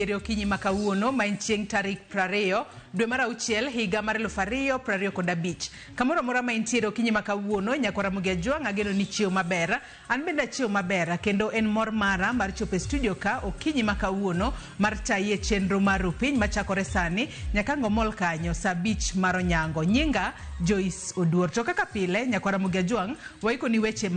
Okinyi makawuono ma chieng' tarik 20 dwe mar auchiel higa mar 2025. Kamoro mora ma intiere okinyi makawuono nyakora Mugia Jwang' ageno ni chiew maber. An benda chiew maber kendo en mor mara mar chope studio ka okinyi makawuono mar taye chenro mar piny machakore sani nyaka ngomol kanyo saa 5 mar onyango. Nyinga Joyce Oduor. To kaka pile nyakora Mugia Jwang' waiko ni weche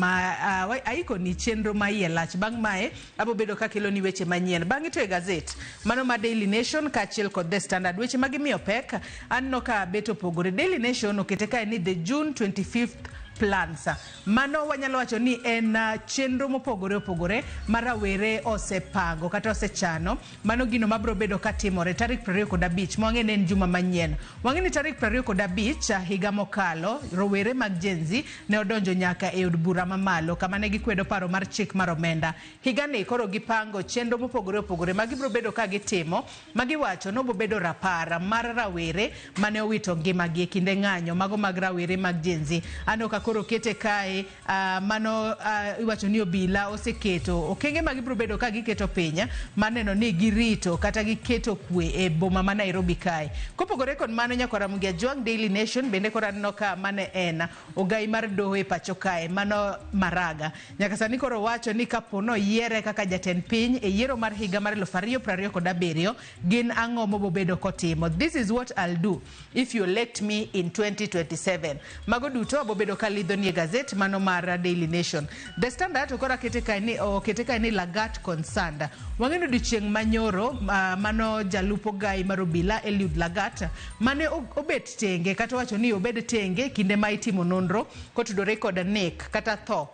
aiko ni chenro ma lach bang' mae abo bedo ka kelo ni weche manyien. Bang' to e gazet mano ma Daily Nation kachiel kod The Standard weche magimiyo pek anno ka beto pogore. Daily Nation okete ka ni the June 25th plans. Mano wanyalo wacho ni en chenro mopogore opogore marawere osepango kata osechano. Mano gino mabro bedo katimore tarik 25 mwang'e en juma manyien. Wang'e ni tarik 25 higa mokalo rowere mag Gen Z ne odonjo nyaka e od bura mamalo kama ne gikwedo paro mar chik mar omenda. Higa ni koro gipango chenro mopogore opogore magibro bedo ka gitimo magiwacho no bobedo rapara mar rawere mane owito ngimagi e kinde ng'anyo mago mag rawere mag Gen Z. Ano ka koro kete kae mano iwacho ni obila oseketo okenge magibro bedo ka giketo pinya maneno ni girito kata giketo kwe e boma ma Nairobi kae. Kopogore kod mano nyakora Mugia Jwang' Daily Nation bende kora neno ka mane en ogai mar doho e pacho kae mano Maraga nyaka sani koro wacho ni kapono yiere kaka jatend piny e yiero mar higa mar 2027 gin ang'o mobobedo kotimo. This is what I'll do if you elect me in 2027. Mago duto abobedo lidho ni gazet mano mar Daily Nation. The Standard okora kete ka ni Lagat concerned. Wang'eno dichieng' manyoro mano jalupo gai marobila Eliud Lagat mane obet tenge kata wacho ni obed tenge kinde ma itimo nonro kotudore kod nek kata tho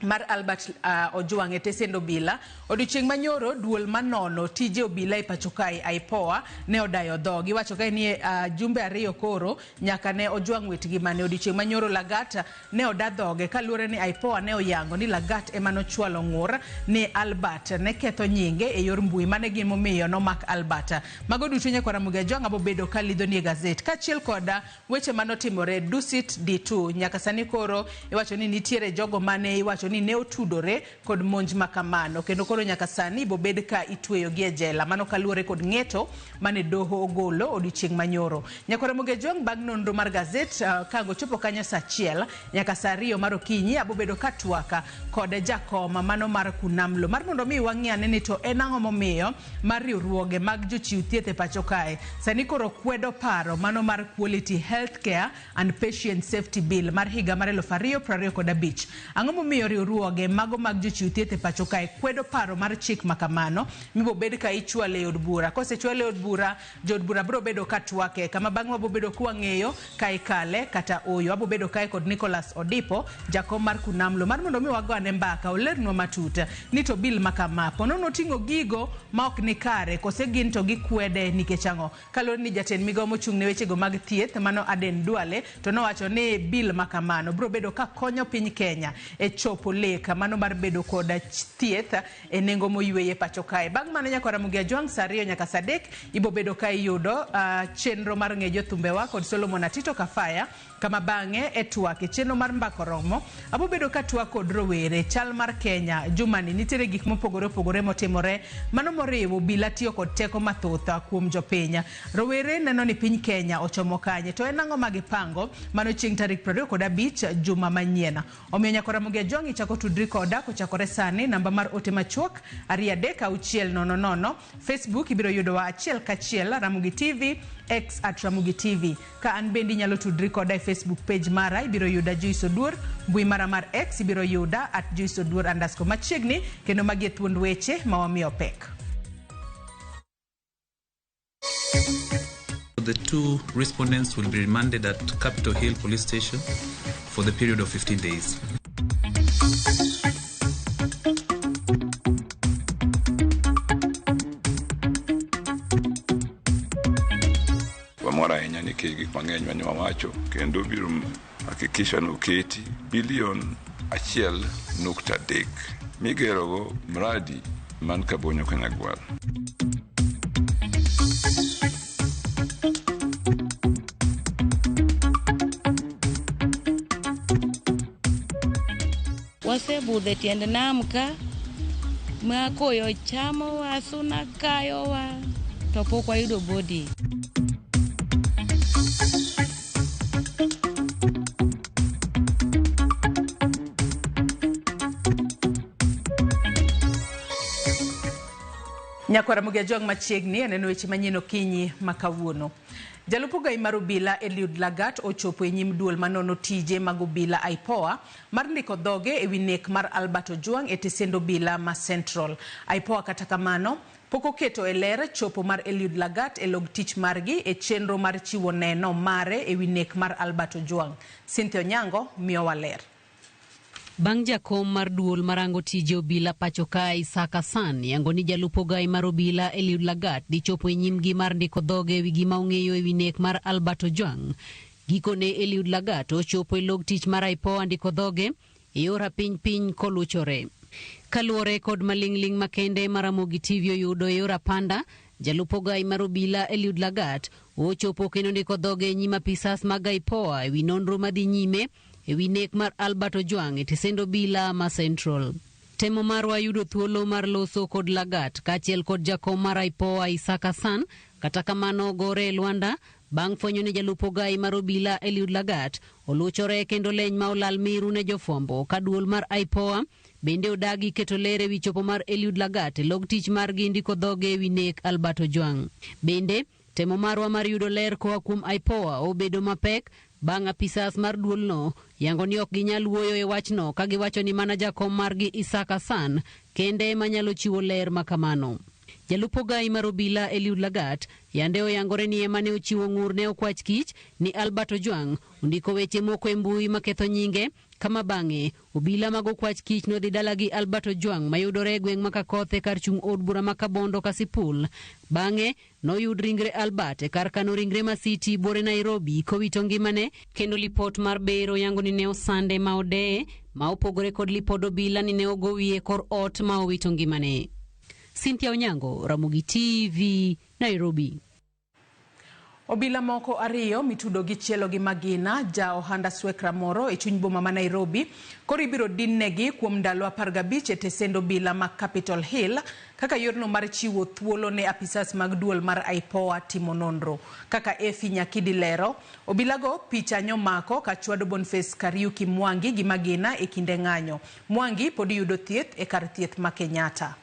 mar Albert Ojwang' e tesend obila. Odichieng' manyoro duol manono tije obila e pacho kae IPOA ne odayo dhogi wacho kae ni jumbe ariyo koro nyaka ne Ojwang' wetgi mane odichieng' manyoro Lagat ne oda dhoge kaluore ni IPOA ne oyango ni Lagat emano chwalo ng'ur ni Albert ne ketho nyinge e yor mbui mane gimomiyo no mak Albert. Mago duto nyakora Mugia Jwang' abo bedo ka lidho ni gazet kachiel koda weche manotimore Dusit D2 nyaka sani koro iwacho ni nitiere jogo mane iwacho ni ne otudore kod monj makamano kendo koro nyaka sani bobed ka itweyo gi e jela mano kaluore kod ng'eto mane doho ogolo odichieng' manyoro. Nyakora Mugia Jwang' bang' nonro mar gazet kago chopo kanyo saa 1 nyaka saa 2 mar okinyi abobedo ka twaka kod jakoma mano mar kunamlo mar mondo mi wang'ane ni to en ang'o momiyo mar riwruoge mag jochiw thieth e pacho kae sani koro kwedo paro mano mar Quality Healthcare and Patient Safety Bill mar higa mar 2025. Ang'o momiyo riwruoge mago mag jochiw thieth e pacho kae kwedo paro mar chik makamano mibobed ka ichwale e od bura. Kosechwale e od bura jod bura bro bedo ka twake kama bang' wabobedo kwang'eyo ka ikale kata oyo. Abobedo kae kod Nicholas Odipo jakom mar kunamlo mar mondo mi wagone mbaka olernwa matuta ni to bill makama pono noting'o gigo ma ok ni kare kose gin to gikwede nikech ang'o. Kalore ni jatend migawo mochung' ne weche go mag thieth mano Aden Duale to nowacho ni bill makamano bro bedo ka konyo piny Kenya e chopo leka mano mar bedo kod thieth e nengo moyweyo e pacho kae. Bang' mano nyakora Mugia Jwang' saa 2 nyaka saa 3 ibobedo ka iyudo chenro mar ng'ejo thumbewa kod Solomon Atito Kafaya kama bang'e e twak e chenro mar mbako romo abobedo ka twak kod rowere chal mar Kenya jumani nitiere gik mopogore opogore motimore mano moriwo bila tiyo kod teko mathoth kuom jopiny. Rowere neno ni piny Kenya ochomo kanye to en ang'o magipango mano chieng' tarik 25 juma manyien. Omiyo nyakora Mugia Jwang' ichako tudri koda kochakore sani namba mar ote machuok 236000. Facebook ibiro yudowa achiel kachiel Ramogi TV X @Ramogi TV. Ka an bendi nyalo tudri koda e Facebook page mara ibiro yuda Joyce Oduor. Mbui mara mar X ibiro yuda @Joyce Oduor _ machiegni kendo magi e thuond weche ma wamiyo pek. The two respondents will be remanded at Capitol Hill Police Station for the period of 15 days. Wamora enya nikech gik mang'eny mane wawacho kendo biro hakikisha ni oketi bilion 1.3 migerogo mradi man Kabonyo Kanyagwal. Wasebudhe tiend nam ka Makoyo chamo wasuna kayo wa topo kwa yudo body. Nyakwara Mugiajong machiegni aneno weche manyien okinyi makawuono. Jalup Ogai mar obila Eliud Lagat ochopo e nyim duol manono tije mag obila IPOA mar ndiko dhoge e wi nek mar Albert Ojwang e tesend obila ma Central. IPOA kata kamano pok oketo e ler chopo mar Eliud Lagat e log tich margi e chenro mar chiwo neno mare e wi nek mar Albert Ojwang. Cynthia Onyango miyo waler. Bang' jakom mar duol marango tije obila pacho ka Isaac Hassan yango ni jalup Ogai mar obila Eliud Lagat di chopo e nyimgi mar ndiko dhoge wi gima ong'eyo e wi nek mar Albert Ojwang. Gikone Eliud Lagat ochopo e log tich mar IPOA ndiko dhoge e yor piny koluchore. Kaluwore kod maling'ling makende mar Ramogi TV oyudo e yor apanda, jalup Ogai mar obila Eliud Lagat ochopo kendo ndiko dhoge e nyim apisas mag IPOA e wi nonro madhi nyime e wi nek mar Albert Ojwang e tesend obila ma Central. Temo marwa yudo thuolo mar loso kod Lagat kaachiel kod jakom mar IPOA Isaac Hassan, kata kamano gore Luanda bang' fwenyo ne jalup Ogai mar obila Eliud Lagat oluchore kendo leny ma olal miru ne jofwambo ka duol mar IPOA bende odagi keto ler e wi chopo mar Eliud Lagat e log tich margi ndiko dhoge e wi nek Albert Ojwang. Bende temo marwa mar yudo ler koa kuom IPOA obedo mapek bang' apisas mar duolno yango ni ok ginyal wuoyo e wachno ka giwacho ni mana jakom margi Isaac Hassan kende manyalo chiwo ler makamano. Jalup Ogai mar obila Eliud Lagat yande oyangore ni ema ne ochiwo ng'ur ne okwach kich ni Albert Ojwang ondiko weche moko e mbui maketho nyinge, kama bang'e obila mag okwach kich nodhi dalagi Albert Ojwang mayudore e gweng' makakothe kar chung' od bura makabondo Kasipul. Bang'e noyud ringre Albert e kar kano ringre ma City bore Nairobi kowito ngimane, kendo lipot mar bero yango ni ne osande ma odeye ma opogore kod lipod obila ni ne ogo wiye kor ot ma owito ngimane. Cynthia Onyango, Ramogi TV, Nairobi. Obila moko ariyo mitudo gi chielo gi magina ja ohanda swekra moro e chuny boma ma Nairobi koro ibiro dinnegi kuom ndalo 15 e tesend obila ma Capitol Hill kaka yorno mar chiwo thuolo ne apisas mag duol mar IPOA timo nonro. Kaka Efi Nyakidi lero, obilago picha nyomako ka chwado Boniface Kariuki Mwangi gi magina e kinde ng'anyo. Mwangi pod yudo thieth e kar thieth ma Kenyatta.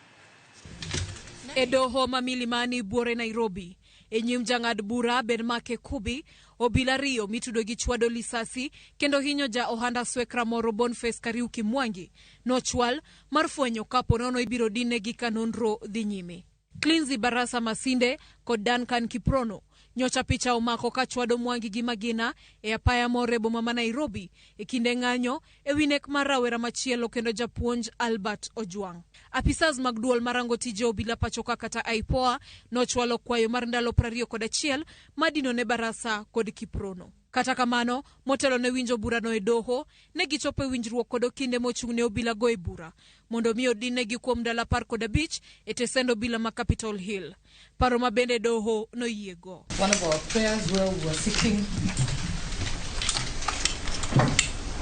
E doho ma Milimani buore Nairobi, e nyim jang'ad bura Ben Make Kubi, obila riyo mitudo gi chwado lisasi kendo hinyo ja ohanda swekra moro Boniface Kariuki Mwangi nochwal mar fwenyo kapo nono ibiro dinegi ka nonro dhi nyime. Clinzy Barasa Masinde kod Duncan Kiprono nyocha picha omako ka chwado Mwangi gi magina e apaya more boma ma Nairobi e kinde ng'anyo e wi nek mar rawera machielo kendo japuonj Albert Ojwang. Apisas mag duol marango tije obila pachoka kata IPOA nochwalo kwayo mar ndalo 21 madino ne Barasa kod Kiprono. Kata kamano, motelo ne winjo burano e doho, ne gichopo e winjruok kod okinde mochung' ne obila go e bura, mondo mi odinegi kuom ndalo 15 e tesend obila ma Capitol Hill. Paro ma bende doho noyiego. One of our prayers where we were seeking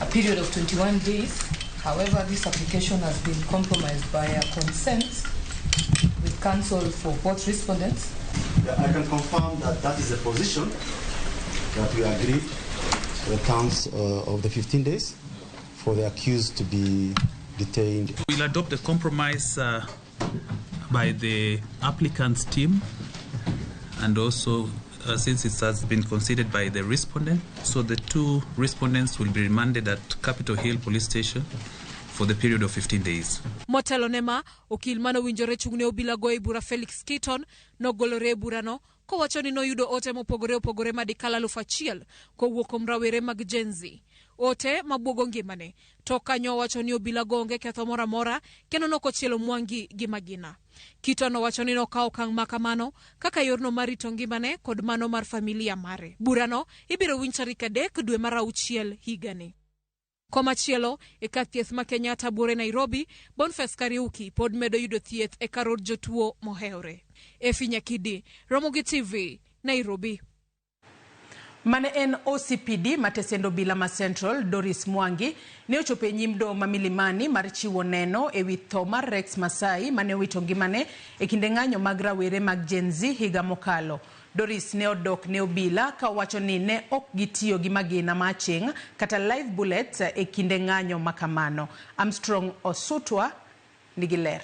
a period of 21 days. However, this application has been compromised by a consent with counsel for both respondents. Yeah, I can confirm that that is the position that we agreed, the terms of the 15 days for the accused to be detained. We'll adopt a compromise by the applicant's team, and also since it has been considered by the respondent, so the two respondents will be remanded at Capitol Hill Police Station for the period of 15 days. Motelo nema okil mano winjore chungne obila go e bura Felix Keaton nogolore burano kowacho ni noyudo ote mopogore madikala 1,000 kowuok rawere mag Gen Z. Ote mabuogo ngimane to kanyo wacho ni obila gonge ketho mora mora kendo nokochielo Mwangi gi magina. Keaton wacho ni nokawo okang' makamano kaka yorno marito ngimane kod mano mar familia mare. Burano ibiro winj tarik 3 dwe mar 6 higani. Komachielo e kar thieth ma Kenyatta buore Nairobi, Boniface Kariuki pod medo yudo thieth e kar od jotuo moheore. Efi Nyakidi, Ramogi TV, Nairobi. Mane en OCPD matesendo bila ma Central Doris Mwangi ne ochopo e nyim doho ma Milimani mar chiwo neno e wi tho mar Rex Masai mane owito ngimane e kinde ng'anyo mag rawere mag Gen Z higa mokalo. Doris ne odok ne obila ka wacho ni ne ok gitiyo gi magina ma aching' kata live bullets e kinde ng'anyo makamano. Armstrong Osutwa nigi ler.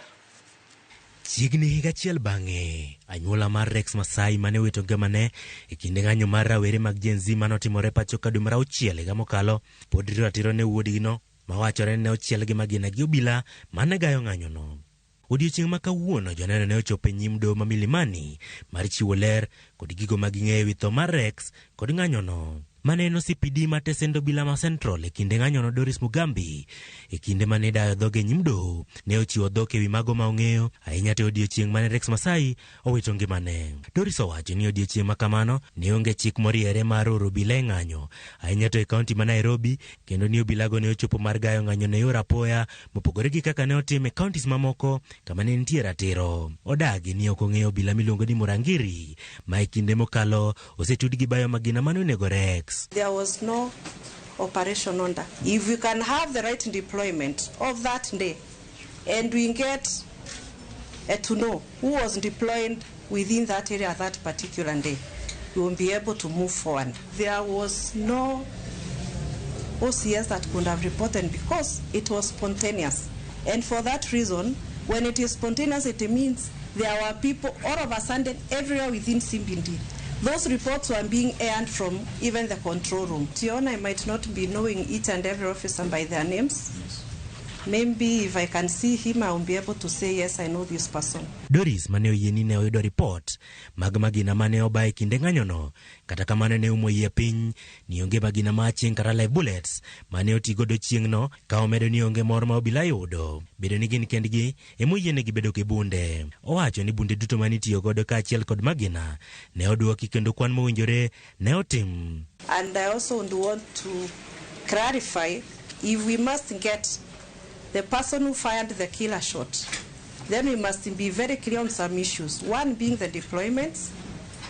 Chiegni higa achiel bang'e, anyuola mar Rex Masai mane owito ngimane e kinde ng'anyo mar rawere mag Gen Z manotimore pacho ka dwe mar auchiel higa mokalo pod ratiro ne wuodgino mawachore ne ochiel gi magina gi obila mane gayo ng'anyono. Odiochieng' ma kawuono joneno ne ochopo e nyim doho ma Milimani mar chiwo ler kod gigo ma ging'eyo e wi tho mar Rex kod ng'anyono. Mane en OCPD matesendo bila ma Central e kinde ng'anyono Doris Mugambi e kinde mane dayo dhoge nyim doho ne ochiwo dhok e wi mago ma ong'eyo ahinya to odiochieng' mane Rex Masai owito ngimane. Doris owacho ni odiochieng' ma kamano ne onge chik moriere mar oro obila e ng'anyo ahinya to e kaunti ma Nairobi, kendo ni obilago ne ochopo mar gayo ng'anyo ne yor apoya mopogore gi kaka ne otim e kauntis mamoko kama ne nitie ratiro. Odagi ni ok ong'eyo obila miluongo ni Murangiri ma e kinde mokalo osetud gi bayo magina mane onego Rex. There was no operation under. If we can have the right deployment of that day and we get to know who was deployed within that area that particular day, we will be able to move forward. There was no OCS that could have reported because it was spontaneous. And for that reason, when it is spontaneous, it means there were people all of a sudden everywhere within Simbindi. Those reports were being aired from even the control room. Tiona, I might not be knowing each and every officer by their names. Maybe if I can see him, I will be able to say, yes, I know this person. Doris mane oyieni ne oyudo report mag magina mane oba e kinde ng'anyono, kata kamano ne umoyie piny ni onge magina ma aching' kata live bullets mane otigodo chieng'no, ka omedo ni onge mor ma obila yudo. Bedo ni gin kendgi emoyienegi bedo gi bunde. Owacho ni bunde duto manitiyo godo ka achiel kod magina ne odwoki kendo kwan mowinjore ne otim. And I also want to clarify, if we must get the person who fired the killer shot, then we must be very clear on some issues. One being the deployments,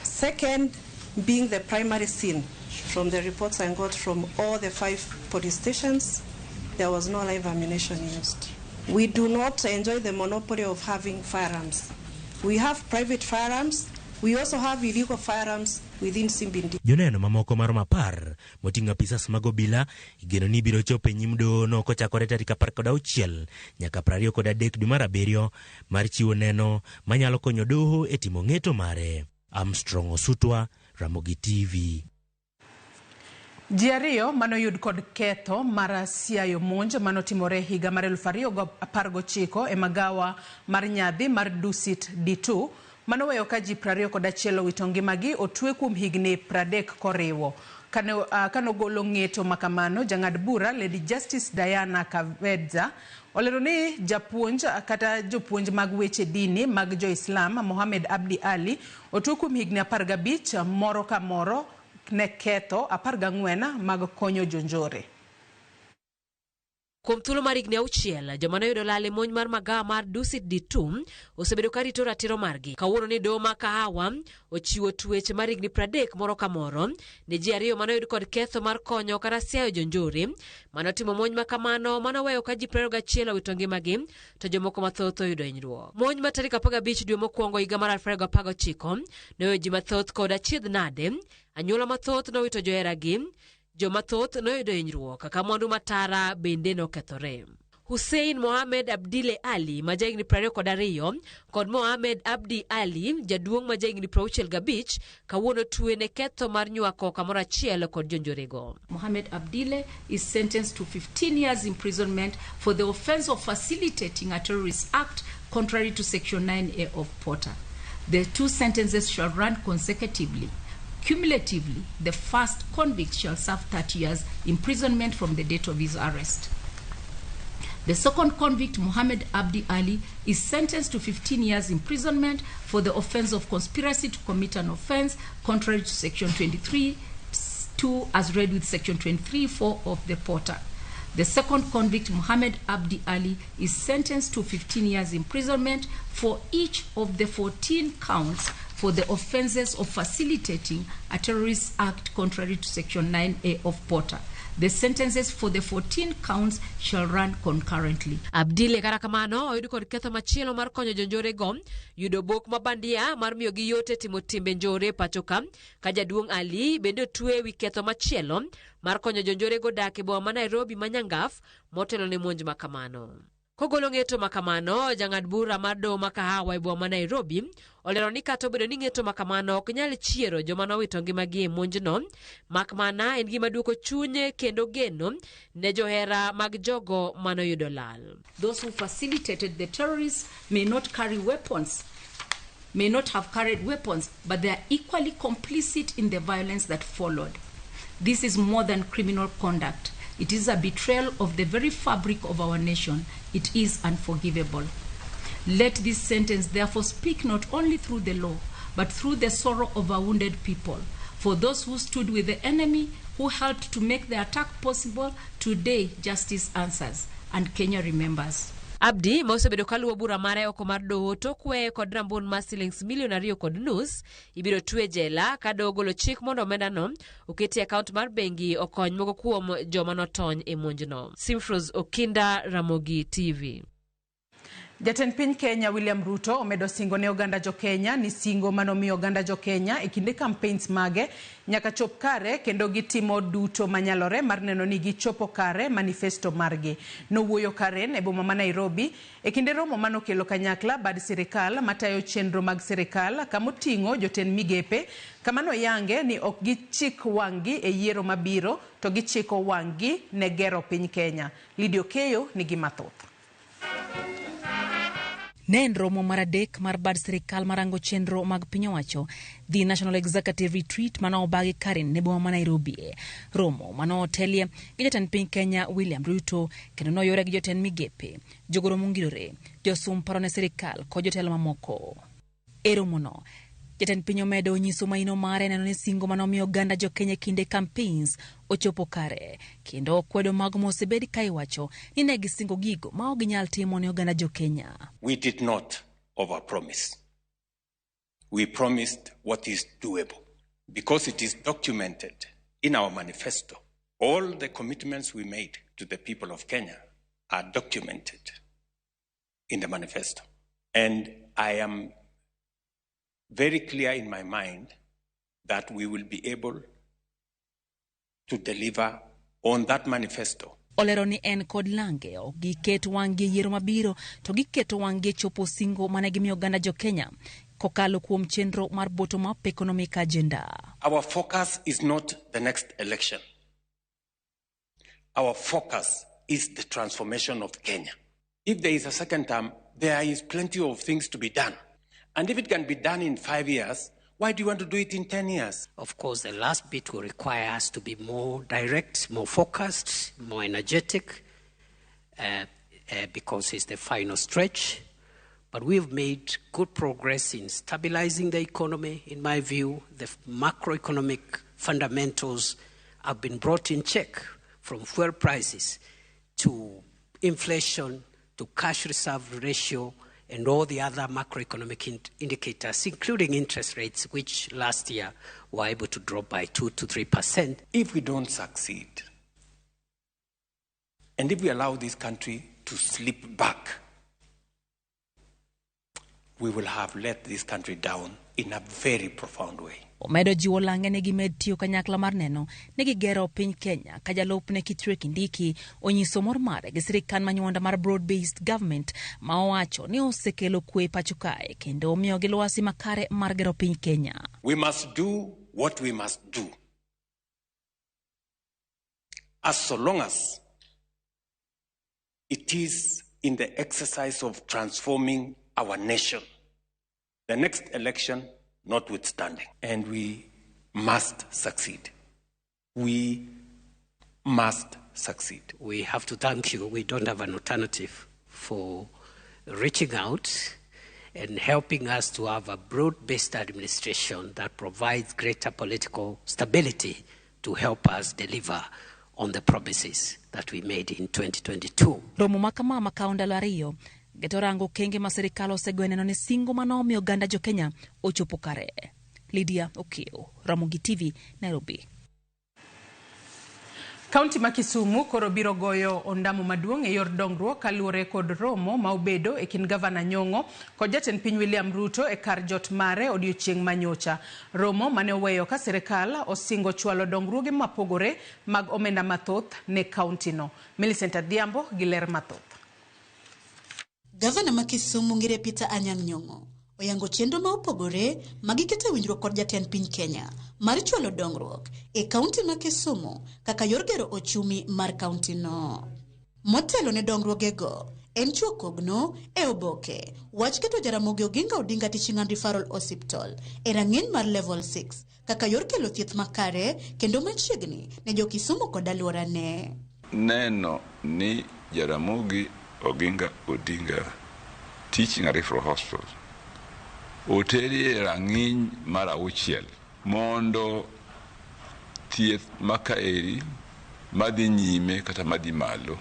second being the primary scene. From the reports I got from all the 5 police stations, there was no live ammunition used. We do not enjoy the monopoly of having firearms. We have private firearms. We also have illegal firearms within Simbindi. Joneno mamoko maromo 10 moting'o apisas mag obila igeno ni biro chopo e nyim doho no kochakore tarik 16 nyaka 23 dwe mar 7 mar chiwo neno manyalo konyo doho e timo ng'eto mare. Armstrong Osutwa, Ramogi TV. Ji ariyo manoyud kod ketho mar siayo monj manotimore higa mar 2019 e magawa mar nyadhi mar Dusit D2 manoweyo ka ji 21 owito ngimagi otwe kuom higni 30 koriwo. Kanogolo ng'eto makamano, jang'ad bura Lady Justice Diana Kavedza olero ni japuonj kata jopuonj mag weche dini mag Jo-Islam Mohamed Abdi Ali otwe kuom higni 15 moro ka moro ne ketho 14 mag konyo jonjore. Kuom thuolo mar higni 6, joma ne oyudo lal e monj mar magawa mar Dusit D2 osebedo ka rito ratiro margi. Kawuono ni doho ma Kahawa ochiwo twech mar higni 30 moro ka moro ne ji ariyo mane oyud kod ketho mar konyo kata siayo jonjore manotimo monj ma kamano manoweyo ka ji 21 owito ngimagi to jomoko mathoth oyudo hinyruok. Monj ma tarik 15 dwe mokwongo higa mar 2019 ne oweyo ji mathoth kod achiedh nade, anyuola mathoth nowito joheragi, joma thoth noyudo hinyruok kaka mwandu matara bende nokethore. Hussein Mohamed Abdile Ali ma jahigni 22 kod Mohamed Abdi Ali jaduong' ma jahigni 65 kawuono twe ne ketho mar nywako kamoro achiel kod jonjorego. Mohamed Abdile is sentenced to 15 years imprisonment for the offense of facilitating a terrorist act contrary to Section 9A of Porter. The two sentences shall run consecutively. Cumulatively, the first convict shall serve 30 years imprisonment from the date of his arrest. The second convict, Mohamed Abdi Ali, is sentenced to 15 years imprisonment for the offense of conspiracy to commit an offense contrary to Section 23(2) as read with Section 23(4) of the Porter. The second convict, Mohamed Abdi Ali, is sentenced to 15 years imprisonment for each of the 14 counts for the offenses of facilitating a terrorist act contrary to Section 9A of Porter. The sentences for the 14 counts shall run concurrently. Abdile kata kamano oyudo kod ketho machielo mar konyo jonjore go yudo bok mabandia mar miyo gi yote timo timbe njore pachoka ka jaduong' Ali bende otwe wi ketho machielo mar konyo jonjore go dak e boma ma Nairobi manyangaf motelo ne monj makamano. Kogolo ng'eto makamano, jang'ad bura mar doho ma Kahawa e boma ma Nairobi olero ni kata obedo ni ng'eto makamano ok nyal chiero joma nowito ngimagi e monjno, makmana en gima duoko chunye kendo geno ne johera mag jogo manoyudo lal. Those who facilitated the terrorists may not carry weapons, may not have carried weapons, but they are equally complicit in the violence that followed. This is more than criminal conduct. It is a betrayal of the very fabric of our nation. It is unforgivable. Let this sentence therefore speak not only through the law, but through the sorrow of our wounded people. For those who stood with the enemy, who helped to make the attack possible, today justice answers, and Kenya remembers. Abdi mosebedo kaluwo bura mare oko mar doho tokwe kod rambun mar shillings milion 2.5 ibiro twe jela ka doho golo chik mondo omenda no oketi account mar bengi okony moko kuom joma notony e monjno. Simfros Okinda, Ramogi TV. Jatend piny Kenya William Ruto omedo singo ne oganda jo Kenya ni singo manomiyo oganda jo Kenya e kinde campaigns mage nyaka chop kare kendo gitimo duto manyalore mar neno ni gichopo kare manifesto margi. Nowuoyo Karen e boma ma Nairobi e kinde romo manokelo kanyakla bad sirikal matayo chenro mag sirikal kamoting'o jotend migepe kamano yange ni ok gichik wang'gi e yiero mabiro to gichiko wang'gi ne gero piny Kenya. Lidio Keyo nigi mathoth. Ne en romo mar adek mar bad sirikal marango chenro mag piny owacho, the National Executive Retreat mano obagi Karen ne boma ma Nairobi. Romo mano otelie gi jatend piny Kenya William Ruto kendo noyore gi jotend migepe, jogoro mongirore, josum paro ne sirikal kod jotelo mamoko. E romono, jatend piny omedo nyiso maino mare neno ni singo manomiyo oganda jo Kenya kinde campaigns ochopo kare kendo kwedo mago mosebedi ka iwacho ni ne gisingo gigo ma ok ginyal timo ne oganda jo Kenya. We did not overpromise. We promised what is doable because it is documented in our manifesto. All the commitments we made to the people of Kenya are documented in the manifesto. And I am very clear in my mind that we will be able to deliver on that manifesto. Olero ni en kod lange ok giket wang'gi e yiero mabiro to giketo wang'gi e chopo singo mane gimiyo oganda jo Kenya kokalo kuom chenro mar bottom up economic agenda. Our focus is not the next election. Our focus is the transformation of Kenya. If there is a second term, there is plenty of things to be done. And if it can be done in 5 years, why do you want to do it in 10 years? Of course, the last bit will require us to be more direct, more focused, more energetic, because it's the final stretch. But we've made good progress in stabilizing the economy. In my view, the macroeconomic fundamentals have been brought in check, from fuel prices to inflation to cash reserve ratio, and all the other macroeconomic indicators, including interest rates, which last year were able to drop by 2 to 3%. If we don't succeed, and if we allow this country to slip back, we will have let this country down in a very profound way. Omedo jiwo lange ne gimed tiyo kanyakla mar neno ne gigero piny Kenya ka jalupne Kithure Kindiki onyiso mor mare gi sirikal manyuonda mar broad-based government ma owacho ni osekelo kwe pacho kae kendo omiyo gi lwasi makare mar gero piny Kenya. We must do what we must do. As so long as it is in the exercise of transforming our nation, the next election notwithstanding, and we must succeed. We must succeed. We have to thank you. We don't have an alternative for reaching out and helping us to have a broad-based administration that provides greater political stability to help us deliver on the promises that we made in 2022. Romo makama makaunda lariyo Getorango kenge ma sirikal osegweneno ni singo manomi oganda jo Kenya ochopo kare. Lydia Okio, Ramogi TV, Nairobi. Kaunti ma Kisumu koro biro goyo ondamo maduong' e yor dongruok kaluwore kod romo ma obedo e kind gavana Nyong'o kod jatend piny William Ruto e kar jot mare odiochieng' manyocha. Romo mane oweyo ka sirikal osingo chwalo dongruoge mapogore mag omenda mathoth ne kaunti no. Millicent Adhiambo gi ler mathoth. Gavana ma Kisumu ngire Peter Anyang' Nyong'o oyango chenro ma opogore magikete winjruok kod jatend piny Kenya mar chwalo dongruok e kaunti ma Kisumu kaka yor gero ochumi mar kaunti no. Motelo ne dongruogego en chuo kogno e oboke wach keto Jaramogi Oginga Odinga Teaching and Referral Hospital e rang'iny mar level 6 kaka yor kelo thieth makare kendo machiegni ne jo Kisumu kod alworane. Neno ni Jaramogi Oginga Odinga Teaching and Referral Hospital oteri rang'iny mar 6 mondo thieth makaeri madhi nyime kata madhi malo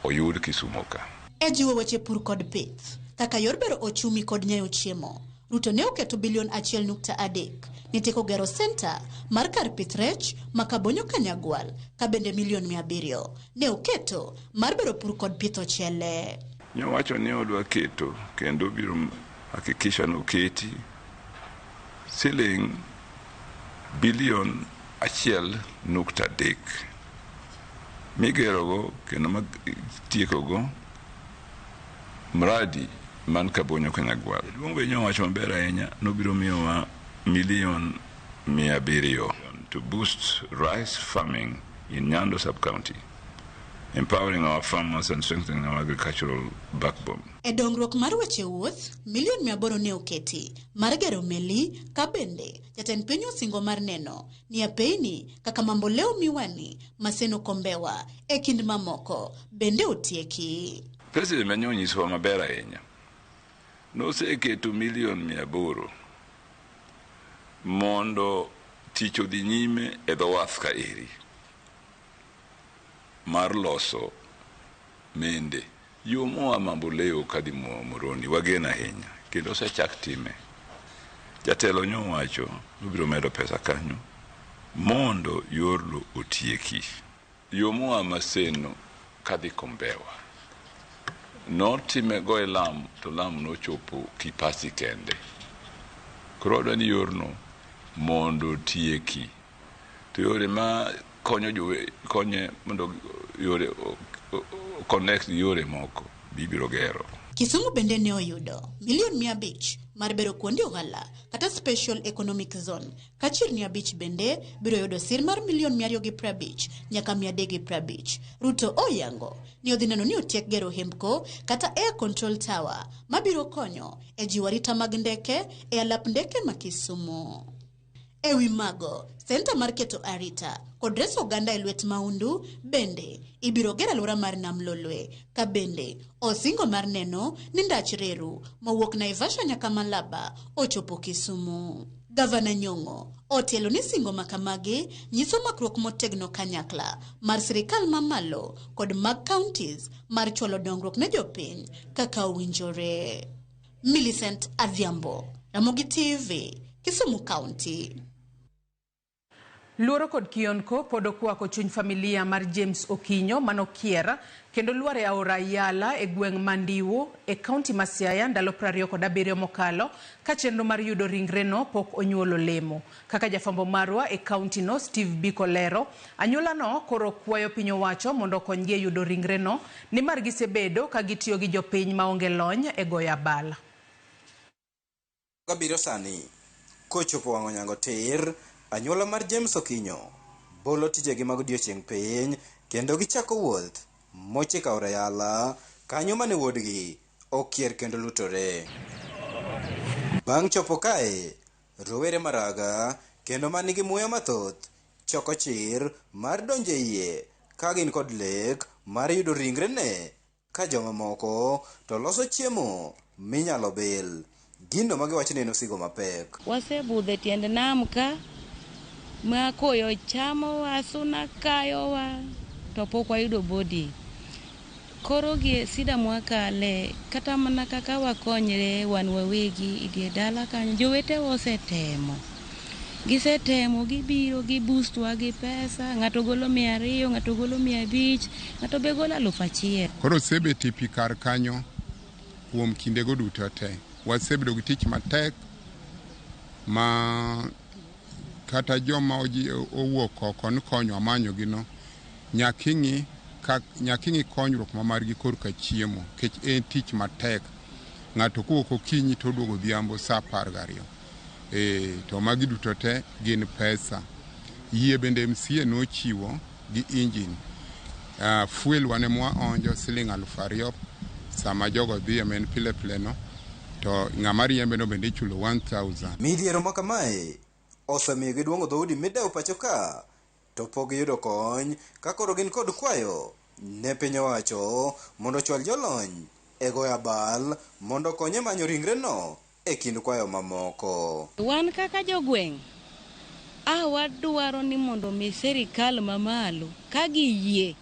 oyud Kisumu ka. E jiwo weche pur kod pith kaka yor bero ochumi kod nyayo chiemo, Ruto ne oketo bilion 1.3 ni teko gero center mar kar pith rech makabonyo Kanyagwal ka bende milion 700 ne oketo mar bero pur kod pith ochele. Nyowacho ne odwa keto kendo biro hakikisha no keti siling bilion 1.3 migerogo kendo matiekogo mradi man kabonyo Kanyagwal. Duongo nyowacho maber ahinya nobiro miyowa milion 700 to boost rice farming in Nyando sub-county, empowering our farmers and strengthening our agricultural backbone. E dongruok mar weche wuoth, milion 800 ne oketi mar gero meli ka bende jatend piny osingo mar neno ni apeini kaka mamboleo miwani Maseno Kombewa e kind mamoko bende otieki. President Manyo nyisowa maber ahinya noseketo milion 800 mondo tich odhi nyime e dho wath ka eri mar loso mende yo moa mamboleo kadhi Moroni wagena ahinya kendo osechak time. Jatelo nyowacho nobiro medo pesa kanyo mondo yorlo otieki. Yo moa Maseno kadhi Kombewa notime go e Lamu to Lamu nochopo Kipasi kende. Koro ni yorno mondo tieki to yore ma konye mondo yore connect yore moko bibiro gero. Kisumu bende ne oyudo milion 500 mar bero kuonde ohala kata special economic zone. Kachirni 5 bende biro yudo sir mar milion 250 nyaka 350. Ruto oyango ni odhineno ni otiek gero hemko kata air control tower mabiro konyo e jiwo arita mag ndeke e alap ndeke ma Kisumu. Ewi mago, senta mar keto arita kod reso oganda e lwet maundu bende ibiro gero alwora mar Nam Lolwe ka bende osingo mar neno ni ndach reru mawuok Naivasha nyaka Malaba ochopo Kisumu. Gavana Nyong'o otelo ni singo makamagi nyiso makruok motegno kanyakla mar sirikal mamalo kod mag counties mar chwalo dongruok ne jopiny kaka owinjore. Millicent Adhiambo, Ramogi TV, Kisumu County. Luoro kod kionko pod okwako chuny familia mar James Okinyo manokiera kendo luar e aora Yala e gweng' Mandiwo e kaunti ma Siaya ndalo 27 mokalo ka chenro mar yudo ringreno pok onyuolo lemo. Kaka jafambo marwa e kaunti no Steve Biko lero, anyuola no koro kwayo piny owacho mondo okonygi e yudo ringreno nimar gisebedo ka gitiyo gi jopiny maonge lony e goyo abal. Kabiro sani kochopo wang'o nyango tir, anyuola mar James Okinyo bolo tijegi mag odiochieng' piny kendo gichako wuoth mochiko aora Yala kanyo mane wuodgi okier kendo lutore. Bang' chopo kae, rowere maraga kendo manigi muya mathoth choko chir mar donje iye ka gin kod lek mar yudo ringrene ka joma moko to loso chiemo minyalo bil. Gino magiwacho ni osigo mapek. Wasebudhe tiend nam ka ma koyo chamo asuna kayowa to pok wayudo bodi. Koro gi sida mwakale kata mana kaka wakonyre wan wawegi idie dala kanyo jowete osetemo. Gisetemo gibiro gi boostwa gi pesa, ng'ato golo 200, ng'ato golo 500, ng'ato be golo 1,000. Koro sebeti pi kar kanyo kuom kindego duto te. Wasebedo gi tich matek ma kata joma owuok oko ni konyo amanyo gino nyaking'i konyruok ma margi korka chiemo kech en tich matek. Ng'ato kowuok okinyi to oduogo odhiambo sa 12. To magi duto te gin pesa. Yie bende MCA nochiwo gi engine. Fuel wane mwa onjo $2,000 sama jogo dhi men pile no to ng'ama riembe no bende chulo 1,000. Midhiero ma kamae osemiyo giduongo dhoudi mideo pacho ka to pok yudo kony ka koro gin kod kwayo ne piny owacho mondo chwal jolony e goyo abal mondo konye manyo ringre no e kind kwayo mamoko. Wan kaka jogweng' wadwaro ni mondo mi sirikal mamalo ka giyie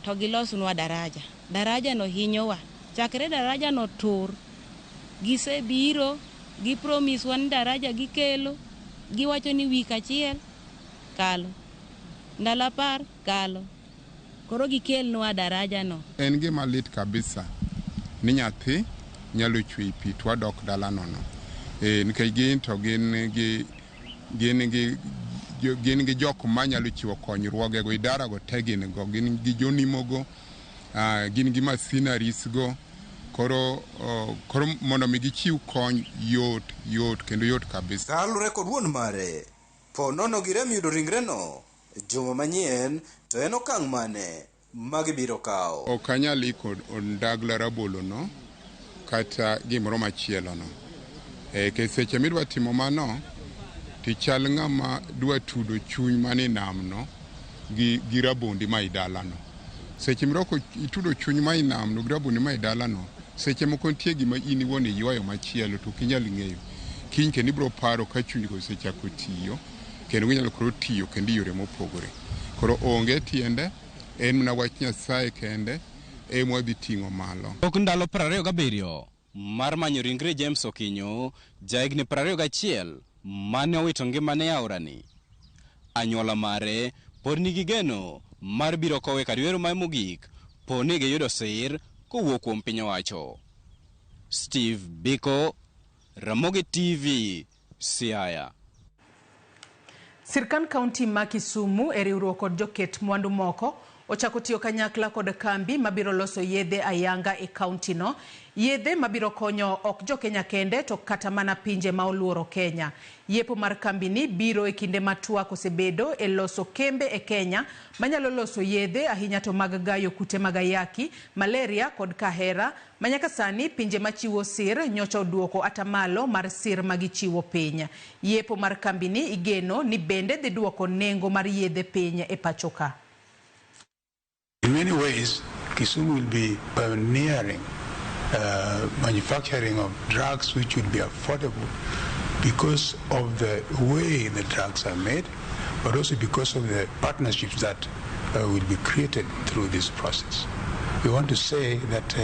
to gilosnwa daraja no hinyowa. Chakre daraja no tur gisebiro gi promise wan daraja gikelo giwacho ni wik achiel kalo ndalo 10 kalo koro gikelnwa daraja no. En gima lit kabisa ni nyathi nyalo chwe pi to dok dala nono. Nikech gin to gin gi jok manyalo chiwo konyruoge go idara go te gin gi jonimogo gin gi machineries go koro mondo mi gichiw kony yot kendo yot kabisa. Kalure kod wuon mare po nono girem yudo ringre no juma manyien to en okang' mane magibiro kawo. Ok anyal iko ondagla rabolo no kata gimoro machielo no. Ke seche midwa timo mano tichal ng'ama dwa tudo chuny mane nam no gi rabondi ma idala no. Seche miroko itudo chuny ma inam no gi rabondi ma idala no seche moko nitie gima in iwuon iywayo machielo to kinyal ng'eyo. Kiny kendo ibiro paro ka chuny go osechako tiyo kendo ginyalo koro tiyo kendo yore mopogore. Koro onge tiende en mana wach Nyasaye kende ema dhi ting'o malo. Tok ndalo 27 mar manyo ringre James Okinyo jahigni 21 mane owito ngimane e aorani. Anyuola mare pod nigi geno mar biro kowe kar yweyo ma mogik po ni giyudo sir kowuok kuom piny owacho. Steve Biko, Ramogi TV, Siaya. Sirkan kaunti ma Kisumu e riwruok kod joket mwandu moko ochako tiyo kanyakla kod kambi mabiro loso yedhe ayanga e kaunti no. Yedhe mabiro konyo ok jo Kenya kende to kata mana pinje ma oluoro Kenya. Yepo mar kambi ni biro e kinde matwak osebedo e loso kembe e Kenya manyalo loso yedhe ahinya to mag gayo kute mag ayaki, malaria kod kahera manyaka sani pinje machiwo sir nyocha oduoko atamalo mar sir magichiwo piny. Yepo mar kambi ni igeno ni bende dhi duoko nengo mar yedhe piny e pachoka. In many ways, Kisumu will be pioneering manufacturing of drugs which would be affordable because of the way the drugs are made, but also because of the partnerships that will be created through this process. We want to say that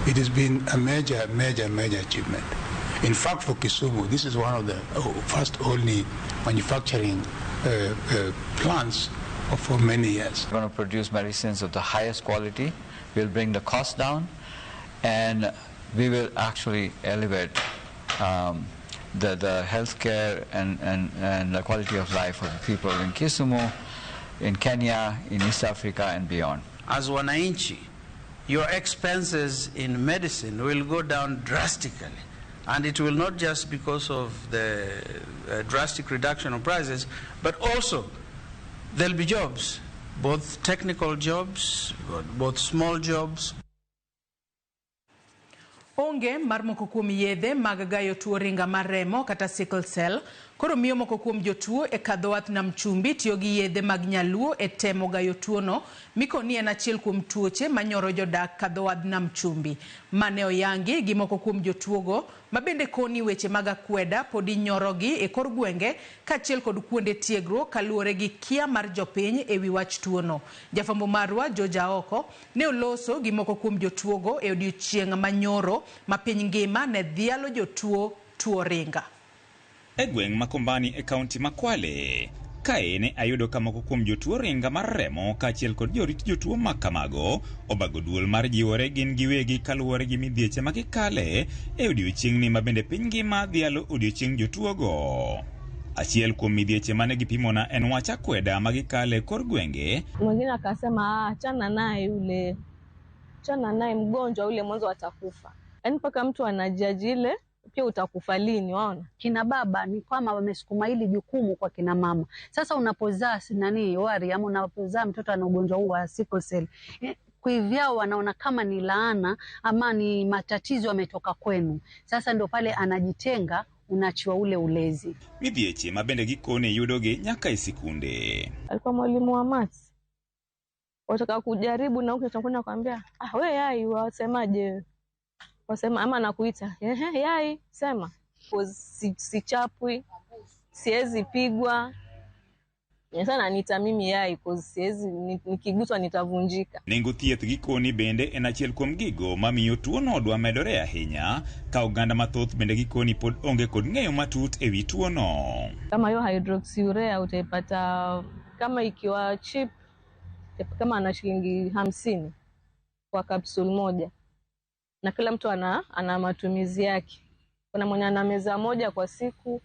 it has been a major achievement. In fact, for Kisumu, this is one of the first only manufacturing plants for many years. We're going to produce medicines of the highest quality. We'll bring the cost down, and we will actually elevate the healthcare and the quality of life of the people in Kisumu, in Kenya, in East Africa, and beyond. As wananchi, your expenses in medicine will go down drastically, and it will not just because of the drastic reduction of prices, but also there'll be jobs, both technical jobs, both small jobs. Onge mar moko kuom yedhe mag gayo tuo ringa mar remo kata sickle cell Koro miyo moko kuom jotuo e kadhowath nam chumbi tiyo gi yedhe mag nyaluo e temo gayo tuono mikoni en achiel kuom tuoche manyoro jodak kadhowath nam chumbi. Mane oyangi gi moko kuom jotuogo mabende koni weche mag akweda podi nyorogi e kor gwenge kaachiel kod kuonde tiegruok kaluwore gi kia mar jopiny e wi wach tuono. Jafwambo marwa Joja Oko ne oloso gi moko kuom jotuogo e odiechieng' manyoro ma piny ngima ne dhialo jotuo tuo ringa. E gweng' ma Kombani e kaunti ma Kwale, kae ne ayudo ka moko kuom jotuo ringa mar remo kaachiel kod jorit jotuo ma kamago obago duol mar jiwore gin giwegi kaluwore gi midhieche ma gikale e odiechieng'ni ma bende piny ngima dhialo odiechieng' jotuogo. Achiel kuom midhieche mane gipimona en wach akweda ma gikale kor gwenge. Mwingine akasema achana naye mgonjwa ule mwanzo atakufa. Yaani mpaka mtu anajaji ile pia utakufa lini, waona? Kina baba ni kama wamesukuma hili jukumu kwa kina mama. Sasa unapozaa wari ama unapozaa mtoto ana ugonjwa huu wa sickle cell, kuivyao wanaona kama ni laana ama ni matatizo yametoka kwenu. Sasa ndio pale anajitenga, unachiwa ule ulezi. Midhieche mabende gikone yudoge nyaka e sikunde. Alikuwa mwalimu wa maths. Wataka kujaribu na ukichokwenda kwambia, we yai wasemaje? Wasema ama nakuita, yai sema. Sichapwi, siwezi pigwa. Sana nita mimi yai siwezi, nikiguswa nitavunjika. Nengo thieth gikoni bende en achiel kuom gigo mamiyo tuono dwa medore ahinya ka oganda mathoth bende gikoni pod onge kod ng'eyo matut e wi tuono. Kama hiyo hydroxyurea utaipata kama ikiwa cheap kama ana shilingi 50 kwa capsule moja. Na kila mtu ana matumizi yake. Kuna mwenye ana meza moja kwa siku,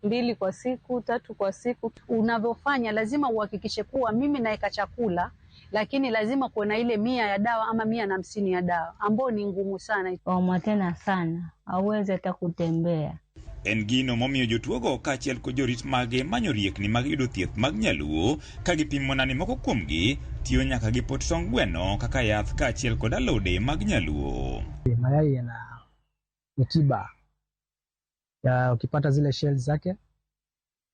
2 kwa siku, 3 kwa siku. Unavyofanya lazima uhakikishe kuwa mimi naeka chakula, lakini lazima kuwe na ile 100 ya dawa ama 150 ya dawa, ambao ni ngumu sana. Waumwa tena sana, hauwezi hata kutembea. En gino momiyo jotuogo kaachiel kod jorit mage manyo riekni mag yudo thieth mag nyaluo ka gipimona ni moko kuomgi tiyo nyaka gi pot tong' gweno kaka yath kaachiel kod alode mag nyaluo. Mayai yana tiba ya ukipata zile shells zake,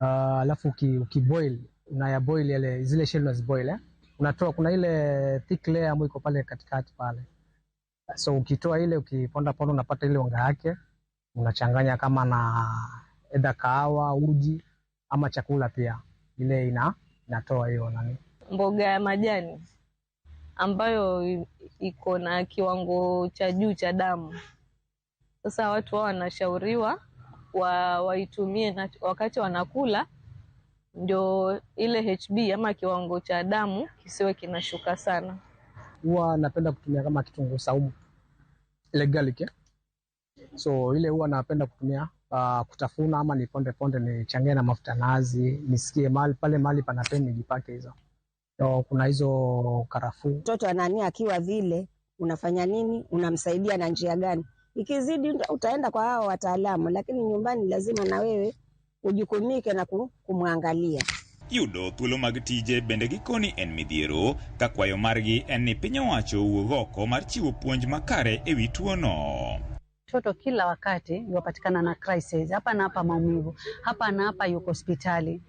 alafu ukiboil unayaboil yale zile shells unaziboil, unatoa kuna ile thick layer ambayo iko pale katikati pale. So ukitoa ile ukiponda unapata ile unga yake, unachanganya kama na edha kahawa, uji ama chakula pia. Ile inatoa hiyo nani? Mboga ya majani ambayo iko na kiwango cha juu cha damu. Sasa watu wao wanashauriwa waitumie wakati wanakula, ndio ile HB ama kiwango cha damu kisiwe kinashuka sana. Huwa napenda kutumia kama kitunguu saumu, ile garlic. So ile huwa napenda kutumia kutafuna ama ni ponde nichanganye na mafuta nazi, nisikie mahali panapeni nijipake hizo. So kuna hizo karafuu. Mtoto anania akiwa vile, unafanya nini? Unamsaidia na njia gani? Ikizidi utaenda kwa hao wataalamu, lakini nyumbani lazima na wewe ujukumike na kumwangalia. Yudo thuolo mag tije bende gikoni en midhiero ka kwayo margi en ni piny owacho wuog oko mar chiwo puonj makare e wi tuono. Mtoto kila wakati yupatikana na crisis, hapa na hapa maumivu, hapa na hapa yuko hospitali.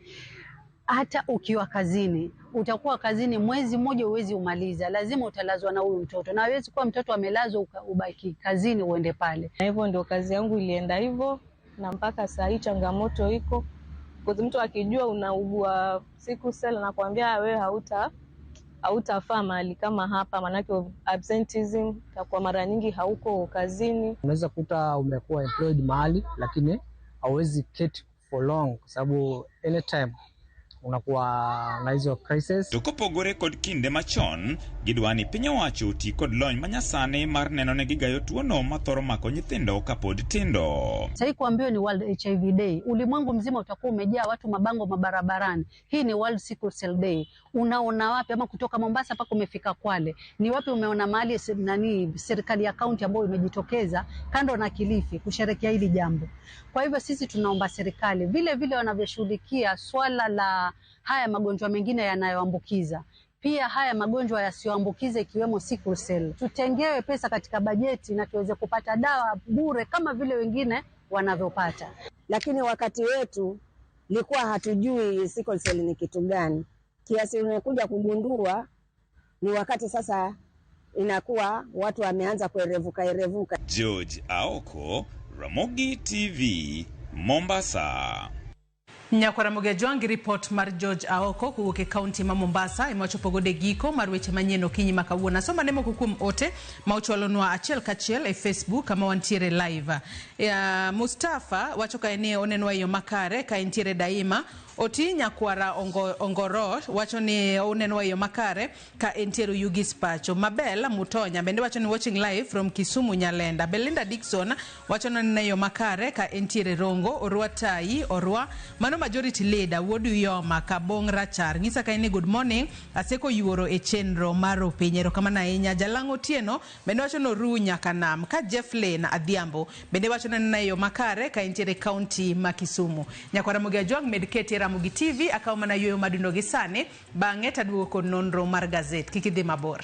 Hata ukiwa kazini, utakuwa kazini mwezi mmoja uwezi umaliza, lazima utalazwa na huyu mtoto. Na hawezi kuwa mtoto amelazwa ubaki kazini uende pale. Na hivyo ndio kazi yangu ilienda hivyo, na mpaka saa hii changamoto iko. Kwa mtu akijua unaugua sickle cell na kuambia wewe hautafaa mahali kama hapa, manake absenteeism kwa mara nyingi hauko kazini. Unaweza kuta umekuwa employed mahali lakini hauwezi keti for long kwa sababu anytime unakuwa na hizo crisis. To kopogore kod kinde machon, gidwani piny owacho oti kod lony manyasani mar neno ne gigayo tuono mathoro mako nyithindo kapod tindo. Sasa kuambiwa ni World HIV Day, ulimwengu mzima utakuwa umejaa watu mabango mabarabarani. Hii ni World Sickle Cell Day. Unaona wapi ama kutoka Mombasa mpaka umefika Kwale? Ni wapi umeona mahali serikali ya kaunti ambayo imejitokeza kando na Kilifi kusherehekea hili jambo? Kwa hivyo sisi tunaomba serikali vile wanavyoshughulikia swala la haya magonjwa mengine yanayoambukiza, pia haya magonjwa yasiyoambukiza ikiwemo sickle cell, tutengewe pesa katika bajeti na tuweze kupata dawa bure kama vile wengine wanavyopata. Lakini wakati wetu likuwa hatujui sickle cell ni kitu gani. Kiasi unakuja kugundua ni wakati sasa inakuwa watu wameanza kuerevuka. George Aoko, Ramogi TV, Mombasa. Nyakwaramoge Jwangi report mar George Aoko kuwuok kaunti ma Mombasa imachopo gode giko mar weche manyien okinyi makawuono. Soma nemo kukum ote ma uchwalonwa achiel kachiel e Facebook kama wantiere live. Mustafa wacho ka ene onenwa yo makare ka entiere daima. Oti Nyakwara Ongoro wacho ni onenwa yo makare ka entiere Yugis Pacho. Mabel Mutonya bende wacho ni watching live from Kisumu Nyalenda. Belinda Dixon wacho ni yo makare ka entiere Rongo. Orwa Tai Orwa mano majority leader Wodu Yoma Kabong Rachar ngisa ka ene good morning aseko yuoro e chenro maro pinyero kama na inya Jalango Tieno bende wacho no Runya Kanam ka Jeff Lane Adhiambo bende wacho ni yo makare ka entiere county ma Kisumu. Nyakwaramoge Jwang medketi Ramogi TV akaw mana yoyo madundo gi sane bang'e taduoko nonro mar gazet kikidhi mabor.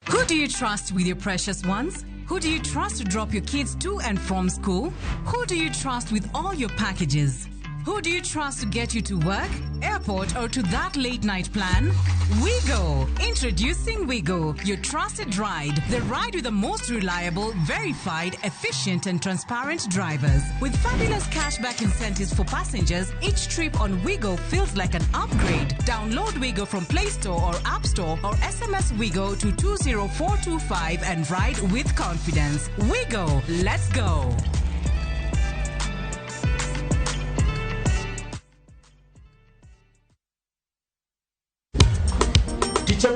Who do you trust with your precious ones? Who do you trust to drop your kids to and from school? Who do you trust with all your packages? Who do you trust to get you to work, airport, or to that late night plan? Wigo. Introducing Wigo, your trusted ride. The ride with the most reliable, verified, efficient, and transparent drivers. With fabulous cashback incentives for passengers, each trip on Wigo feels like an upgrade. Download Wigo from Play Store or App Store or SMS Wigo to 20425 and ride with confidence. Wigo, let's go. Teacher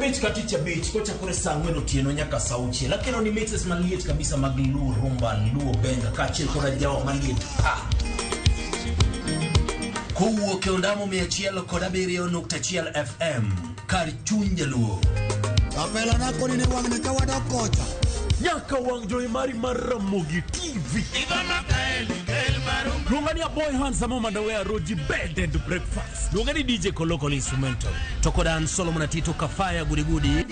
Beach kocha kure sangweno tieno nyaka sauchi lakini ni mixes maliet kabisa magluo rumba luo benga kachil kora jawa maliet kuwo ke ondamo 107.1 FM kar chunje luo apela na koni ne wang ne kawada kocha nyaka wang joy mari Ramogi TV igama kaeli Lungani a boy handsome underwear Roji bed and breakfast. Lungani DJ Koloko instrumental. Tokodan Solomon Atito Kafaya Gudi.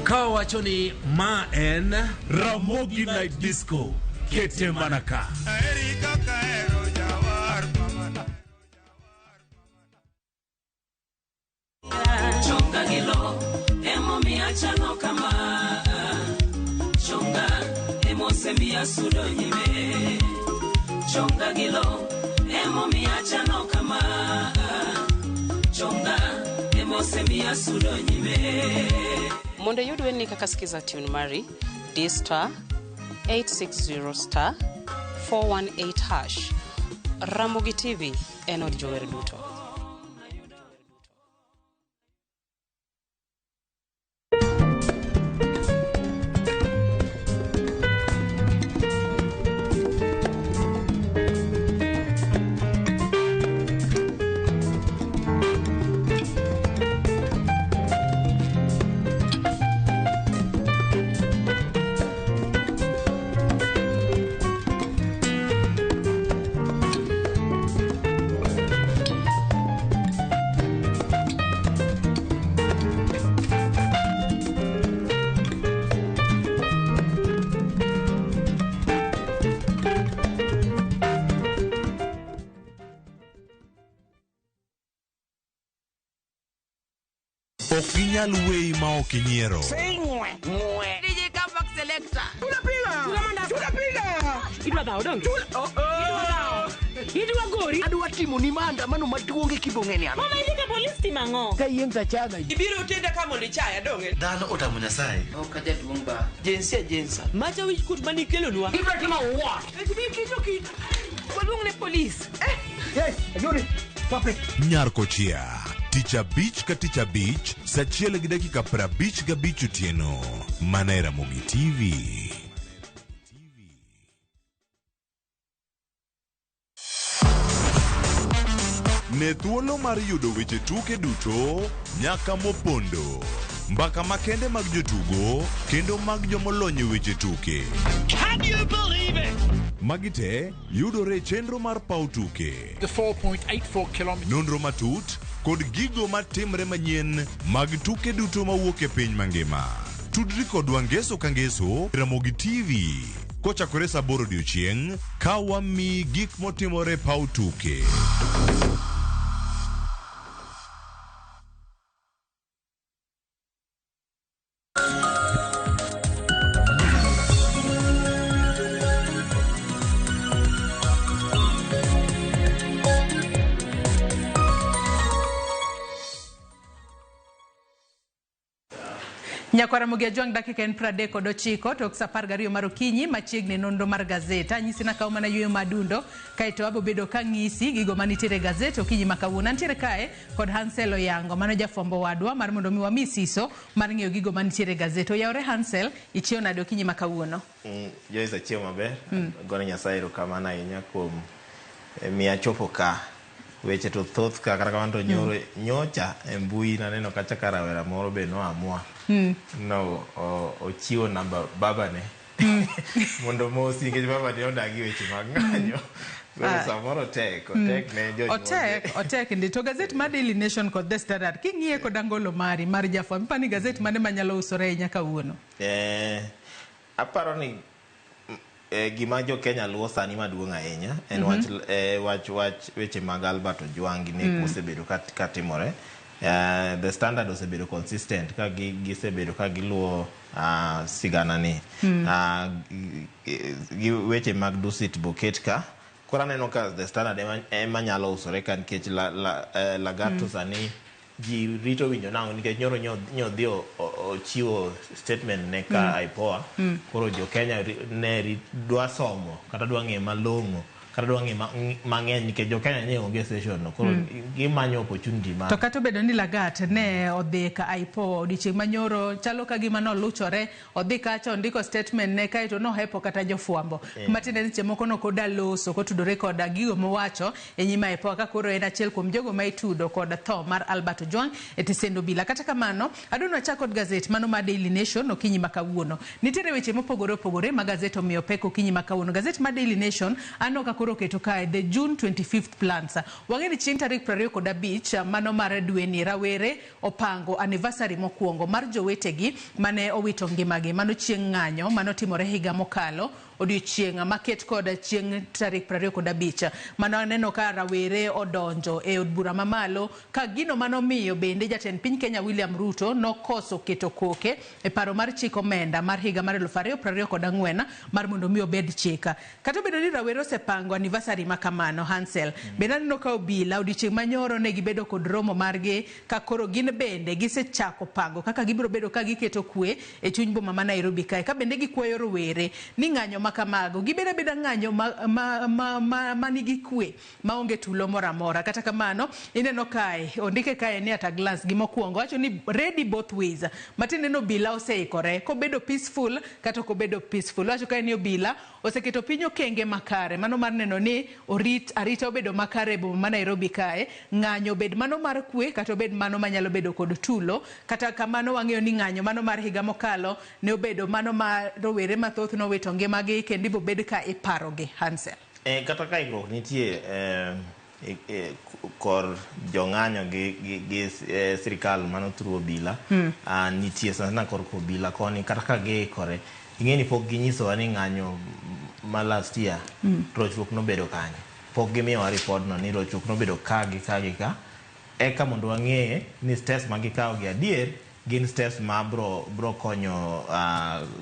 Kawa choni Ma en Ramogi Night Disco. Kete Manaka. Chonga gilo emo miachano kama chonga emo semia sudo nyime chonga gilo emo miachano kama chonga emo semia sudo nyime. Mondo yudwe ni kaka skiza tune mari D*860*418# Ramogi TV enod jower duto. Okinyal wei ma okinyiero. DJ Kapak Selector. Tunapiga. Idwa dhao dongi. Idwa gori. Adwa timo ni maandamano maduonge kibongeni ano. Mama ilika polisi timango. Ka yeng tachaga. Ibiro utenda kama ulichaya donge. Dhano otamu Nyasaye. Okaja duongba. Jensa. Macha wich kut mani kelo nwa. Ibiro timo what? Kitu. Waduong ne police. Yes, ajuri. Pape. Nyarkochia. Teacher Beach, sachiel gi dakika 55 otieno. Mana Ramogi TV. Ne thuolo mar yudo weche tuke duto nyaka mopondo. mbaka makende mag jotugo kendo mag jomolony e weche tuke. Can you believe it? Magi te yudore chenro mar paw tuke. The 4.84 kilometers. Nonro matut kod gigo matimre manyien mag tuke duto mawuok e piny mangima. Tudri kodwa ngeso ka ngeso Ramogi TV. Kochakore saa 8 odiechieng' ka wami gik motimore paw tuke. Nyakwara Mugia Jwang dakika en 39 tok saa 12 mar okinyi machiegni nonro mar gazeta nyisi na kaw mana yweyo madundo kaito abo bedo ka ng'isi gigo manitiere gazeta okinyi makawuono. Antiere kae kod Hansel Oyango mano jafwambo wadwa mar mondo mi wami siso mar ng'eyo gigo manitiere gazeta. Oyawre Hansel, ichiew nade okinyi makawuono? Joyce achiew maber. Gone Nyasaye erokamano ahinya kuom miya chopo ka weche to thoth ka kata kamano to nyoro nyocha e mbui naneno kacha ka rawera moro be noamua no ochiwo namba babane mondo mosi nikech babane odagi weche mag ng'anyo. Samoro tek ne jonyuol. Otek ndi to gazet mar Daily Nation kod The Standard king'iye kod angolo mari mar jafwambo pani gazet mane manyalo usore nyaka kawuono? Aparo ni gima jo Kenya luwo sani maduong' ahinya en wach weche mag Albert Ojwang ne osebedo katimore. The Standard osebedo consistent ka gisebedo ka giluwo sigana ni gi weche mag Dusit Boketka. Koro aneno ka The Standard ema nyalo usore ka nikech Lagato sani ji rito winjo nango nikech nyoro nyodhi ochiwo statement ne ka IPOA. Koro jo Kenya ne dwa somo kata dwa ng'e malong'o kata dwa ng'e mang'eny nikech jo Kenya ne onge session no. Koro gimanyo opportunity ma to kata bedo ni Lagat ne odhi ka IPOA odiochieng' manyoro chalo ka gima noluchore odhi kacha ondiko statement ne kaito nohepo kata jofwambo matiende ni chemoko nokoda loso kotudore kod gigo mowacho e nyima IPOA ka koro en achiel kuom jogo ma itudo kod tho mar Albert Ojwang e tisendo bila. Kata kamano adonwa chako kod gazet mano ma Daily Nation okinyi makawuono. Nitiere weche mopogore opogore ma gazet omiyo pek okinyi makawuono. Gazet ma Daily Nation anoka koro keto kae the June 25th plans. Wangeni chieng' tarik 25 mano mar dwe ni rawere opango anniversary mokwongo mar jowetegi mane owito ngimagi. Mano chieng' ng'anyo mano timore higa mokalo odiochieng' maket kod chieng' tarik 25 mano aneno ka rawere odonjo e od bura mamalo ka gino mano miyo bende jatend piny Kenya William Ruto nokoso keto koke e paro mar chik omenda mar higa mar 2024 mar mondo mi obed chika. Kata bedo ni rawere osepango anniversary makamano Hansel bende aneno ka obila odiochieng' manyoro ne gibedo kod romo margi ka koro gin bende gisechako pango kaka gibiro bedo ka giketo kwe e chuny boma ma Nairobi kae ka bende gikwayo rowere ni ng'anyo makamago gibeda ng'anyo manigi kwe maonge tulo moramora. Kata kamano ineno kae ondike kae ni at a glance gimokwongo wacho ni ready both ways matinde no bila oseikore kobedo peaceful kata kobedo peaceful. Wacho kae ni obila oseketo piny okenge makare mano mar neno ni arita obedo makare boma ma Nairobi kae ng'anyo bed mano mar kwe kata obed mano manyalo bedo kod tulo. Kata kamano wang'eyo ni ng'anyo mano mar higa mokalo ne obedo mano ma rowere mathoth nowito ngimagi kendo ibo bed ka iparogi Hansel. Kata ka igruok nitie kor jong'anyo gi sirikal mano through obila nitie sana kor obila koni kata ka giikore ing'eni pok ginyisowa ni ng'anyo ma last year rochruok nobedo kanyo pok gimiyowa report no ni rochruok nobedo ka eka mondo wang'e ni steps ma gikawo gi adier gin steps ma bro konyo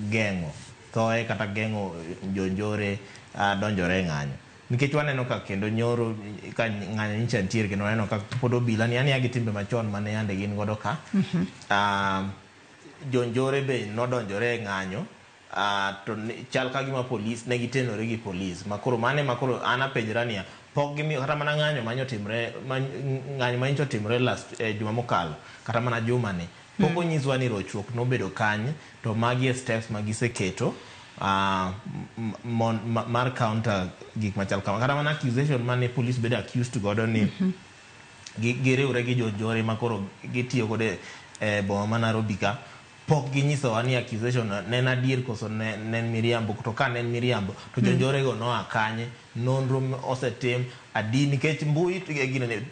geng'o thoe kata geng'o jonjore donjore ng'anyo nikech waneno ka kendo nyoro ka ng'anyo nyicha ntiere kendo waneno ka pod obila ni agi timbe machon mane yande gin godo ka jonjore be nodonjore ng'anyo to chal ka gima polis ne gitenore gi polis makoro ana penjrania pok gimiyo kata mana ng'anyo ng'anyo manyicho timre last juma mokalo kata mana juma ni pok onyiswa ni rochruok nobedo kanye to magi steps magiseketo mar counter gik machal kama kata mana accusation mane police bedo accused godo ni giriwre gi jonjore makoro gitiyo kode boma ma Nairobi ka pok ginyisowa ni accusation nen adier koso nen miriambo, to ka nen miriambo to jonjore go noa kanye, nonro osetim adi nikech mbui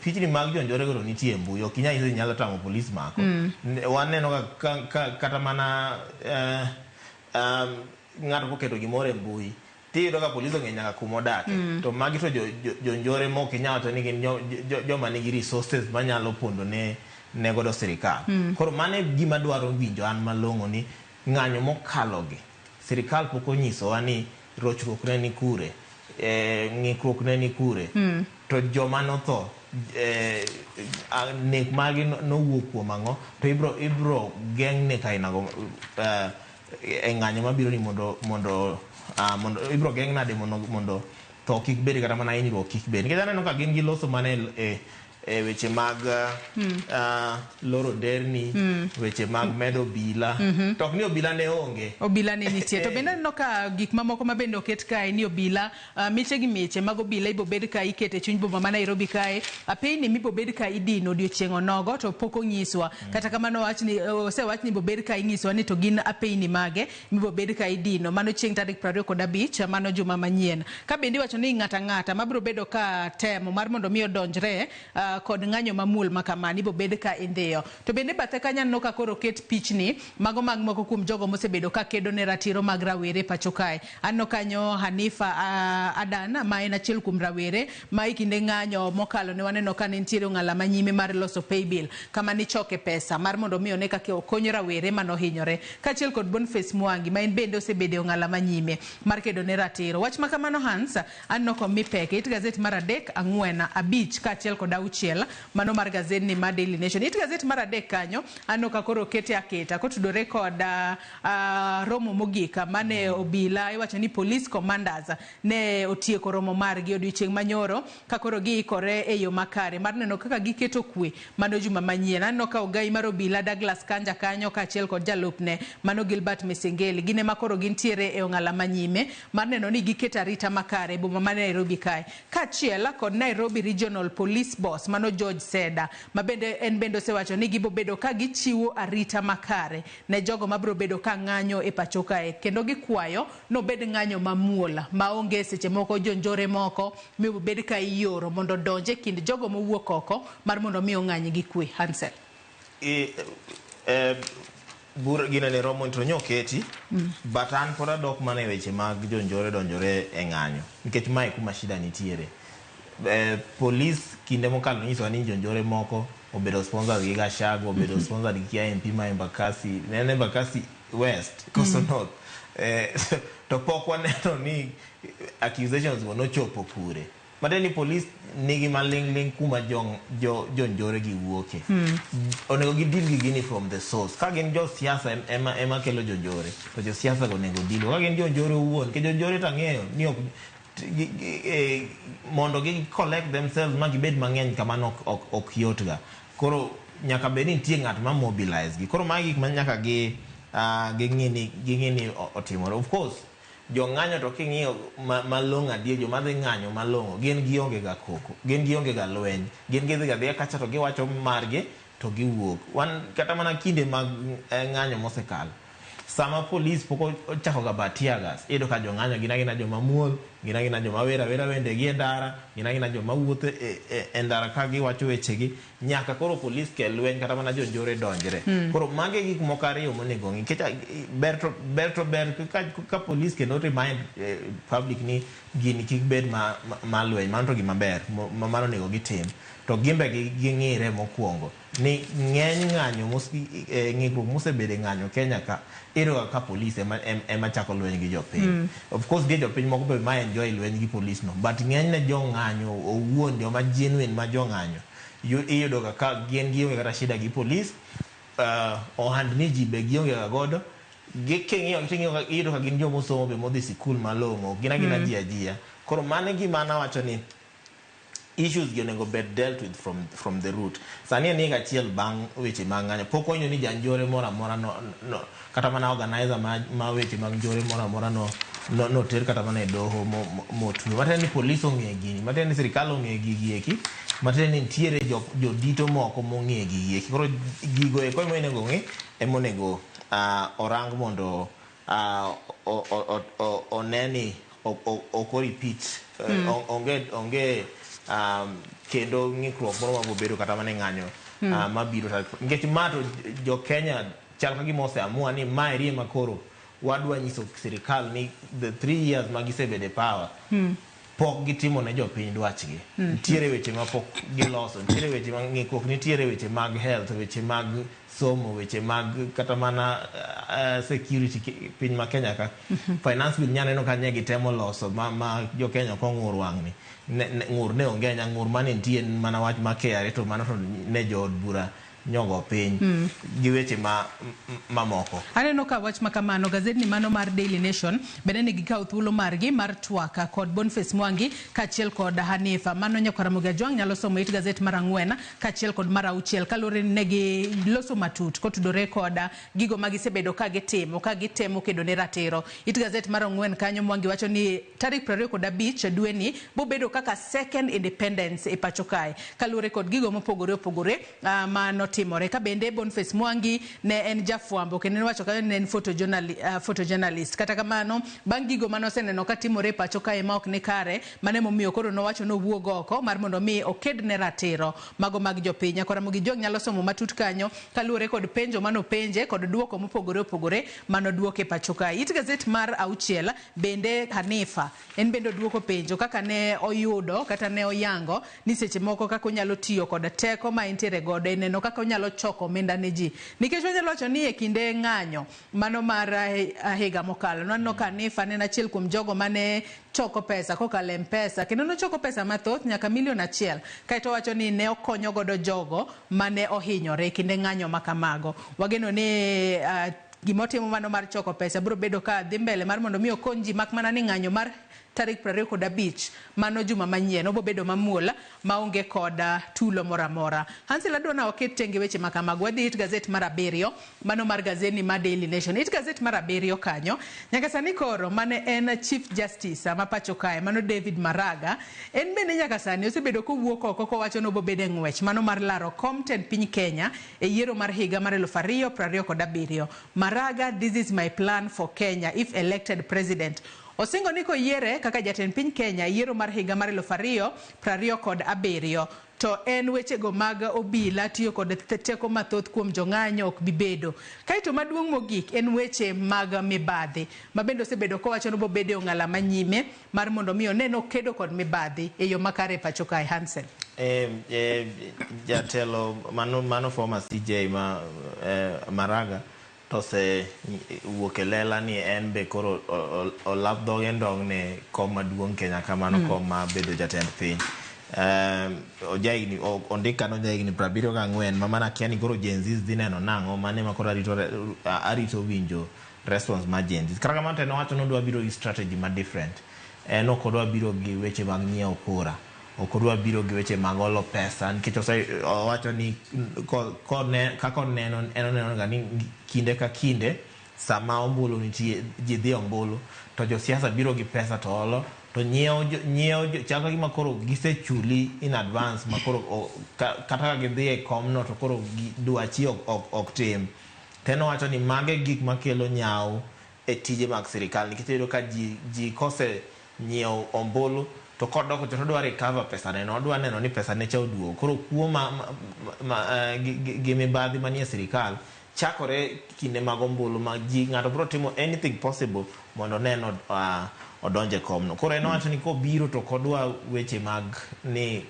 pichni mag jonjore go nitie mbui, ok inyalo tamo polis mako. Waneno kata mana ng'ato koketo gimoro e mbui tiyudo ka polis ong'e nyaka kumodake, to magi to jonjore mok inyalo wacho ni gin joma nigi resources manyalo pondo ne godo sirikal. Koro mane gima dwaro winjo an malong'o ni ng'anyo mokalogi sirikal pok onyisowa ni rochruok ne ni kure, ng'ikruok ne ni kure, to joma notho nek magi nowuok kuom ang'o, to ibro geng' nek ainago e ng'anyo mabiro ni mondo ibro geng' nade mondo tho kik bedi kata mana hinyruok kik bedi. Nikech aneno ka gin gi loso mane e weche mag loro derni, weche mag medo obila, to ok ni obila ne onge. Obila ne nitie. To bende aneno ka gik mamoko ma bende oket kae ni obila, miche gi miche mag obila ibo bed ka ikete chuny boma ma Nairobi kae, apeyni mibo bed ka idino odiochieng' onogo to pok onyiswa. Kata kamano osewach ni ibo bed ka inyiswa ni to gin apeyni mage mibo bed ka idino. Mano chieng' tarik 25, mano juma manyien. Ka bende iwacho ni ng'ata mabiro bedo ka temo mar mondo mi odonjre kod ng'anyo mamuol makamani ibo bed ka indhiyo. To bende bathe kanyo aneno ka koro ket pichni mago mag moko kuom jogo mosebedo ka kedo ne ratiro mag rawere pacho kae. Anno kanyo Hanifa Adan ma en achiel kuom rawere ma ikinde ng'anyo mokalo ne waneno ka nitiere ng'ala manyime mar loso pay bill kama ni choke pesa mar mondo mi one kaka okony rawere manohinyore, kachiel kod Boniface Mwangi ma en bende osebedo ng'ala manyime mar kedo ne ratiro. Wach makamano Hans anno ko mipeke it gazet mar 3, 4, 5 kachiel kod 6 mano mar gazet ni ma Daily Nation. It gazet mar 3 kanyo anno ka koro kete aketa kotudore kod romo mogika mane obila iwacho ni police commanders ne otieko romo margi odiochieng' manyoro ka koro giikore e yo makare mar neno kaka giketo kwe mano juma manyien. Anno ka ogai mar obila Douglas Kanja kanyo kachiel kod jalupne mano Gilbert Mesengeli gine makoro gintiere e ong'ala manyime mar neno ni giketo arita makare boma ma Nairobi kae, kachiel kod Nairobi Regional Police Boss mano George Seda ma bende osewacho ni gibo bedo ka gichiwo arita makare ne jogo mabiro bedo ka ng'anyo e pacho kae, kendo gikwayo no bed ng'anyo mamuola maonge seche moko jonjore moko mibo bed ka ioro mondo donje kind jogo mowuok oko mar mondo mi ong'any gi kwe. Hansel bur gina ne romo intro nyoketi but an poda dok mane weche mag jonjore donjore e ng'anyo nikech mai kuma shida nitiere. Police kinde mokalo nyiso ni jonjore moko obedo sponsor gi Gashago, obedo sponsor gi MP ma Embakasi, nene Embakasi West koso North, to pok waneno ni accusations go nochopo kure. Madeni police nigi maling kuma jonjore gi wuoke. Onego gidil gi gini from the source. Ka gin jo siasa ema kelo jonjore, to jo siasa go nego dilo. Ka gin jonjore uwon, ke jonjore tang'eyo ni ok mondo gi collect themselves ma gibed mang'eny kamano ok yot ga. Koro nyaka bed ni nitie ng'at ma mobilize gi. Koro magi gik ma nyaka gi ng'ini otimore. Of course jo ng'anyo to king'iyo malong'o adier joma dhi ng'anyo malong'o gin gionge ga koko, gin gionge ga lweny, gin gidhi ga dhiya kacha to giwacho margi to giwuok. Wan kata mana kinde mag ng'anyo mosekalo sama police poko ochako ga batiagas edo ka jo ng'anyo gina joma muol, gina joma wera wende gi endara, gina joma wuotho e ndara ka giwacho wechegi, nyaka koro police kel lweny kata mana jonjore donjre. Koro mage gik moko ariyo monego ng'i, nikech ber ka police kendo remind public ni gini kik bed ma lweny, mano to gima ber mano onego gitim. To gimbe ging'ire mokwongo ni ng'eny ng'anyo ng'ikruok mosebede ng'anyo Kenya ka iro ka police ema chako lweny gi jopiny. Of course die jopiny moko be ma enjoy lweny gi police no, but ng'eny ne jo ng'anyo owuon joma genuine ma jo ng'anyo iyudo ka gin gionge kata shida gi police. Ohandni ji be gionge ga godo, iyudo ka gin jomosomo be modhi sikul malong'o, gina ji ajia. Koro mane gima nawacho ni issues gi onego bed dealt with from the root. Sani en higa achiel bang' weche mag ng'anyo, pok onyo ni janjore moro amora no kata mana organizer ma weche mag njore moro amora no ter kata mana e doho motwe. Matiende ni police ong'e gini, matiende ni sirikal ong'e gigi eki, matiende ni nitiere jodito moko mong'e gigi eki. Koro gigo eko emonego ng'e, emonego orang mondo oneni oko repeat onge kendo ng'ikruok moro ma bobedo kata mana ng'anyo mabiro. Nikech mato jo Kenya chal ka gima oseamua ni ma eri ema koro wadwa nyiso sirikal ni the 3 years ma gisebede power pok gitimo ne jopiny dwachgi. Nitiere weche ma pok giloso, nitiere weche mag ng'ikruok, nitiere weche mag health, weche mag somo, weche mag kata mana security piny ma Kenya ka. Finance bill nyaneno ka nye gitemo loso ma jo Kenya ko ng'ur wang'ni. Ng'ur ne onge nya, ng'ur mane nitie mana wach ma KRA to mano to ne jo od bura nyogo piny gi weche mamoko. Aneno ka wach makamano gazeti mano mar Daily Nation bende ni gikawo thuolo margi mar twaka kod Boniface Mwangi kachiel kod Hanifa. Mano Nyakaramogi Ajwang' nyalo somo it gazeti mar 4 kachiel kod mar 6 kalore ne gi loso matut kotudore kod gigo magisebedo ka gitemo kedo ne ratiro. It gazeti mar 4 kanyo Mwangi wacho ni tarik 25 dwe ni bobedo kaka second independence e pacho kae kalore kod gigo mopogore mano timore. Ka bende Boniface Mwangi ne en jafwambo kendo ne wacho ka ne en photojournalist. Kata kamano bang' gigo mano seneno ka timore pacho kae ma ok ne kare mane momiyo koro no wacho no wuog oko mar mondo mi oked ne ratiro mago mag jopiny. Nyakaramogi Ajwang' nyalo somo matut kanyo kalure kod penjo mano penje kod duoko mopogore mano duoke pacho kae. It gazeti mar 6 bende Hanifa en bende duoko penjo kaka ne oyudo kata ne oyango ni seche moko kaka onyalo tiyo kod teko ma entiere godo neno kaka onyalo choko omenda ne ji. Nikech onyalo wacho ni e kinde ng'anyo mano mar higa mokalo noneno ka Hanifa ne achiel kuom jogo mane choko pesa kokalo M-Pesa kendo nochoko pesa mathoth nyaka $1 million kaeto wacho ni ne okonyo godo jogo mane ohinyore e kinde ng'anyo makamago. Wageno ni gimotimo mano mar choko pesa biro bedo ka dhi mbele mar mondo mi okony ji mak mana ni ng'anyo mar tarik 25 mano juma manyien obobedo mamuola maonge koda tulo moramora. Hansel adona oket tenge weche makamago. Wadhi it gazeti mar 7 mano mar gazeti mar Daily Nation. It gazeti mar 7 kanyo nyaka sani koro mane en Chief Justice ma pacho kae mano David Maraga en bende nyaka sani osebedo kowuok oko kowacho no bobedo ng'wech mano mar laro content piny Kenya e yiero mar higa mar 2027. Maraga, this is my plan for Kenya if elected president. Osingo niko yiere kaka jatend piny Kenya yiero mar higa mar 2027 to en weche go mag obila tiyo kod teko mathoth kuom jong'anyo ok bibedo. Kaito maduong' mogik en weche mag mibadhi mabendo osebedo kowacho no bobedo ong'ala manyime mar mondo mi oneno kedo kod mibadhi e yo makare pacho kae. Hansel jatelo mano former CJ Maraga to se wuokelela ni en be koro olap dhoge ndong ne kom maduong' Kenya kamano kom ma bedo jatend piny. Ojaigni ondika no jaigni 74 mamana kiani koro Gen Z dhi neno nang'o mane ma koro arito winjo response ma Gen Z. Kaka kamano no wacho no dwa biro gi strategy ma different. No kodwa biro gi weche mag nyiewo kura. Okodwa biro gi weche mag olo pesa nikech owacho ni kako neno ga ni kinde ka kinde sama ombulu nitie ji dhi ombulu to josiasa biro gi pesa to olo to nyiewo chaka gima koro gisechuli in advance ma koro kata gidhi e komno to koro dwachi ok tim. Teno wacho ni mage gik makelo nyao e tije mag sirikal nikech iyudo ka ji kose nyiewo ombulu to kodoko to dwa recover pesa ne no dwa neno ni pesa ne cha oduogo. Koro kuo gi mibadhi manie sirikal chakore kinde mag ombulu ma ji ng'ato biro timo anything possible mondo neno odonje komno. Koro en wacho ni kobiro to kodwa weche mag ni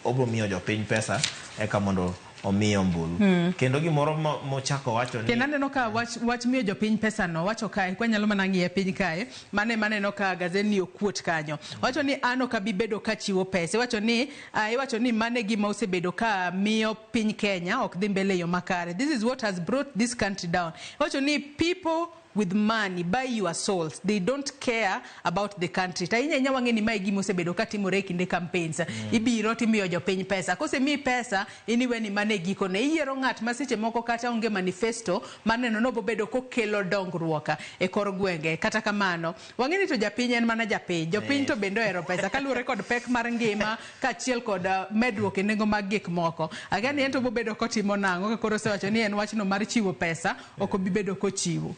obro miyo jopiny pesa eka mondo omiyo ombulu. Kendo gimoro mochako wacho ni kendo aneno ka wach miyo jopiny pesa no wacho kae kwa nyalo mana ng'iye piny kae mane no ka gazeti okuot kanyo wacho ni ano ka bibedo ka chiwo pesa. Wacho ni mane gima osebedo ka miyo piny Kenya ok dhi mbele yo makare. This is what has brought this country down. Wacho ni people with money buy your souls. They don't care about the country. Tainya nyawange ni mai gimo sebedo katimore kinde campaigns. Ibiro timiyo jopiny pesa. Kose mi pesa iniwe ni mane giko ne iyiero ng'at masiche moko kata onge manifesto maneno no bobedo kokelo dongruoka e kor gwenge. Kata kamano wangeni to japiny en mana japiny. Jopiny to bendo ero pesa kaluwore kod pek mar ngima kaachiel kod medruok e nengo mag gik moko. Agani en to bobedo kotimo nang'o ka koro sewacho ni en wachno mar chiwo pesa oko bibedo kochiwo.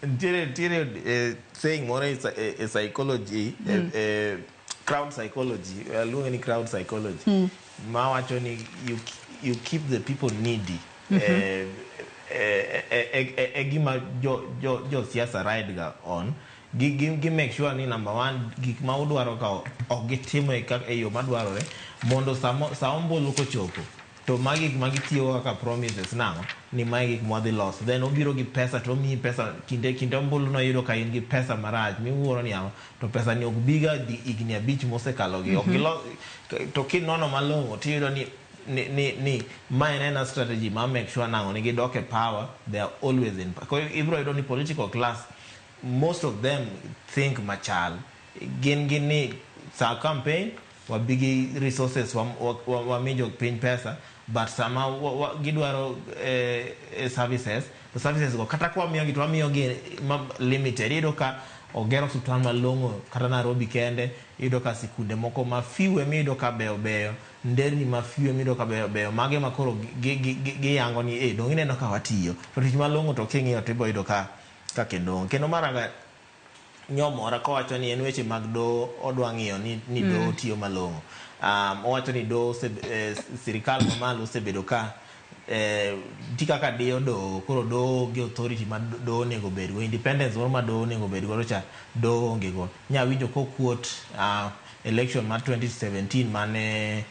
Saying more is a psychology, crowd psychology. Look any crowd psychology. Mawachoni you keep the people needy. Gima jo siasa ride ga on. Give make sure ni number one gik ma udwaro ka ogitimo e yo madwaro mondo saombo luko chopo. To magi tiyo kaka promises nango ni magi modhi loss then obiro gi pesa to mi pesa kinde ombulu no yudo ka in gi pesa maraj mi wuoro ni ama to pesa ni okbiga di igni abich mosekalo gi okilo to kinono malongo tiyudo ni mine na strategy ma make sure nango ni gidoke power. They are always in ibro yudo ni political class most of them think machal gin ni sa campaign wa bigi resources wa mijo pin pesa but somehow gidwaro services. The services go kata kwa miyo gitu miyo gi limited ido ka ogero sultan malongo kata Nairobi kende ido ka sikunde moko mafiwe mido ka beyo nderni mafiwe mido ka beyo mage makoro gi yango ni dongine no ka watiyo to tich malongo to kingi otibo ido ka kendo maraga nyomora ko wacho ni en weche mag do odwa ng'iyo ni do tiyo malongo. Owacho ni do sirikal mamalo sebedo ka tika ka dio do koro do gi authority ma do nego bedo independence moro ma do nego bedo goro cha do onge go nya winjo ko quote election mar 2017 mane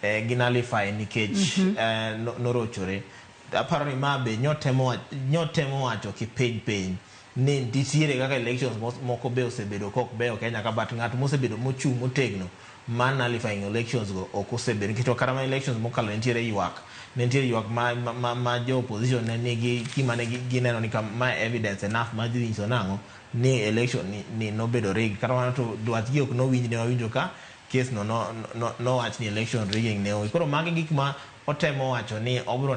ginalify nikech norochore aparo ni mabe nyotemo wacho ki piny ni nitiere kaka elections moko be osebedo kok beyo Kenya ka but ng'at mosebedo mochung' motegno man nalifying elections go okosebedo nikech kata ma elections mokalo nitiere ywak ma jo opposition ne nigi kima ne gineno ni kama evidence enough ma dhi nyiso nang'o ni election ni nobedo rig kata mana to dwach gi ok nowinj ne wawinjo ka case no wach ni election rigging ne koro magi gik ma otemo wacho ni obro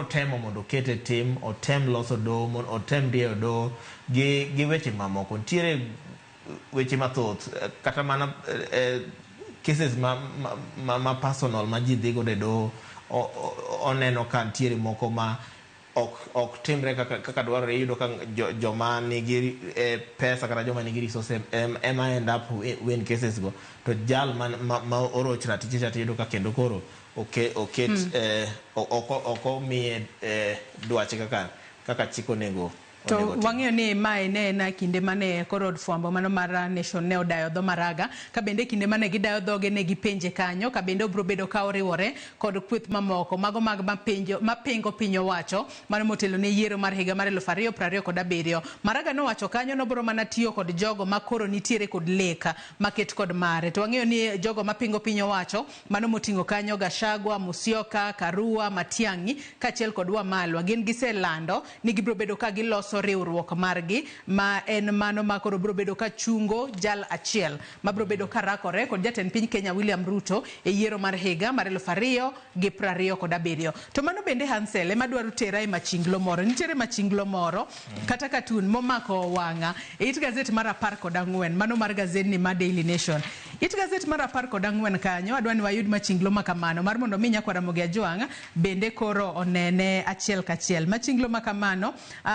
temo mondo kete tim otem loso do otem dio do gi weche mamoko ntiere weche mathoth kata mana cases ma personal ma ji dhigo de do oneno ka ntiere moko ma ok timre kaka dwarore yudo ka joma nigi pesa kata joma nigi resources ema end up win cases go to jal ma orochra ticha yudo ka kendo koro oket oko mi dwache kaka chiko nego to wang'eyo ni mae ne na kinde mane koro od fwambo mano mar Nation ne odayo dho Maraga ka bende kinde mane gidayo dhoge ne gipenje kanyo ka bende obro bedo ka oriwore kod kweth mamoko mago mag mapingo piny owacho mano motelo ne yiero mar higa mar 2027. Maraga no wacho kanyo no bro mana tiyo kod jogo makoro nitiere kod leka maket kod mare to wang'eyo ni jogo mapingo piny owacho mano motingo kanyo Gachagua, Musyoka, Karua, Matiang'i kaachiel kod Wamalwa gin giselando ni gibro bedo ka giloso riwruok margi ma en mano ma koro bro bedo ka chungo jal achiel ma bro bedo ka rakore kod jatend piny Kenya William Ruto e yiero mar higa mar 2027. To mano bende Hansel ema dwaro tera e machinglo moro nitiere machinglo moro kata katun momako wanga e it gazet mar 14 mano mar gazet ni ma Daily Nation it gazet mar 14 kanyo adwani wayud machinglo makamano mar mondo mi nyakwara Mogi Ajwang' bende koro onene achiel kachiel machinglo makamano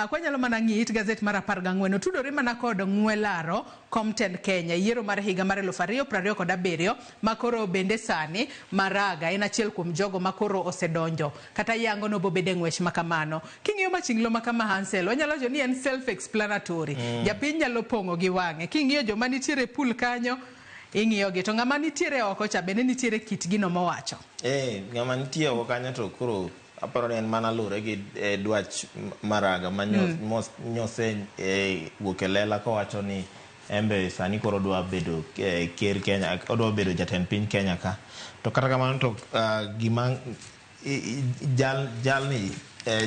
kwanyalo mana ng'i it gazet mar 14 tudore mana kod ng'welaro Comten Kenya yiero mar higa mar 2027 makoro bende sani Maraga en achiel kuom jogo makoro osedonjo kata yango no bobede ng'wech makamano king'iyo machinglo makama Hansel wanyalo jo ni en self explanatory japiny nyalo pong'o gi wang'e king'iyo joma nitiere pool kanyo ing'iyo gi to ng'ama nitiere oko cha bende nitiere kit gino mowacho ng'ama nitiere oko kanyo to koro aparo en mana lure gi dwach Maraga nyose wuokelela ko wacho ni embe sani koro dwa bedo ker Kenya odwa bedo jatend piny Kenya ka to kata kamano to gima jalni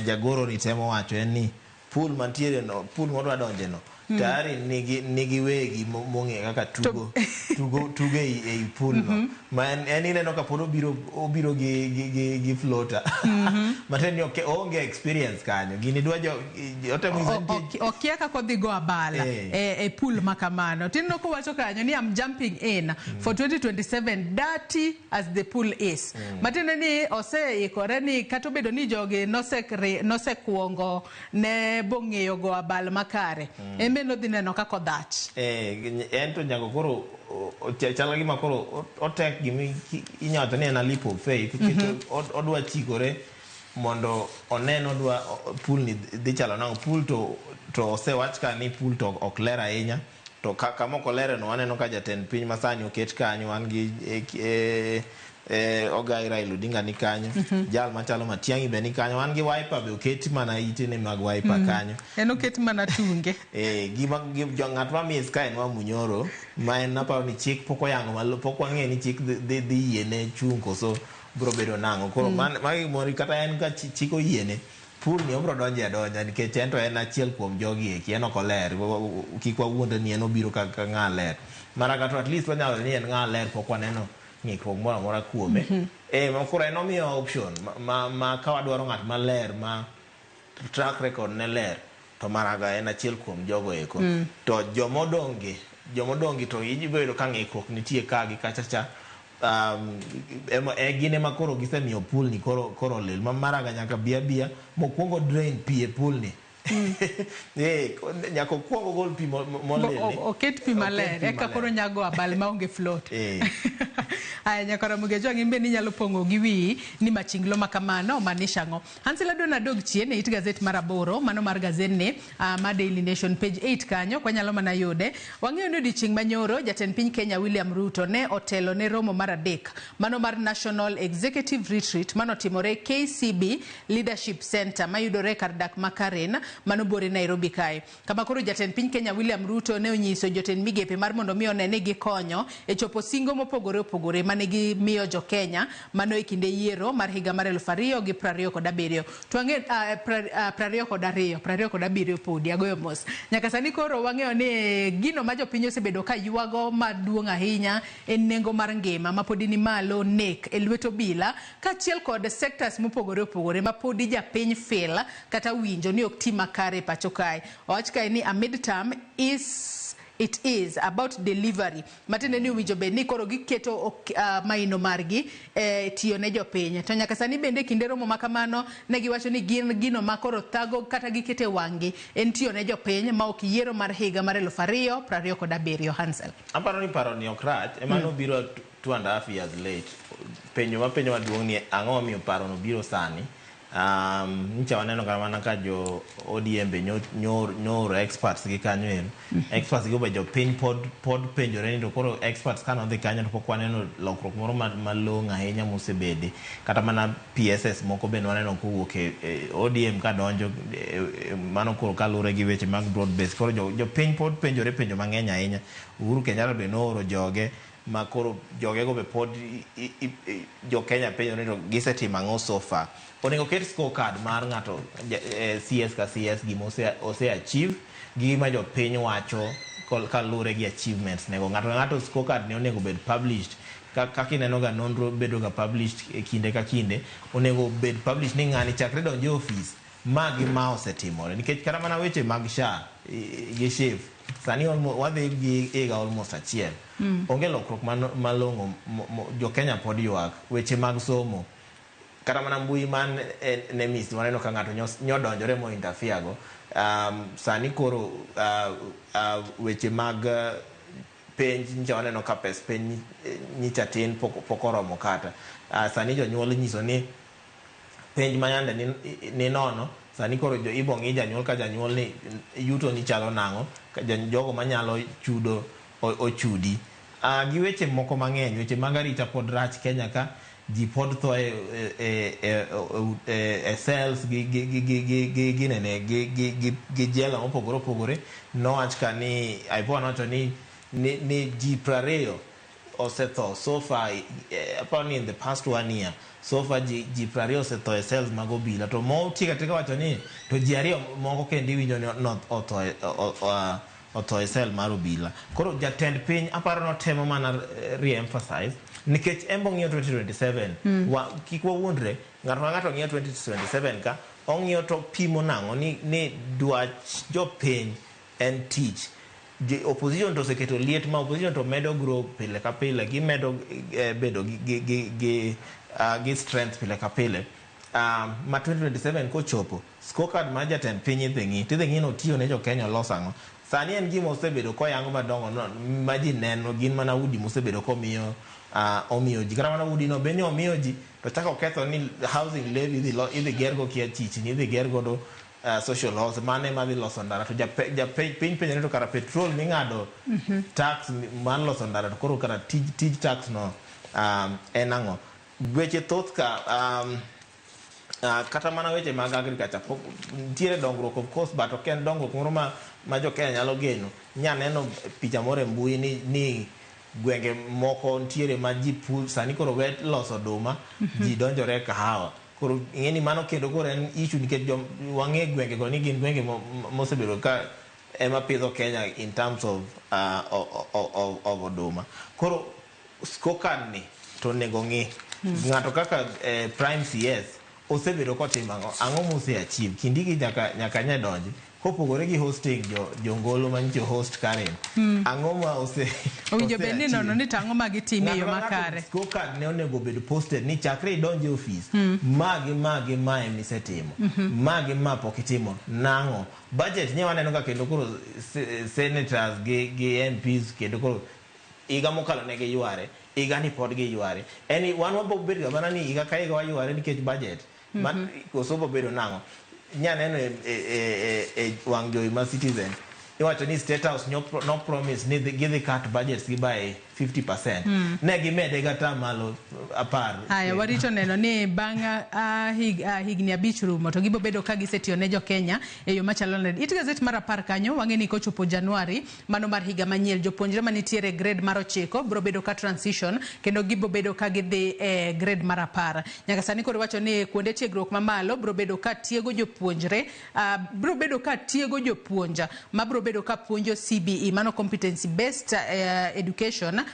jagoro ni temo wacho en ni pool mantiere no, pool modwa donje no tayari nigi wegi mong'e kaka tugo ei pool no ma en ineno ka pod obiro gi floater maten ni onge experience kanyo gini dwa okia kaka odhi go abala e pool makamano tinno ko wacho kanyo ni I'm jumping in for 2027 dirty as the pool is matene ni oseikore ni kata obedo ni joge nosekuongo ne bong'eyo go abal makare no dineno kako dhach ento nyago koro chala gima koro otek gimi inyato ni en leap of faith odwa chikore mondo oneno odwa pool ni dhi chalo nango pool to osewach ka ni pool to ok ler ahinya to kama ok olere no aneno ka jatend piny masani oket kanyo an gi Ogai Raila Odinga ni kanyo jal machalo Matiang'i be ni kanyo an gi wiper be oket mana itene mag wiper kanyo en oket mana tunge gima ng'at ma mis ka en wa Munyoro ma en naparo ni chik pok oyango malo pok wang'e ni chik dhi yiene chung koso bro bedo nango koro magi mori kata en ka chik oyiene pool ni obro donje adonja nikech en to en achiel kuom jogi eki en ok oler kik wawuonde ni en obiro ka ng'a ler mara kato at least wanyalo ni en ng'a ler pok waneno ng'ikruok moro amora kuome makoro en omiyo option ma ka wadwaro ng'at maler ma track record ne ler to maraga en achiel kuom jogo eko to jomodongi to ibedo ka ng'ikruok nitie ka gi kachacha gine ma koro gisemiyo pool ni koro lel maraga nyaka bia mokwongo drain pi e pool ni nyako kuongo gol pi molele oket pi maler eka koro nyago abal maonge float aya nyakora mugejo ngimbe ni nyalo pongo gi wi ni machinglo makamano manisha ngo Hansel adona dog chien e it gazette maraboro mano mar gazenne ma Daily Nation page 8 kanyo kwa nyalo mana yude wang'eyo ni odiochieng' manyoro jatend piny Kenya William Ruto ne otelo ne romo mar adek mano mar National Executive Retreat mano timore KCB Leadership Center mayudore kar dak Makaren mano bore Nairobi kae kama koro jatend piny Kenya William Ruto ne onyiso jotend migepe mar mondo mi onene gi konyo e chopo singo mopogore opogore mane gi miyo jo Kenya mano e kinde yiero mar higa mar 2027 twange 2027 podi agoyo mos nyaka sani koro wang'eyo ni gino ma jopiny osebedo ka yuago maduong' ahinya en nengo mar ngima ma podi ni malo nek e lweto bila kaachiel kod sectors mopogore opogore ma podi japiny feel kata winjo ni ok ti makare pacho kae owach kae ni a midterm it is about delivery matende ni winjo be ni koro giketo maino margi tiyo ne jopiny to nyaka sani bende kinde romo makamano ne giwacho ni gino ma koro thago kata gikete wangi en tiyo ne jopiny ma ok yiero mar higa mar 2027 Hansel aparo ni ok rach emano biro 2.5 years late penjo maduong' ni ang'o miyo paro no biro sani ncha waneno kama ka jo ODM be nyoro experts gi kanyo experts gi be jo piny pod penjore ni to koro experts kano dhi kanyo to pok waneno lokruok moro malong'o ahinya mosebede kata mana PSS moko be waneno kowuok e ODM ka donjo mano koro kalure gi weche mag broad base koro jo piny pod penjore penjo mang'eny ahinya Uhuru Kenyatta be noro joge ma koro jogego be pod jo Kenya penjore to gisetimo ang'o so far onego ket scorecard mar ng'ato CS ka CS gima ose achieve gi ma jo piny wacho kalure gi achievements nego ng'ato scorecard ne onego bed published kaka ineno ga nonro bedo ga published e kinde ka kinde onego bed published ni ng'ani chakre donje office magi ma osetimore nikech kata mana weche mag SHA gi SHIF sani wadhi gi ega almost achiel onge lokruok malong'o jo Kenya pod ywak weche mag somo kata mana mbui man ne miss waneno ka ng'ato nyodonjore mo interfere go sani koro weche mag penj ncha waneno ka pes penj nyicha tin pok oromo kata sani jonyuol nyiso ni penj mayande ni nono sani koro jo ibo ng'i janyuol ka janyuol ni yuto ni chalo nang'o jogo manyalo chudo ochudi gi weche moko mang'eny weche mag arita pod rach Kenya ka ji pod tho e cells gi jela mopogore nowach ka ni aipo nowacho ni ji 20 osetho so far apparently in the past 1 year so far ji 20 osetho e cells mag obila to mo tika wacho ni to ji 2 moko kendo iwinjo ni otho e cell mar obila. Koro jatend piny aparo notemo mana re-emphasize nikech embo ng'iyo 2027 kik wawuondre ng'ato ng'iyo 2027 ka ong'iyo to pimo nang'o ni dwach jopiny en tich. Opposition to seketo liet ma opposition to medo grow pile ka pile gimedo bedo gi strength pile ka pile. Ma 2027 kochopo scorecard ma jatend piny idhi no tiyo ne jo Kenya losang'o. Sani en gima osebedo koyango madongo ma ji neno gin mana udi mosebedo komiyo ji kata mana udi no be ni omiyo ji to chako ketho ni housing levy idhi gergo kia chichni idhi gergo social halls mane madhi loso ndara to piny to kara petrol ming'ado tax man loso ndara to koro kara tij tax no en ang'o. Weche thoth ka kata mana weche mag agriculture nitiere dongruok of course but ok en dongruok moro ma jo Kenya nyalo geno. Nya neno picha moro e mbui ni gwenge moko nitiere ma ji sani koro we loso oduma ji donjore kahawa. Koro ing'eni mano kendo koro en issue nikech wang'e gwenge go ni gin gwenge mosebedo ka ema pidho Kenya in terms of oduma. Koro scorecard ni to nego ng'i ng'ato kaka Prime CS osebedo kotimo ang'o moseachieve kindiki nyaka nya donji kopogore gi hosting jongolo manyicho host Karen ang'o ma owinjo bed ni nono ni tang'o ma gitime yo makare. Scorecard ne onego bed posted ni chakre idonje office magi ma emisetimo magi ma pok itimo nang'o. Budget nye waneno ka kendo koro senators gi MPs kendo koro iga mokalo ne gi yware iga ni pod gi yware eni wan wabo bedo gabana ni iga ka iga wa yware nikech budget koso bo bedo nang'o. Nya neno e wang' jowi ma Citizen iwacho ni State House no promise ni gidhi cut budgets gi by 50%. Ne gimede gata malo 10. Haya warito neno ni bang' higni 5 rumo to gibo bedo ka gisetiyo ne jo Kenya e yo machalo nade. It gazet mar 10 kanyo wang'e ni kochopo Januari mano mar higa manyien jopuonjre manitiere grade mar 9 bro bedo ka transition kendo gibo bedo ka gidhi e grade mar 10. Nyaka sani koro wacho ni kuonde tiegruok mamalo bro bedo ka tiego jopuonjre bro bedo ka tiego jopuonja ma bro bedo ka puonjo CBE mano competency based education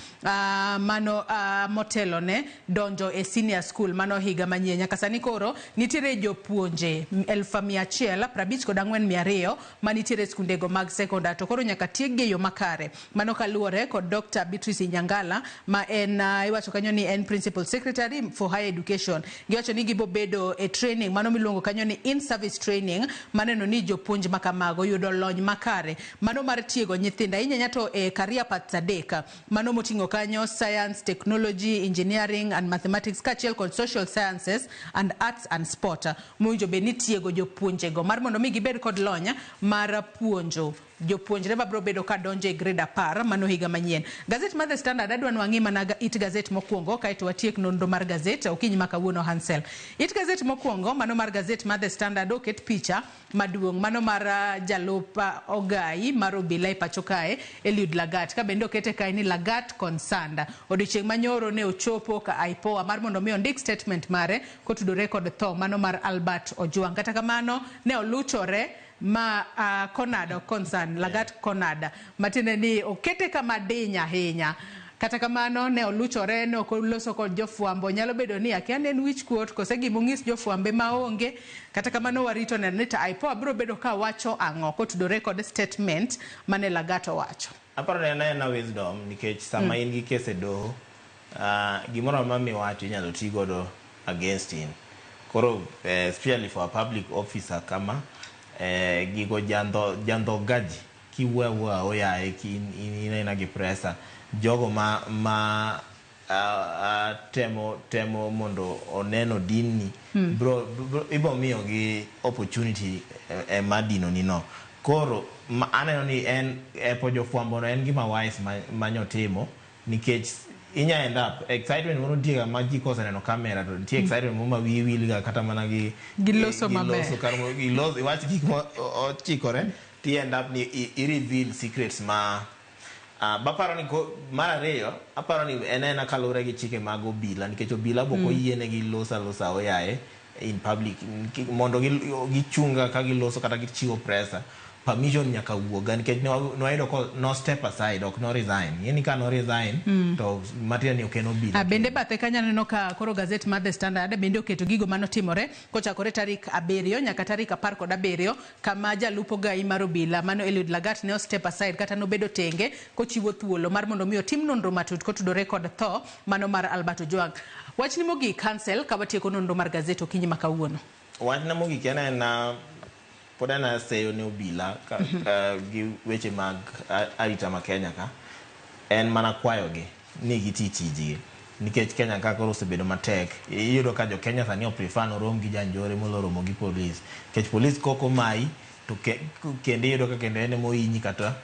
mano motelo ne donjo e senior school mano higa manyien. Nyaka sani koro nitiere jopuonje 154,200 manitiere skundego mag sekondar to koro nyaka tieg yo makare mano kaluore kod Dr. Beatrice Nyangala ma en iwacho kanyo ni en principal secretary for higher education. Giwacho ni gibo bedo e training mano miluongo kanyo ni in service training maneno ni jopuonj makamago yudo lony makare mano mar tiego nyithinda inyanya to e career paths 3 mano moting'o kanyo science, technology, engineering and mathematics kachiel kod social sciences and arts and sport. Mowinjo be ni tiego jopuonjego mar mondo mi gibed kod lony mar puonjo jopuonjre babro bedo ka donje grade 10 mano higa manyien. Gazet mar The Standard adwan wang'i mana it gazet mokwongo kaito watiek nonro mar gazet okinyi makawuono Hansel. It gazet mokwongo mano mar gazet mar The Standard oket picha maduong' mano mar jalup Ogai mar obila e pacho kae Eliud Lagat ka bende okete kae ni Lagat concerned. Odiochieng' manyoro ne ochopo ka IPOA mar mondo mi ondik statement mare kotudore kod tho mano mar Albert Ojwang. Kata kamano ne oluchore ma Konada concern Lagat Konada matine ni okete kama dinya ahinya. Kata kamano ne oluchore ne okoloso kod jofuambo nyalo bedo ni akiane en wich kuot kose gimong'is jofuambe maonge. Kata kamano warito neno ni IPOA bro bedo ka wacho ang'o kotudore kod statement mane Lagat owacho. Aparo na wisdom nikech sama in gi kese doho gimoro mami wacho inyalo ti godo against him. Koro especially for a public officer kama gigo jando gaji kiwewa oyae ina gi presa jogo ma temo mondo oneno dini bro ibo miyo gi opportunity madino ni no. Koro aneno ni en po jofuambo no en gima wise manyotimo nikech inya end up excitement mono tiga maji kosa neno kamera to tie excitement mo wil ga kata mana gi loso maber karmo gi loso wach gik mo chikore ti end up ni I reveal secrets ma baparo ni mar ariyo aparo ni en kalure gi chike mag obila nikech obila boko yiene gi losa oyaye in public mondo gichunga ka giloso kata gichiwo presa permission nyaka wuoga nikech noyudo ko no step aside ok no resign yani ka no resign to matia ni okeno bila bende bathe kanya neno ka koro gazet mar The Standard bende oketo gigo manotimore kochakore tarik 7 nyaka tarik 17 kama jalupo gai mar obila mano Eliud Lagat ne step aside kata nobedo tenge kochiwo thuolo mar mondo mi otim nonro matut kotudore kod tho mano mar Albert Ojwang. Wachni mogi cancel ka watieko nonro mar gazet okinyi makawuono. Wachna mogi kena na podana seyo ne obila gi weche mag arita ma Kenya ka en mana kwayo gi ni gititiji nikech Kenya ka koro osebedo matek iyudo ka jo Kenya sani prefer no rom gi janjore moloro mo gi police kech police koko mai to kende iyudo ka kende ene moinyi kata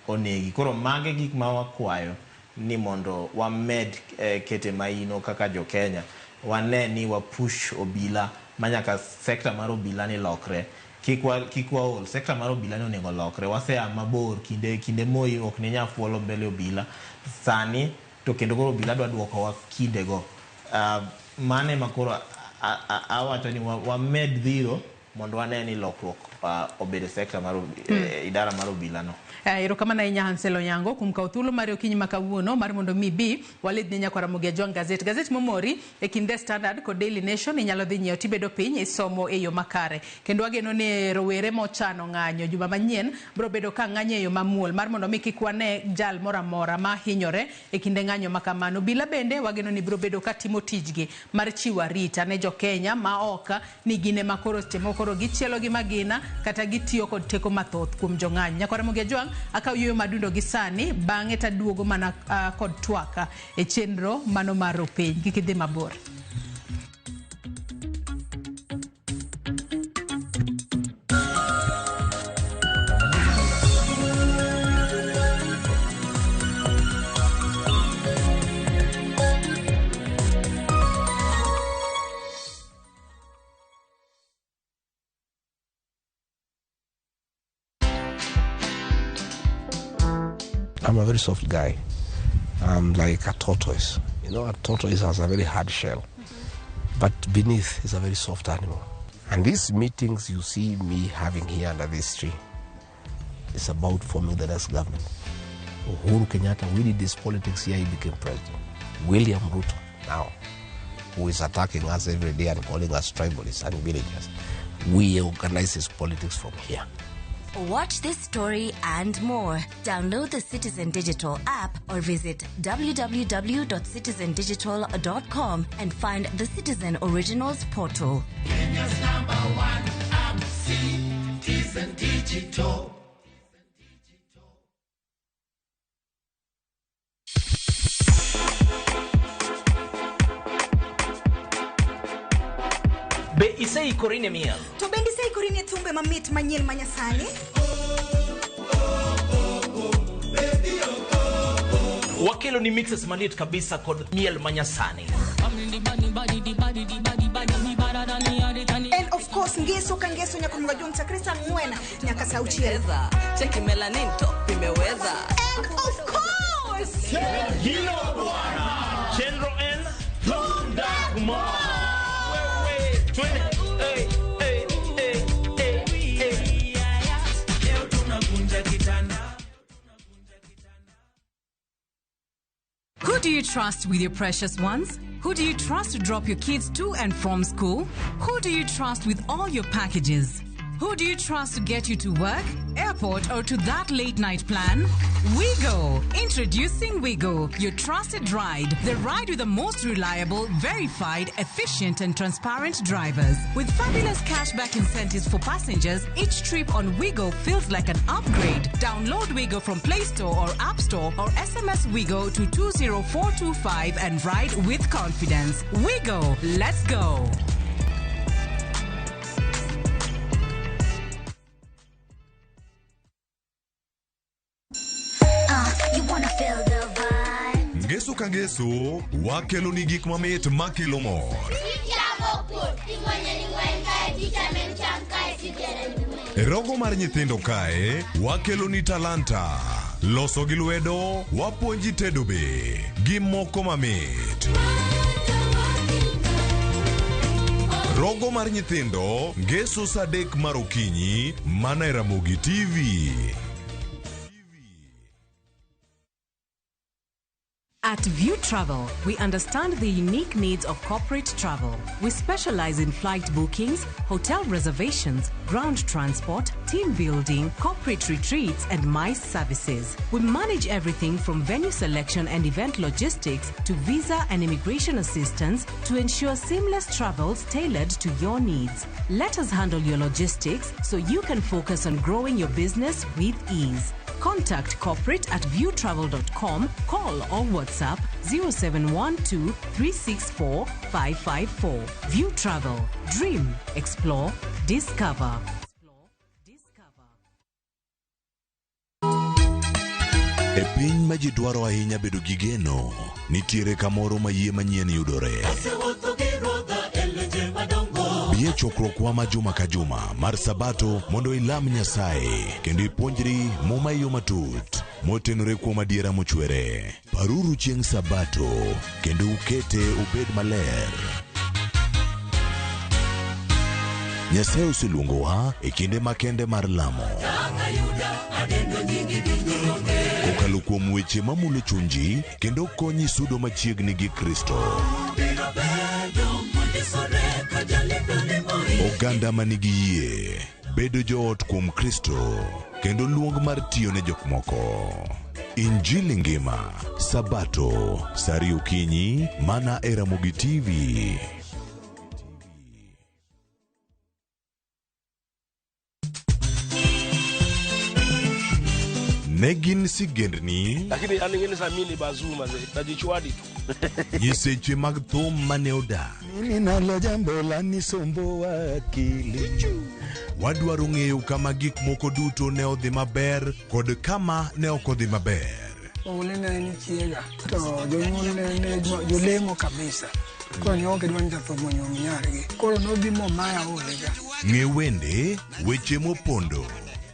onegi koro mage gik ma wakwayo ni mondo wa med kete maino kaka jo Kenya wane ni wa push obila manyaka sekta mar obila ni lokre kikwa ol sekta mar obila ni onego lokre wasea mabor kinde moi ok ni nyafuolo mbele obila sani to kendo koro obila dwa duoko wa kinde go mane makoro awacho ni wa med dhiro mondo wane ni lokruok obede sekta mar idara mar obila no. Erokamano ahinya Hansel Onyango kuom kawo thuolo mare okinyi makawuono mar mondo mi bi walid ne Nyakwar Ramogi Ajwang gazet momori e kind The Standard kod Daily Nation inyalo dhi nyiewo tibedo piny isomo e yo makare kendo ageno ne rowere mochano ng'anyo juma manyien bro bedo ka ng'anyo e yo mamuol mar mondo mi kik wane jal mora ma hinyore e kinde ng'anyo makamano. Bila bende wageno ni bro bedo ka timo tijgi mar chiwo arita ne jo Kenya ma oka ni gine makoro temo koro gichielo gi magina kata gitiyo kod teko mathoth kuom jong'anyo. Nyakwar Ramogi Ajwang akaw yuyo madundo gi sani bang'e taduogo mana kod twaka e chenro mano mar openy kikidhi mabor. I'm a very soft guy. I'm like a tortoise. You know, a tortoise has a very hard shell, but beneath is a very soft animal. And these meetings you see me having here under this tree is about forming the next government. Uhuru Kenyatta, we did this politics here, he became president. William Ruto now, who is attacking us every day and calling us tribalists and villagers. We organize his politics from here. Watch this story and more. Download the Citizen Digital app or visit www.citizendigital.com and find the Citizen Originals portal. Kenya's #1 app, Citizen Digital. Be isei korine miel. To bendi sei korine thumbe mamit manyien manyasani. Wakelo ni mixes manit kabisa kod miel manyasani. And of course ngeso kangeso nyakumga jonta Krista Mwena nyaka sauchieza. Cheki melanin top imeweza. And of course Hilo bwana. Chenro en Thundagma. Who do you trust with your precious ones? Who do you trust to drop your kids to and from school? Who do you trust with all your packages? Who do you trust to get you to work, airport, or to that late night plan? Wigo. Introducing Wigo, your trusted ride. The ride with the most reliable, verified, efficient, and transparent drivers. With fabulous cashback incentives for passengers, each trip on Wigo feels like an upgrade. Download Wigo from Play Store or App Store or SMS Wigo to 20425 and ride with confidence. Wigo, let's go. Ngeso ka ngeso, wakelo ni gik mamit makelo mor. E rogo mar nyithindo kae, wakelo ni talanta. loso gi lwedo, wapuonji tedo be gi moko mamit. Rogo mar nyithindo, ngeso saa 3 mar okinyi, mana e Ramogi TV. At View Travel, we understand the unique needs of corporate travel. We specialize in flight bookings, hotel reservations, ground transport, team building, corporate retreats, and MICE services. We manage everything from venue selection and event logistics to visa and immigration assistance to ensure seamless travels tailored to your needs. Let us handle your logistics so you can focus on growing your business with ease. Contact corporate at viewtravel.com, call or WhatsApp 0712 364 554. View Travel. Dream, explore, discover. E piny ma ji dwaro ahinya bedo gi geno, nitiere kamoro ma yie manyien yudore. Bie chokruokwa ma juma ka juma mar Sabato mondo ilam Nyasaye kendo ipuonjri muma yo matut motenore kuom adiera mochwere. Paruru chieng' Sabato kendo ukete obed maler. Nyasaye oseluongowa e kinde makende mar lamo. Kokalo kuom weche mamulo chunji kendo konyi sudo machiegni gi Kristo. Oganda manigi yie bedo joot kuom Kristo kendo luong mar tiyo ne jok moko. Injili ngima, Sabato, sari okinyi, mana e Ramogi TV. Negin sigendni lakini aningene samini bazuma najichwadi tu nyiseche mag thum mane oda. Mimi nalo jambo la nisombo akili. Wadwaro ng'eyo kama gik moko duto ne odhi maber kod kama ne ok odhi maber. Olene ni chiega to jonyuol ne jolemo kabisa. Ko nyonge dwan jathomo nyargi. Koro nobi mo maya olega. Ng'e wende, weche mopondo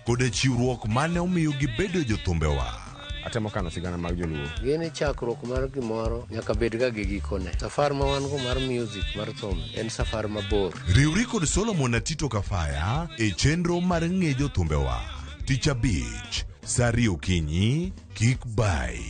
kod chiwruok mane omiyo gibedo jothumbewa. Atemo kano sigana mag joluo. Gini chakruok mar gimoro nyaka bed ga gi gikone. Safar ma wan go mar music mar thum en safar mabor. Riwri kod Solomon Atito Kafaya e chenro mar ng'e jothumbewa. Tich Abich, sari okinyi, kik bai.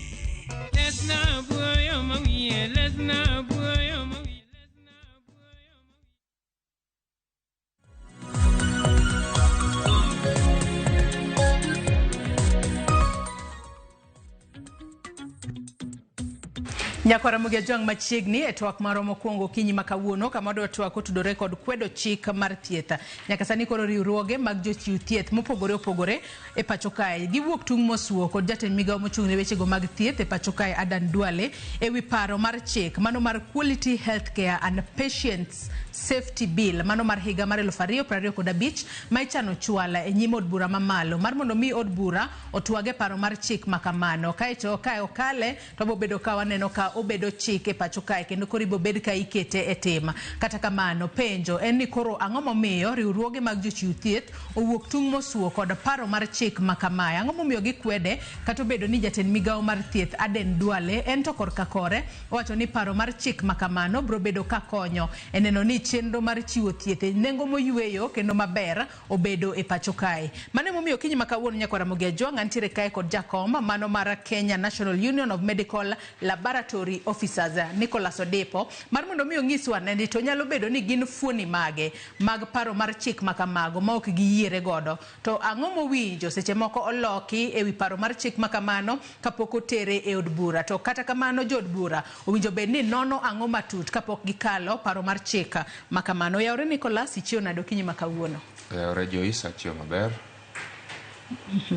Nyakora Mugia Jwang machiegni e twak maro mokwongo kinyi makawuono kama odwa twak otudore kod kwedo chik mar thieth. Nyaka sani koro riwruoge mag jochiw thieth mopogore opogore e pacho kae giwuok tung' mosuo kod jatend migawo mochung' ne wechego mag thieth e pacho kae Adan Duale e wi paro mar chik mano mar Quality Healthcare and Patients Safety Bill mano mar higa mar 2025 ma ichano chwala e nyim od bura mamalo mar mondo mi od bura otwage paro mar chik makamano. Kae to kae okale to bobedo ka waneno ka obedo chike pacho kae kendo koro ibo bed ka ikete e tema. Kata kamano penjo en ni koro ang'o momiyo riwruoge mag jochiw thieth owuok tung' mosuo kod paro mar chik makamae. Ang'o momiyo gikwede kata obedo ni jatend migawo mar thieth Aden Duale en to korka kore owacho ni paro mar chik makamano bro bedo ka konyo e neno ni chenro mar chiwo thieth e nengo moyweyo kendo maber obedo e pacho kae. Mane momiyo kinyi makawuono Nyakora Mugia Jwang antiere kae kod jakom mano mar Kenya National Union of Medical Laboratory Officers Nicholas Odepo mar mondo mi onyiswa ni to nyalo bedo ni gin fuoni mage mag paro mar chik makamago ma ok giyiere godo. To ang'o mowinjo seche moko oloki e wi paro mar chik makamano kapok otere e od bura. To kata kamano jod bura owinjo bed ni nono ang'o matut kapok gikalo paro mar chik makamano. Yaore Nicholas ichio nado kinyi makawuono. Yaore Joyce achio maber.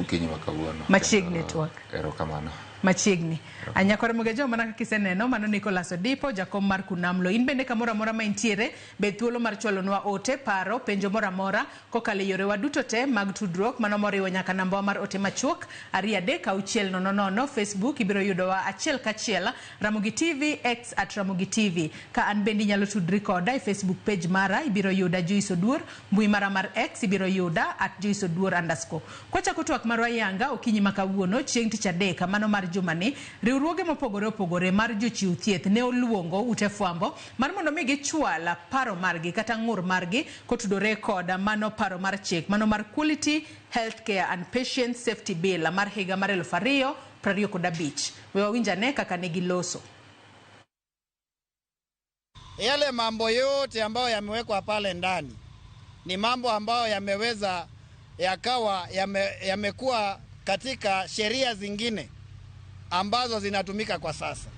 Kinyi makawuono. Machiegni twak. Erokamano. machiegni. Anyakore Mugejo mana kiseneno mano Nicholas Odipo jakom mar Kunamlo. In bende kamora mora ma intiere be thuolo mar chwalonwa ote paro penjo mora mora kokale yore waduto te mag tudruok mano moriwo nyaka namba mar ote machuok 236000 Facebook ibiro yudowa achiel kachiel Ramogi TV X @Ramogi TV. Ka an bende nyalo tudri koda e Facebook page mara ibiro yuda Joyce Oduor, mbui mara mar X ibiro yuda @JoyceOduor_. Kwacha kutwak marwa yanga okinyi makawuono chieng' tich adek mano mar jumani riwruoge mopogore opogore mar jochiw thieth ne oluongo ute fwambo mar mondo mi gichwala paro margi kata ng'ur margi kotudore koda mano paro mar chik mano mar Quality Healthcare and Patient Safety Bill mar higa mar 2025. Wewa winjane kaka negiloso. Yale mambo yote ambayo yamewekwa pale ndani ni mambo ambayo yameweza yakawa yamekuwa katika sheria zingine ambazo zinatumika kwa sasa.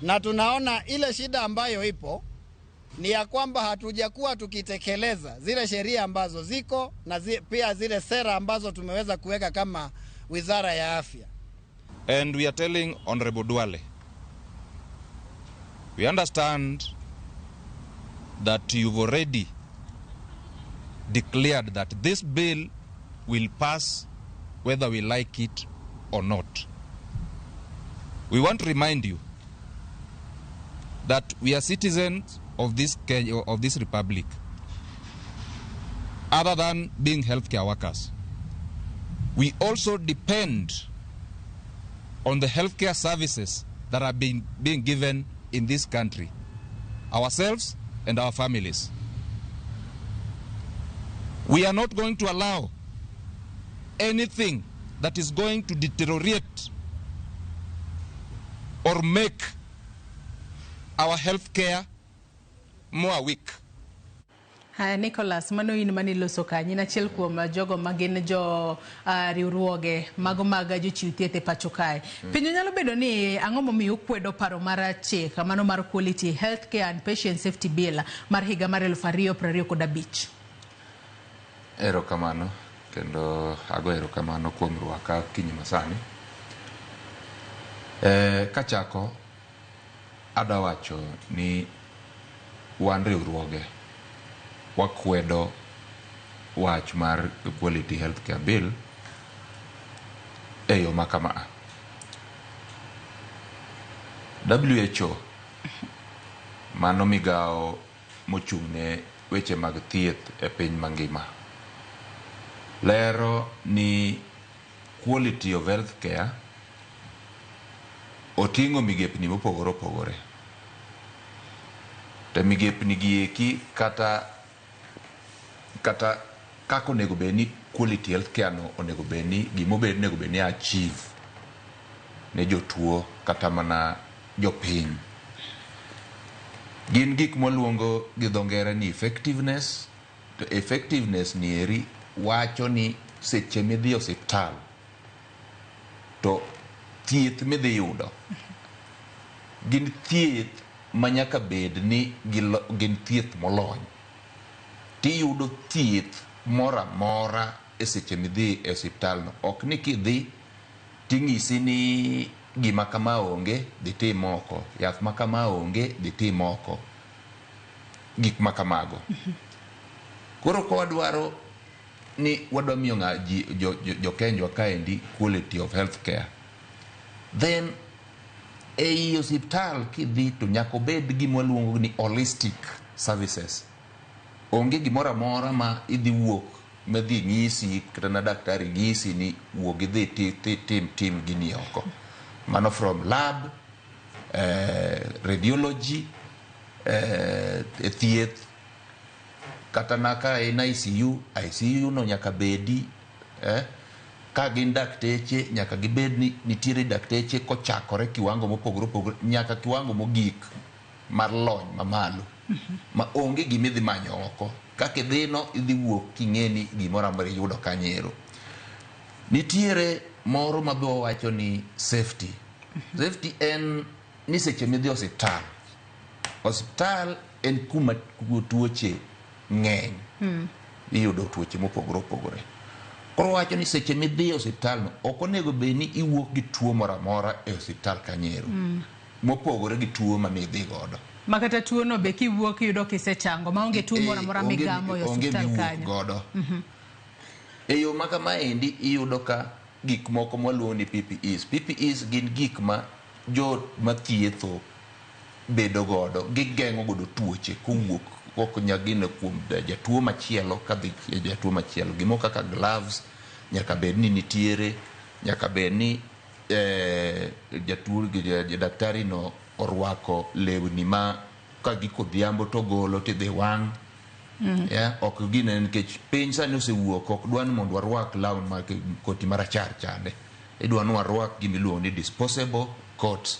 Na tunaona ile shida ambayo ipo ni ya kwamba hatujakuwa tukitekeleza zile sheria ambazo ziko na pia zile sera ambazo tumeweza kuweka kama Wizara ya Afya. And we are telling Honorable Duale, we understand that you've already declared that this bill will pass whether we like it or not. We want to remind you that we are citizens of this republic, other than being healthcare workers. We also depend on the healthcare services that are being given in this country, ourselves and our families. We are not going to allow anything that is going to deteriorate or make our healthcare more weak. Hi Nicholas, mano in maniloso kanyi na chiel kuom jogo magin jo riwruoge mago mag jochiw thieth e pacho kae. Pinyo nyalo bedo ni ang'o momiyo kwedo paro mar chik mano mar Quality Healthcare and Patient Safety Bill mar higa mar 2025. Erokamano kendo ago erokamano kuom rwaka kinyi masani. Kachako adawacho ni wan riwruoge wakwedo wach mar Quality Healthcare Bill eyo makama. WHO mano migao mochung'ne weche mag thieth e piny mangima lero ni quality of healthcare oting'o migepni mopogore opogore. Te migepni gieki kata kako nego beni quality healthcare no onego beni gimobed nego beni achieve ne jotuo kata mana jopiny. Gin gik moluongo gi dho ngere ni effectiveness. To effectiveness ni eri wacho ni seche midhi osiptal to thieth midhi yudo gin thieth manyaka bed ni gin thieth molony. Tiyudo thieth mora mora e seche midhi e osiptal no. Ok ni kidhi ting'isi ni gima kama onge dhi tim moko, yath makama onge dhi tim moko, gik makamago. Koro kwa wadwaro ni wadwa miyo jokenjwa kaendi quality of healthcare, then ei osiptal kidhi to nyaka bed gima waluongo ni holistic services. Onge gimora mora ma idhi wuok medhi ng'isi kata na daktari ng'isi ni wuog idhi tim gini oko. Mano from lab, radiology, thieth, kata naka in ICU no nyaka bedi, ka gin dakteche nyaka gibed ni nitiere dakteche kochakore kiwango mopogore opogore nyaka kiwango mogik mar lony mamalo. Ma onge gimidhi manyo oko. Kaka idhino idhi wuok king'eni gimora amora yudo kanyero. Nitiere moro mabe wacho ni safety. Safety en ni seche midhi osiptal. Osiptal en kuma tuoche ng'eny. Iyudo tuoche mopogore opogore. Koro wacho ni seche midhi e osiptal no ok onego bed ni iwuok gi tuo moro amora e osiptal kanyiero mopogore gi tuo ma midhi godo. Makata tuo no be kiwuok yudo kisechango maonge tuo moro amora migamo e osiptal kanyo. Godo. E yo ma kamaendi iyudo ka gik moko mwaluongo ni PPEs. PPEs gin gik ma jo mathietho bedo godo, gigeng'o godo tuoche kowuok ok nyagine kuom jatuo machielo kadhi jatuo machielo. Gimo kaka gloves nyaka bed ni nitiere, nyaka bed ni jatuo daktari no orwako lewni ma ka gikodhiambo to golo tidhi wang'. Ok gine nikech piny sani osewuok, ok dwa ni mondo warwak lawn ma koti marachar chande. Idwa ni warwak gimiluongo ni disposable coats.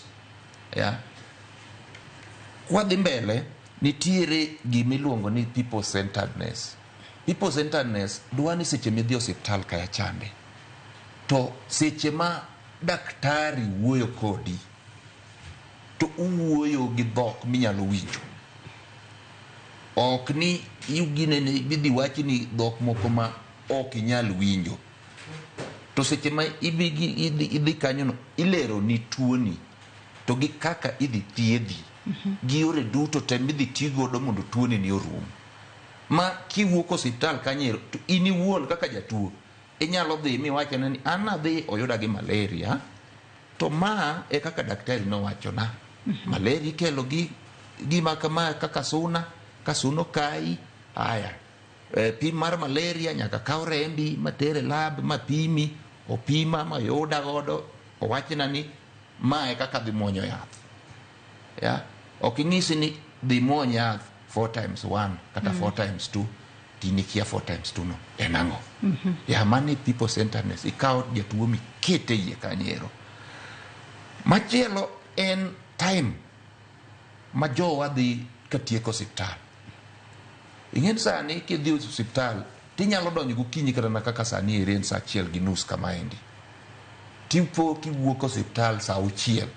Wadhi mbele, nitiere gimiluongo ni people centeredness. People centeredness dwa ni seche midhi osiptal kaya chande, to seche ma daktari wuoyo kodi to uwuoyo gi dhok minyalo winjo. Ok ni yugine ne bidhi wachi ni dhok moko ma ok inyal winjo. To seche ma idhi kanyo no ilero ni tuoni to gi kaka idhi thiedhi. Gi yore duto te midhi tigodo mondo tuoni ni orum. Ma kiwuok osiptal kanyiero to in iwuon kaka jatuo inyalo dhi miwacho ni an adhi oyuda gi malaria, to ma e kaka daktari nowachona. Malaria ikelo gi gima kama kaka suna, ka suno kai aya pim mar malaria nyaka kaw rembi matere lab mapimi, opima mayuda godo, owachna ni ma e kaka dhi muonyo yath. Ok ing'isi ni dhi muony yath 4 times 1 kata 4 times 2 tinikia 4 times 2 no en ang'o. Mani people centeredness, ikawo jatuo mikete iye kanyiero. Machielo en time ma jowa dhi katieko osiptal. Ing'en sani kidhi osiptal tinyalo donjo gokinyi kata kaka sani ere en saa 1:30 kamaendi. Tipo kiwuok osiptal saa 6.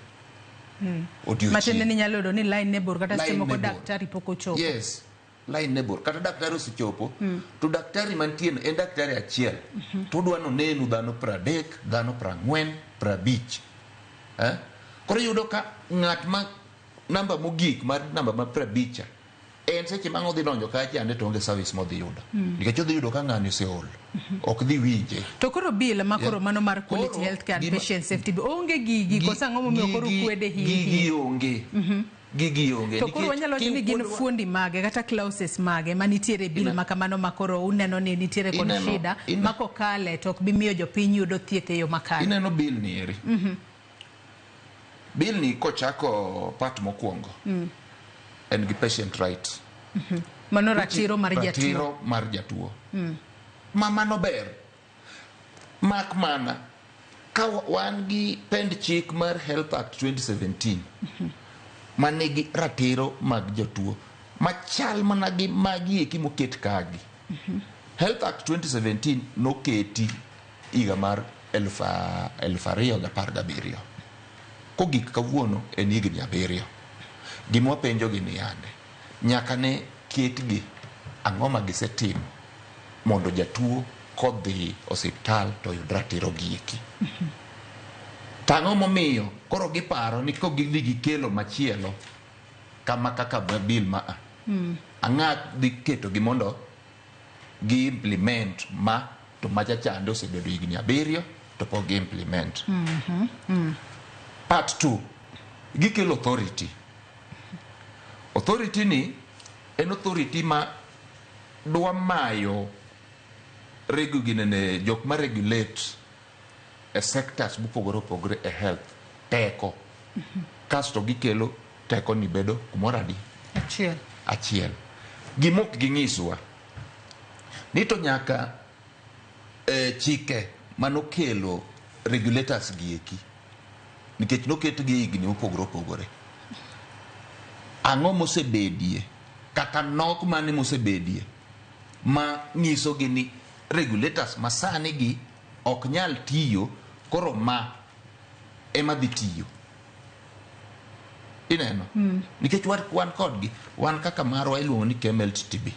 Matende ni nyalo do ni line ne bor kata semo ko daktari poko chopo. Yes, line ne bor kata daktari osechopo to daktari mantie en daktari achiel. To dwa no nenu dhano 30, dhano 40, 50. Koro yudo ka ng'at ma namba mogik mar namba ma 50 en seche ma odhi donjo ka chande to onge service modhi yudo. Nikech odhi yudo ka ng'ani oseol. Ok dhi winje. To koro bila makoro mano mar quality healthcare and patient safety onge gigi kosa ngomo miyo koro kwede gigi onge. Gigi onge. To koro wanyalo wacho ni gin fuondi mage kata clauses mage manitiere bila makamano makoro uneno ni nitiere kod shida mako kale to ok bi miyo jopiny yudo thieth e yo makare. Ineno bill ni eri. Bill ni kochako part mokwongo en gi patient right. Mano ratiro mar jatuo. Ratiro mar jatuo. Mano ber. Mak mana ka wan gi pend chik mar Health Act 2017 manigi ratiro mag jatuo machal mana gi magi eki moket kagi. Health Act 2017 noketi higa mar 2017. Kogik kawuono en higni 7. Gima wapenjo gi ni yande nyaka ne ketgi ang'o ma gisetimo mondo jatuo kodhi osiptal to yud ratiro gieki. Tang'o momiyo koro giparo ni kogidhi gikelo machielo kama kaka bill ma ang'at dhi keto gi mondo gi implement ma to machachande osebedo higni 7 to pok gi implement. Part 2 gikelo authority. Authority ni en authority ma dwa mayo ne jok ma regulate e sectors mopogore opogore e health teko. Kasto gikelo teko ni bedo kumoro adi? Achiel. Gimok ging'iswa ni to nyaka chike manokelo regulators gieki nikech noket gi higni mopogore opogore. Ang'o mosebedie kata nok mane mosebedie ma nyiso gi ni regulators masani gi ok nyal tiyo koro ma ema dhi tiyo. Ineno? Nikech wan kodgi wan kaka marwa iluongo ni Kemel TTB.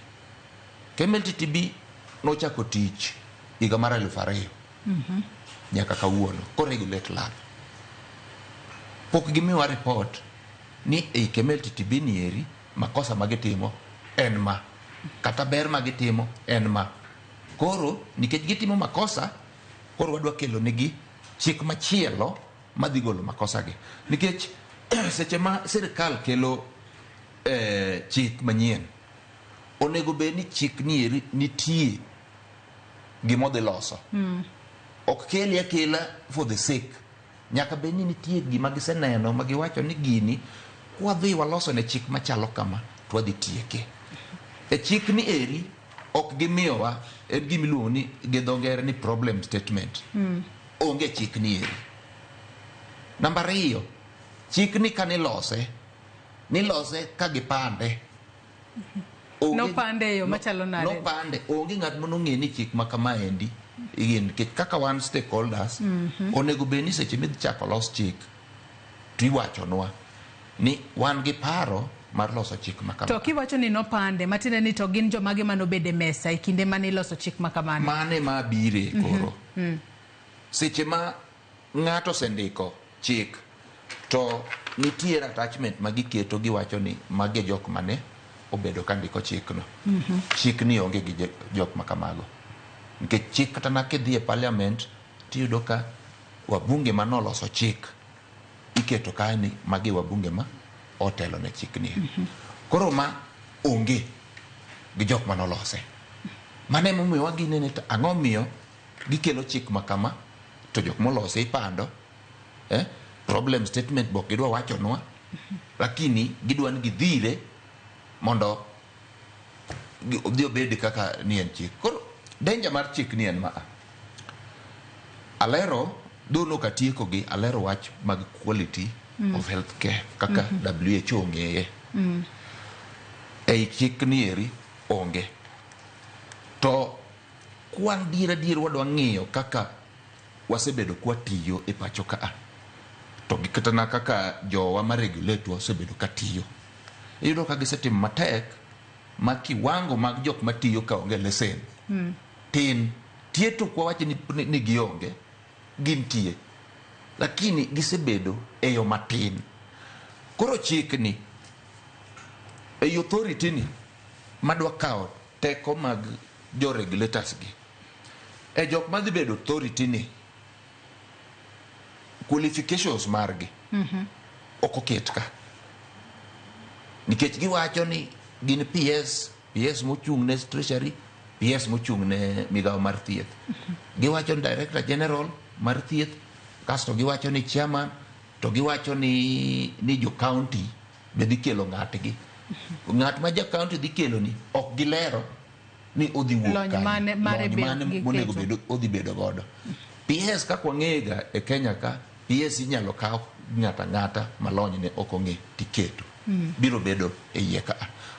Kemel TTB nochako tich higa mar 2000 nyaka kawuono ko regulate lab pok gimiwa report ni ei Kemel TTB nieri makosa magitimo en ma kata ber magitimo en ma koro nikech gitimo makosa koro wadwa kelo negi chik machielo madhi golo makosa gi nikech seche ma sirkal kelo chik manyien onego be ni chik nieri nitie gimodhi loso ok keli akela for the sake nyaka be ni nitie gima giseneno magiwacho ni gini wadhi waloso ne chik machalo kama to wadhi tieke e chik ni eri ok gimiyowa en gimiluongo ni gidhongere ni problem statement onge chik ni eri namba 2 chik ni kanilose ka gipande no pande yo machalo nade no pande onge ng'at monong'e ni chik ma kama endi igin kaka one stakeholders onego be ni seche midhi chako los chik to iwachonwa ni wan gi paro mar loso chik ma kama to kiwacho ni no pande matine ni to gin jomage manobede mesa e kinde mane loso chik ma kamano mane ma bire koro seche ma ng'ato sendiko chik to nitie attachment magiketo giwacho ni mage jok mane obedo kandiko chikno chik ni onge gi jok makamago nikech chik kata na kidhi e parliament tiyudo ka wabunge manoloso chik iketo ka ni magi wabunge ma otelo ne chik ni koro ma onge gi jok manolose mane momiyo waginene ang'o miyo gikelo chik makama to jok molose ipando problem statement bok gidwa wachonwa lakini gidwa ni gidhire mondo odhi obed kaka ni en chik koro danger mar chik ni en ma alero dono katieko gi alero wach mag quality of health care kaka WHO ng'eye ei chik ni eri onge to kwan dir wadwa ng'iyo kaka wasebedo kwa tiyo e pacho ka to gikatana kaka jowa ma regulate wasebedo katiyo iyudo ka gisetim matek ma kiwango mag jok matiyo ka onge lesen tin tieto kwa wache ni gionge gintie lakini gisebedo e yo matin koro chik ni e authority ni madwa kao teko mag jo regulators gi e jok madhi bedo authority ni qualifications margi okoket ka nikech giwacho ni gin PS mochung ne treasury PS mochung ne migawo mar thieth giwacho ni director general mar thieth kasto giwacho ni chairman to giwacho ni jo county be dhi kelo ng'atgi ng'at ma ja county dhi kelo ni ok gilero ni odhi wuok mane monego bedo odhi bedo godo PS ka kwang'ega e Kenya ka PS inyalo kaw ng'ata malony ne ok ong'e tiketo biro bedo e iye ka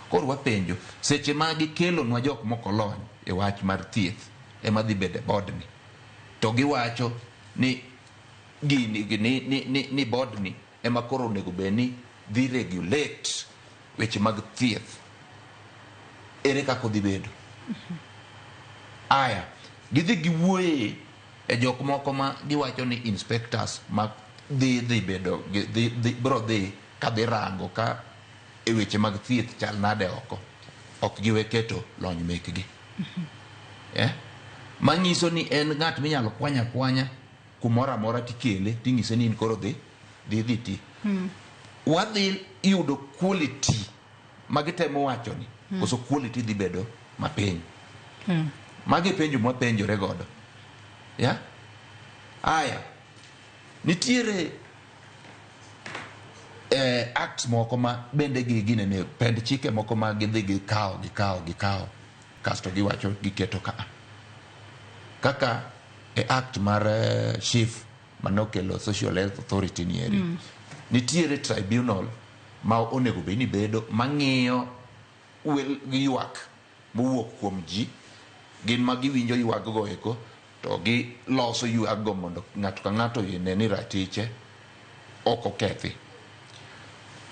koro wapenjo seche ma gikelo nwa jok moko lony e wach mar thieth ema dhi bedo board ni to giwacho ni ni board ni ema koro onego be ni dhi regulate weche mag thieth ere kako dhi bedo aya gidhi giwuoye e jok moko ma giwacho ni inspectors ma dhi bedo bro dhi kadhi rango ka e weche mag thieth chal nade oko ok giwe keto lony mekgi manyiso ni en ng'at minyalo kwanya kumora mora tikele ting'ise ni in koro dhi ti wadhi yudo quality magitemo wacho ni koso quality dhi bedo mapiny magi penjo mwapenjore godo aya nitiere acts moko ma bende gine ne pend chike moko ma gidhi gikawo kasto giwacho giketo kaka act mar chief manokelo social health authority nieri nitiere tribunal ma onego be ni bedo mang'iyo ywak mowuok kuom ji gin ma giwinjo ywag go eko to gi loso ywag go mondo ng'ato ka ng'ato yene ni ratiche ok okethi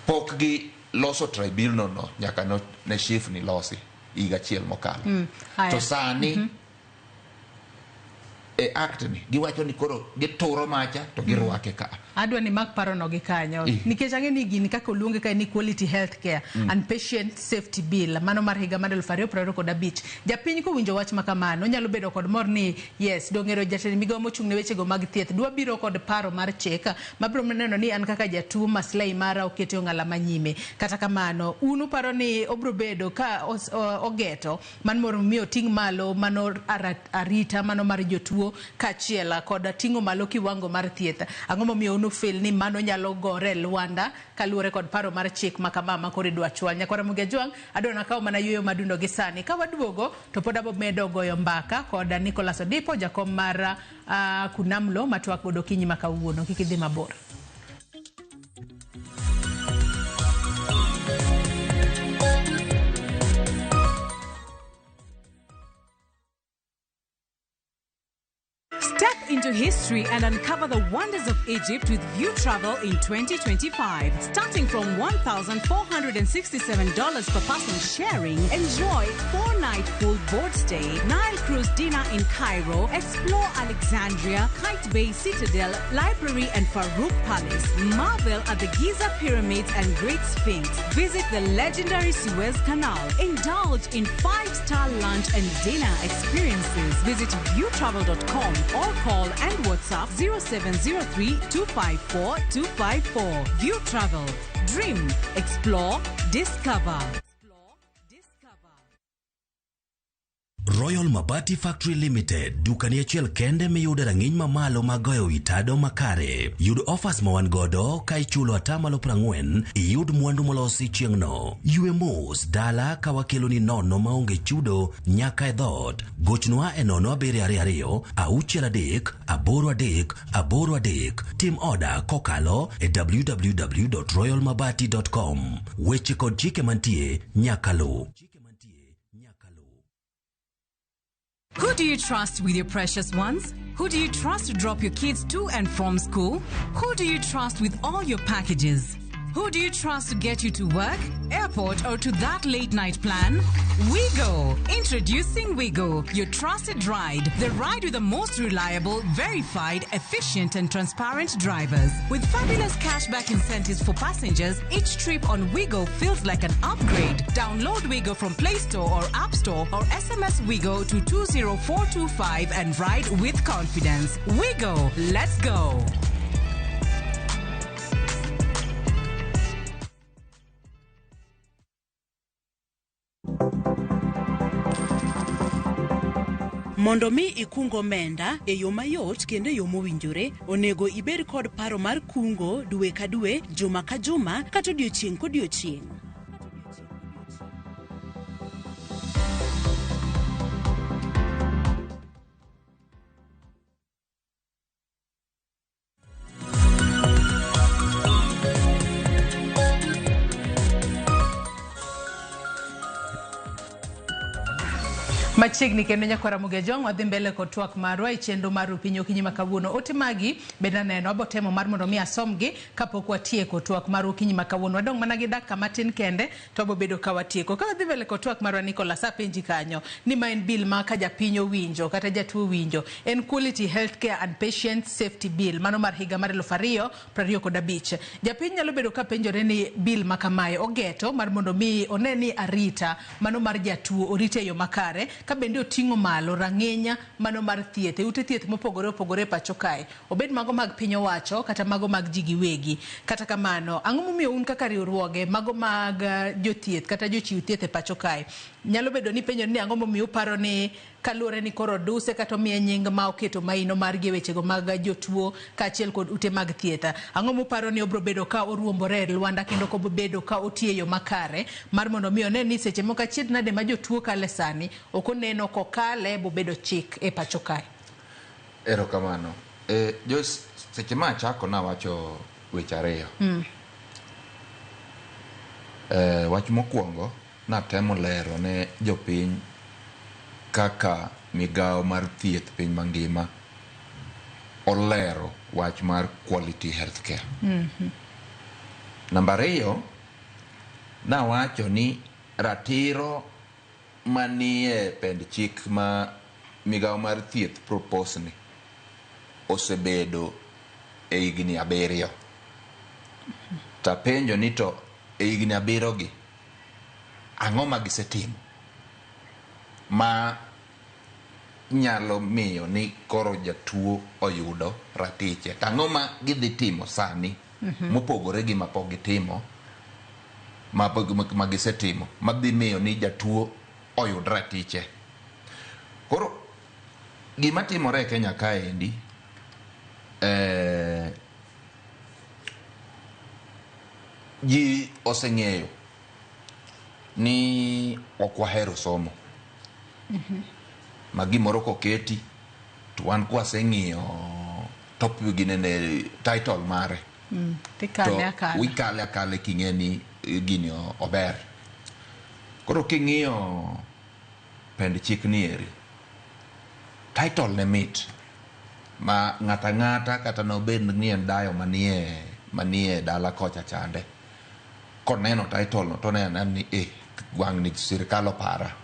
pok gi loso tribunal no nyaka ne chief ni losi higa achiel mokalo to sani e act ni giwacho ni koro gituro macha to girwake ka adwa ni mak paro no gi kanyo nikech ang'e ni gini kaka oluonge ka ni quality health care and patient safety bill mano mar higa mar 2025 japiny kowinjo wach makamano nyalo bedo kod mor ni yes dongero jatend migawo mochung' ne weche go mag thieth dwa biro kod paro mar cheka mabiro neno ni an kaka jatuo maslahi mara okete ong'ala manyime kata kamano unu paro ni obro bedo ka ogeto man moro miyo ting' malo mano arita mano mar jotuo kachiela kod ting'o malo kiwango mar thieth ang'o momiyo unu feel ni mano nyalo gore Luanda kaluwore kod paro mar chik makamama kore dwa chwal Nyakwara Mugiajwang adona kawo mana yueyo madundo gi sani ka waduogo to pod abo medo goyo mbaka kod Nicholas Odipo jakom mar Kunamlo matwak godo kinyi makawuono kik idhi mabor. Step into history and uncover the wonders of Egypt with View Travel in 2025. Starting from $1,467 per person sharing, enjoy 4-night full board stay, Nile Cruise dinner in Cairo, explore Alexandria, Kite Bay Citadel, Library and Farouk Palace, marvel at the Giza Pyramids and Great Sphinx, visit the legendary Suez Canal, indulge in 5-star lunch and dinner experiences. Visit viewtravel.com or call and WhatsApp 0703-254-254. View Travel. Dream. Explore. Discover. Royal Mabati Factory Limited, dukani achiel kende miyude rang'iny mamalo magoyo witado makare. Yud offers ma wan godo ka ichulo atamalo 40, iyud mwandu molosi chieng'no. Yue mos dala ka wakelo ni nono maonge chudo nyaka e dhot. Gochnwa e 07222 638 838. Tim order kokalo e www.royalmabati.com. Weche kod chike mantie nyaka lu. Who do you trust with your precious ones? Who do you trust to drop your kids to and from school? Who do you trust with all your packages? Who do you trust to get you to work, airport, or to that late-night plan? Wigo. Introducing Wigo, your trusted ride. The ride with the most reliable, verified, efficient, and transparent drivers. With fabulous cashback incentives for passengers, each trip on Wigo feels like an upgrade. Download Wigo from Play Store or App Store or SMS Wigo to 20425 and ride with confidence. Wigo. Let's go. Mondo mi ikungo omenda e yo mayot kendo e yo mowinjore, onego ibed kod paro mar kungo dwe ka dwe, juma ka juma, kata odiochieng' kodiochieng'. Machiegni kendo Nyakwara Mugiajwang' wadhi mbele kod twak marwa e chenro mar Pinyo Okinyi makawuono. Ote magi benda neno abotemo mar mondo mi asomgi kapok watieko twak mar Okinyi makawuono. Wadong' mana gi dakika matin kende to bobedo ka watieko. Ka wadhi mbele kod twak marwa Nicholas apenji kanyo ni ma en bill ma ka japinyo winjo kata jatuo winjo en Quality Healthcare and Patient Safety Bill mano mar higa mar 2025. Japiny nyalo bedo ka penjore ni bill makamae ogeto mar mondo mi one ni arita mano mar jatuo orite yo makare ka bende oting'o malo rang'enya mano mar thieth ute thieth mopogore opogore pacho kae obed mago mag piny owacho kata mago mag ji giwegi. Kata kamano ang'o momiyo un kaka riwruoge mago mag jothieth kata jochiw thieth e pacho kae nyalo bedo ni penjo ni ang'o momiyo paro ni kaluore ni koro duse kata miye nying ma oketo maino mar wechego mag jotuo kaachiel kod ute mag thieth. Ang'o moparo ni obro bedo ka oruombore Luanda kendo ko bedo ka otiyo makare mar mondo mi one ni seche moko achiedh nade ma jotuo kale sani ok oneno kokale bobedo chik e pacho kae. Erokamano. Jo seche ma chako na wacho weche ariyo. Wach mokwongo na temo lero ne jopiny kaka migawo mar thieth piny mangima olero wach mar quality healthcare. Namba 2 na wacho ni ratiro manie pend chik ma migawo mar thieth propose ni osebedo e higni 7. Tapenjo ni to e higni 7 gi ang'o ma gisetimo ma nyalo miyo ni koro jatuo oyudo ratiche. Ang'o ma gidhi timo sani mopogore gi mapok gitimo ma gisetimo ma dhi miyo ni jatuo oyud ratiche. Koro gima timore e Kenya kaendi ji oseng'eyo ni ok wahero somo. Ma gimoro koketi to wan kwaseng'iyo top ginene title mare wikale akale king'e ni gini ober. Koro king'iyo pend chik ni eri title ne mit ma ng'ata kata nobed ni en dayo manie dala kocha chande koneno title no to neno ni wang' ni sirikal opara.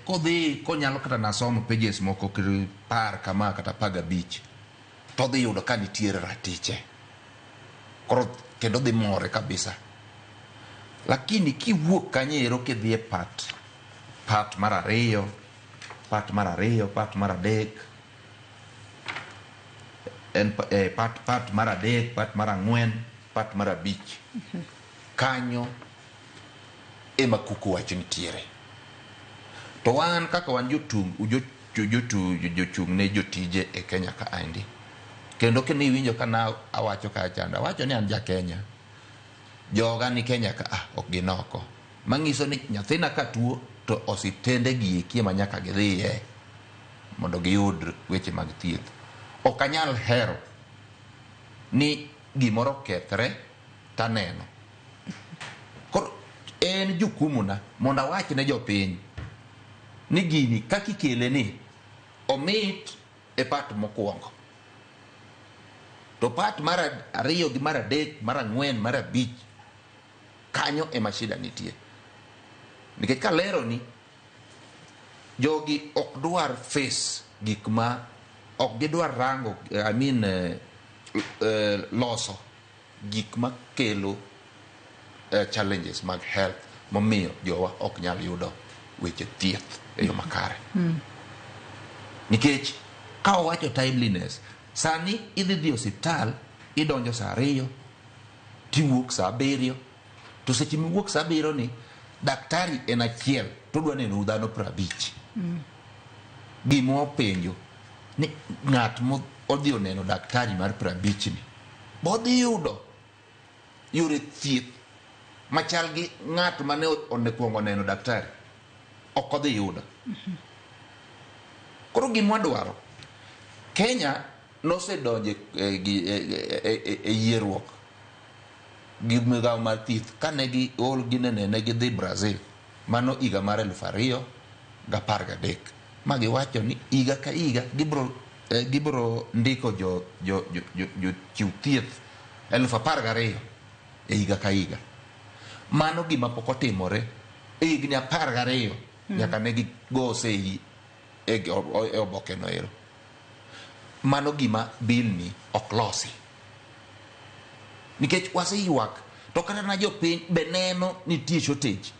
Kodhi konyalo kata nasomo pages moko par kama kata 15 to dhi yudo ka nitiere ratiche koro kendo dhi more kabisa. Lakini kiwuok kanyero kidhi e part mar 2, part mar 3, part mar 3, part mar 3, part mar 4, part mar 5 kanyo ema kuku wach nitiere. To wan kaka wan jochung' ne jotije e Kenya ka andi. Kendo kini winjo kana awacho ka chanda. Awacho ni an ja Kenya. Joga ni Kenya ka ok ginoko. Mangiso ni nyathina ka tuo to osiptende gieki ma nyaka gidhiye mondo giyud weche mag thieth. Ok anyal hero ni gimoro kethre taneno. Koro en jukumuna mondo awach ne jopiny ni gini kaki kele ni omit e part mokwongo. To part mar 2 gi mar 3 mar 4 mar 5 kanyo e mashida nitie. Nikech kalero ni jogi ok dwar face gik ma ok gidwar rango loso gik ma kelo challenges mag health momiyo jowa ok nyal yudo weche thieth e yo makare. Nikech ka owacho timeliness sani idhi osiptal idonjo saa 2 tiwuok saa 7 to seche miwuok saa 7 ni daktari en achiel to dwa neno dhano 50. Gimo penjo ni ng'at mo odhi oneno daktari mar 50 ni bodhi yudo yore thieth machal gi ng'at mane onekuongo neno daktari ok odhi yudo. Koro gima dwaro Kenya nosedonje e yierruok gi migawo mar thieth kane gi ol ginene ne gidhi Brazil mano higa mar 2013 ma giwacho ni higa ka higa gibro ndiko jo chiw thieth 12,000 e higa ka higa. Mano gima pok otimore e higni 12 nyaka ne gigo sei e oboke no ero. Mano gima bill ni ok losi. Nikech waseyuak to kata na jopiny be neno nitie shortage.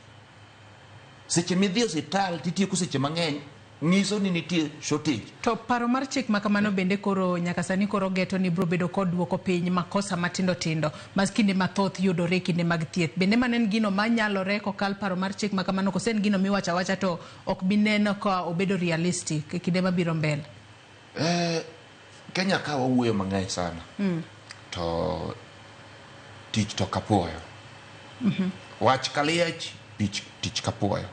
Seche midhi osiptal titieko seche mang'eny nyiso ni nitie shortage. To paro mar chik makamano bende koro nyaka sani koro geto ni bro bedo kod duoko piny makosa matindo tindo maskinde mathoth yudore kinde mag thieth. Bende manen gino manyalore kokal paro mar chik makamano kosen gino miwacha wacha to ok bineno ka obedo realistic kinde mabiro mbele. Kenya ka wawuoyo mang'eny sana. To tich to kapuoyo. Wach kaliech tich kapuoyo.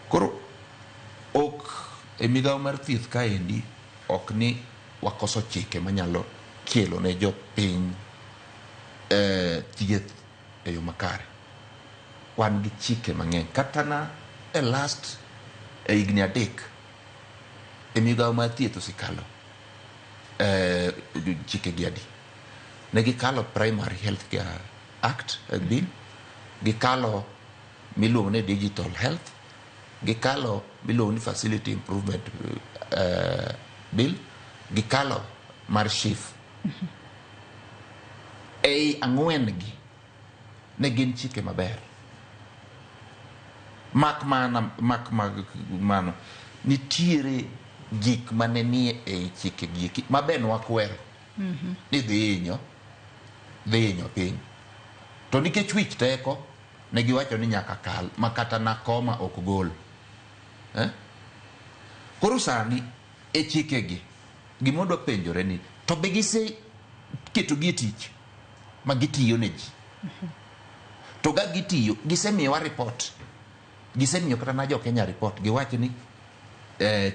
Koro ok e migawo mar thieth kaendi ok ni wakoso chike manyalo kelo ne jopiny thieth e yo makare. Wan gi chike mang'eny kata na last higni 3 e migawo mar thieth osikalo chike gi adi. Ne gikalo Primary Health Care Act bill, gikalo miluongo ne Digital Health, gikalo below ni facility improvement bill gikalo mar shif ei ang'wen gi ne gin chike maber mak mano nitiere gik mane nie ei chike gi maber wakwero ni dhi hinyo piny to nikech wich teko ne giwacho ni nyaka kal makata nakoma ok gol koro sani e chike gi gimondo penjore ni to be gise keto gi tich ma gitiyo ne ji to ga gitiyo gisemiyowa report gisemiyo kata na jo Kenya report giwacho ni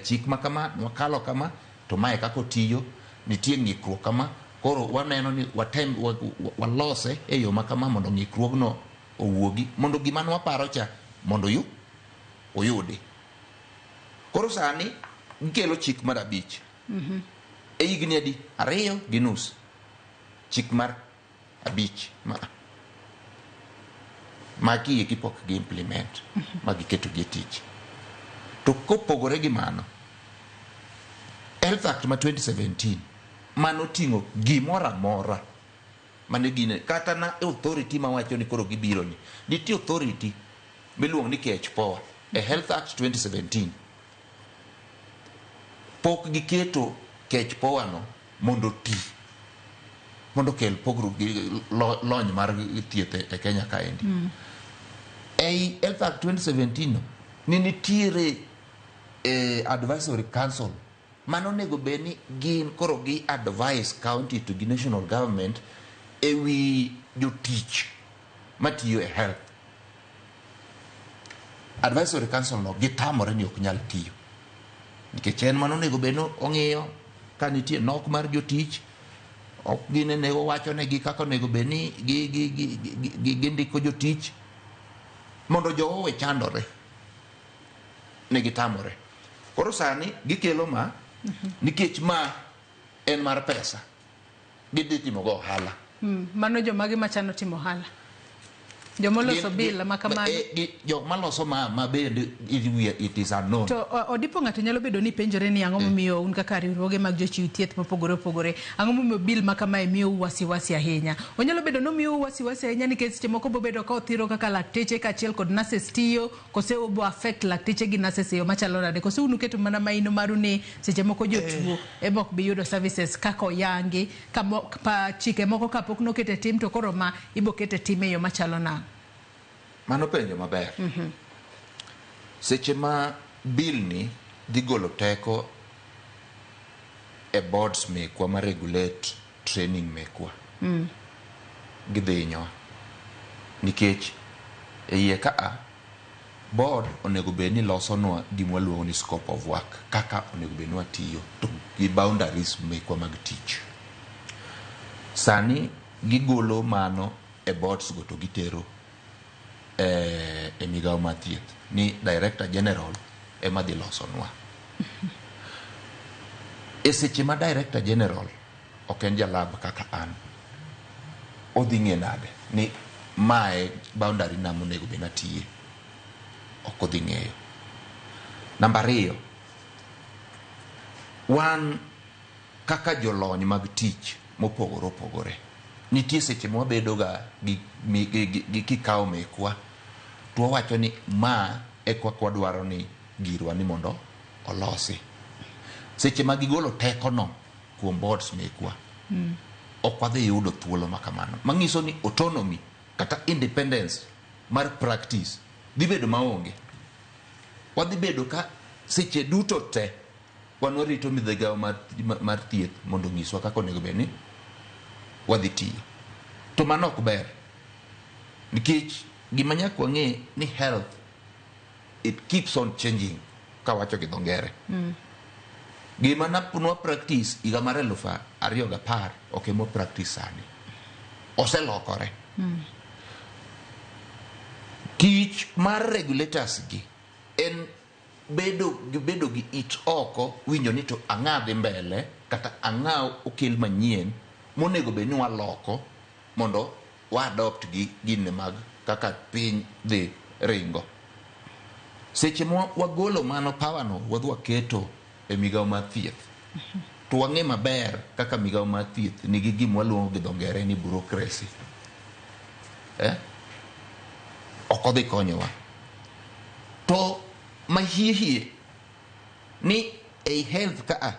chik ma kama wakalo kama to mae kako tiyo nitie ng'ikruok kama koro waneno ni walose e yo makama mondo ng'ikruogno owuogi mondo gima waparo cha mondo oyudi koro sani gikelo chik mar 5 e higni adi 2.5 chik mar 5 ma ki pok gi implement ma giketo gi tich to kopogore gi mano Health Act ma 2017 mano tingo gimora mora mane gine kata na authority ma wacho ni koro gibiro ni nitie authority miluongo ni Kech Power e Health Act 2017 pok giketo Kech Power no mondo mondo kel pogruok gi lony mar thieth e Kenya kaendi ei Health Act 2017 no ni nitiere advisory council mano nego beni gin koro gi advise county to the national government e wi jotich matiyo e health advisory council no gitamore ni ok nyal tiyo nikech en mano nego beno ong'iyo ka nitie nok mar jotich ok gine nego wacho ne gi kaka nego beni gi ndiko jotich mondo jowo we chandore ne gitamore koro sani gikelo ma nikech ma en mar pesa gidhi timo go ohala mano joma gi machano timo ohala jomoloso bill ma kamano joma loso ma bende it is unknown to odipo ng'ato nyalo bedo ni penjore ni ang'o momiyo un kaka riwruoge mag jochiw thieth mopogore opogore ang'o momiyo bill ma kamae miyo wasiwasi ahinya onyalo bedo no miyo wasiwasi ahinya nikech seche moko bo bedo ka othiro kaka lakteche kaachiel kod nurses tiyo kose obo affect lakteche gi nurses yo machalo nade kose unu keto mana maino maru ni seche moko jotuo ebo ok bi yudo services kako yangi pa chike moko kapok nokete tim to koro ma ibo kete tim e yo machalo na mano penjo maber seche ma bill ni dhi golo teko e boards mekwa ma regulate training mekwa gidhi nyo nikech e iye ka board onego bed ni loso nwa gimwa luongo ni scope of work kaka onego bed nwa tiyo to gi boundaries mekwa mag tich sani gigolo mano e boards go to gitero e migao mathieth ni director general ema dhi loso nwa e seche ma director general ok en jalab kaka an odhi ng'e nade ni mae boundary na monego bed natiye ok odhi ng'eyo namba 2 wan kaka jolony mag tich mopogore opogore nitie seche ma wabedo ga gi kikawo mekwa to wacho ni ma e kwa dwaro ni girwa ni mondo olosi seche ma gigolo teko no kuom boards mekwa ok wadhi yudo thuolo makamano mangiso ni autonomy kata independence mar practice dhi bedo maonge wadhi bedo ka seche duto te wan warito midhigawo mar thieth mondo ngiswa kaka onego bed ni wadhi tiyo to mano ok ber nikech gima nyaka wang'e ni health it keeps on changing ka wacho gi dho ngere gima nwa practice higa mar 2010 ok emo practice sani oselokore kich mar regulators gi en bedo gi it oko winjo ni to ang'a dhi mbele kata ang'a okel manyien monego bed ni waloko mondo wa adopt gi gine mag kaka piny dhi ringo seche wagolo mano power no wadwa keto e migao mar thieth to wang'e maber kaka migao mar thieth nigi gima waluongo gi dho ngere ni bureaucracy ok odhi konyowa to mahie ni ei health ka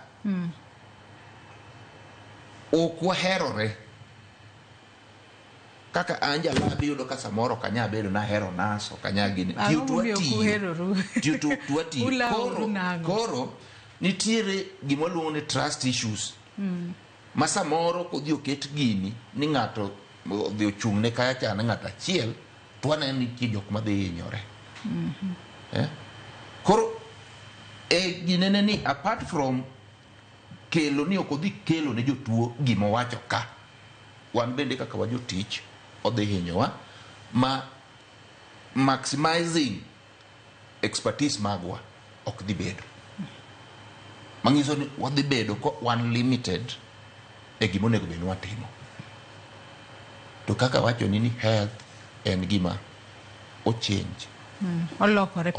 ok waherore kaka anja labi yudo ka samoro kanya bedo na hero naso kanya gini koro nitiere gima luongo ni trust issues ma samoro kodhi oket gini ni ng'ato odhi ochung' ne kaya chana ng'ato achiel to waneno ni nitie jok madhi hinyore koro ginene ni apart from kelo ni ok odhi kelo ne jotuo gima wacho ka wan bende kaka wajotich odhi hinyowa ma maximizing expertise magwa ok dhi bedo mangiso ni wadhi bedo ko one limited e gima onego bed watimo to kaka wacho ni health en gima o change olokore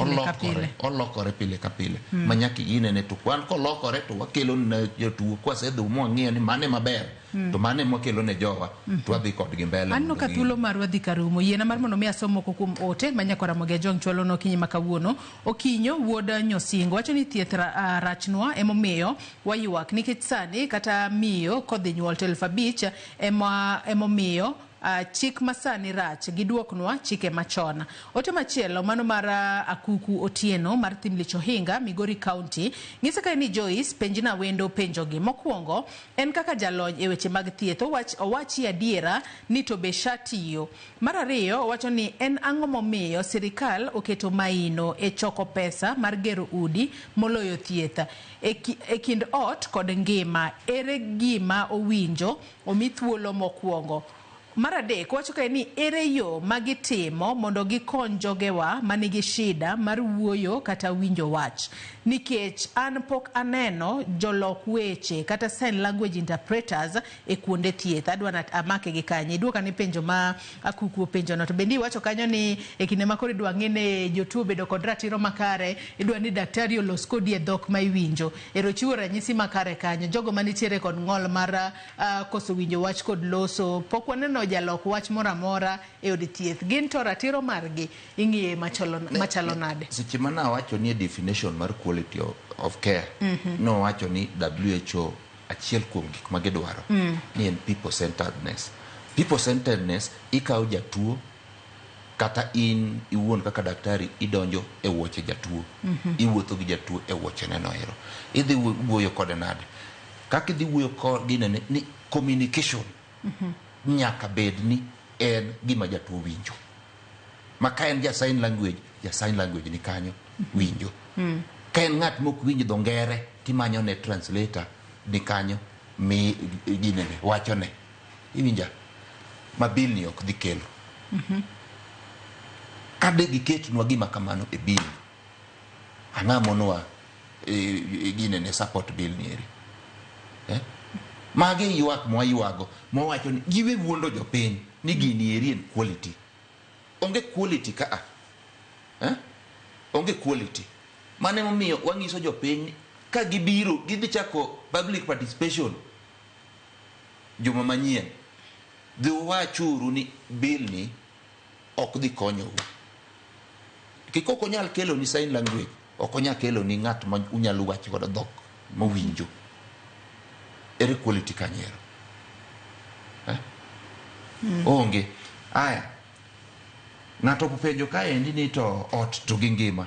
pile ka pile manyaki ginene to kwan kolokore to wakelo ne jotuo kwa sedho mwang'iyo ni mane maber to mane mwakelo ne jowa to wadhi kodgi mbele anno ka thuolo mar wadhi karumo yiena mar mondo mi asomo kuom ote manyakora moge jong chwalo no kinyi makawuono okinyo wuod Nyosingo wacho ni thieth rachnwa emomiyo wayuak nikech sani kata miyo kodhi nyuol to 5,000 emomiyo chik masani rach giduoknwa chike machona ote machielo mano mar Akuku Otieno mar Thimlich Ohinga Migori County ng'isa ka ni Joyce penjina wendo penjogi mokwongo en kaka jalony e weche mag thieth owachi adiera ni to be shatiyo mar ariyo wacho ni en ang'o momiyo sirikal oketo maino e choko pesa mar gero udi moloyo thieth e kind ot kod ngima ere gima owinjo omi thuolo mokwongo mar adek wacho ka ni ere yo magitimo mondo gikony jogewa manigi shida mar wuoyo kata winjo wach nikech an pok aneno jolok weche kata sign language interpreters e kuonde thieth adwa amake gi kanye duoka ni penjo ma Akuku penjo no to bendi wacho kanyo ni e kinde makoro idwa ng'ene jotuo bedo kod ratiro makare idwa ni daktari olos kodi e dhok ma iwinjo ero chiwo ranyisi makare kanyo jogo manitiere kod ng'ol mar koso winjo wach kod loso pok waneno jalok wach moramora e od thieth gin to ratiro margi ing'iye machalo nade seche mana wacho ni definition mar quality of care no wacho ni WHO achiel kuom gik ma gidwaro ni en people centeredness ikawo jatuo kata in iwuon kaka daktari idonjo e wuoche jatuo iwuotho gi jatuo e wuoche neno ero idhi wuoyo kode nade kaka idhi wuoyo kod ni communication nyaka bed ni en gima jatuo winjo maka en ja sign language ni kanyo winjo ka en ng'at mok winjo dho ngere timanyo ne translator ni kanyo mi ginene wacho ne iwinja mabil ni ok dhi kelo kade giketnwa gima kamano e bill ang'amonwa ginene support bill ni eri mage yuak mwayuago mwawacho ni giwe wuondo jopiny ni gini eri en quality onge quality ka onge quality mane momiyo wang'iso jopiny ka gibiro gidhi chako public participation juma manyien dhi wachuru ni bill ni ok dhi konyo kikoko nyal kelo ni sign language ok onyal kelo ni ng'at ma unyalo wacho kod dhok mawinjo ere quality kanyero onge aya ng'ato popenjo ka endi ni to ot to gi ngima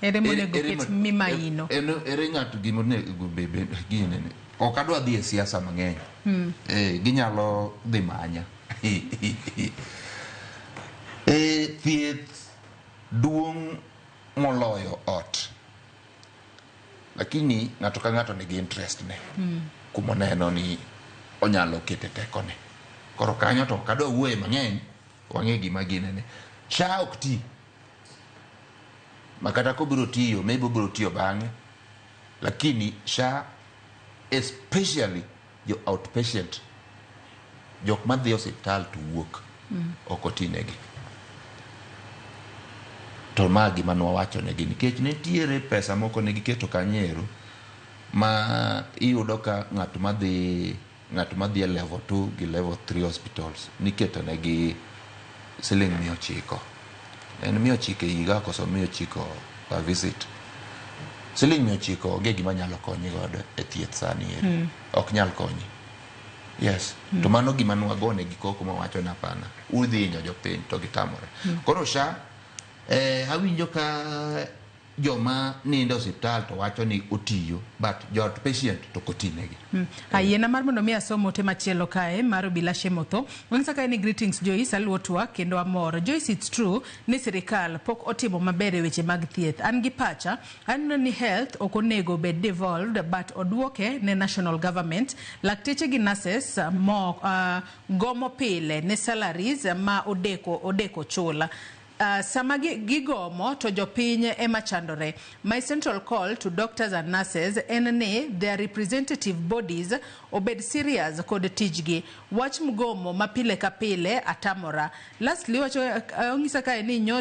ere monego ket mimaino ere ng'ato gimo nego bebe ginene ok adwa dhi e siasa mang'eny ginyalo dhi manya thieth duong' moloyo ot lakini ng'ato ka ng'ato nigi interest ne kuma neno ni onyalo kete tekone koro kanyo to kadwa wuoye mang'eny wang'e gima ginene SHA ok ti makata kobiro tiyo maybe obiro tiyo bang'e lakini SHA especially jo outpatient jok madhi osiptal to wuok ok otinegi to magi manwa wacho ne gi nikech nitiere pesa moko ne giketo kanyero ma iyudo ka ng'at madhi level 2 gi level 3 hospitals niketo ne gi siling 900 en 900 higa koso 900 per visit siling 900 ge gima nyalo konyi godo e thieth sani ok nyal konyi yes to mano gima nwagone gi koko mawacho na pana udhi inyo jopiny to gitamore koro sha awinjo ka joma nindo hospital to wacho ni otiyo but jot patient to kotinegi ayena mar mondo mi asomo te machielo kae mar Bilashe Motho wangisa kae ni greetings Joyce aluotwa kendo amor Joyce it's true ni sirikal pok otimo maber e weche mag thieth an gi pacha anno ni health okonego bed devolved but odwoke ne national government lakteche gi nurses gomo pile ne salaries ma odeko chula sama gigomo to jopiny ema chandore. My central call to doctors and nurses en ni their representative bodies obed serious kod tijgi wach mgomo mapile kapile atamora. Lastly wacho ongisa kae ni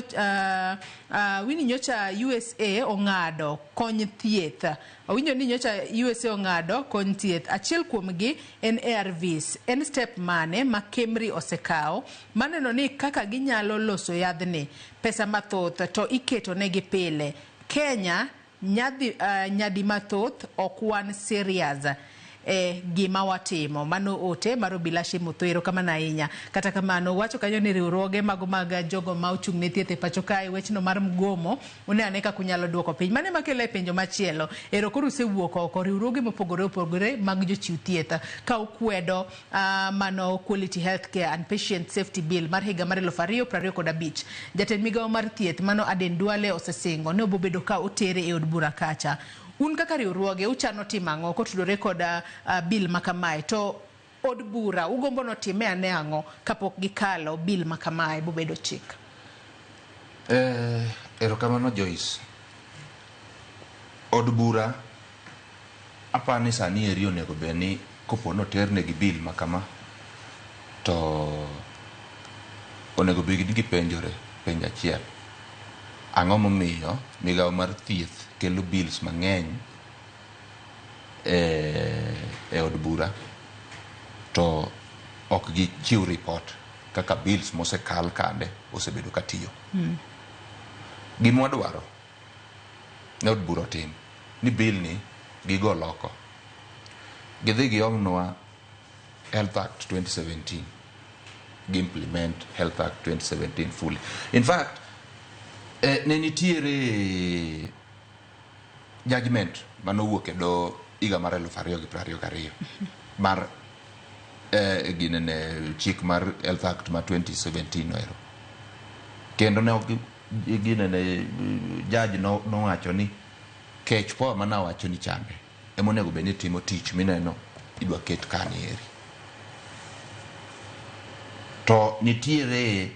wini nyocha USA ongado kony thieth awinjo ni nyocha USA ongado kony thieth achiel kuomgi en ARVs en step mane ma Kemri osekao maneno ni kaka ginyalo loso yadhni pesa mathoth to iketo negi pile Kenya nyadi mathoth okwan serious gima watimo mano ote maro Bilashe Motho erokamano ahinya kata kamano wacho kanyo ni riwruoge mago mag jogo ma ochung' ne thieth e pacho kae wechno mar mgomo une ka kunyalo duoko piny mane makele penjo machielo koro usewuok oko riwruoge mopogore opogore mag jochiw thieth ka ukwedo mano Quality Healthcare and Patient Safety Bill mar higa mar 2025 jatend migawo mar thieth mano Aden Duale osesingo ne obobedo ka otere e od bura kacha un kaka riwruoge uchano timango kotudore kod bill makamae to od bura ugombo no time ane ango kapok gikalo bill makamae bobedo chik erokamano Joyce od bura apani sani eri onego beni kopono terne gi bill makama to onego bigi gipenjore penja achiel ang'o momiyo migawo mar thieth kelo bills mang'eny e od bura to ok gichiw report kaka bills mosekal kande osebedo katiyo gimwa dwaro ne od bura tim ni bill ni gigo loko gidhi giomnwa Health Act 2017 gi implement Health Act 2017 fully in fact ne nitiere judgment manowuok e do higa mar 2022 mar ginene chik mar Health Act ma 2017 noero kendo ne ginene judge nowacho ni kech po mana wacho ni chande emonego beni timo tich mineno idwa ket kanieri to nitiere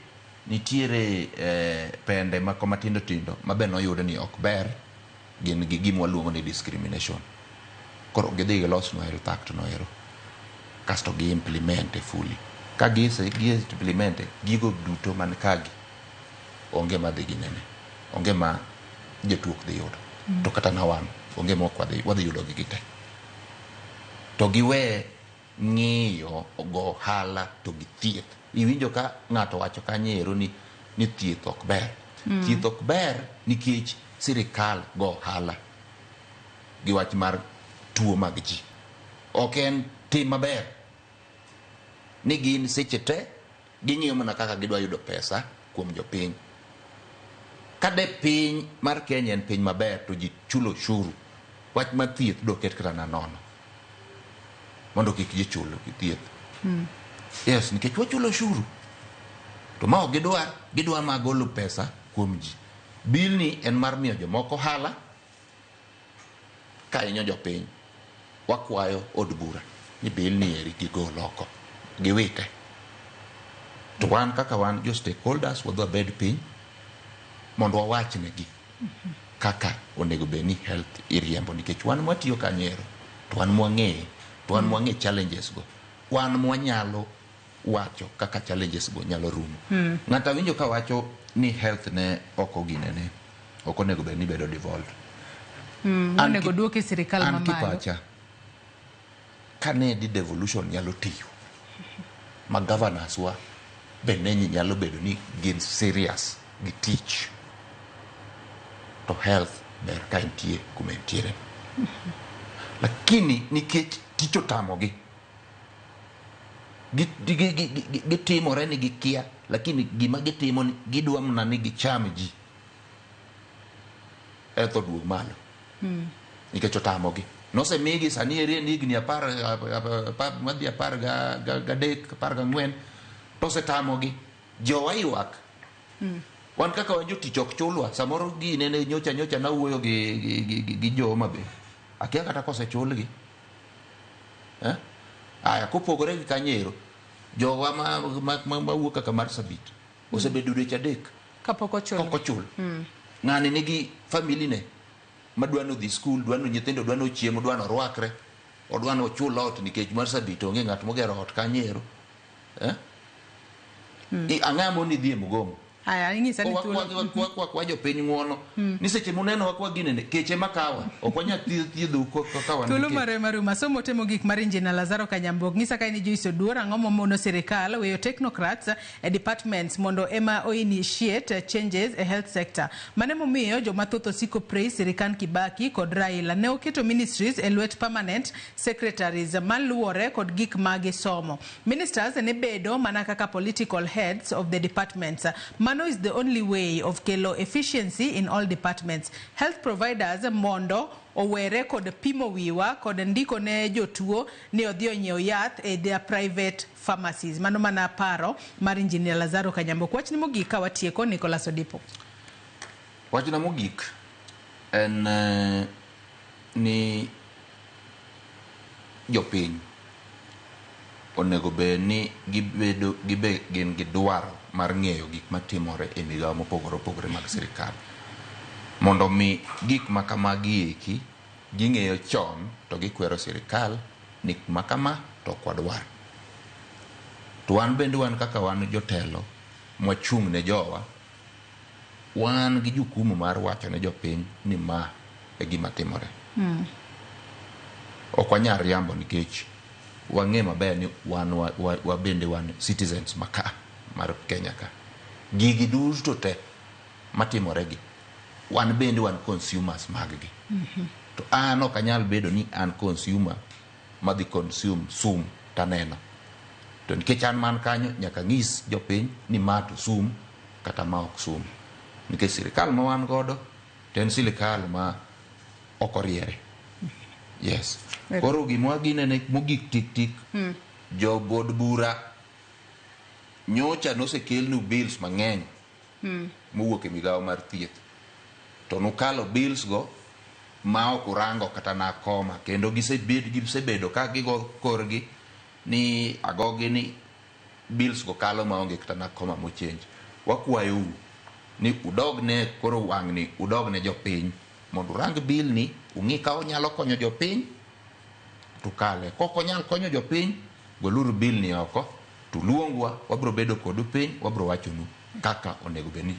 pende ma komatindo tindo mabe noyude ni ok ber gin gi gima waluongo ni discrimination koro gidhi gilos no Health Act noero kasto gi implement fully ka gi implement gigo duto man kagi onge madhi ginene onge ma jetuok dhi yudo to kata na wan onge mok wadhi yudo gi gite to giwe ng'iyo go hala to gi thieth iwinjo ka ng'ato wacho kanyero ni thieth ok ber thieth ok ber nikech sirikal go hala gi wach mar tuo mag ji ok en tim maber ni gin seche te ging'iyo mana kaka gidwa yudo pesa kuom jopiny kade piny mar Kenya en piny maber to ji chulo ushuru wach mar thieth doket kata na nono mondo kik ji chulo thieth yes nikech wachulo ushuru to ma ok gidwar magolo pesa kuom ji bill ni en mar miyo jomoko hala ka inyo jopiny wakwayo od bura ni bill ni eri gigo loko giwite to wan kaka wan jo stakeholders wadwa bed piny mondo wawach negi kaka onego beni health iriembo nikech wan mwatiyo kanyero to wan mwang'e challenges go wan mwanyalo wacho kaka challenges go nyalo rumo. Ng'ata winjo ka wacho ni health ne oko ginene, oko nego bed ni bedo devolved. Onego duoke sirikal mamalo. An kipacha, kane di devolution nyalo tiyo, ma governors wa bende nyalo bedo ni gin serious gi teach to health ber ka intie kuma intiere. Lakini nikech ticho tamogi gitimore ni gikia, lakini gima gitimo ni gidwa mna ni gicham ji etho duog malo nikech otamogi. Nosemigi sani ere ni higni 14 tosetamogi. Jowa ywak wan kaka wan jotich ok chulwa. Samoro ginene nyocha nawuoyo gi jo mabe akia kata kosechulgi. Aya kopogore gi Kanyero, jowa mawuok kaka Marsabit osebedo dweche 3 kapok ochul. Ng'ani nigi family ne madwano dhi skul, dwano nyithindo, dwano chiemo, dwano rwakre, odwano chul ot nikech Marsabit onge ng'at mogero ot Kanyero. Ang'amo ni dhi e Mugomo. Aya ing'isa ni kwa jo piny ng'uono ni seche muneno wakwa ginene keche makawa okwanya thiedho ka wan tulo mare maruma somo temo gik mar injinia Lazaro Kanyambok ng'isa ka ni Joyce Oduor ang'o mono sirikal weyo technocrats departments mondo ema initiate changes e health sector. Mane momiyo joma thoth osiko praise sirikal Kibaki kod Raila ne oketo ministries e lwet permanent secretaries maluwore kod gik mage somo. Ministers ne bedo mana kaka political heads of the departments. Mano is the only way of kelo efficiency in all departments. Health providers mondo owere kod pimo wiwa kod ndiko ne jotuo ni odhi onyiew yath e their private pharmacies. Mano mana paro mar injinia Lazaro Kanyambok. Wach ni mogik ka watieko Nicholas Odipo. Wach na mogik en ni jopiny onego bed ni gin gi dwaro mar ng'eyo gik matimore e migawo mopogore mag sirikal. Mondo mi gik makamagi eki ging'eyo chon to gikwero sirikal ni makama to kwadwar. To wan bende wan kaka wan jotelo mwachung' ne jowa, wan gi jukumu mar wacho ne jopiny ni ma e gima timore. Ok wanyal riambo nikech wang'e maber ni wan bende wan citizens maka mar Kenya ka. Gigi duto te matimore gi wan bende wan consumers mag gi. To an ok anyal bedo ni an consumer madhi consume sum taneno. To nikech an man kanyo nyaka ng'is jopiny ni ma to sum kata ma ok sum. Nikech sirikal ma wan godo ten sirikal ma ok oriere. Yes. Koro gimwa ginene mogik tik jo bod bura nyocha nosekelnu bills mang'eny mowuok e migawo mar thieth. To nukalo bills go ma ok urango kata na koma, kendo gisebedo ka gigo korgi ni agogi ni bills go kalo maonge kata na koma mochenj. Wakwayo ni udogne koro wang'ni udogne jopiny mondo urang bill ni ung'i ka onyalo konyo jopiny to kale. Kok onyal konyo jopiny, goluru bill ni oko to luongwa, wabro bedo kodu piny, wabro wachonu kaka onego beni.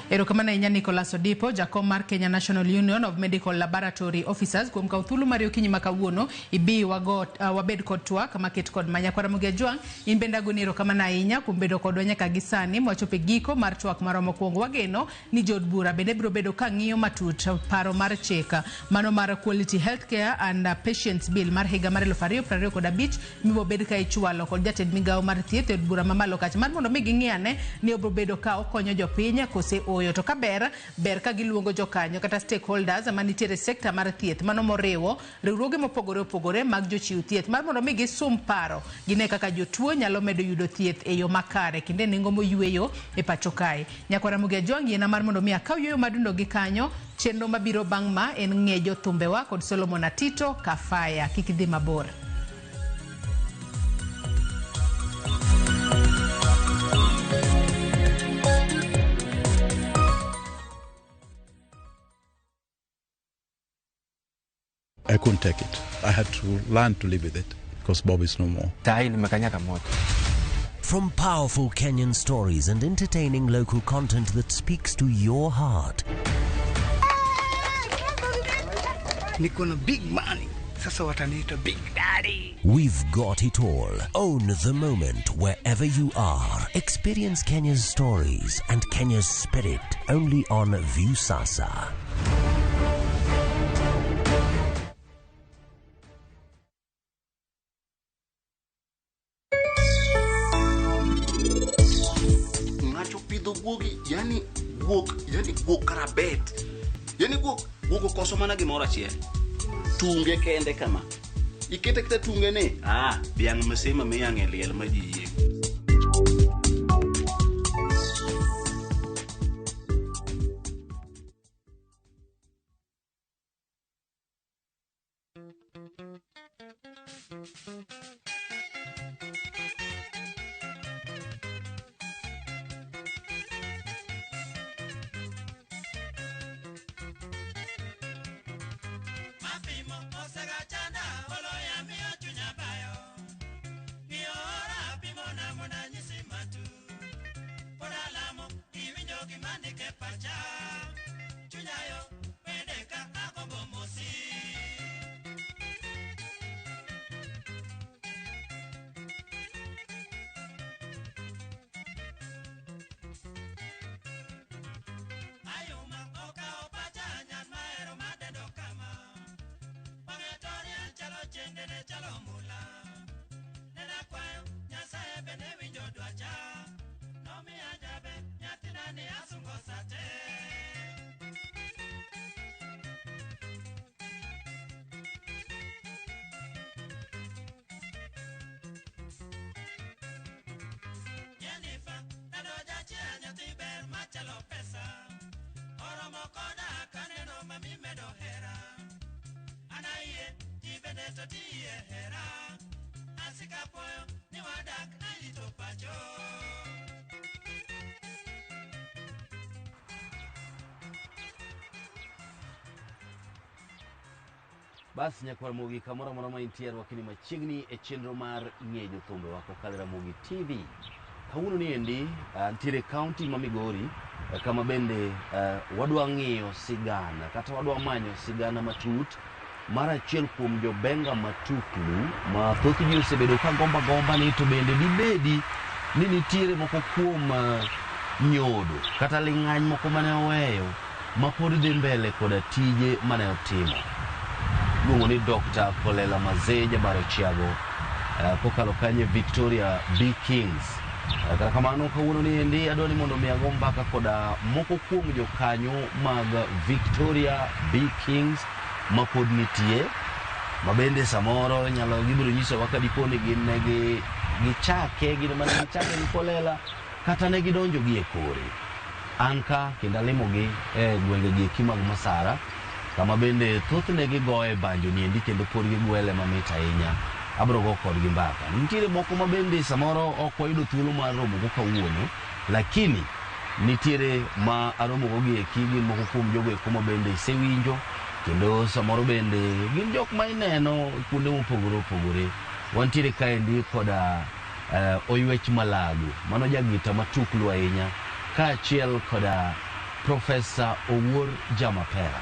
Erokamano ahinya Nicholas Odipo, jakom mar Kenya National Union of Medical Laboratory Officers, kuom kawo thuolo mar okinyi makawuono ibi wabed kod twak maket kod Manyakwara Mugiajwang'. In bende agoni erokamano ahinya kuom bedo kodwa nyaka gi sani mwachopo e giko mar twak mar mokwongo. Wageno ni jood bura bende biro bedo ka ng'iyo matut paro mar cheka mano mar Quality Healthcare and Patients Bill mar higa mar 2025 mibo bed ka ichwalo kod jatend migawo mar thieth e od bura mamalo kacha mar mondo mi ging'iane ni obro bedo ka okonyo jopiny kose oyo. To ka ber ka giluongo jokanyo kata stakeholders manitiere sekta mar thieth mano moriwo riwruoge mopogore mag jochiw thieth mar mondo mi gisum paro gine kaka jotuo nyalo medo yudo thieth e yo makare kinde nengo moyueyo e pacho kae. Nyakwara Mugiajwang' yiena mar mondo mi akaw yueyo madundo gi kanyo. Chenro mabiro bang' ma en ng'ejo thumbewa kod Solomon Atito Kafaya. Kik idhi mabor. I couldn't take it. I had to learn to live with it because Bob is no more. Tai nimekanyaka moto. From powerful Kenyan stories and entertaining local content that speaks to your heart. Niko na big money. Sasa wataniita Big Daddy. We've got it all. Own the moment wherever you are. Experience Kenya's stories and Kenya's spirit only on Viusasa. Ngacho pido guogi, yani guok karabet. Yani guok koso mana gimoro achiel. Tunge kende kama. Ikete kita tunge ne. Biang masema meyang eliel maji. Basi Nyakwaramogi kamoro moro maintiere wakini machiegni e chenro mar ng'eyo thumbe wako kale Ramogi TV. Kawuono ni endi ntiere county ma Migori kama bende wadwa ng'iyo sigana kata wadwa manyo sigana matut mar achiel kuom jobenga matuklu ma thoth ji osebedo ka gomba ni to bende dibedi ni nitiere moko kuom nyodo kata ling'any moko mane oweyo ma pod dhi mbele koda tije mane otimo. Luongo ni Dr. Kolela Mazee Jabaro Chiago kokalo kanye Victoria B. Kings. Kata kamano kawuono ni endi adwa ni mondo miago mbaka koda moko kuom jokanyo mag Victoria B. Kings ma pod nitie ma bende samoro nyalo gibiro nyiso waka dipo ni gin ne gichake gin mana gichake gi Kolela kata ne gidonjo gi e kore. Anka kendo limogi gwenge gi kimag Masara kama bende thoth ne gigoe banjo ni endi kendo pod gigwele mamit ahinya. Abro go kodgi mbaka. Nitiere moko ma bende samoro ok wayudo thuolo mar romo go kawuono, lakini nitiere ma aromo go gi gin moko kuom jogo kuma bende isewinjo kendo samoro bende gin jok ma ineno kuonde mopogore opogore. Wantiere kaendi koda Oywech Malago, mano jagita matuklu ahinya, kaachiel koda Professor Owuor Jamapera.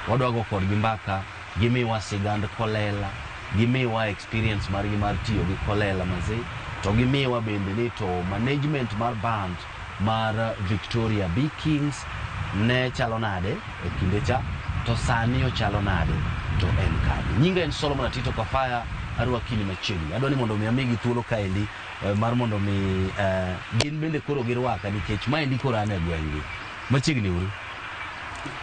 Wadwa go kodgi mbaka, gimiwa sigand Kolela, gimiwa experience margi mar tiyo gi Kolela Mazee, to gimiwa bende ni to management mar band mar Victoria B. Kings ne chalo nade e kinde cha, to sani ochalo nade, to en kadi. Nyinga en Solomon Atito Kafaya, arwakini machiegni. Adwa ni mondo mi amigi thuolo kaendi mar mondo mi gin bende koro girwaka nikech maendi koro ane gweng'gi. Machiegni uru.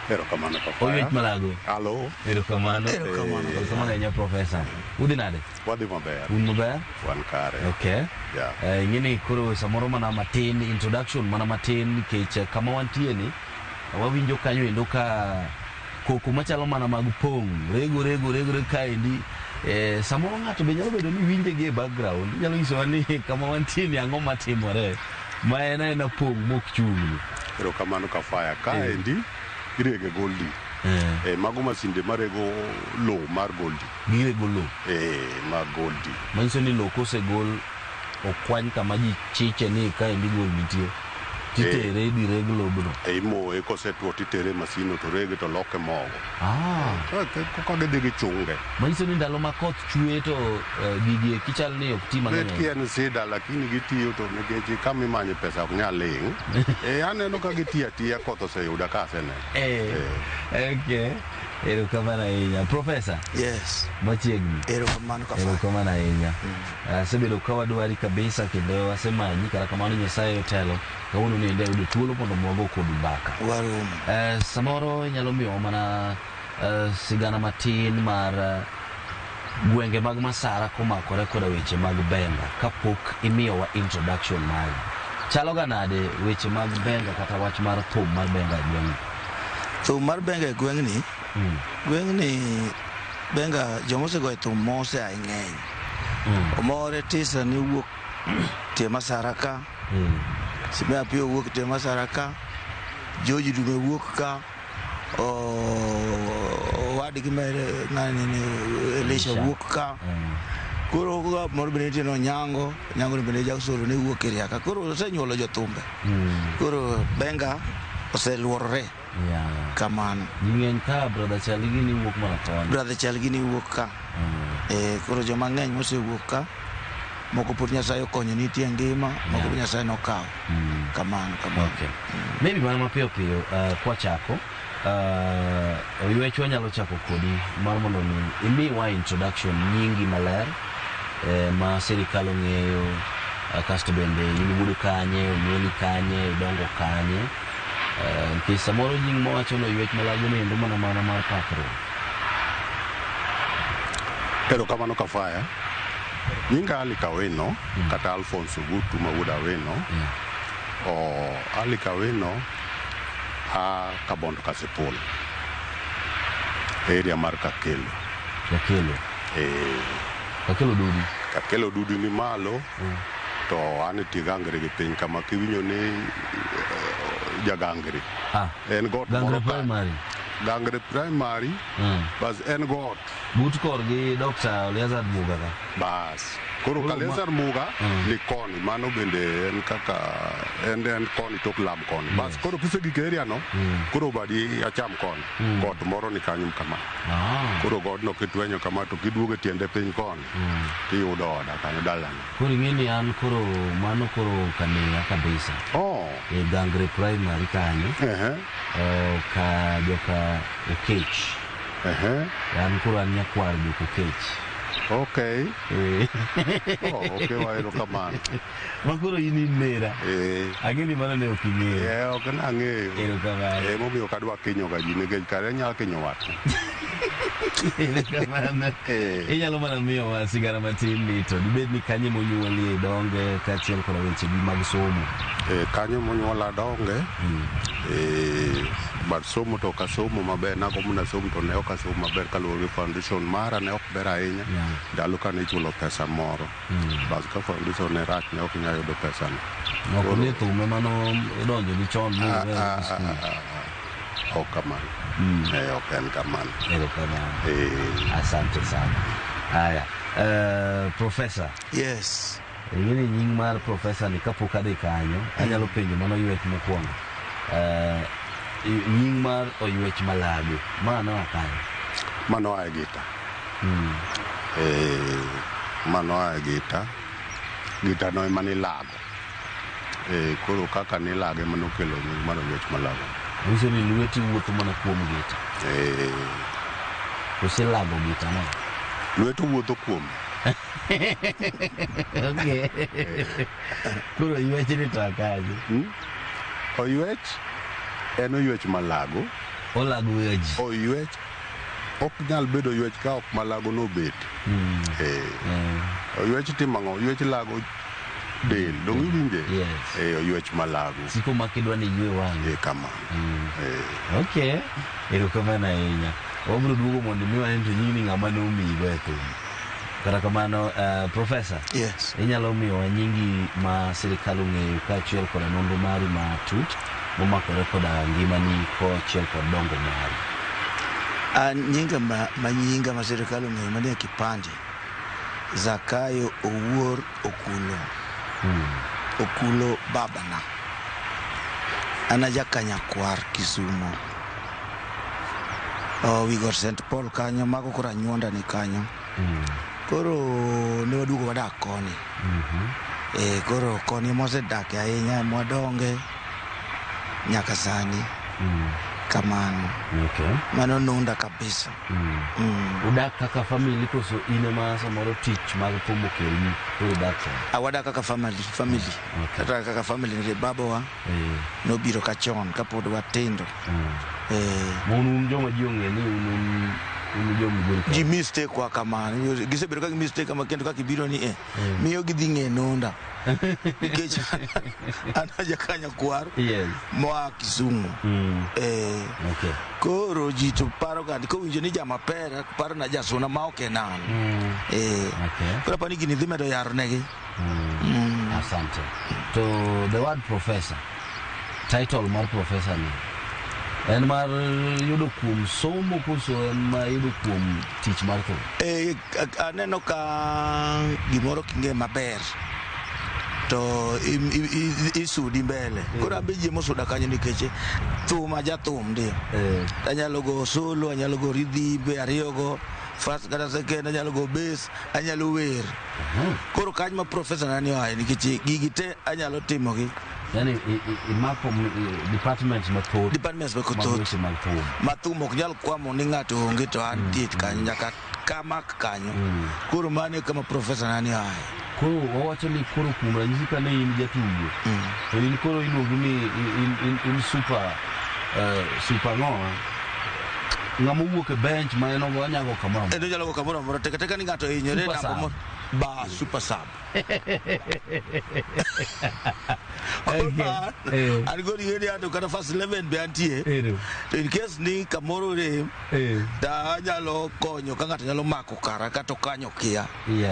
Erokamano Kafaya. Oywech Malago. Halo. Erokamano. Erokamano enya Professor. Udhi nade? Wadhi maber. Un maber? Wan kare. Okay. Yeah. Ingini koro samoro mana matin introduction mana matin nikech kama wantie ni wawinjo kanyo endo ka koko machalo mana mag pong rego kaendi. Samoro ng'ato be nyalo bedo ni winje gi e background, nyalo nyisowa ni kama wantie ni ang'o matimore ma en pong mok chung'ni. Erokamano Kafaya. Kaendi irege Goldi. Mago masinde marego low mar Goldi. Girego low? Mar Goldi. Manyiso ni low kosegol okwany kama ji chiche ni ka endi gol nitie titere di reg lobno imoye kosetwo titere masino to rege to loke mogo ka gidhi gichunge manyiso ni ndalo ma koth chwe to gigi kichal ni ok ti mang'eny bet kien sida lakini gitiyo to nikech kama imanye pesa ok nyal ling aneno ka gitiyo atiya koth oseyuda ka asene okay erokamano ahinya profesa yes machiegni erokamano ahinya asebedo ka wadwari kabisa kendo asemanyi kata kamano Nyasaye otelo kawuono ni ende yudo thuolo mondo mwago kod mbaka samoro inyalo miyo mana sigana matin mar gwenge mag Masara komakore koda weche mag Benga kapok imiyowa introduction mari chalo ga nade weche mag Benga kata wach mar thum mar Benga e gweng'ni thum mar Benga e gweng'ni Benga jomosego e thum mose aing'eny omore tisa ni wuok tie Masara ka Simea pia wuok tie Masara ka Joji Dume wuok ka wadgi mere ng'ani Elisha wuok ka koro moro bende nitie no Nyango ni bende Jaksolo ne wuok e Riaka koro osenyuolo jothumbe koro Benga oseluorore kamano ng'eny ka brother Chalgini wuok mana koni brother Chalgini wuok ka koro joma ng'eny mosewuok ka moko pod Nyasaye okonyo nitie ngima moko Nyasaye nokawo kamano okay maybe mana mapiyo kwachako oywecho nyalo chako kodi mar mondo ni imiwa introduction nyingi maler ma sirikal ong'eyo kasto bende inubudu kanye onyuoli kanye dongo kanye nikech samoro nying mowacho no ywech malago nendo mana mar pakruok erokamano Kafaya nyinga Ali Kaweno kata Alphonse Ogutu ma wuod Aweno Ali Kaweno Kabondo Kasipul area mar Kakelo Kakelo Dudu ni malo to an Tigangre gi piny kama kiwinjo ni Jagangre en got Gangre primary bas en got but kor gi Dr. Eliazar Muga bas koro Eliazar Muga ni koni mano bende en kaka en koni tok lam koni bas koro kisegi area no koro badi acham koni got moro ni kanyum kama koro god no kitwenyo kama to kiduoge tiende piny koni tiyudo oda kanyo dalano koro ng'eni an koro mano koro kaniya kabisa e Gangre primary kanyo ka joka Okech an koro an nyakwar joka Okech okay waero kamano makoro in nera ang'eni mano ne ok ing'eyo ok nang'eyo emomiyo kadwa kinyo ga ji nikech kare nyalo kinyo wat inyalo mana miyo sigara matin ni to dibed ni kanye monyuolie donge kaachiel koda weche gi mag somo kanye monyuola donge bar somo to ka somo maber nago muna somo to ne ok asomo maber kaluwore gi foundation mara ne ok ber ahinya ndalo kane ichulo pesa moro bas ka foundation ne rach ne ok nyalo yudo pesa no ok ni thume mano idonjo ni chon ok kamano ok en kamano asante sana haya professor yes ing'eni nying mar professor ni kapok adhi kanyo anyalo penjo mano ywech mokwongo nying mar Oywech Malago mano akanye mano ae Gita mano ae Gita no ema nilago koro kaka nilage manokelo nying mar Oywech Malago uso ni lweti wuotho mana kuom Gita uselago Gita no lweto wuotho kuom okay koro Oywech ni to akanye Oywech en Oywech Malago olago yaji Oywech ok nyal bedo Oywech ka ok Malago no bet Oywech timang'o Oywech lago del dong iwinje Oywech Malago siko makidwa ni ywe wange kamano okay erokamano ahinya wabiro duogo mondo mi wane to nyingi ng'ama nomiyigo e thum kata kamano professor yes inyalo miyowa nyingi ma sirikal ong'eyo kaachiel koda nonro mari matut momakore koda ngimani kaachiel kod dongo mari nyinga manyinga ma sirikal ong'eyo manie kipande Zakayo Owuor Okulo okulo babana ana jakanyakwar Kisumu we got St. Paul kanyo mago kora nyuonda ni kanyo koro ne waduogo wadak koni koro koni mosedak ahinya mwadonge nyaka sani kamano mano nunda kabisa udak kaka family koso ine ma samoro tich mag thum okelni udak wadak kaka family kata kaka family ni babawa nobiro kachon kapod watindo mon joma ji ong'e ni ji mistake kwa kamano gisebedo ka mistake kama kendo ka kibiro ni miyo gidhi ng'e nunda nikech anaja kanya kwar moa Kisumu koro ji to paro ga ko winjo ni jama pera paro na jasuna ma okenan koro pani gini dhi medo yaro negi asante to the word professor title mar professor ni en mar yudo kuom somo koso en mar yudo kuom tich mar thum aneno ka gimoro kinge maber to isudi mbele koro abeje mosuda kanyo nikech thum aja thum ndio anyalo go solo anyalo go ridhibe ariyogo first kata second anyalo go bass anyalo wer koro kanyo ma professor nani wae nikech gigi te anyalo timo gi yani imako departments mathoth mathum ok nyal kwamo ni ng'ato onge to antie kanyo nyaka kamak kanyo koro mane kama professor nani wae koro wawacho ni koro kuom ranyisi ka ne in jatugo to in koro iluongi ni in super ng'ama owuok e bench ma en ogo anyago kamoro nyalo go kamoro amora teka ni ng'ato hinyore nambo ba super sub an go yeri ato kata first 11 be antie to in case ni kamoro rem da anyalo konyo ka ng'ato nyalo mako kara kata kanyo kia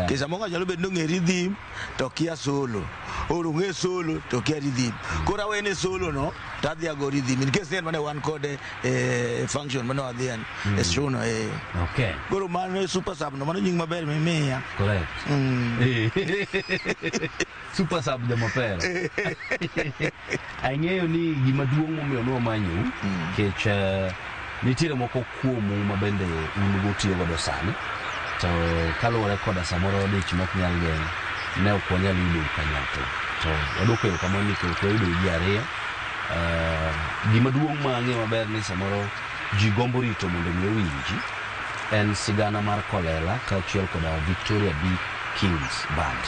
kisa monga nyalo bedo ng'eri dhim to kia solo oro ng'e solo to kia ridhim kora wene solo no tadhi agori dhim in case mane wan kode function mane wadhian shono okay koro mano super sub no mano nying maber mimiya correct super sub jama pera ang'eyo ni gima duong' momiyo no manyo kech nitiere moko kuomu ma bende un tiyo godo sani to kaluwore koda samoro dich mok nyal geng' ne ok wanyal yudo kanyakla to wadwoko erokamano nikech wayudo ji ariyo gima duong' ma ang'eyo maber ni samoro ji gombo rito mondo mi owinji en sigana mar Kolela kaachiel koda Victoria B Kings Band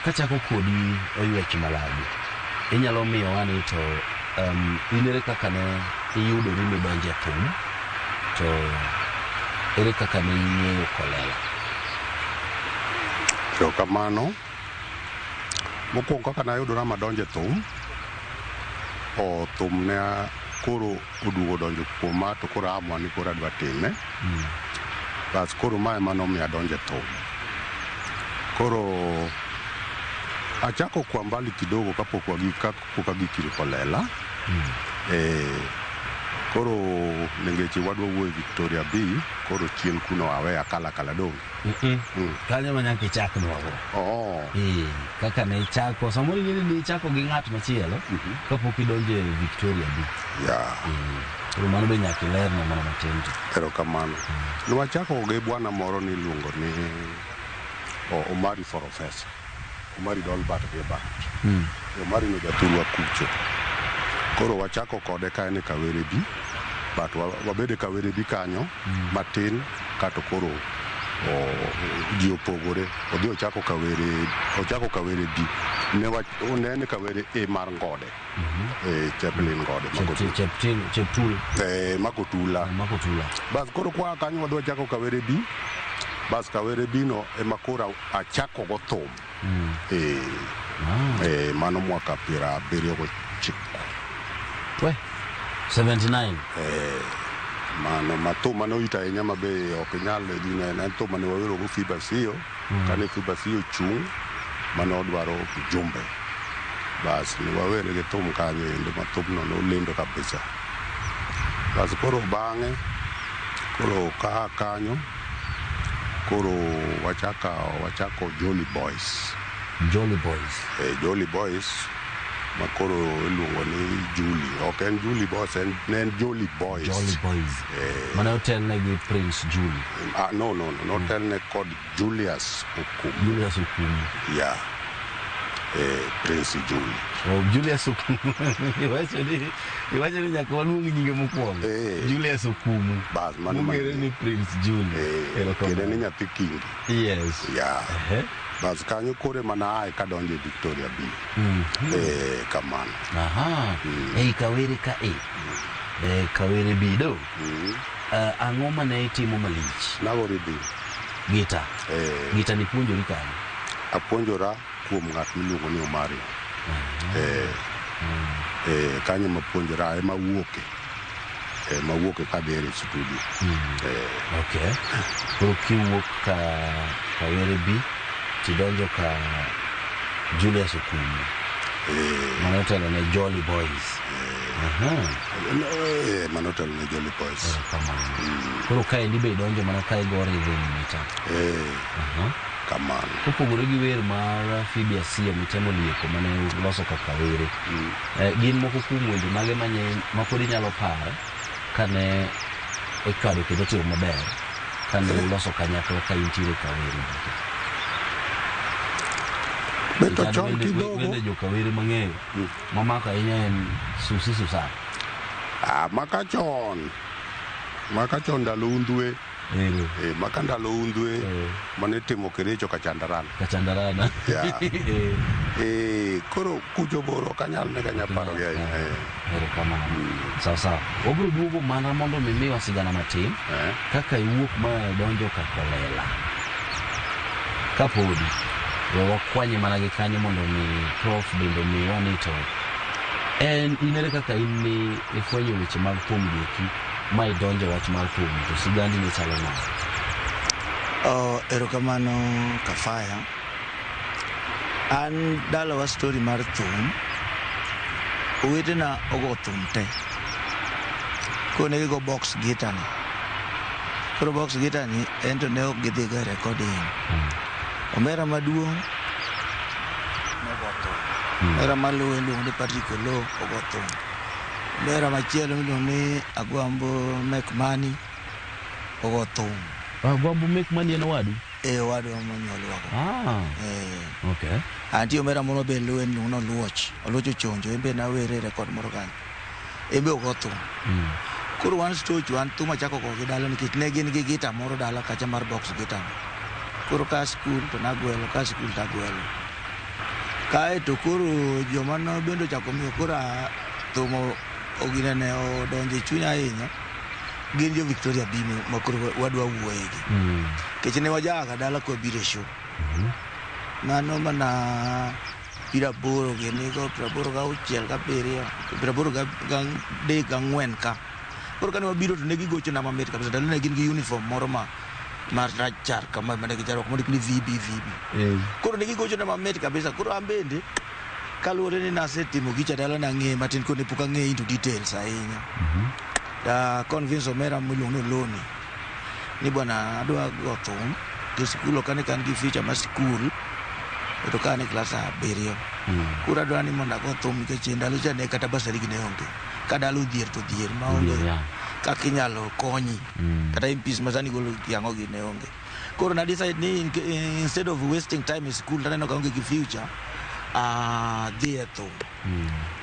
kachako kodi Oyuech Malagi inyalo miyo wani to inere kaka ne iyudo ni midonje thum to ere kaka ne ing'eyo Kolela to kamano mokwongo kaka nayudora madonje thum thum ne koro oduogo donjo kuoma to koro amwa ni koro adwa time bas koro mae manomiyo adonje thum koro achako kwa mbali kidogo kapok agikiro Kolela koro nengeche wadwa wuoyo Victoria B koro chien kuno aweya kala dong kanyo manyaka ichakno kaka ne ichako samoro ni ichako gi ng'at machielo kapok idonje Victoria B koro mano be nyaka ilerno mana matin erokamano nwachako gi bwana moro ni luongo ni Omari Forofesa Omari Dolbert Gebert Omari no jathurwa kucho koro wachako kode ka en Kawere B but wabede Kawere B kanyo matin kato koro ji opogore odhi ochako Kawere B ne Kawere E mar Ngode Chaplin Ngode Makotula bas koro kwa kanyo wadwa chako Kawere B bas Kawere B no emakora achako go thum mano mwaka 79 79 mano mathum mano ita ahinya mabe ok nyal dine en thum mane wawero go Fibasio kane Fibasio chung mano dwaro jumbe bas ni wawere ge thum kanyo endo mathum no nolendo kabisa bas koro bang'e koro kanyo koro wachako Jolly Boys Jolly Boys. Jolly Boys makoro iluongo ni Julie. Ok en Julie Boys, en Jolly Boys. Jolly Boys. Mane hotel negi Prince Julie. No, hotel ne kod Julius Okumu. Julius Okumu. Yeah. Prince Julie. Oh, Julius Okumu. Iwacho ni nyaka waluongi nyinge mokwongo. Julius Okumu. Bas mano mongere ni Prince Julie. Kede ni nyathi King. Yes. Yeah. Bas kanyo kore mana ai kadonje Victoria B. Kamano. Aha. Kawere ka Kawere B do. Ang'o mane itimo malich? Nagori dhi. Gita. Gita ni puonjori kanye? Apuonjora kuom ng'at miluongo ni Omari. Kanyo mapuonjora ema wuoke kadhi e studio. Okay. Koro kiwuok ka Kawere B tidonjo ka Julius Okumu. Mano telo ne Jolly Boys. Mano telo ne Jolly Boys. Koro kaendi be idonjo mana ka igore idhini mita. Kamano. Kopogore gi wer mar Phoebe Asia mitemo lieko mane loso ka Kawere. Gin moko kuom wende mage ma pod inyalo paro kane ikado kendo timo maber kane uloso kanyakla ka intiere Kawere. Beto chon kidogo. Wende jo Kawere mang'eyo mamako ahinya en Susi Susan. Maka chon ndalo undhwe. Maka ndalo undhwe mane timo Kericho Kachandarana. Koro kucho boro kanyal ne kanya paro gi ahinya. Sawa. Wabiro duogo mana mondo miwa sigana matin kaka iwuok ma donjo ka Kolela. Kapodi wakwanye mana gi kanyo mondo mi prof bende mi wanito. Inere kaka inni ifwenyo weche mag thum gieki ma idonjo wach mar thum to sigandi ne chalo nade? Erokamano Kafaya. An dalawa story mar thum. Owetena ogo thum te. Kone gigo box guitar ni. Koro box guitar ni ento ne ok gidhi ga recording. Omera maduong' nogo thum. Omera maluwe luongo ni Patrick Oloo ogo thum. Omera machielo miluongo ni Agwambo Mekmani ogo thum. Agwambo Mekmani en owadu? Owadu monyuolwago. Okay. Antie omera moro be luwe miluongo ni Oluoch Ochonjo embe nawere record moro kanyo. Embe ogo thum. Koro wan stoch wan thum achako go gi dala nikech ne gin gi gita moro dala kacha mar box guitar. Koro ka skul to nagwelo, ka skul tagwelo. Kae to koro joma no bendo chako miyo koro thumo ogine ne odonje chunya ahinya. Gin jo Victoria B ma koro wadwa wuoyegi. Kech ne wajaga dala ko bire show. Mano mana piraboro gini ko piraboro ga uchiel ka pirio. Piraboro ga dek ga ng'wen ka. Koro kane wabiro to ne gigocho na mamit kabisa. Dala ne gin gi uniform moro mar rachar kama mane gicharo kama ni VB. Koro ne gigocho na mamit kabisa. Koro ambende kaluwore ni nasetimo gicha dala na ng'e matin kone pok ang'e into details ahinya. Da convince Omera miluongo ni Loni ni bwana adwa go thum ke skul kane kan gi feature ma skul to kane class 7. Koro adwa ni mondo go thum ke ndalo cha ne kata basari ne onge. Kadalo dhier to dhier ma onge. Kaka inyalo konyi kata impis masani golo yango gi ne onge. Koro na decide ni instead of wasting time in school tana ka onge gi future there to.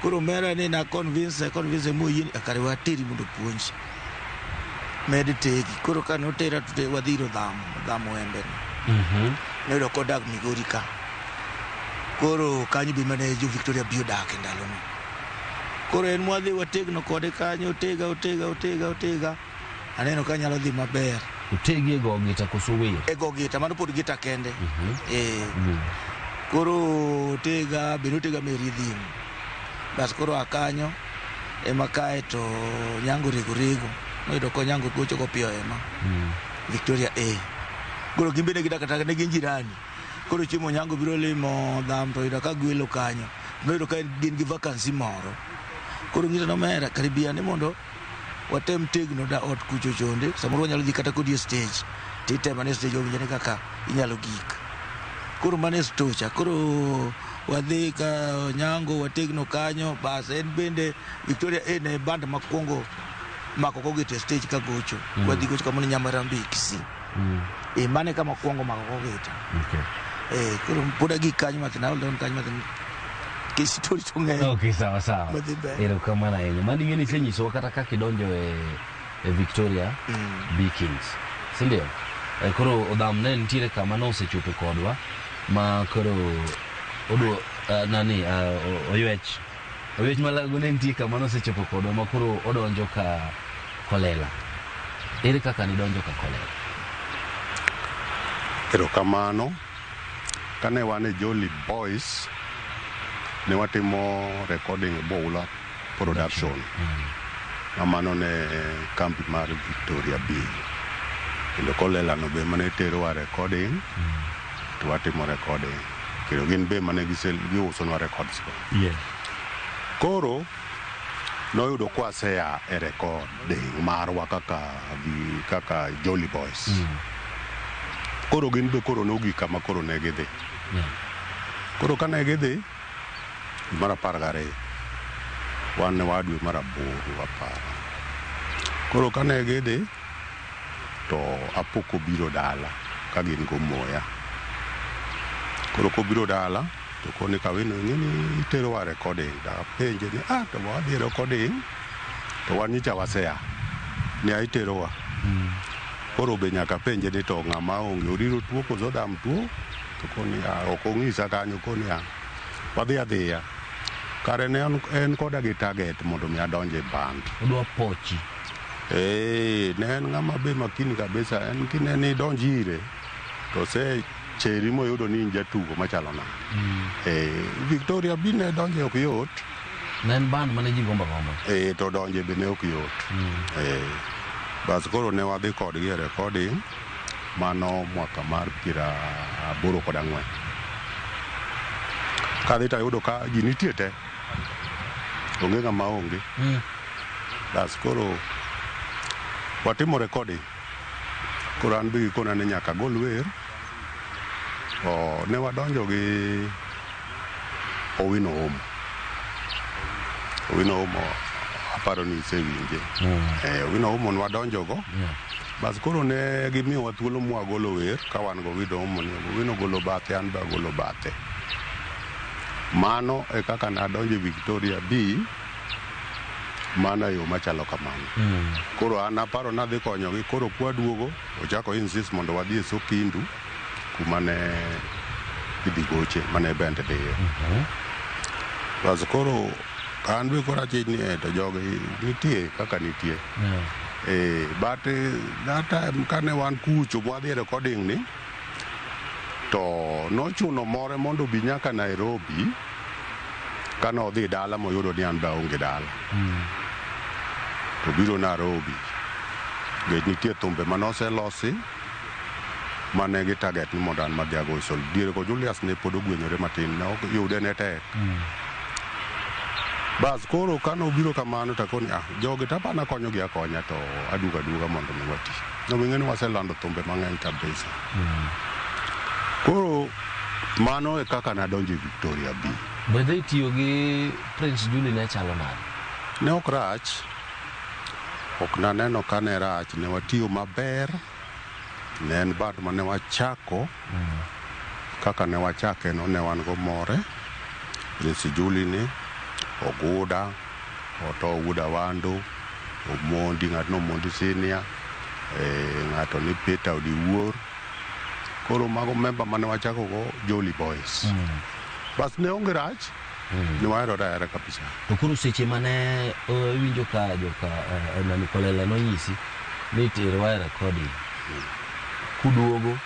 Koro Omera ni na convince mo yin akare watiri mondo puonj. Meditate. Koro kan otera to wadhiro dhamo embe. Ne do kodak Migori ka. Koro kanyo bi mane jo Victoria B odak ndalo no. Koro en mwadhi wategno kode kanyo otega. Aneno ka nyalo dhi maber. Utegi e go gita koso wer? E go gita mano pod gita kende. Koro otega me rhythm. Bas koro akanyo ema kae to nyango rego. Noyudo ko nyango gocho go piyo ema. Victoria A. Koro gimbe ne gita kata ne gin jirani. Koro chiemo nyango biro limo dham to ida ka gwelo kanyo. Noyudo ka gin gi vacancy moro. Koro ngita no Omera karibia ni mondo watem tegno da ot kucho chonde samoro nyalo dhi kata kodi stage titema ne stage owinjore kaka inyalo gik koro mane stocha koro wadhi ka Onyango wategno kanyo bas en bende Victoria ene band makwongo mako kogete stage ka gocho wadhi gocho kama Nyamarambi Kisii mane kama kwongo mako kogete koro poda gi kanyo matina don kanyo matin kistori tunge okay sawa ero kama na yenye mani ngeni chenyiso kata kaka idonjo e Victoria B Kings sindio koro odamne ntiere kama no sechopo kodwa ma koro odo oyech malago ne ntie kama no sechopo kodwa ma koro odonjo ka Kolela. Ere kaka ni donjo ka Kolela? Ero kamano kane wane Jolly Boys ne watimo recording Boula Production mamano ne kampi mar Victoria B kendo Kolela no be mane tero wa recording to watimo recording kendo gin be mane giuso no records ko koro noyudo kwasea e recording marwa kaka Jolly Boys koro gin be koro nogi kama koro ne gidhi koro kane gidhi mara pargare wan wadwe mara boru apara koro kane gidhi to apoko biro dala ka gin go moya koro ko biro dala to koni kawino ngini itero wa recording da penje ni to wa di recording to wan nyicha wasea ni aitero wa koro be nyaka penje ni to ng'ama onge oriro tuo koso dam tuo to koni okong'isa kanyo koni wadhi adhiya kare ne en koda gi target mondo mi adonje band odwa pochi ne en ng'ama be makini kabisa en kineni donjire to se cheri moyudo ni jatugo machalo na Victoria B ne donje ok yot nen band mane ji gomba to donje be ne ok yot bas koro ne wadhi kodgi e recording mano mwaka mar 84 kadhi tayudo ka ji nitie te onge ng'ama onge bas koro watimo recording koro an be kona ne nyaka gol wer ne wadonjo gi Owino Omo aparo ni sewinje Owino Omo wadonjo go bas koro ne gimiyowa thuolo mwagolo wer ka wan go Owino Omo ni Owino golo bathe an be agolo bathe mano e kaka nadonjo Victoria B mana yo machalo kamano koro an aparo nadhi konyogi koro kwaduogo ochako insist mondo wadhi e Sokindu kuma ne idhi goche mane bende dhiyo bas koro an be koro achini to jogi nitie kaka nitie but that time kane wan kucho mwadhi e recording ni to nochuno more mondo bi nyaka Nairobi kane odhi dala moyudo ni an be aonge dala to biro Nairobi gech nitie thumbe manoselosi mane gi target ni mondo an madhi ago sol diere ko Julius ne pod ogwenyore matin ne ok yude ne tek bas koro kane obiro kamano takoni jogi tapana konyogi akonya to aduga mondo mi wati no ming'e ni waselando thumbe mang'eny kabisa koro mano e kaka nadonjo Victoria B bedhe itiyo gi Prince Julie ne chalo nade ne ok rach ok naneno kane rach ne watiyo maber ne en band mane wachako kaka ne wachake no ne wan go more Prince Julie ni Oguda Oguda Wando Omondi ng'atno Omondi Senior ng'ato ni Peter Odiwuor koro mago member mane wachako go Jolly Boys bas ne onge rach ni wahero daere kabisa to koro seche mane winjo ka joka nani Kolela nonyisi ni tero wa recording kuduogo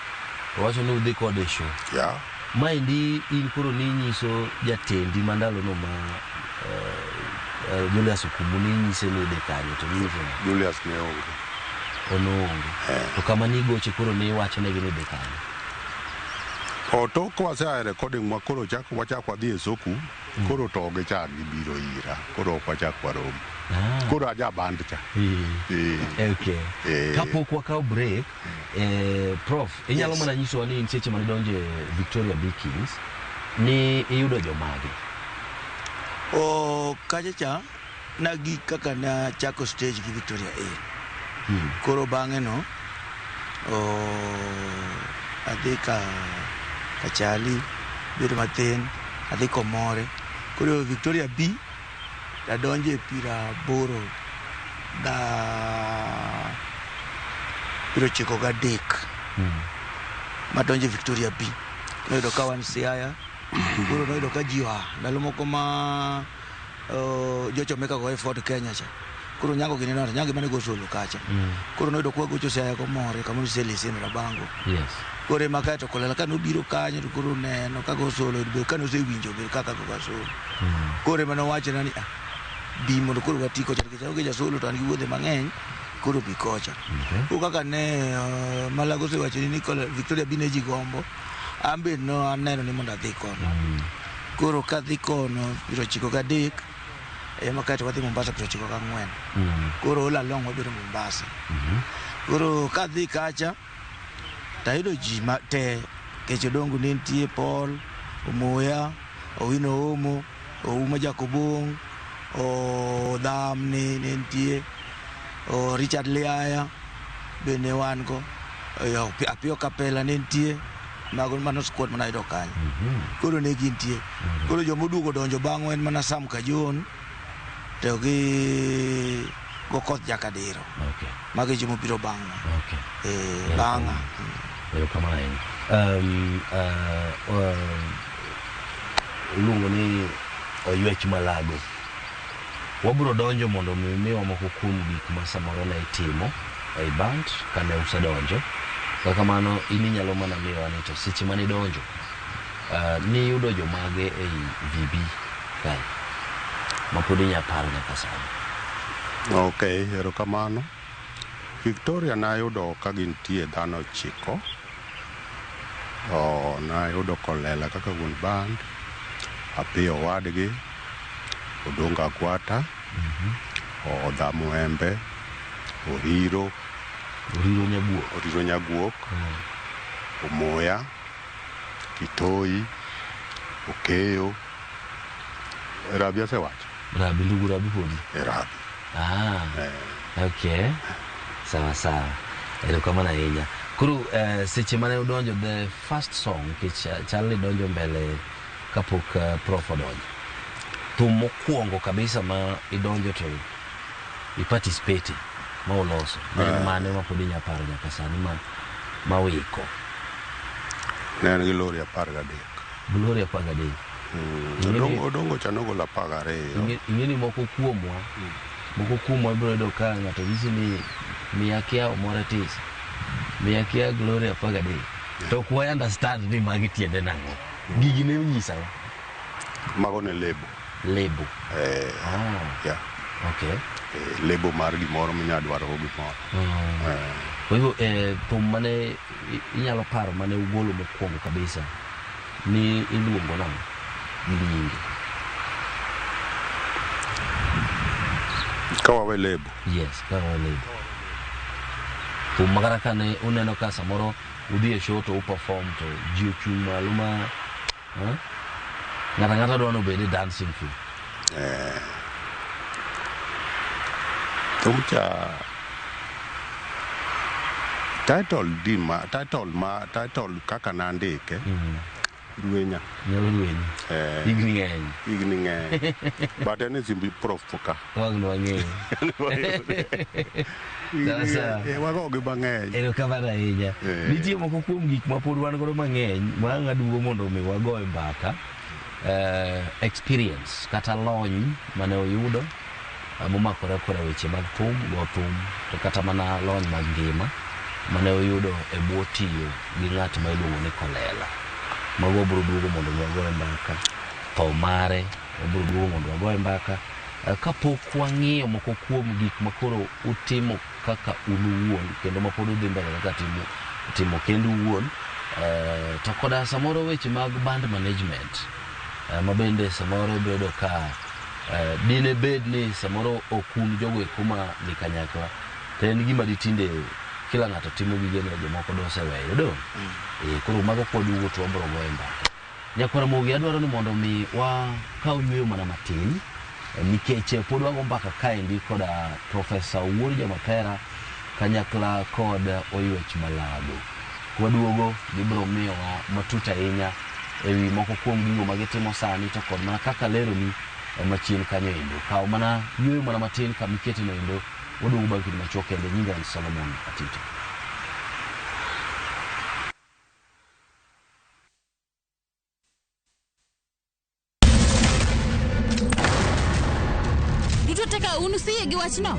wacho ni udhi kode show maendi in koro ni nyiso jatendi mandalo no ma Julius Okumu ni nyise ni de kanyo to nyiso Julius ne onge ononge to kama ni goche koro ni wacho ne gine de kanyo to kwa sa recording ma koro wachako wadhi e Soku koro to ge chak gibiro ira koro ok wachak warom Koro aja band cha. Okay. Kapok wakao break, Prof, inyalo mana nyiso ni seche mane donje Victoria B Kings ni iyudo jomage. Kacha nagi kaka na chako stage gi Victoria A. Koro bang'e no adhi kachali bedo matin, adhi komore. Koro Victoria B adonje pira boro da piro chiko ga dek madonje Victoria B noyudo ka wan Siaya. Koro noyudo ka jiwa ndalo moko ma jochomeka go e Fort Kenya cha. Koro nyango gine no nyango mane go solo kacha. Koro noyudo kwa gocho Siaya komore kamoro selisi na bango. Yes. Kore makato kolela ka nobiro kanyo to koro neno ka go solo be ka no se winjo be kaka go solo. Kore mano wacho nani bi mondo koro wati kocha ke solo to an gi wuodhe mang'eny koro bi kocha. Ko kaka ne Malago se wacho ni Victoria B ne ji gombo ambe no aneno ni mondo adhi kono. Koro ka dhi kono biro chiko ga dek makato wadhi Mombasa biro chiko ga 4. Koro ola long wabiro Mombasa. Koro ka dhi kacha tayudo ji te kecho dongo ne nitie Paul Omoya Owino Omo Ouma Jakobong Dam ne nitie Richard Liaya bene wan go Apio Kapela ne nitie mago mano squad mana ido kanyo. Koro ne gintie. Koro jomoduogo donjo bang'o en mana Sam Kajon to gi Gokoth Jakadiro. Mage jomo biro bang'o. Bang'a. Pero kama luongo ni Oyuech Malago. Wabro donjo mondo miwa moko kuom gik ma samoro ne itimo ei band kane usedonjo. Kaka mano inyalo mana miwa ni to seche mane donjo ni yudo jomage ei VB kae mapod inya paro nyaka sani. Okay, erokamano. Victoria na yudo ka gintie dhano 9. Na yudo Kolela kaka wuon band, Apio wadgi, Odonga Kwata, Odhamo Embe, Oriro Nyaguok, Omoya, Kitoi, Okeyo, Rabi asewacho. Rabi ndugu Rabi podi. Rabi. Okay. Sawa. Erokamano ahinya. Koro seche mane udonjo the first song Charlie donjo mbele kapok Prof odonjo. Thum mokwongo kabisa ma idonjo to iparticipate ma uloso. Mane ma pod inya paro nyaka sani ma wiko. Ne en gi Gloria 13. Gloria 13. Odongo chanogo la 12. Ingeni moko kuomwa ibro do ka ng'ato nyisi ni miakia Moratis. Miakia Gloria 13. To kwa understand ni magi tiende nango. Gigi ne unyisa. Mago ne lebo. Yeah. Okay. Lebo mar gimoro minyadwaro go gimoro. Kwa hivyo thum mane inyalo paro mane ugolo mokwongo kabisa ni iluongo nango nyingi. Kawawe lebo. Yes, kawawe lebo. Thum magara kane uneno ka samoro udhi e show to uperform to ji ochung' malo ma ng'ata dwano bede dancing field. Thumcha title kaka nandike Rwenya. Igni ng'eny. But ene simbi Prof ka. Wagno wang'eyo. Wago gi mang'eny. Erokamano ahinya. Nitie moko kuom gik ma pod wan godo mang'eny ma ng'adugo mondo mi wagoe mbaka. Experience kata lony mane oyudo momakore kora weche mag thum, go thum, to kata mana lony mag ngima mane oyudo e bwo tiyo gi ng'at ma iluongo ni Kolela. Mago bro duogo mondo wagoe mbaka. Tho mare bro duogo mondo wagoe mbaka. Kapok wang'iyo moko kuom gik makoro utimo kaka unuwuon kendo mapod udhi mbele kaka timo kendo uwuon, to koda samoro weche mag band management, mabende samoro bedo ka dine bed ni samoro okun jogo kuma ni kanyakla ten gima ditinde kila ng'ato timo gige ne jomoko dose weyo do koro mago pod wuotho wabro goyo mbaka Nyakwara Mogi adwaro ni mondo mi wa kaw yweyo mana matin nikech pod wago mbaka kaendi koda Profesa Wuod Jamapera kanyakla kod Oyuech Malago waduogo gibro miyowa matut ahinya ewi moko kuom gigo magitimo sani to kod mana kaka lero ni machien kanyo endo kaw mana yweyo mana matin kamiketi no endo waduogo bang' kinde machuok kende. Nyinga en Solomon Atito. Teka unusiye gi wachno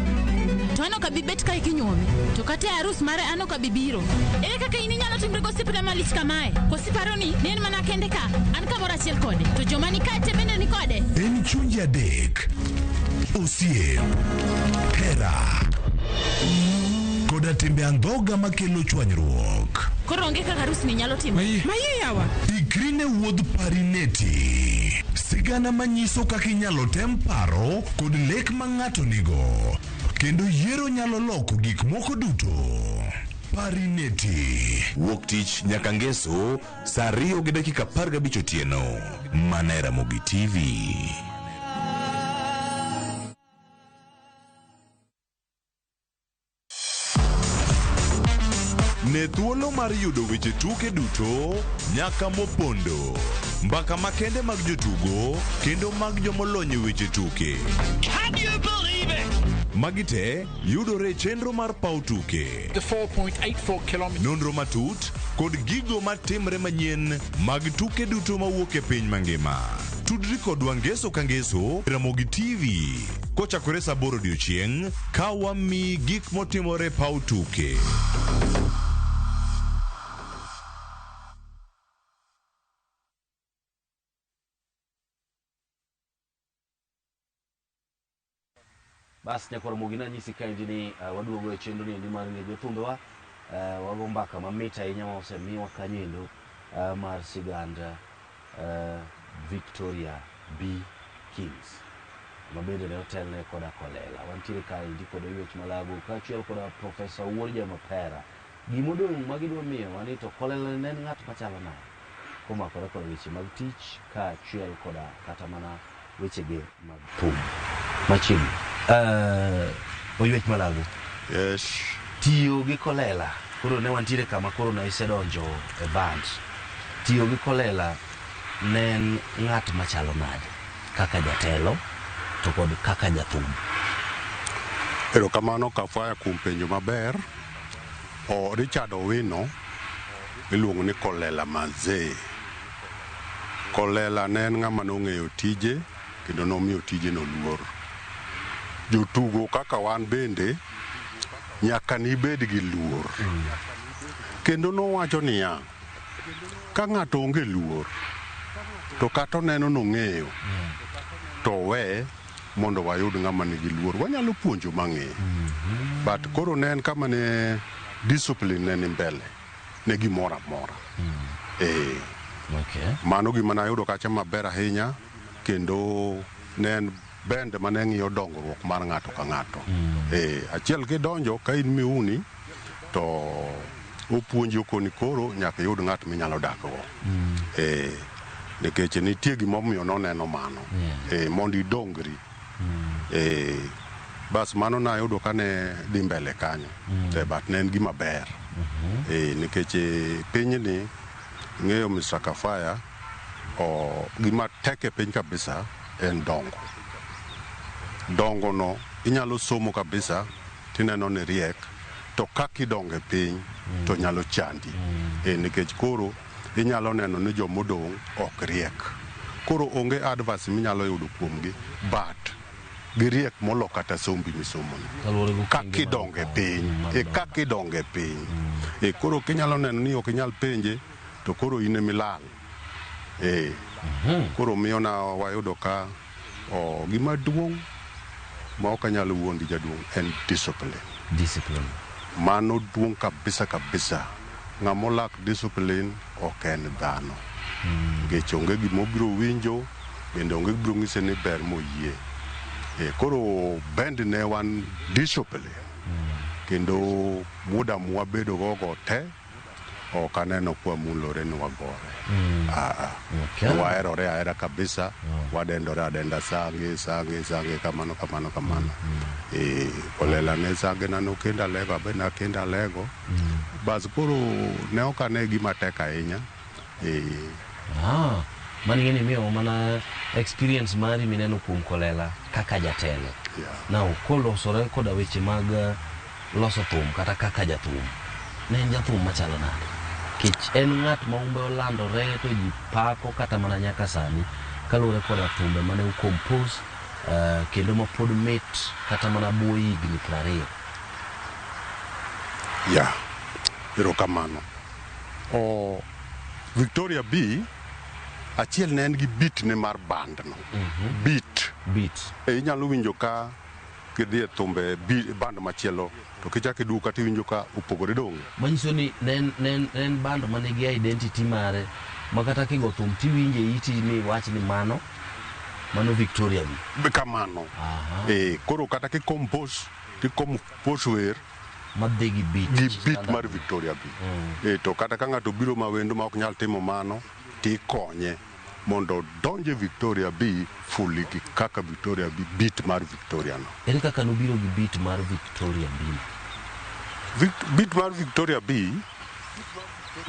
to ano ka bibet ka ikinyuomi to kata arus mare ano ka bibiro ere kaka ini nyalo timre gosipre malich kamae kosiparo ni nen mana kende ka an kamoro achiel kode to joma ni kate bende ni kode en chunje adek osiem hera koda timbe andhoga makelo chwanyruok koro onge kaka arus ni nyalo timo maye yawa ikri ne wuodh Parineti sigana manyiso kaka inyalo tem paro kod lek ma ng'ato nigo kendo yiero nyalo loko gik moko duto. Parineti wuok tich nyaka ngeso saa 2:15 otieno mana e Ramogi TV. Ne thuolo mar yudo weche tuke duto nyaka mopondo. Mbaka makende mag jotugo kendo mag jomolony weche tuke. Can you believe it? Magite yudore chenro mar paw tuke. The 4.84 kilometers. Nonro matut kod gigo matimre manyien mag tuke duto mawuok e piny mangima. Tudri kodwa ngeso ka ngeso Ramogi TV. Kochakore saa 8 odiechieng' ka wami gik motimore paw tuke. Bas Nyakwara Mogi nanyisi kaendi ni waduogo e chenro ni mar ng'ejo thumbewa wago mbaka mamit ahinya ma osemiwa kanyendo mar siganda Victoria B. Kings mabende ne otelne koda Kolela. Wantiere kaendi kod Oyuech Malago kaachiel koda Profesa Wuod Jamapera. Gimodong' magidwa miyowa ni to Kolela ne en ng'at machalo nade komakore kod weche mag tich kaachiel koda kata mana wechege mag thum machiegni. Oyuech Malago. Yes. Tiyo gi Kolela. Koro ne wantiere kama koro na isedonjo e band. Tiyo gi Kolela ne ng'at machalo nade kaka jatelo to kod kaka jathum. Erokamano Kafaya kuom penjo maber. Richard Owino iluongo ni Kolela Manze. Kolela ne en ng'ama nong'eyo tije kendo nomiyo tije no luor. Jotugo kaka wan bende nyaka nibed gi luor. Kendo nowacho niya, ka ng'ato onge luor to kata oneno nong'eyo to we mondo wayud ng'ama nigi luor. Wanyalo puonjo mang'eyo. But koro ne en kama ne discipline ne ni mbele ne gimoro amora. Mano gima nayudo kacha maber ahinya kendo ne en bende mane ng'iyo dongruok mar ng'ato ka ng'ato. Achiel kidonjo ka in miuni to opuonji okoni koro nyaka yud ng'at minyalo dakgo. Nikech nitie gimomiyo noneno mano mondo idongri. Bas mano nayudo ka ne dhi mbele kanyo. But ne en gima ber. Nikech pinyni ng'eyo Mr. Kafaya gima tek e piny kabisa en dongo. Dongo no inyalo somo kabisa tineno ni riek to kakidongo e piny to nyalo chandi. Nikech koro inyalo neno ni jomodong' ok riek. Koro onge advice minyalo yudo kuomgi but giriek molo kata sombi misomono. Kakidongo e piny. Kakidongo e piny. Koro kinyalo neno ni ok inyal penje to koro in emilal. Koro miyo na wayudo ka gima duong' ma ok anyalo wuondi jaduong' en discipline. Mano duong' kabisa kabisa. Ng'amolak discipline ok en dhano. Nikech onge gimobiro winjo bende onge biro ng'ise ni ber moyie. Koro bend ne wan discipline. Kendo muda mwabedo gogo te ok aneno kwa mulore ni wagore. Waerore aera kabisa, wadendore adenda sange kamano. Kolela ne sange nano kenda lego, abena kenda lego. Bas koro ne ok ane gima tek ahinya. Mani ngeni miyo mana experience mari mineno kuom Kolela kaka jatelo. Now, kolosore koda weche mag loso thum kata kaka jathum. Ne en jathum machalo nade? Kich en ng'at ma umbe olandore to ji pako kata mana nyaka sani kaluwore koda thumbe mane ukompose kendo ma pod mit kata mana buo higni 20. Erokamano. Victoria B achiel ne en gi beat ne mar band no. Beat. Inyalo winjo ka kidhi e thumbe band machielo to kichak iduka tiwinjo ka upogore dong. Manyiso ni nen band manigi identity mare makata kigo thum tiwinje iti ni wach ni mano Victoria B. Kamano. Koro kata compose wer madhi gi beat mar Victoria B. To kata ka ng'ato biro mawendo ma ok nyal timo mano tikonye mondo donje Victoria B fully kaka Victoria B beat mar Victoria no. Ere kaka nobiro gi beat mar Victoria B? Beat mar Victoria B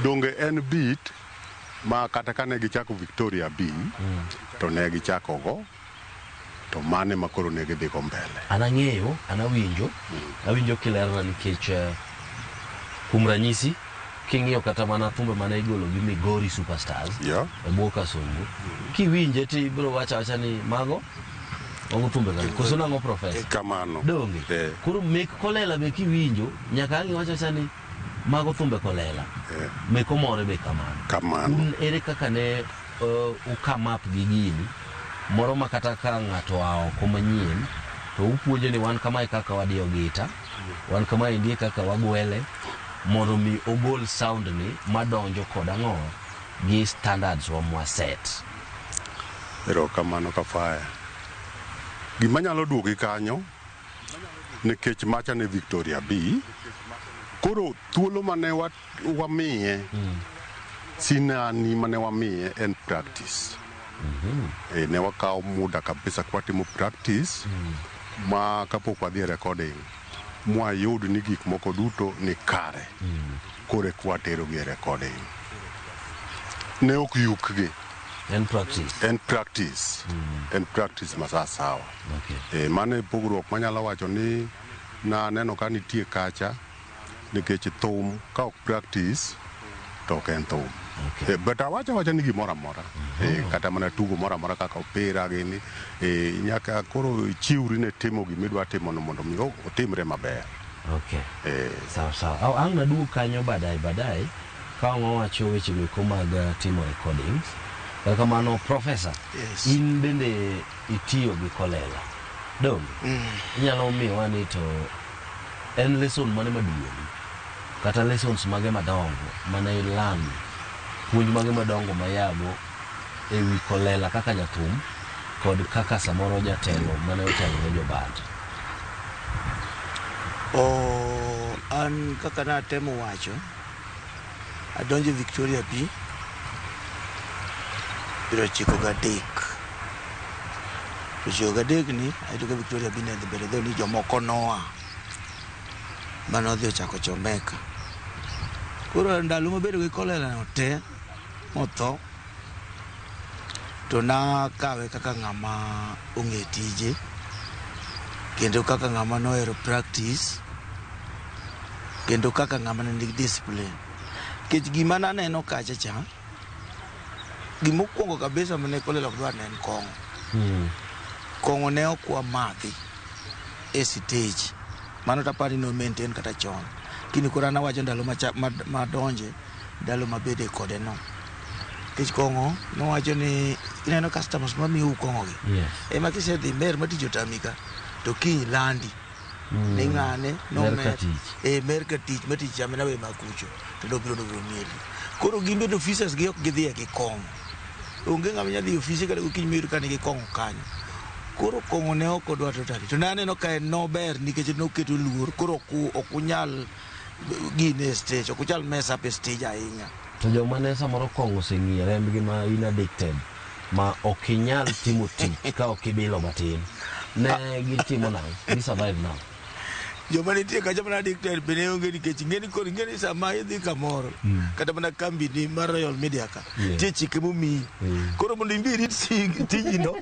donge en beat ma kata kane gichako Victoria B to ne gichako go to mane makoro ne gidhi go mbele. Anang'eyo, awinjo kilerna nikech kuom ranyisi king'iyo kata mana thumbe mane igolo gi Migori Superstars e bwo Kasongo kiwinje ti biro wacha ni mago thumbe kan koso nang'o professor kamano donge koro mek Kolela be kiwinjo nyaka ang'i wacha ni mago thumbe Kolela meko more be kamano. Ere kaka ne ukama up gi gini moro makata ka ng'ato oko manyien to upuonjo ni wan kama kaka wadiyo gita, wan kama ndiye kaka wagwele mondo mi ogol sound ni madonjo koda ng'o gi standards wa mwaset. Erokamano Kafaya. Gima nyalo duogi kanyo nikech macha ne Victoria B koro thuolo mane wamiye sinani mane wamiye en practice. Ne wakawo muda kabisa kwatimo practice ma kapok wadhi recording mwayud ni gik moko duto ni kare kore kwatero gi recording. Ne ok yukgi. En practice masasawa. Mane pogruok manyalo wacho ni na neno ka nitie kacha nikech thum ka ok practice to ok en thum. But awacha ni gimoro amora kata mana tugo moro amora kaka opira gini nyaka koro chiwri ne timo gimidwa timo mondo mi otimre maber. Sawa. Ang' naduog kanyo badai ka wacho weche meko mag timo recordings. Kamano Professor, in bende itiyo gi Kolela donge inyalo miyowa ni to en lesson mane maduong' kata lessons mage madongo mane ilani puonj mage madongo mayago ewi Kolela kaka jathum kod kaka samoro jatelo mane otelo ne joband? An kaka natemo wacho adonjo Victoria B biro chiko gadek ni ayudo ka Victoria B ne bedo dho ni jomoko noa manodhi ochako chomeka. Koro ndalo mabedo gi Kolela no te motho to na kawe kaka ng'ama ong'e tije kendo kaka ng'ama nohero practice kendo kaka ng'ama nigi discipline. Kech gima naneno kacha cha gimokwongo kabisa mane Kolela ok dwar ne en kong'o. Kong'o ne okwa madhi e stage mano tapani no maintain kata chon kini kora na wacho ndalo madonje ndalo mabede kode no kech kong'o no wacho ni ineno customers mamiu kong'o gi ema kisedhi mer matijo tamika to kiny landi ni ng'ane no mer ka tich matich chamena we makucho to dobiro mieli. Koro gimbe officers gi ok gidhi gi kong'o onge ng'ama nyadhi ofisi kata kiny mir kane gi kong'o kanyo. koro kong'o ne ok odwa totally to ne aneno ka en nober nikech noketo luor koro ok unyal gine stage ok uchal mess up stage ahinya. To joma ne samoro kong'o oseng'iyo rembgi ma in addicted ma ok inyal timo tich ka ok ibilo matin ne gitimo nang'o gi survive now. Joma nitie kacha mana addicted bende onge nikech ing'eni sama idhi kamoro kata mana kambi ni mar Royal Media ka tie chike momiyi koro mondo imbi irit tijino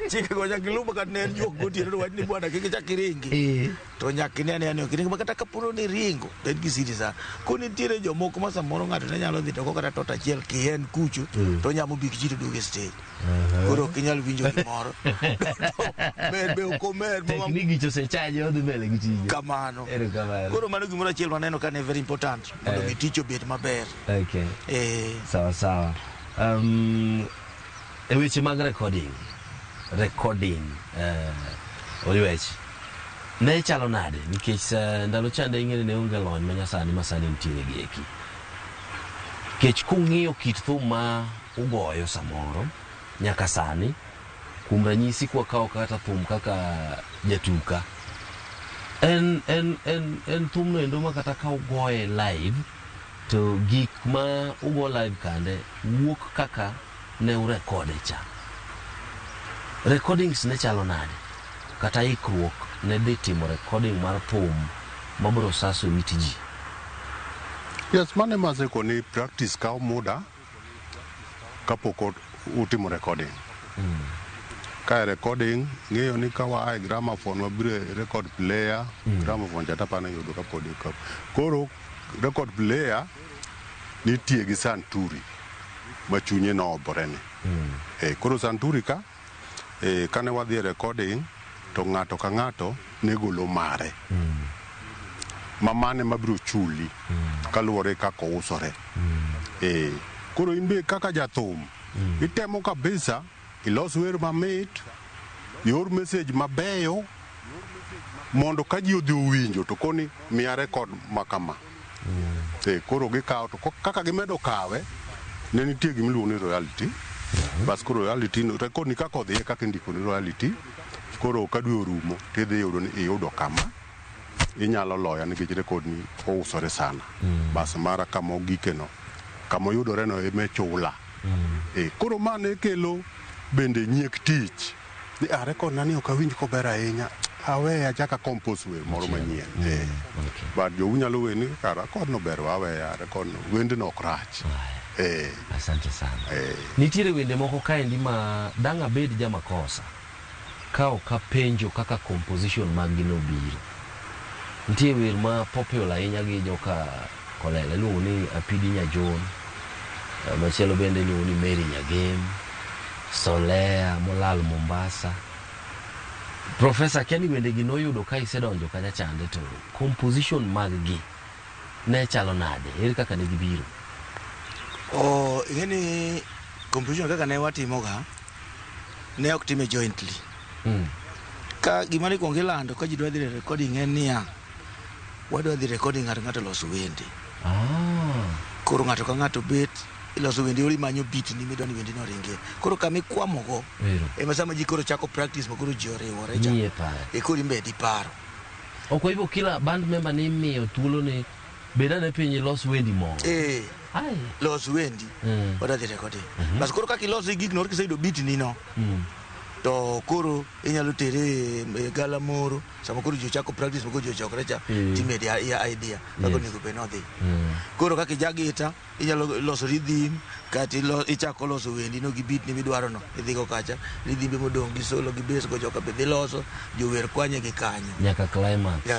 chike go nyaka iluw kata ne en juok gotieno to wach ni bwana kik ichak iringi to nyaka ine ane ok iringi kata kapuro ni ringo to en gi siri sana. Ko nitiere jomoko ma samoro ng'ato ne nyalo dhi to kata tot achiel kien kucho to nyamo bi kichito duogo stage koro ok inyal winjo gimoro mer be ok omer tekniki chosechaje odhi mbele gi tije kamano. Koro mano gimoro achiel maneno ka ne very important mondo mi tich obed maber. Sawa. E weche mag recording Oliwech ne chalo nade nikech ndalo chande ing'eni ne onge lony manyasani masani nitiere gi eki kech kung'iyo kit thum ma ugoyo samoro nyaka sani kuom ranyisi kwa kawo kata thum kaka jatuka en thumno endo ma kata ka ugoye live to gik ma ugo live kande wuok kaka ne urekode cha. Recordings ne chalo nade kata ikruok ne dhi timo recording mar thum mabro saso witi ji? Yes, mane mazeko ni practice kao muda kapok utimo recording. Ka recording ng'eyo ni kawa ai gramophone wabire record player gramophone chata pana yudo kapodi ka koro record player nitie gi santuri machunye no oborene koro santuri ka kane wadhi recording to ng'ato ka ng'ato ne golo mare mamane mabiro chuli kaluwore kako usore koro inbe kaka jathum itemo kabisa ilos wer mamit yor message mabeyo mondo ka ji odhi owinjo to koni miya record makama koro gikawo to kaka gimedo kawe ne nitie gimiluongo ni royalty bas koro royalty no record ni kaka odhi kaka indiko ni royalty koro ka dwe orumo tidhi yudo ni iyudo kama inyalo loya nikech record ni ousore sana bas mara kama ogikeno kama oyudore no emechula koro mane kelo bende nyiek tich ni record nani ok awinj kober ahinya aweya chaka compose wer moro manyien but jo unyalo weni ka record no ber aweya record no wende no krach asante sana nitiere wende moko kaendi ma danga bed jama kosa kao ka penjo kaka composition magino biro nitiere wer ma popular ahinya gi joka kolele luongo ni Apidi Nyajon machielo bende luongo ni Mary Nyagem Solea molal Mombasa. Professor Kenny wende gi noyudo ka isedonjo kanya chande to composition mag gi ne chalo nade ere kaka ne gibiro? Ingeni composition kaka ne watimo ga ne ok time jointly ka gima ni kuongo ilando ka ji dwa dhi recording en niya wadwa dhi recording ng'ato loso wende koro ng'ato ka ng'ato bet iloso wende ori manyo beat ni midwa ni wende no ringe koro kama ikwamogo ema sama ji koro chako practice ma koro ji oriwore cha koro imbe di paro kwa hivyo kila band member ni miyo thuolo ni beda ne pinyi los wendi mo los wendi wadwa dhi recording bas koro kaka iloso gig no kiseyudo beat ni no to koro inyalo tere gala moro sama koro jo chako practice ko jo chokre cha time ya idea bako ni go no dhi koro kaka jagita inyalo loso rhythm kati ichako loso wendi no gi beat ni midwaro no idhi go kacha rhythm be modong gi solo gi bass go joka be dhi loso jo wer kwanye gi kanyo nyaka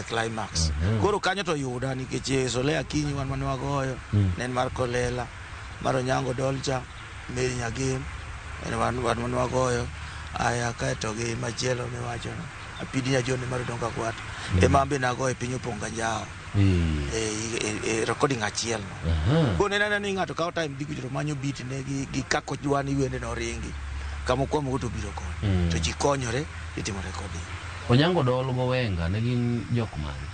climax koro kanyo to yuda nikech Solea Kinyi wan mane wagoyo nen mar Kolela mar Onyango Dolcha Mary Nyagem en wan mane wagoyo aya kaeto gi machielo miwacho no Apidi Nyajon mar donga kwat emambe nago e piny Uponga Njao recording achiel no ko nena ni ng'ato kawo time dhi kujiro manyo beat ne gi kako dwani wende no ringi kama kwa mgo to biro kon to ji konyore itimo recording. Onyango Dol go Wenga ne gin jok mane?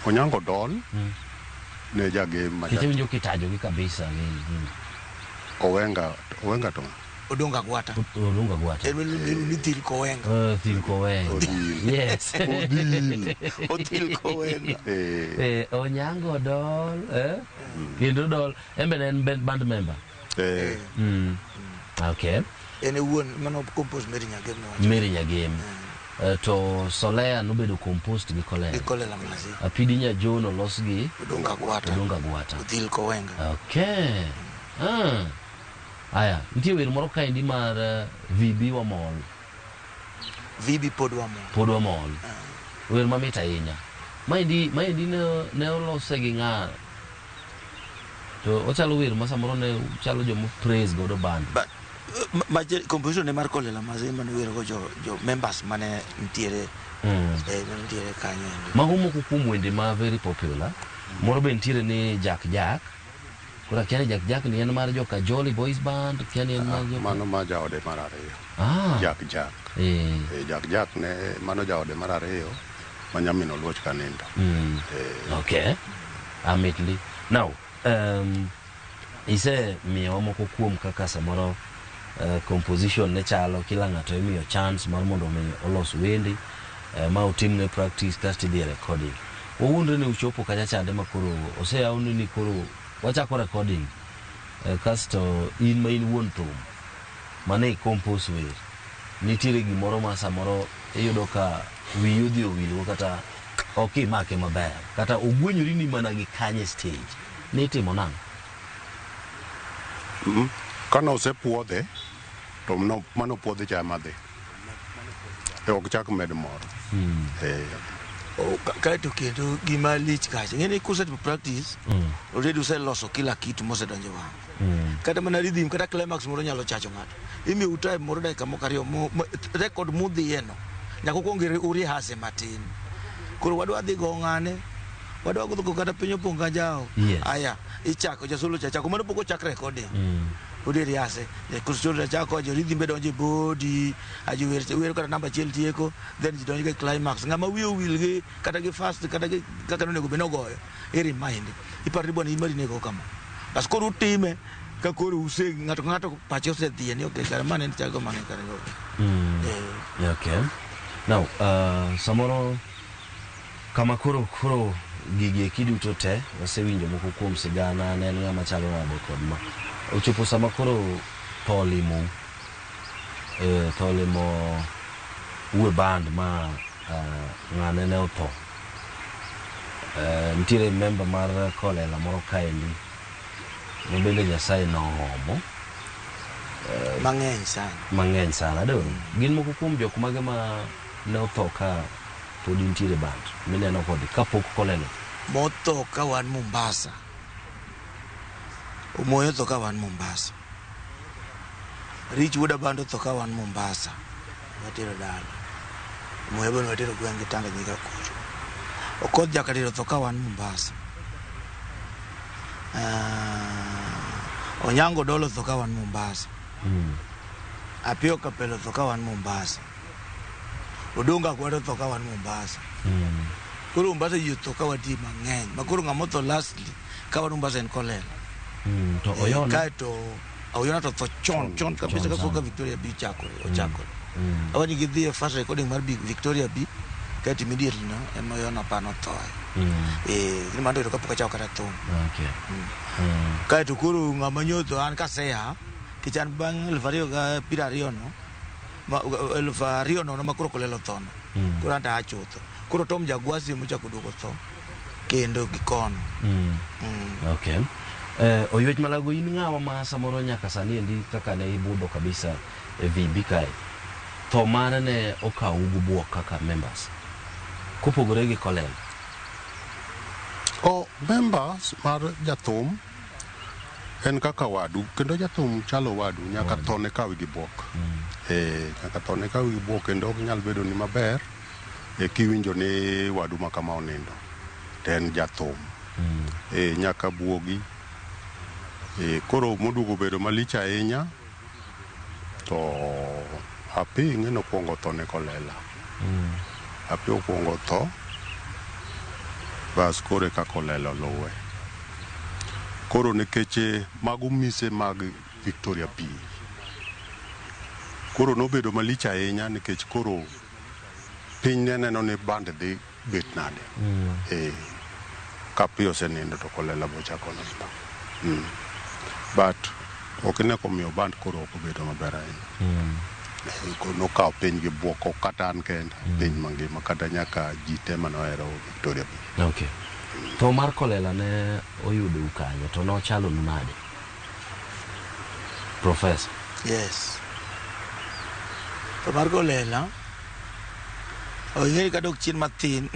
Onyango Dol ne jage kicho njo kitajo gi kabisa Owenga to Odonga Gwata. Odonga Gwata. Ni Thil Kowenga. Thil Kowenga. Yes. Thil Kowenga. Onyango Dol. Kendo Dol. Embe en band member. Okay. Ene wuon mano compose Mary Nyagem. Mary Nyagem. To Solea nobedo composed gi Kolela. Gi Kolela Mazi. Apidi nya Jono los gi Odonga Gwata. Odonga Gwata. Thil Kowenga. Okay. Aya, nitie wer moro kaendi mar VB Wamol. VB pod Wamol. Pod Wamol. Wer mamit ahinya. Maendi ne olose gi ng'a. To ochalo wer ma samoro ne chalo jomo praise godo band. Composition ne mar Kolela Mazi mane wer go jo members mane ntiere ntiere kanyo. Mago moko kuom wende ma very popular. Moro be ntiere ni Jack Jack. Kura kiani Jack ni en mar joka Jolly Boys Band, kiani en mar joka mano ma jaode mar ariyo. Jack. Jack ne mano jaode mar ariyo ma nyamin oluoch ka nindo. Okay. Amitli. Now, ise miyo moko kuom kaka samoro composition ne chalo kila ng'ato imiyo chance mar mondo mi olos wende ma utimne practice kasto idhi recording. Wawuondre ne uchopo kacha chande makoro oseyauni ni koro wachako recording kasto in ma in wuon thum mane compose wer nitiere gimoro ma samoro iyudo ka wiyi odhi owilgo kata ok imake maber kata ogwenyori ni mana gi kanye stage nitimo nang'o? Kana osepuodhe to mano puodhe cha madhi ok chak med moro. Kaeto kendo gima lich kacha ng'eni kuset practice already useloso kila kitu mosedonjo wang'. Kata mana rhythm kata climax moro nyalo chacho ng'ato imiyo time moro dakika moko ariyo record mudhieno nyaka kuong urihase matin. Koro wadwa dhi go ng'ane wadwa go kata piny opong' ka jao. Aya ichako jasolo chako mano pok ochak recording. Udi riase kusolo chako jo rhythm bedonjo body ajo wer kata namba achiel tieko then jidonjo ke climax ng'ama wiyo wilgi kata gi fast kata gi kaka nonego beno goyo iri mind iparni bwana imari nego kama bas koro utime ka koro use ng'ato pache osedhie ni okay kara mane chago mane kare go. Okay. Now, samoro kama koro gigi kiduto te wasewinjo moko kuom sigana ne en ng'ama chalo nade kod ma ochopo sama koro tolimo uwe band ma ng'ane ne otho. Nitiere member mar Kolela moro kaendi mobende Nyasaye noomo mang'eny sana do gin moko kuom jok mage ma ne otho ka pod nitiere band mineno kod kapok Kolela motho ka wan Mombasa. Omoyo tho ka wan Mombasa. Rich Wuda band tho ka wan Mombasa. Watero dala. Omoyo bende watero gwenge Tanganyika kucho. Okoth Jakadiro tho ka wan Mombasa. Onyango Dolo tho ka wan Mombasa. Apio Kapelo tho ka wan Mombasa. Odonga Gwata tho ka wan Mombasa. Koro Mombasa yuto ka wati mang'eny. Makoro ng'amotho lastly ka wan Mombasa en Kolela. To Oyona kaeto Oyona to chon kabisa ka Victoria B chakore ochakore. Awani gidhi first recording mar Victoria B kaeto immediately no ema Oyona pano thoe. Ni mando to kapok achako kata thum. Kaeto koro ng'ama nyotho an kaseya kichan bang' 2020 no ma 2020 no makoro Kolela thono. Koro anta achotho. Koro Tom Jagwasi mochako duogo tho kendo gikono. Okay. Oyuech Malago in ng'awa ma samoro nyaka sani endi kaka ne ibudho kabisa VB kae. Tho mane ne okaw ugu buok kaka members. Kopogore gi Kolela. Members mar jathum en kaka wadu kendo jathum chalo wadu nyaka thone kawi gi buok. Nyaka thone kawi gi buok kendo ok nyal bedo ni maber kiwinjo ni wadu ma kama onindo. Ten jathum. Nyaka buogi koro modugo bedo malich ahinya to api ng'eno kuongo tho ne Kolela. Api okuongo tho bas kore ka Kolela luwe. Koro nikech mago mise mag Victoria B Koro nobedo malich ahinya nikech koro piny ne neno ni band dhi bet nade. Ka pi osenindo to Kolela bochako namba. But okine komiyo band koro ok obedo maber ahinya. Nokawo piny gi buoko kata an kenda piny mangima kata nyaka ji te manohero Victoria Beach. Okay. To mar Kolela ne oyudo kanyo to nochalo nade? Professor. Yes. To mar Kolela oyeri kadok chin matin.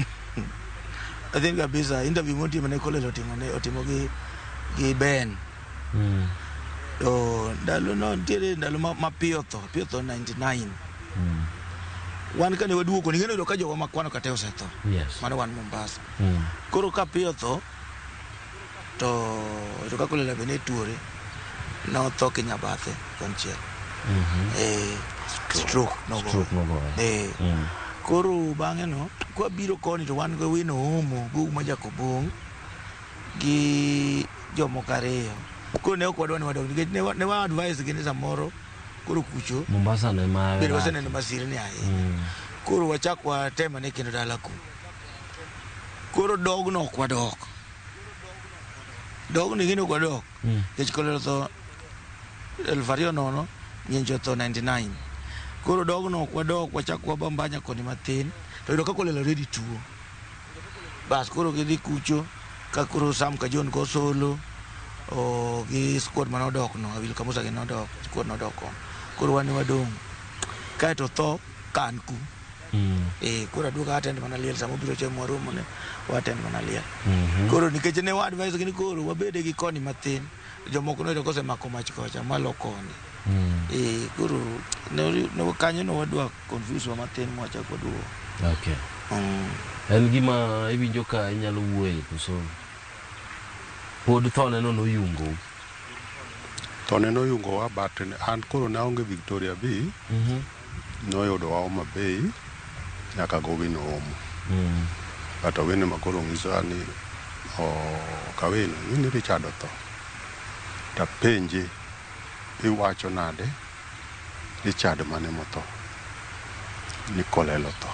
I think kabisa interview motimo ne Kolela otimo gi Ben. To ndalo no ntiere ndalo mapiyo tho 99. Wan kane waduoko ni ng'eyo ka jogo makwano kate osetho. Yes. Mano wan Mombasa. Koro ka piyo tho to ka Kolela bene tuore no tho Kinyabathe konchiel. Stroke no go. Koro bang'e no kwa biro koni to wan go wino omo gu ma Jakobong gi jomoko ariyo. Koro ne ok wadwa ni wadog nikech ne wa advise gi ni samoro koro kucho Mombasa ne ma bedo waseneno masiri ni ahinya. Koro wachak watema ne kendo dala ku. Koro dogno ok wadok. Dogno gino ok wadok. Nikech Kolela tho 2009 nyenjo tho 99. Koro dogno ok wadok wachak wabambanya koni matin. To yudo ka Kolela ready tuo. Bas koro gidhi kucho ka koro Sam Kajon go solo o gi squad manodok no Awil Kamusa gi nodok squad nodok koro wan wadong kae to tho kan ku koro aduoka attend mana liel samo biro chemo romo ne attend mana liel koro nikech ne wa advise gi koro wabede gi koni matin jomoko no kose mako mach kocha malo koni koro no kanyo no wadwa confuse wa matin mwacha koduo. Okay. En gima ibinjo ka inyalo wuoye koso pod thone no noyungo. Thone noyungo wa but an koro naonge Victoria Beach. Noyudo wa Homa Bay nyaka go wino omo. Kata wino makoro ng'iso ni kawino ni Richard otho. Ta penje iwacho nade Richard mane motho ni Kolela otho.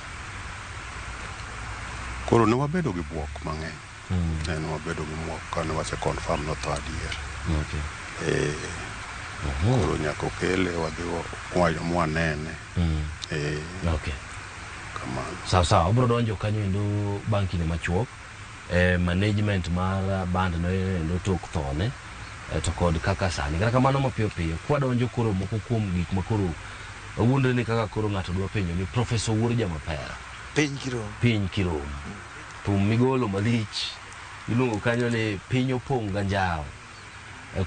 Koro ne wabedo gi buok mang'eny. Ne wabedo gi buok kane wase confirm notho adier. Koro nyaka okele wadhi mwanene. Okay. Kamano. Sawa, obro donjo kanyo endo banki ne machuok. Management mar band no endo tok thone. To kod kaka sani. Kata kamano mapiyo piyo. Kwa donjo koro moko kuom gik makoro awuondre ni kaka koro ng'ato dwa penjo ni Professor Wuor Jamapera. Piny Kirom. Thum migolo malich. Iluongo kanyo ni piny opong' ganjao.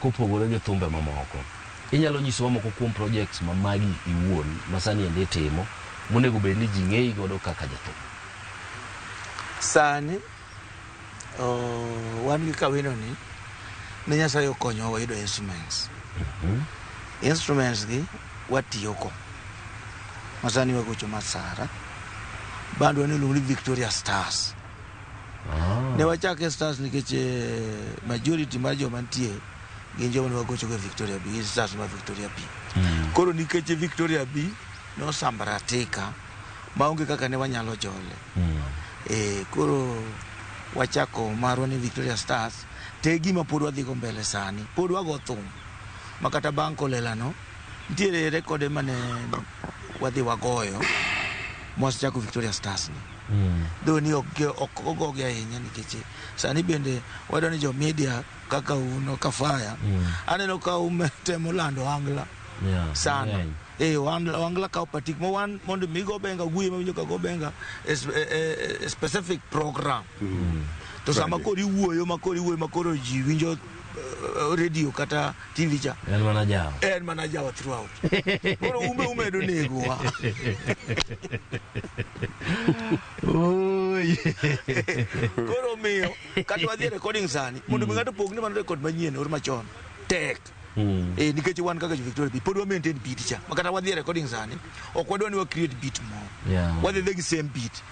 Kopogore gi thumbe mamoko. Inyalo nyisowa moko kuom projects ma magi iwuon masani ende timo monego bed ni ji ng'eyi godo kaka jathum. Sani wan gi kawino ni ne Nyasaye okonyowa wayudo instruments. Instruments gi watiyo ko. Masani wagocho masara. Bando ni luongo ni Victoria Stars. Ne wachake Stars nikech majority mar joma nitie gin joma ne wagocho go Victoria Beach, Stars ma Victoria Beach. Koro nikech Victoria Beach no sambaratika maonge kaka ne wanyalo jole. Koro wachako marwa ni Victoria Stars te gima pod wadhi go mbele sani. Pod wago thum. Makata bang' Kolela no nitiere rekode mane wadhi wagoyo mwasechako Victoria Stars ni. Do ni ogogi ahinya nikech sani bende wadwa ni jo media kaka uno kafaya aneno ka umetemo lando angla sana. Wangla ka patik mo wan mondo migo benga guye mawinjo ka go benga specific program. To sama kori wuoyo makoro ji winjo radio kata TV cha. En mana jawo throughout. Koro umedo nego wa. Koro miyo kata wadhi recording sani mondo mi ng'ato pogni man record manyien or machon tek. Nikech wan kaka Victoria Beach pod wa maintain beat cha. Makata wadhi recording sani ok wadwa ni wa create beat mo. Wadhi the same beat.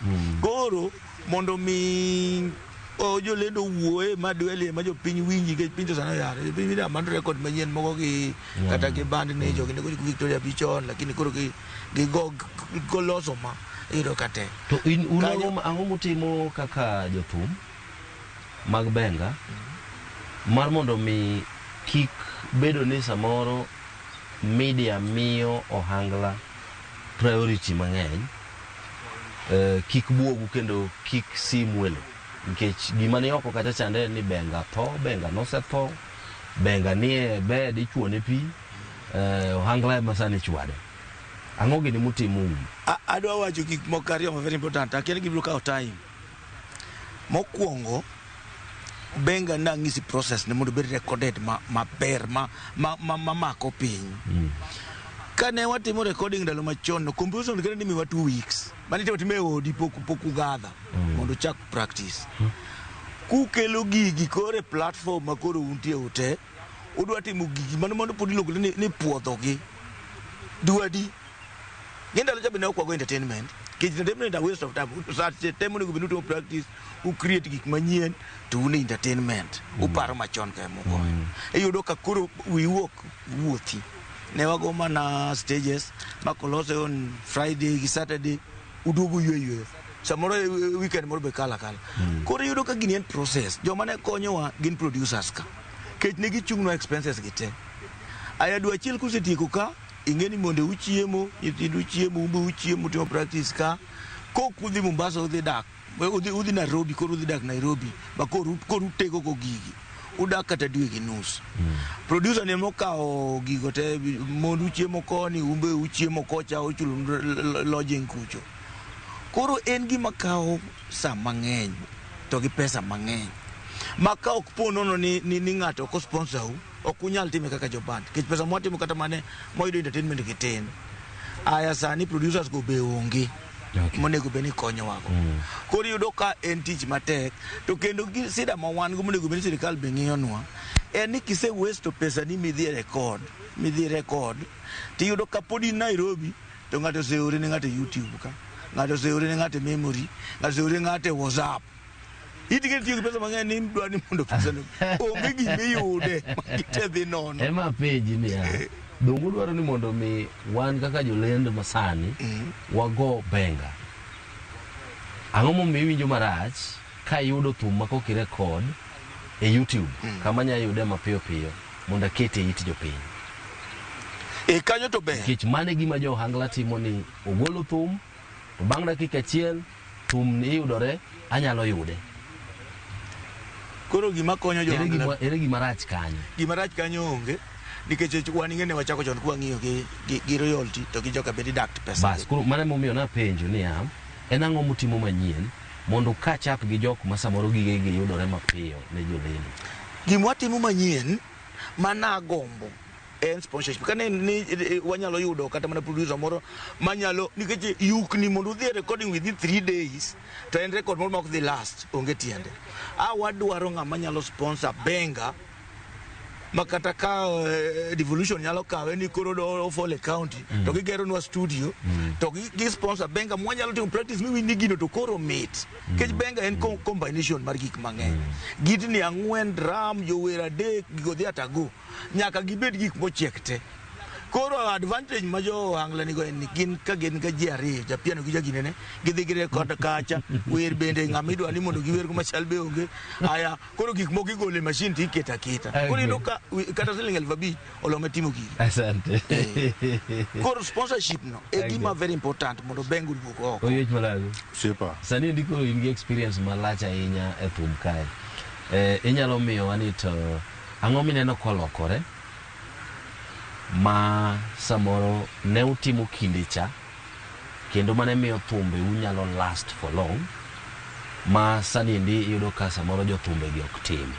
Koro mondo mi o jo lendo wuoe madwele ma jo piny winji ke piny to sana yare piny da man record manyien moko gi kata ke band ne jo kinde ko Victoria Bichon lakini koro gi go loso ma iro kate to in ang'o mutimo kaka jothum mag benga mar mondo mi kik bedo ni samoro media miyo ohangla priority mang'eny kik buogu kendo kik simwelo nikech gima ne oko kata chande ni benga tho benga nosetho benga nie bed ichuone pi ohangla masani chwade ang'o gini mutimu adwa wacho gik moko ariyo ma very important akene gibiro kawo time mokwongo benga na ngisi process ne mondo bed recorded maber ma mako piny kane watimo recording ndalo machon no composition kene nimiwa 2 weeks manite watime odi pok ugadha mondo chak practice kukelo gigi kore platform makoro untie ute udwa timo gigi mano mondo pod iluongo ni puodho gi duadi ngenda lo jabene kwa entertainment entertainment a waste of time start time ni gubinu to practice u create gik manyien to un entertainment uparo machon ka moko eyudo ka koro we walk wuothi ne wago mana stages makolose on Friday gi Saturday udugu yeye samoro weekend moro be kala koro yudo ka gini en process joma ne konyowa gin producers ka kech ne gichungno expenses gite aya dwa chiel kusetieko ka ingeni monde uchiemo yitidu chiemo umbu uchiemo timo practice ka kokudhi Mombasa udhi dak udhi Nairobi koro udhi dak Nairobi bakoro tego ko gigi udak kata dwe gi nus producer ne mokao gigo te monde uchiemo koni umbe uchiemo kocha uchulu lodging kucho koro en gima kao sa mang'eny to gi pesa mang'eny maka ok ponono ni ng'ato ko sponsor u okunyal time kaka joband kech pesa mwatimo kata mane moyudo entertainment kiten aya sani producers go be onge monego beni konyo wako koro yudo ka en tich matek to kendo sida ma wan go monego beni sirikal be ng'iyonwa en ni kise waste pesa ni midhi record ti yudo ka podi Nairobi to ng'ato seore ne ng'ato YouTube ka ng'ato seore ne ng'ato memory ng'ato seore ng'ato WhatsApp itige tiyo pesa mang'eny ni mdwa ni mondo pesa no onge gimiyude itedhi nono ema page ni ya dongo dwaro ni mondo mi wan kaka jolendo masani wago benga ang'o momiyo winjo marach ka yudo thum mako ki record e YouTube kama nya yude mapiyo piyo mondo akete it jopiny kanyo to ber kich mane gima jo hangla timo ni ogolo thum to bang' dakika achiel thum ni yudore anyalo yude koro gima konyo jo ere gima rach kanyo onge nikech wan ing'ene wachako chon kwa ng'iyo gi royalty to gi joka bedi dak pesa bas koro mane momiyo na penjo ni en ang'o mutimo manyien mondo ka chap gi jok ma samoro gige yudore mapiyo ne jolendo gima watimo manyien mana gombo en sponsorship kane ni wanyalo yudo kata mana producer moro manyalo nikech yukni mondo udhi recording within 3 days to en record moro mok the last onge tiende wadwaro ng'ama nyalo sponsor benga makata ka devolution nyalo kawe ni koro Ofole County to gigero nwa studio to gi sponsor benga mwanyalo timo practice mi wini gino to koro meet kech benga en combination mar gik mang'eny gitni 4 drum jower adek gigodhi atago nyaka gibed gik mochiek te koro advantage ma jo hangla nigo en gin ka ji ariyo japiano gi jaginene gidhi gire kod kacha wer bende ng'amidwa ni mondo giwer kuma chal be onge aya koro gik moko igole machine ti keta koro ino ka kata siling 5,000 olome timo gigi asante koro sponsorship no e gima very important mondo bengu duok oko oyech malago sipa sani ndiko in gi experience malach ahinya e thum kae inyalo miyo wani to ang'o mineno kolokore ma samoro ne utimo kinde cha kendo mane miyo thumbe unyalo last for long ma sani ndi yudo ka samoro jo thumbe gi ok tim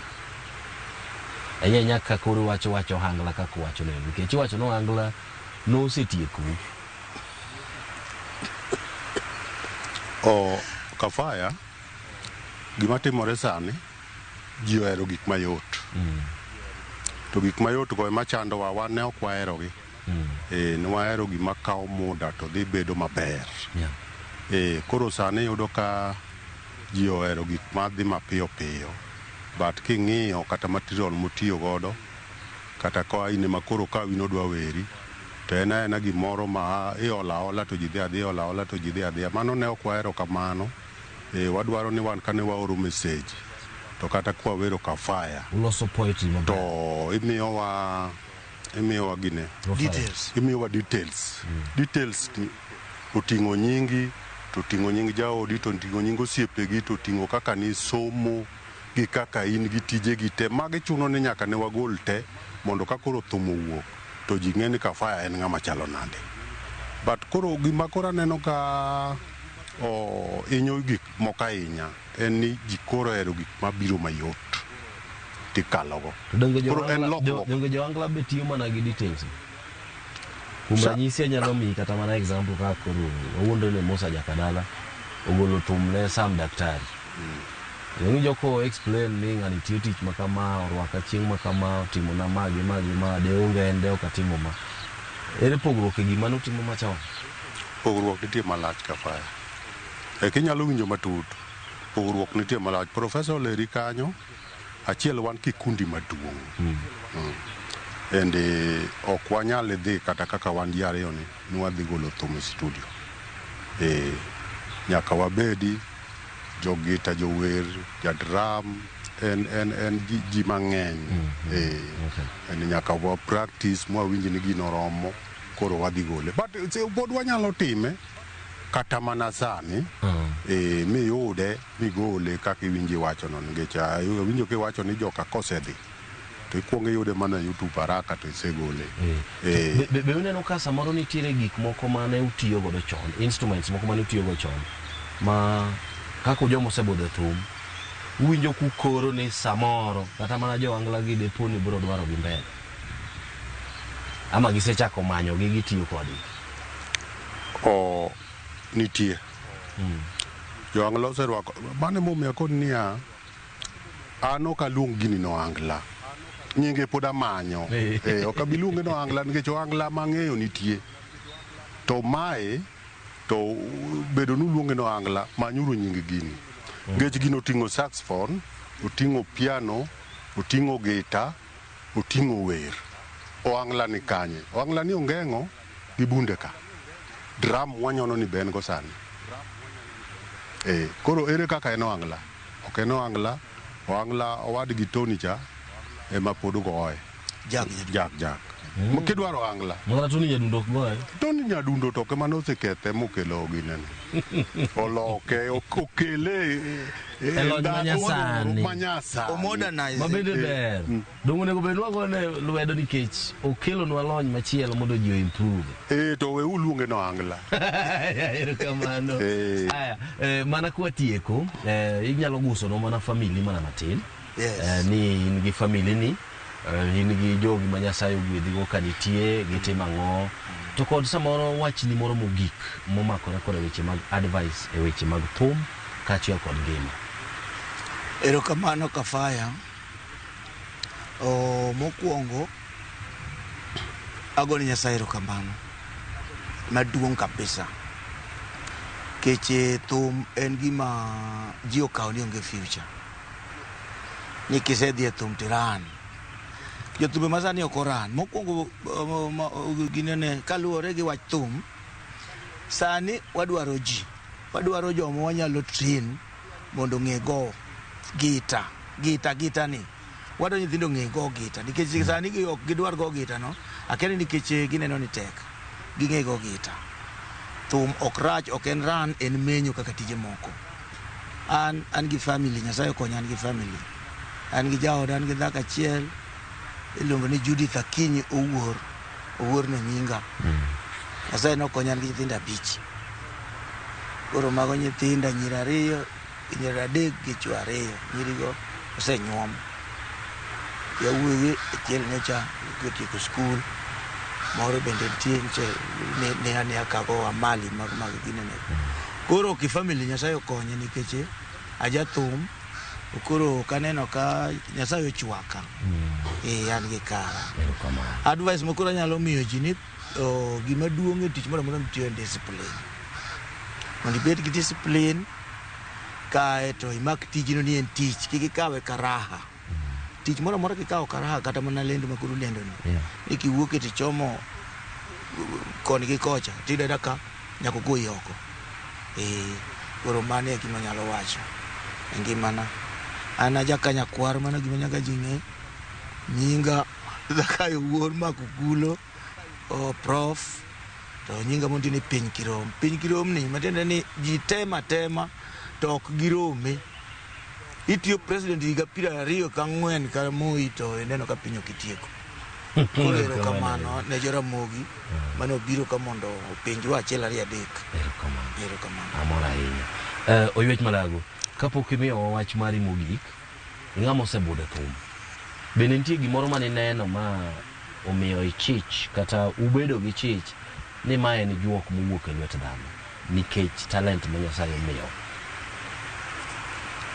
nyaka koro wacho hangla ka kuwacho ne nikech wacho no hangla no setieku kafaya gima timore sani ji ohero gik mayot to gik mayot go ema chandowa wan ne ok waherogi ne wahero gima kawo muda to dhi bedo maber koro sani yudo ka ji ohero gik madhi mapiyo piyo, but king'iyo kata material motiyo godo kata ka ine makoro ka wino dwa weri to en gimoro ma iola ola to ji dhi adhiya, ola ola to ji dhi adhiya. Mano ne ok wahero kamano. Wadwaro ni wan kane waoro message to kata kwa wero kafaya uloso poetry maber to imiyowa gine details. Details oting'o nyingi, to oting'o nying jaodi, to oting'o nying osiepegi, to oting'o kaka ni somo gi kaka in gi tijegi te. Magi chuno ni nyaka ne wagol te mondo ka koro thum owuok to ji ng'e ni Kafaya en ng'ama chalo nade. But koro gima koro aneno ka inyo gik moko ahinya en ni ji koro hero gik mabiro mayot tikalogo. Koro en lokruok. Donge jo Angla be tiyo mana gi details. Kuom ranyisi anyalo miyi kata mana example ka koro wawuondo ne Musa Jakadala ogolo thum ne Sam Daktari. Ng'injo ko explain ni ng'ani tiyo tich makama, orwaka chieng' makama, otimo na magi de onge ende okatimo ma. Ere pogruok e gima notimo machon? Pogruok nitie malach Kafaya. Kinyalo winjo matut, pogruok nitie malach. Professor Leri kanyo, achiel wan kikundi maduong'. Ok wanyal dhi kata kaka wan ji ariyo ni wadhi golo thum e studio. Nyaka wabedi jogita, jower, jadram, en ji mang'eny. Nyaka wa practice mwawinj ni gino romo koro wadhi gole. But pod wanyalo time kata mana sani miyude migole kaka iwinji wacho no, nikech winjo kiwacho ni joka kosedhi to ikuongo yude mana YouTube haraka to isegole. Be uneno ka samoro nitiere gik moko mane utiyo godo chon, instruments moko mane utiyo godo chon ma kako jomo osebudho thum uwinjo kukoro ni samoro kata mana jo Angla gi depo ni biro dwaro gi mbele ama gisechako manyo gi gitiyo kodgi? Nitie jo Angla oserwako mane momiyo kod niya an ok aluong gini no Angla, nyinge pod amanyo. Ok abiluonge no Angla nikech Angla mang'eyo nitie, to mae to bedo nuluonge no Angla manyuru nying gini. Nikech gino oting'o saxophone, oting'o piano, oting'o gita, oting'o wer. Angla ni kanye, Angla ni ongeng'o gi bunde ka. Drum wanyono ni ben go sani. Koro ere kaka eno Angla? Ok eno Angla, Angla owad gi Tony cha ema pod goye. Jak. Kidwaro Angla. Mwana Tony Nyadundo goye. Tony Nyadundo to kema nosekethe mokelo ginene. Oloke okele manyasa modernize mabende ber. Dongo nego bedwa gone lwedo nikech okelo nwa lony machielo mondo ji improve. To we uluonge no Angla. Erokamano. Aya, mana kwa tieko, inyalo guso no mana family mana matin. Ni in gi family ni in gi jogi ma Nyasaye ogwedhi go kanitie gitimo ang'o, to kod samoro wachni moro mogik momakore kod weche mag advice e weche mag thum kaachiel kod ngima. Erokamano Kafaya. Mokwongo agone Nyasaye erokamano maduong' kabisa, keche thum en gima ji okawo ni onge future, ni kisedhi e thum tiran. Jothumbe masani ok oran. Mokwongo ginene kaluwore gi wach thum, sani wadwaro joma wanyalo train mondo ng'e go gita ni. Wadwa nyithindo ng'e go gita nikech sani ok gidwar go gita no, akene nikech gineno ni tek ging'e go gita. Thum ok rach, ok en ran, en menyo kaka tije moko. An gi family, Nyasaye okonya an gi family. An gi jaoda, an gi dhako achiel iluongo ni Judith Akinyi owuor ne nyinga. Nyasaye nokonya gi nyithindo 5. Koro mago nyithinda nyiri 2, nyiri 3 gi chuo 2. Nyirigo osenyuom. Yawuoyi achiel nyocha otieko skul, moro bende nitie ne akago amali mag ginene. Koro ki family Nyasaye okonye nikech aja thum. Koro kaneno ka Nyasaye ochwaka. An gi kara. Advice mokoro nyalo miyo ji ni gima duong' e tich moro amora mitiyo en discipline. Mondo ibed gi discipline ikae to imak tijino ni en tich kik ikawe karaha tich moro moro kikawo karaha kata mana lendo makuru lendo ni ikiwuok ti chomo koni gi kocha tidada ka nyako goyi oko koro mane gima nyalo wacho ngimana ana jakanya kwar mana gima nyaka jinge nyinga Zakayo wuon makukulo prof to nyinga mondi ni piny kirom ni matende ni jitema to ok girome itiyo president higa 24 ka Moi to neno ka piny okitieko koro kamano ne Jaramogi mano biro ka mondo penjwa achiel ari adek erokamano amora ahinya Oyuech Malago kapok imiyo wach mari mogik ng'ama osebudo thum bende nitie gimoro mane neno ma omiyo ichich kata ubedo gi chich ni mae ni juok mowuok e lwet dhano nikech talent ma Nyasaye omiyo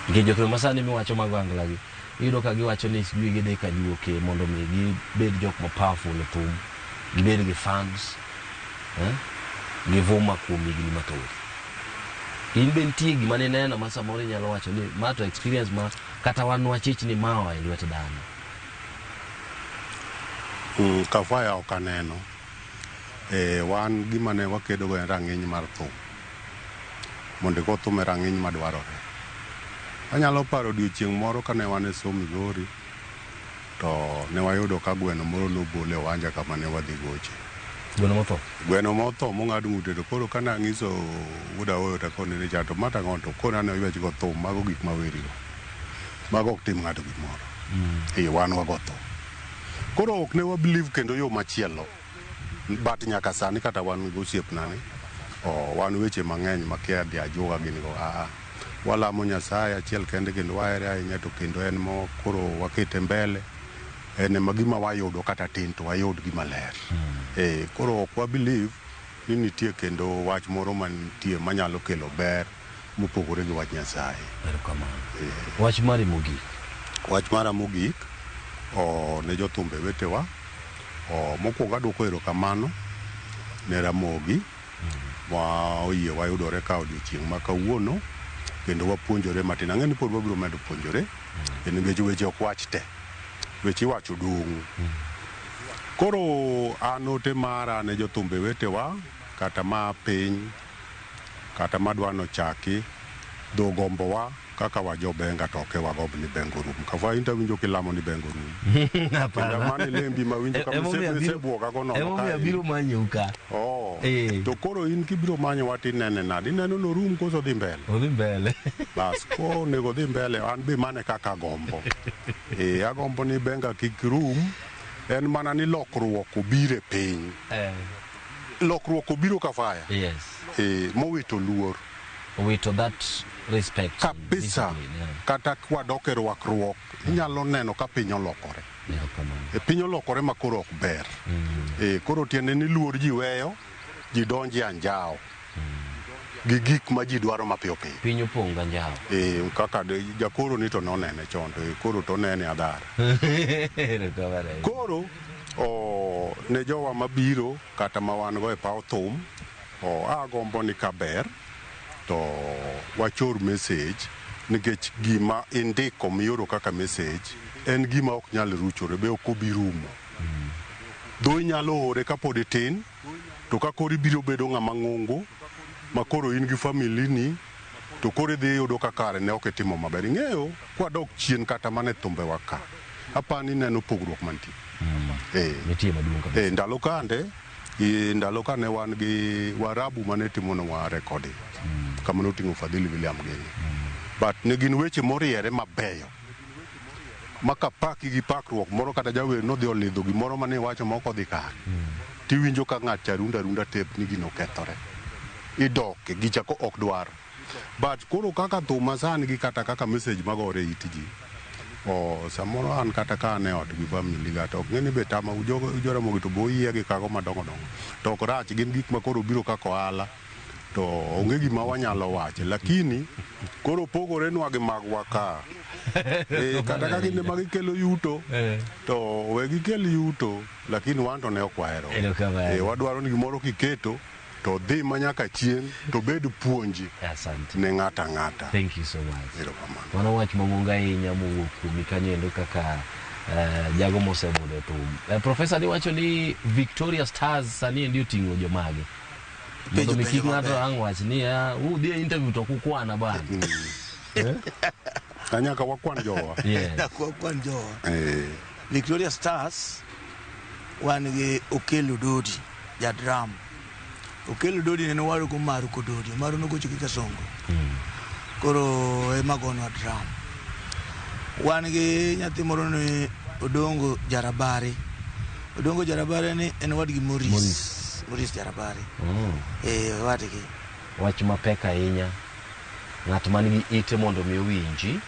nikech jokre masani miwacho mago angla gi iyudo ka giwacho ni sijui gidhi ka juoke mondo mi gibed jok ma powerful e thum gibed gi fans givuma kuom higni mathoth in be nitie gima ne neno ma samoro nyalo wacho ni ma to experience ma kata wan wachich ni mawa e lwet dhano Kafaya ok aneno wan gima ne wakedo go e rang'iny mar thum mondo go thum e rang'iny madwarore anyalo paro odiochieng' moro kane wan e Migori to ne wayudo ka gweno moro nobole wanja kama ne wadhi goche gweno motho mong'ad ng'ute to koro kana ang'iso wuda oyo to kone ne chato mata ng'onto kona ne oyuech go thum mago gik mawerigo mago ok tim ng'ato gimoro wan wago thum koro ok ne wa believe kendo yo machielo but nyaka sani kata wan go osiepnani wan weche mang'eny makia dhi ajuoga gin go walamo Nyasaye achiel kende kendo wahere ahinya to kendo en mo koro wakete mbele en ema gima wayudo kata tin to wayud gima ler koro ok wa believe ni nitie kendo wach moro mantie manyalo kelo ber mopogore gi wach Nyasaye wach mari mogik wach mara mogik ne jothumbe wetewa mokwongo adwoko erokamano ne Ramogi ma oyie wayudore ka odiochieng' ma kawuono kendo wapuonjore matin ang'e ni pod wabiro medo puonjore nikech weche ok wach te weche iwacho dung' koro an ote mara ne jothumbe wetewa kata ma piny kata madwano chaki dho gombowa kaka wajobenga to ke wagomb ni bengo rum kafa intawinjo kilamo ni bengo rum kenda mane lembi mawinjo kama sebuoga go nono ka biro manyuka to koro in kibiro manyo wati nene nadi neno no rum koso dhi mbele bas ko nego dhi mbele an be mane kaka gombo agombo ni benga kik rum en mana ni lokruok obire piny lokruok obiro Kafaya mowito luor owito that respect kabisa kata kwadok e rwakruok inyalo neno ka piny olokore piny olokore ma koro ok ber koro tiende ni luor ji weyo ji donji anjao gi gik ma ji dwaro mapiyo piyo piny opong' anjao kaka jakoro ni to nonene chon to koro to nene adhara koro ne jowa mabiro kata ma wan go e paw thum agombo ni kaber to wachor message nikech gima indiko miyoro kaka message en gima ok nyal ruchore be ok obirumo dho inyalo ore kapod itin to ka koro ibiro bedo ng'ama ng'ongo ma koro in gi famili ni to koro idhi yudo ka kare ne ok itimo maber ing'eyo kwadok chien kata mane thumbewa ka apani neno pogruok mantie ndalo kande ndalo kane wan gi Warabu mane timonwa recording kama noting'o Fadhili William Gini but ne gin weche moriere mabeyo maka paki gi pakruok moro kata jawer nodhi olidho gimoro mane wacho moko dhi kar tiwinjo ka ng'at charunda tep ni gino kethore idoke gichako ok dwar but koro kaka thum masani gi kata kaka message magore it ji samoro an kata ka ne ot gi family ga to ng'eni be tama Jaramogi to boyie gi kago madongo to ok rach gin gik ma koro biro kako ala to onge gima wanyalo wache lakini koro pogore nwa gi magwa ka kata ka ginde magikelo yuto to we gikel yuto lakini wan to ne ok wahero wadwaro ni gimoro kiketo to dhi manyaka chien to bed puonji ne ng'ata ng'ata. Thank you so much. Mano wach mongonga ahinya mowuok kuomi kanyo endo kaka jago mosebudo tum. Professor ni wacho ni Victoria Stars sani ndio tingo jomage. Mondo mikik ng'ato ang' wach ni udhi interview to kukwana bana. Anyaka wakwan jowa. Wakwan jowa. Victoria Stars wan gi Okelo Dodi ja drum. Okelo Dodi ne waru ko maru ko Dodi maru no gocho kika songo. Koro e magono drum. Wan gi nyathi moro ne Odongo Jarabari. Odongo Jarabari ni en wadgi Maurice Jarabari. Wadgi. Wach mapek ahinya. Ng'at man gi ite mondo mi winji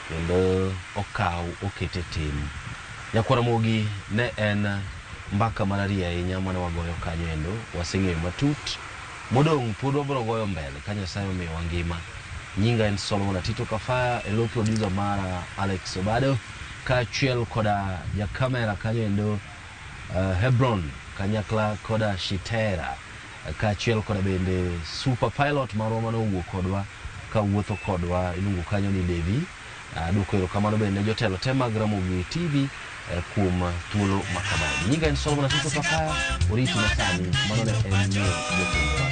kendo okaw okete tim. Nyakwara Mogi ne en mbaka marari ahinya mane wagoyo kanyo endo waseng'eyo matut modong' pod wabiro goyo mbele ka Nyasaye omiyo ngima. Nyinga en Solomon Atito Kafaya, elo producer mara Alex Obado, kaachiel koda jakamera kanyo endo Hebron kanyakla koda Shitera, kaachiel koda bende super pilot marwa mane owuok kodwa ka wuotho kodwa iluongo kanyo ni Levi. Duoko erokamano bende jotelo te mag Ramogi TV kuom thuolo makamano. Nyinga en Solomon Atito Kafaya, oriti masani mano ne en jothumwa.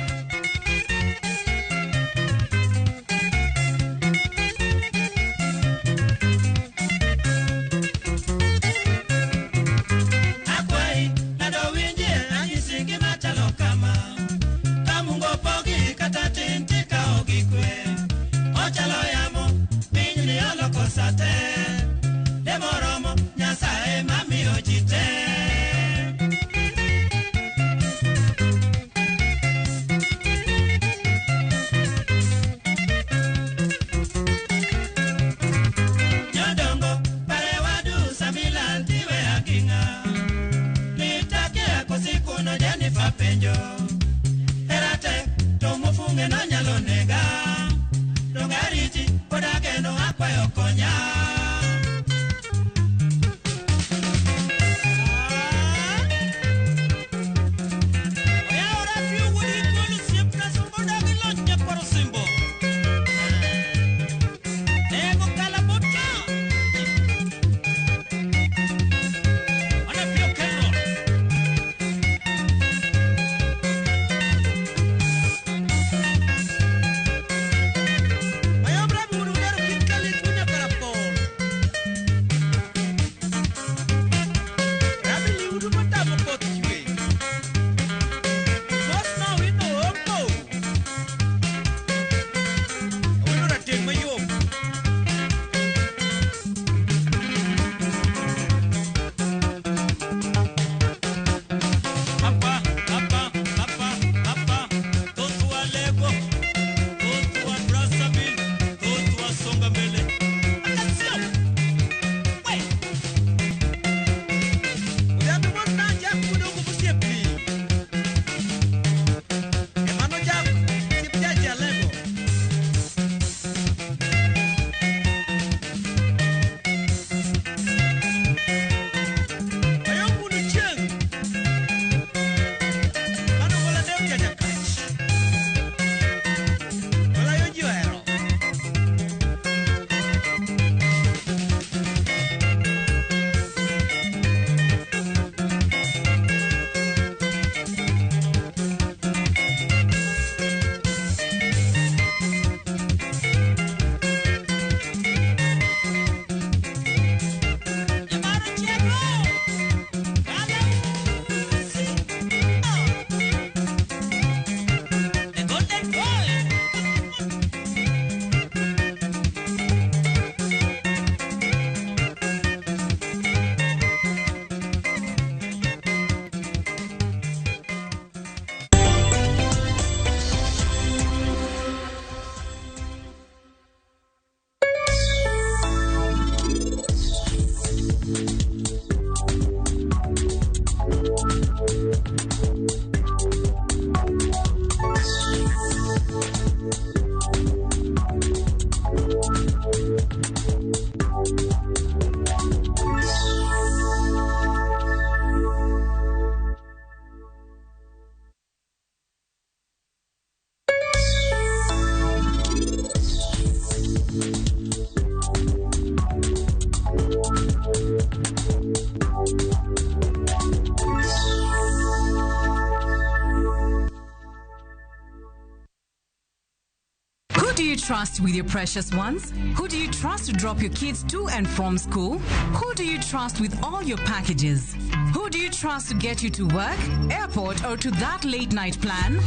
trust with your precious ones? Who do you trust to drop your kids to and from school? Who do you trust with all your packages? Who do you trust to get you to work, airport, or to that late night plan?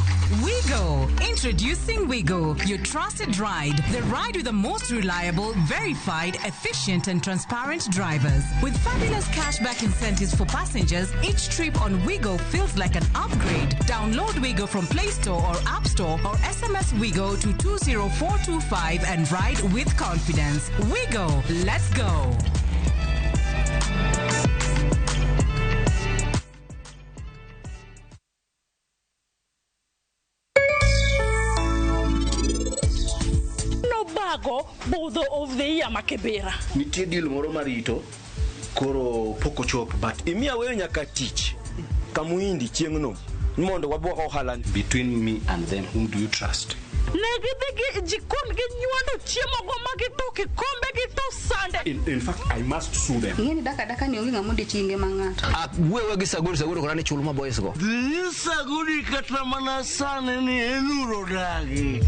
Wigo. Introducing Wigo, your trusted ride. The ride with the most reliable, verified, efficient, and transparent drivers. With fabulous cashback incentives for passengers, each trip on Wigo feels like an upgrade. Download Wigo from Play Store or App Store or SMS Wigo to 20425 and ride with confidence. Wigo, let's go. Bago Bodo of the year Makebera. Nitie deal moro marito koro poko chop but imia wewe nyaka tich kamuindi chiengno mondo wabwako ohala. Between me and them, whom do you trust? Negidegi jikon gi nyuando chiemo go magito kikombe gito sande. In fact, I must sue them. Ngeni daka ni onge ngamundi chinge mang'ato. Wewe gisaguri korani chuluma boys go. Gisaguri kata mana sane ni enuro dagi.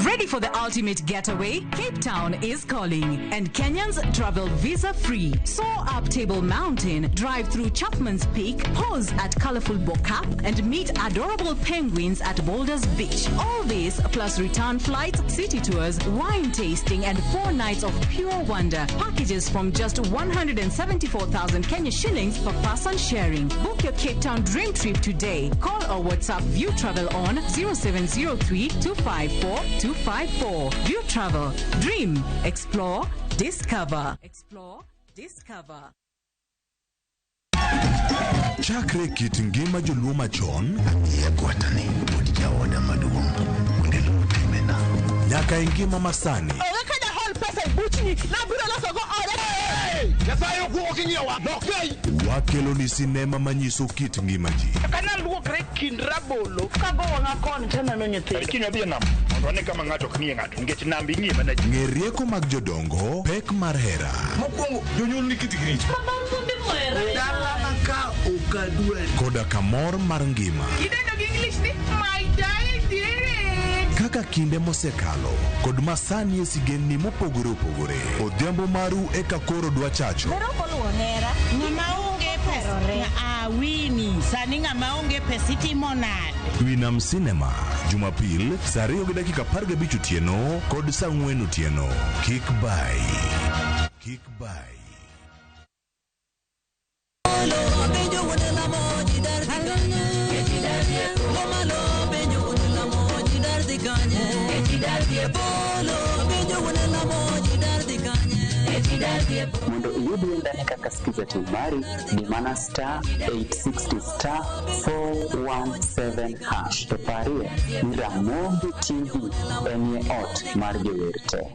Ready for the ultimate getaway? Cape Town is calling, and Kenyans travel visa-free. Soar up Table Mountain, drive through Chapman's Peak, pause at colorful Bokap, and meet adorable penguins at Boulders Beach. All this plus return flights, city tours, wine tasting, and 4 nights of pure wonder. Packages from just 174,000 Kenya shillings per person sharing. Book your Cape Town dream trip today. Call or WhatsApp View Travel on 0703 254 254. View Travel. Dream. Explore. Discover. Explore. Discover. Chakre kit ngima joluo machon ang'ie gwatani pod jaoda maduong' ondelo timena nyaka ngima masani. Kada hol pesa buchini na biro loso go ore. Yasayo kuo kinyewa. Okay. Wakelo ni sinema manyiso kit ngima ji. Kana luokre kind rabolo kago wanga kon tena no nyithindo. Kinyo bi nam. Ondone kama ngato knie ngato ngech nambi ngima na ji. Ng'erieko mag jodongo, pek mar hera. Mokwongo jonyuol ni kitigrit. Dala maka ukadwe. Koda kamor mar ngima. Kidendo gi English ni my diet did it. Kaka kinde mosekalo kod masani e sigenni mopogore opogore. Odhiambo maru eka koro dwa chacho. Wini sani ng'ama onge pesiti monad. Winam Cinema Jumapil saa 2:15 otieno kod saa 4 otieno. Kik bai. Mondo iyudi ndani kaka skiza timari ni mana *860*417# to parie ni Ramogi TV enye ot mar jowerte.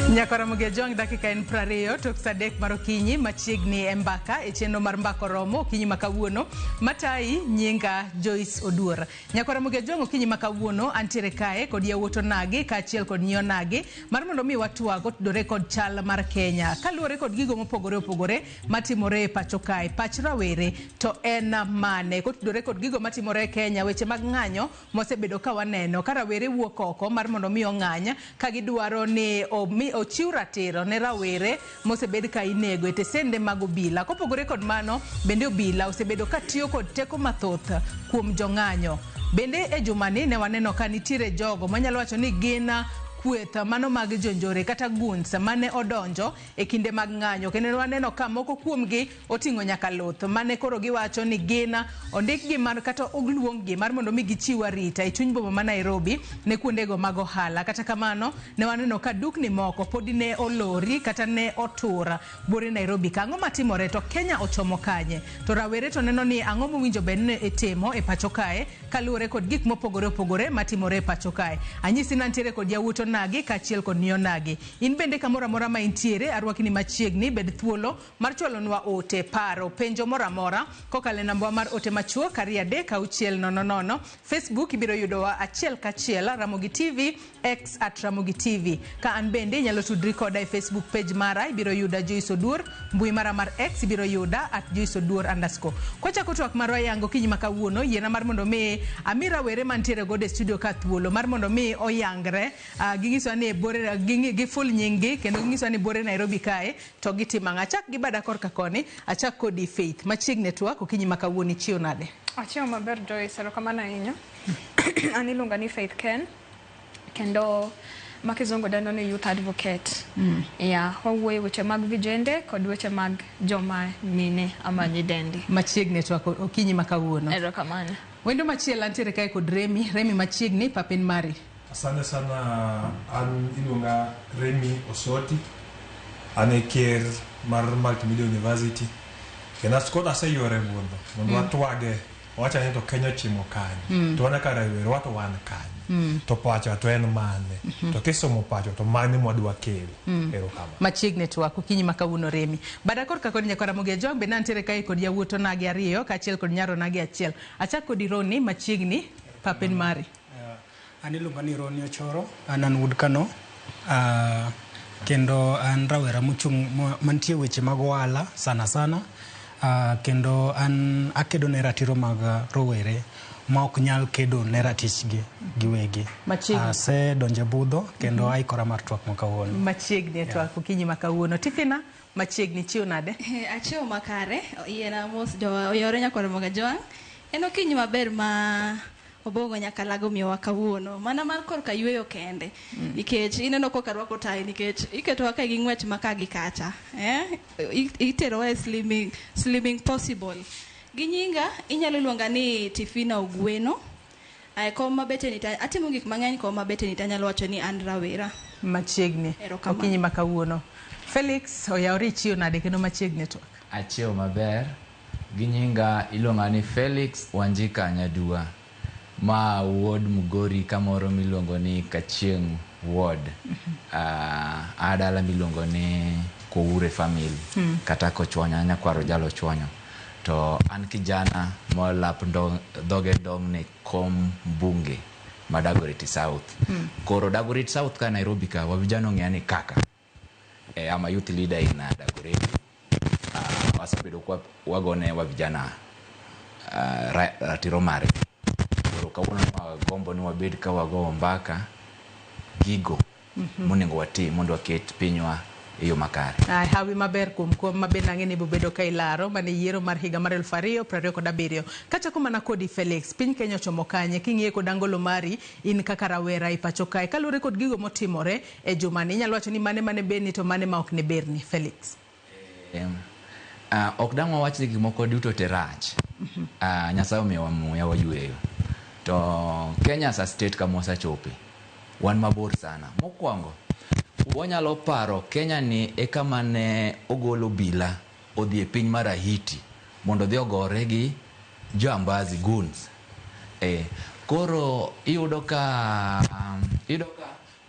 Nyakora Mugejong dakika en 20 tok sadek marokinyi machiegni embaka e chenro mar mbako romo kinyi makawuono matai nyinga Joyce Oduor. Nyakora Mugejong kinyi makawuono antiere kae kod yawuoto nagi kaachiel kod nyiyo nagi mar mondo mi watwago tudore kod chal mar Kenya kaluwore kod gigo mopogore opogore matimore e pacho kae. Pach rawere to en mane kotudore kod gigo matimore e Kenya, weche mag ng'anyo mosebedo ka waneno ka rawere wuok oko mar mondo mi ong'anya ka gidwaro ni ochiw ratiro ne rawere mosebed ka inego e tesende mag obila. Kopogore kod mano bende obila osebedo ka tiyo kod teko mathoth kuom jong'anyo. Bende e jumani ne waneno ka nitiere jogo manyalo wacho ni gin kweth mano mag jonjore kata guns mane odonjo e kinde mag ng'anyo, kendo waneno ka moko kuomgi oting'o nyaka luth mane koro giwacho ni gina ondikgi mar kata ogluonggi mar mondo mi gichiw arita e chuny boma ma Nairobi ne kuondego mag ohala. Kata kamano ne waneno ka dukni moko pod ne olori kata ne otura bore Nairobi. Ka ang'o matimore to Kenya ochomo kanye? To rawere to neno ni ang'o mowinjo bedne itimo e pacho kae kaluwore kod gik mopogore opogore matimore e pacho kae. Anyisi nantiere kod yawuoto nagi kaachiel kod niyo nagi. In bende kamoro amora ma intiere arwakni machiegni bed thuolo mar chwalonwa ote, paro, penjo moro amora kokalo e namba mar ote machuok 23600. Facebook ibiro yudowa achiel kachiel Ramogi TV X @Ramogi TV. Ka an bende inyalo tudri koda e Facebook page mara ibiro yuda Joyce Oduor, mbui mara mar X ibiro yuda @JoyceOduor_. Kochako twak marwa yango kinyi makawuono yiena mar mondo mi amira were mantiere godo e studio ka thuolo mar mondo mi oyangre gingiso ni bore gi full nyingi kendo gingiso ni bore Nairobi kae to gitima ng'achak gi bada korka koni achak kodi Faith machiegni twak okinyi makawuono ichio nade? Achio maber Joyce, erokamano ahinya. An iluonga ni Faith Ken kendo makizongo dano ni youth advocate. Wawuoyo weche mag vijende kod weche mag joma mine ama nyidendi. Machiegni twak okinyi makawuono. Erokamano. Wendo machiel antiere kae kod Remi machiegni papen mari. Asante sana, an iluonga Remi Osoti, an e ker mar Multimedia University. Kena skoda se yore mondo watwage wacha ni to Kenya chimo kanye. To wana kara yore wato wan kanye. To pacho to en mane. To kisomo pacho to mane mwadwa kelo. Erokamano. Machiegni twak okinyi makawuono Remi. Bada korka kod nyakora Ramogi Ajwang be nantiere kae kod yawuoto nagi ariyo kaachiel kod nyaro nagi achiel. Achak kod Roni machiegni papen mari. An iluonga ni Roni Ochoro, an Wood Kano. Kendo an rawera mochung' mantie weche mag ohala sana. Kendo an akedo ne ratiro mag rowere ma ok nyal kedo ne ratichgi giwegi. Ase donje budho kendo aikora mar twak makawuono. Machiegni twak okinyi makawuono. Tifina machiegni chio nade? Achio makare, yiena mos yore nyakora Ramogi Ajwang. En okinyi maber ma obongo nyaka lago miyo wakawuono mana mar korka yweyo kende nikech ineno koka rwako tai nikech iketo waka gi ng'wech maka gi kacha itero wa slimming possible gi nyinga inyalo luonga ni Tifina Ogweno kom mabete ni atimo gik mang'eny kom mabete ni tanyalo wacho ni an rawera machiegni okinyi makawuono. Felix oyawri chio nade kendo machiegni twak? Achio maber gi nyinga iluonga ni Felix Wanjika Nyadua ma ward Mugori kamoro miluongo ni Kachieng ward. Adala miluongo ni Koure family kata Kochwonya nyakwaro jalo chwonyo. To an kijana molap dhoge dong ne kom bunge ma Dagoretti South. Koro Dagoretti South ka Nairobi ka wavijana ong'eya ni kaka I'm a youth leader in Dagoretti. Wasabedo kwa wagone wavijana ratiro mare. Kawuono gombo ni wabed ka wago mbaka gigo monego watim mondo waket pinywa e yo makare. Hawi maber kuom maber nang'eni bobedo ka ilaro mane yiero mar higa mar 2027. Kachako mana kodi Felix, piny Kenya ochomo kanye king'iye kod angolo mari in kaka rawera e pacho kae kalure kod gigo motimore e jumani inyalo wacho ni mane berni to mane ma ok ne berni Felix? Ok dang' wawach ni gik moko duto te rach. Nyasaye omiyowa muya wayweyo. To Kenya as a state kama wasachope wan mabor sana. Mokwongo wanyalo paro Kenya ni e kama ne ogolo bila odhi e piny mar Haiti mondo dhi ogore gi jambazi guns. Koro iyudo ka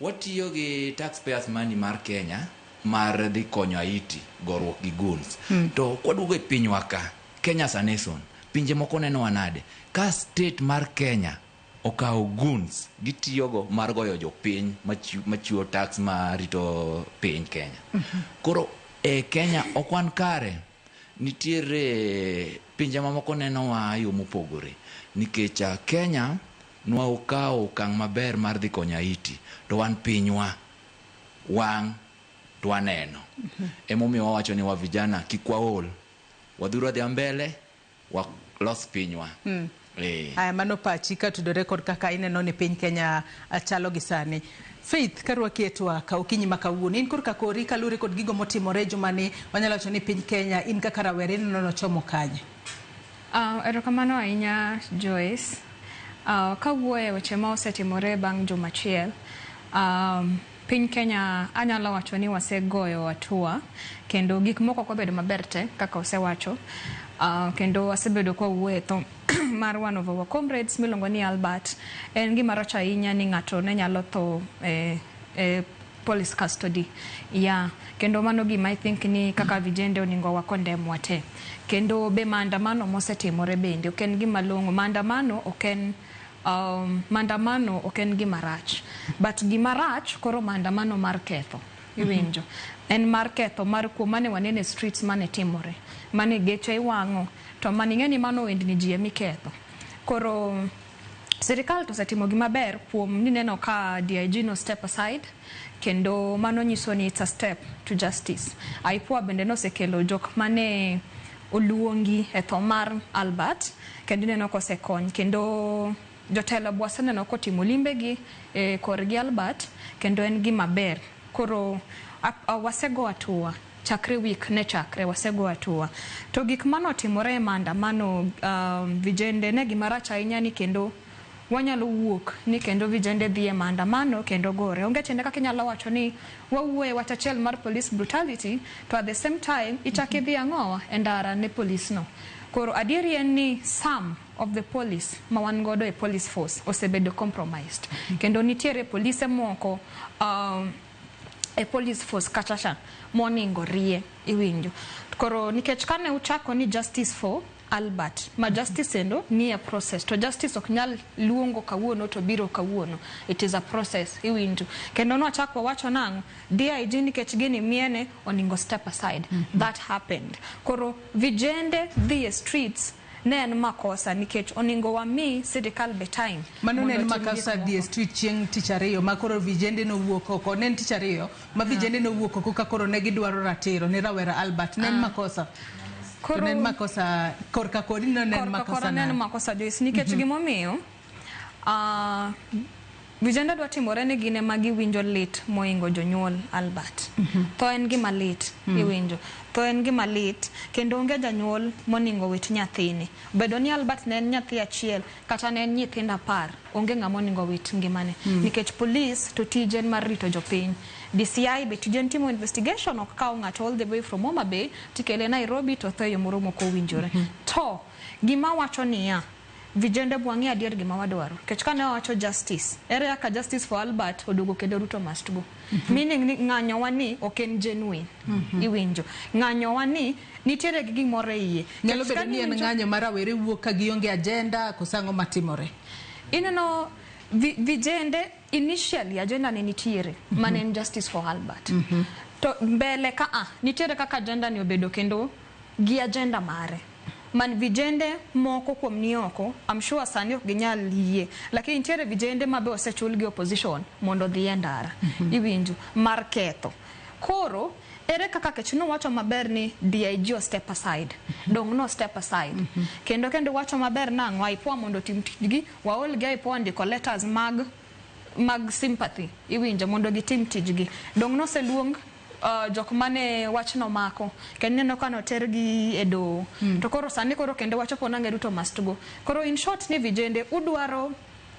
watiyo gi taxpayers money mar Kenya mar dhi konyo Haiti gorruok gi guns. To kwaduogo e pinywa ka Kenya as a nation pinje moko neno wanade ka state mar Kenya okawo guns gitiyogo mar goyo jopiny machiwo tax marito piny Kenya. Koro Kenya okwan kare nitiere pinje mamoko neno wa yo mopogore nikech Kenya nwa okawo okang' maber mar dhi konyo Haiti to wan pinywa wang' to waneno. Emomiyo wawacho ni wa vijana kik waol wadhuro dhi mbele los pinywa. Mano pachi ka tudore kod kaka ineno ni piny Kenya chalo gi sani. Faith karwaki etwa ka okinyi makawuono in korka kori kalure kod gigo motimore jumani wanyalo wacho ni piny Kenya in kaka rawere nono chomo kanye. Erokamano ahinya Joyce. Kawuoye weche ma osetimore bang' juma achiel, piny Kenya anyalo wacho ni wasegoyo atua kendo gik moko kobedo maber te kaka osewacho, kendo wasebedo kwa wuoye to mar one of our comrades miluongo ni Albert. En gima rach ahinya ni ng'ato ne nyalo tho police custody. Kendo mano gima I think ni kaka vijende oningo wakondem wate. Kendo be maandamano mosetimore bende ok en gima long'o. Maandamano ok en gima rach. But gima rach koro maandamano mar ketho. Iwinjo. En mar ketho mar kuom mane wanene streets mane timore. Mane geche iwang'o. To maning'eni mano wendni ji miketho. Koro sirikal to setimo gima ber kuom ni neno ka DIG no step aside. Kendo mano nyiso ni it's a step to justice. IPOA bende no sekelo jok mane oluongi e tho mar Albert. Kendo neno kosekony. Kendo jotelo bwase neno kotimo limbegi korgi Albert. Kendo en gima ber. Koro wasego atua. Chakre week ne chakre wasego atua. To gik mano timore maandamano vijende ne gima rach ahinya ni kendo wanyalo wuok ni kendo vijende dhie maandamano kendo gore. Onge tiende kaka inyalo wacho ni wawuoye wach achiel mar police brutality to at the same time ichaki dhi ang'owa e ndara ne police no. Koro adieri en ni some of the police ma wan godo e police force osebedo compromised. Kendo nitiere police moko e police force kachacha moningo rie iwinjo. Koro nikech kane uchako ni justice for Albert, ma justice endo ni a process. To justice ok nyal luongo kawuono to biro kawuono. It is a process iwinjo. Kendo no achako wacho nango DIG nikech gini miene oningo step aside. That happened. Koro vijende the streets ne en makosa nikech oningo wami sirikal be time. Mano ne en makosa the street chieng' tich ariyo ma koro vijende no wuok oko. Ne en tich ariyo ma vijende no wuok oko ka koro ne gidwaro ratiro ne rawera Albert. Ne en makosa. Koro ne en makosa korka kodi no ne en makosa. Koro ne en makosa Joyce nikech gimomiyo vijende dwa timore ni gine magi winjo lit moingo jonyuol Albert. To en gima lit iwinjo. To en gima lit kendo onge janyuol moningo wit nyathini. Bedo ni Albert ne en nyathi achiel kata ne en nyithindo 10 onge ng'ama oningo wit ngimane. Nikech police to tijen mar rito jopiny. DCI be tijen timo investigation ok kawo ng'ato all the way from Homa Bay tikele Nairobi to tho moro moko winjore. To gima wacho niya vijende bwangi adier gima wadwaro. Kech kane wacho justice. Ere aka justice for Albert odugo kendo Ruto must go. Meaning ni ng'anyo wani ok en genuine. Iwinjo. Ng'anyo wani nitiere gi gimoro iye. Nyalo bedo ni en ng'anyo mar rawere wuok ka gionge agenda kosango matimore. Ineno vijende initially agenda ne nitiere mane en justice for Albert. To mbele ka nitiere kaka agenda ni obedo kendo gi agenda mare. Man vijende moko kuom ni oko I'm sure sani ok ginyal yie lakini nitiere vijende mabe osechul gi opposition mondo dhi ndara iwinjo mar ketho. Koro ere kaka kechino wacho maber ni DIG o step aside dong no step aside kendo wacho maber nango IPOA mondo tim tijgi waol gi IPOA ndiko letters mag sympathy iwinjo mondo gitim tijgi dong no se luong jok mane wachno mako kendo neno kano tergi edo to koro sani koro kendo wachopo nange Ruto must go. Koro in short ni vijende udwaro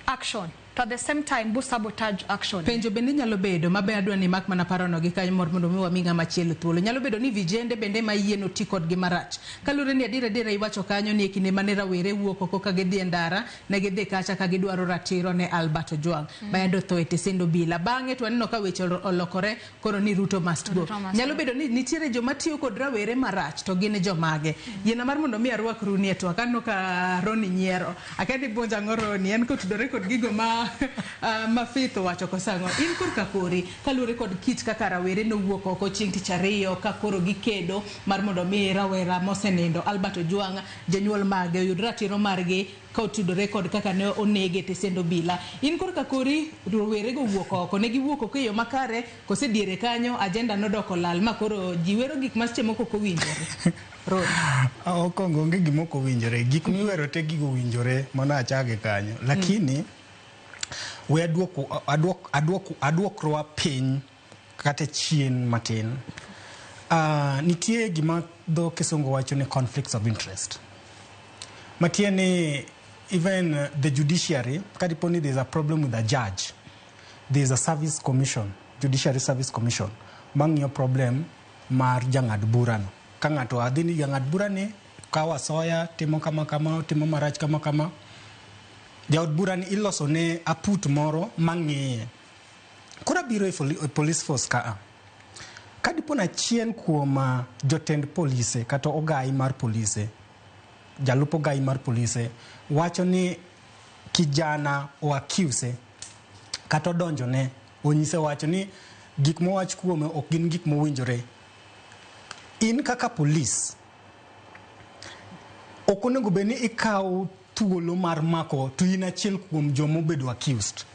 action to at the same time bu sabotage action. Penjo bende nyalo bedo mabe adwa ni mak mana parono gi kanyo mondo mi waminga machielo thuolo. Nyalo bedo ni vijende bende ma yieno ti kod gi marach. Kalure ni adira iwacho kanyo ni kinde mane rawere wuok oko ka gidhi ndara ne gidhi kacha ka gidwaro ratiro ne Albert Ojwang. Bayado tho e Tesendo Bila. Bang'e to aneno ka weche olokore koro ni Ruto must go. Nyalo bedo ni nitiere joma tiyo kod rawere marach to gin jomage. Yiena mar mondo mi arwak Runi e to akano ka Roni nyiero. Akedi bonja ngoro ni en kotudore kod gigo ma Faith wacho kosango in korka kori kalure kod kit kaka rawere no wuok oko chieng' tich ariyo ka koro gikedo mar mondo mi rawera mosenindo Albert Ojwang janyuol mage yud ratiro margi ka otudore kod kaka ne onege Tesendo Bila. In korka kori rawere go wuok oko ne giwuok oko yo makare kose diere kanyo agenda nodoko lal ma koro jiwero gik maseche moko ko winjore. Okongo onge gimoko winjore gik miwero te gigo winjore mana achage kanyo lakini we aduokrowa piny kata chien matin. Nitie gima dho kisungu wacho ni conflicts of interest. Matieni even the judiciary, kadiponi there's a problem with a judge, there's a service commission, judiciary service commission, mang'iyo problem mar jang'ad burano. Ka ng'ato adhi ni jang'ad burani kawa soya, timo kama, timo marach kama, jaod burani iloso ne aput moro mang'iye. Kora biro e police force kaa. Kadipona achiel kuom jotend polise kata ogai mar polise, jalupo gai mar polise, wacho ni kijana o accuse kata odonjo ne, onyise wacho ni gik mowach kuome ok gin gik mowinjore. In kaka police, ok onego bed ni ikawo thuolo mar mako to in achiel kuom jomobedo accused.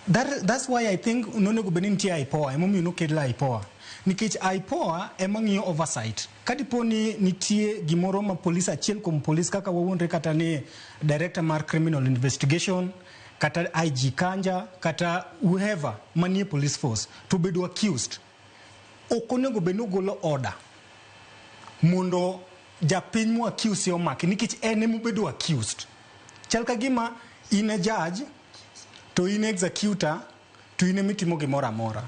That's why I think nonego bed ni nitie IPOA, emomiyo nokel IPOA. Nikech IPOA ema ng'iyo oversight. Kadipo ni nitie gimoro ma police achiel kuom police kaka wawuondre kata ni director mar criminal investigation, kata IG Kanja, kata whoever manie police force to bedo accused, ok onego bed ni ogolo order mondo japiny mo accuse omaki, nikech en ema obedo accused. Chal ka gima in a judge to in executor to in emitimo gimoro amora.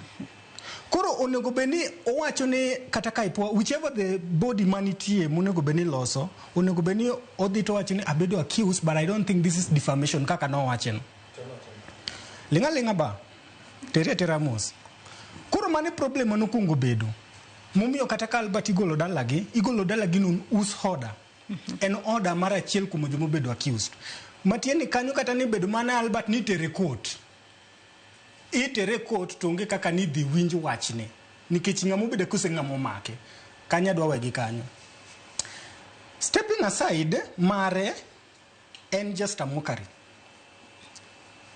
Koro onego bed ni owacho ni kata ka IPOA, whichever the body manitie monego bed ni loso, onego bed ni odhi to wacho ni abedo accused, but I don't think this is defamation kaka no wachen. Linga ba tera mos. Koro mane problem manokungo bedo. Momiyo kata ka Albert igolo dalagi nun us order. En order mara achiel kuom jomo bedo accused. Matieni kanyo kata ni bedo mana Albert ni tere court. Itere court to onge kaka ni dhi winj wachne. Nikech ng'amo bedo kuse ng'amo make. Kanya dwa wegi kanyo. Stepping aside, mare en just a mockery.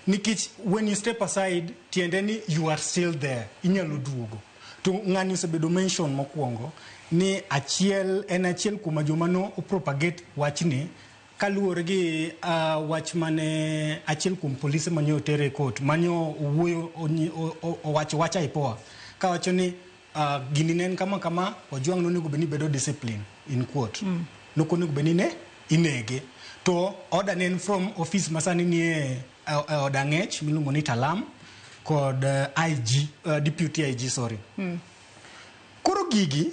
Nikech when you step aside, tiendeni you are still there. Inyalo duogo. To ng'ani osebedo mention mokwongo ni en achiel kuom joma no propagate wachni kaluwore gi wach mane achiel kuom polise manyo tere court manyo wuoyo wach IPOA ka wacho ni gini nen kama Ojwang nonego bed ni bedo discipline in court. Nokonego bed ni ne inege. To order nen from office masani ni order ng'ech miluongo ni Talam kod IG, deputy IG, sorry. Koro gigi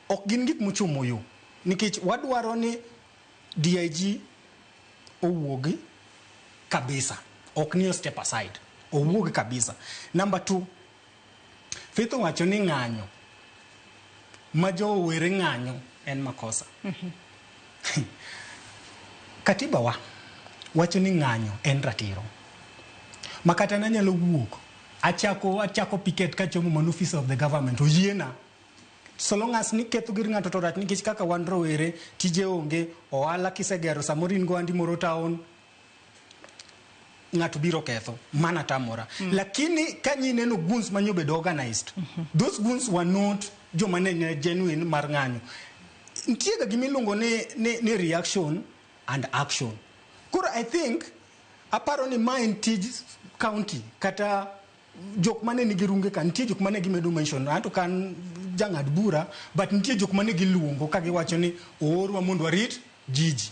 ok gin gik mochomo yo. Nikech wadwaro ni DIG owuogi kabisa. Ok ni step aside. Owuogi kabisa. Number 2, Faith wacho ni ng'anyo. Majo were ng'anyo en makosa. Katiba wa wacho ni ng'anyo en ratiro. Makata na nyalo wuok. Achako picket kachomo man office of the government. Oyiena. So long as ni ketho gir ng'ato to rach, nikech kaka wan rowere tije onge, ohala kisegero samoro in go andi moro town, ng'ato biro ketho mana tamora. Lakini kanyi neno goons manyobedo organized. Those goons were not joma ne genuine mar ng'anyo. Nitie ga gimiluongo ni reaction and action. Koro I think aparo ni ma en tij county kata jok mane nigi runge kan, nitie jok mane gimedo mention ato kan jang'ad bura, but nitie jok mane giluongo ka giwacho ni oorwa mondo warit jiji.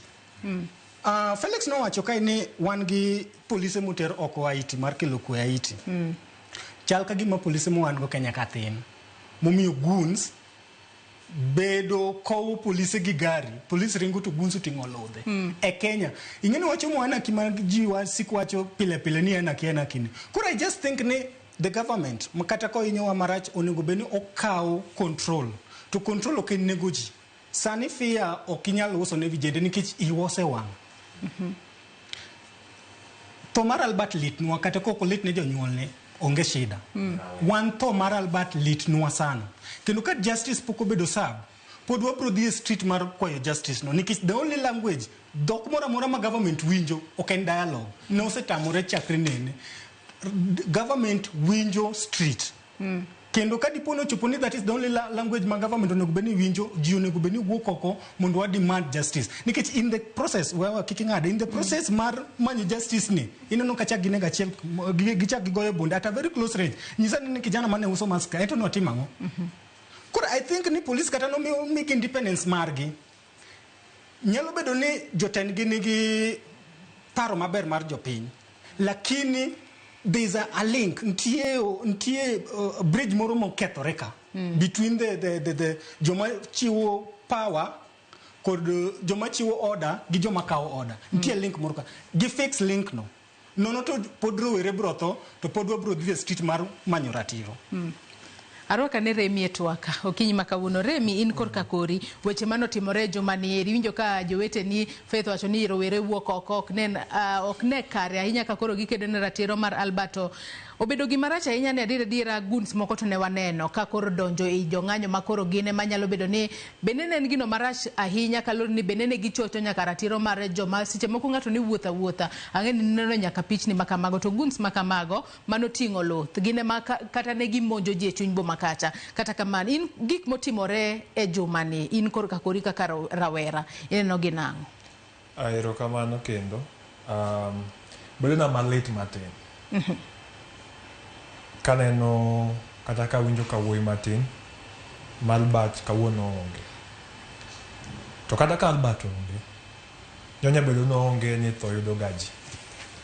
Felix no wacho kai ni wan gi polise moter oko Haiti mar kelo kwe Haiti. Chal ka gima polise mo wan go Kenya ka thin. Momiyo goons bedo kowo polise gi gari, polise ringo to goons uting'o lodhe. E Kenya ing'eni wacho mwana kima ji siku wacho pile ni ena kini. Kura I just think ni the government makata ko inyowa marach onego bed ni okawo control. To control ok en nego ji. Sani fia ok inyal uso ne vijende nikech iwose wang'. To mar Albert litnwa kata koko lit ne jonyuol ne onge shida. Wan to mar Albert litnwa sana. Kendo ka justice poko bedo sab, pod wabro dhi street mar kwayo justice no. Nikech the only language dhok moro amora ma government winjo ok en dialogue. Ne osetamore chakre nene. Government winjo street. kendo ka dipo no chopo ni that is the only language ma government onego beni winjo ji onego beni wuok oko mondo wa demand justice nikech in the process we kicking ad in the process mar manyo justice ni ineno ka chak ginega chiel gichak gigoyo bunde at a very close range nyisa ni kijana mane uso maska eto no timango kora I think ni police kata no make independence margi nyalo bedo ni jotendgi nigi paro maber mar jopiny lakini there is a link ntie bridge moro mokethore ka between the joma chiwo power kod joma chiwo order gi joma kawo order ntie link moro ka gi fix link no nono to pod rowere brotho to pod wabro dhi street mar manyo ratiro Arwaka ne Remi etwaka okinyi makawuono Remi in korka kori weche manotimore juma ni eri winjo ka jowete ni Faith wacho ni rowere wuok oko ok ne kare ahinya ka koro gikedo ne ratiro mar Alberto obedo gima rach ahinya ne adira guns moko to ne waneno ka koro donjo e jong'anyo makoro gine manyalo bedo ni benene en gino marach ahinya kaloro ni benene gichocho nyaka ratiro mar joma seche moko ng'ato ni wuotha ang'eni neno nyaka pichni makamago to guns makamago manoting'o loth gine kata ne gimonjo ji e chuny boma kacha kata kamano in gik motimore e juma ni in korka kori kaka rawera ineno gi nang'o? Ahero kamano kendo bedo na malit matin kaneno kata ka winjo ka wuoyi matin Albert kawuono onge to kata ka Albert onge nyonya bedo no onge ni tho yudo gaji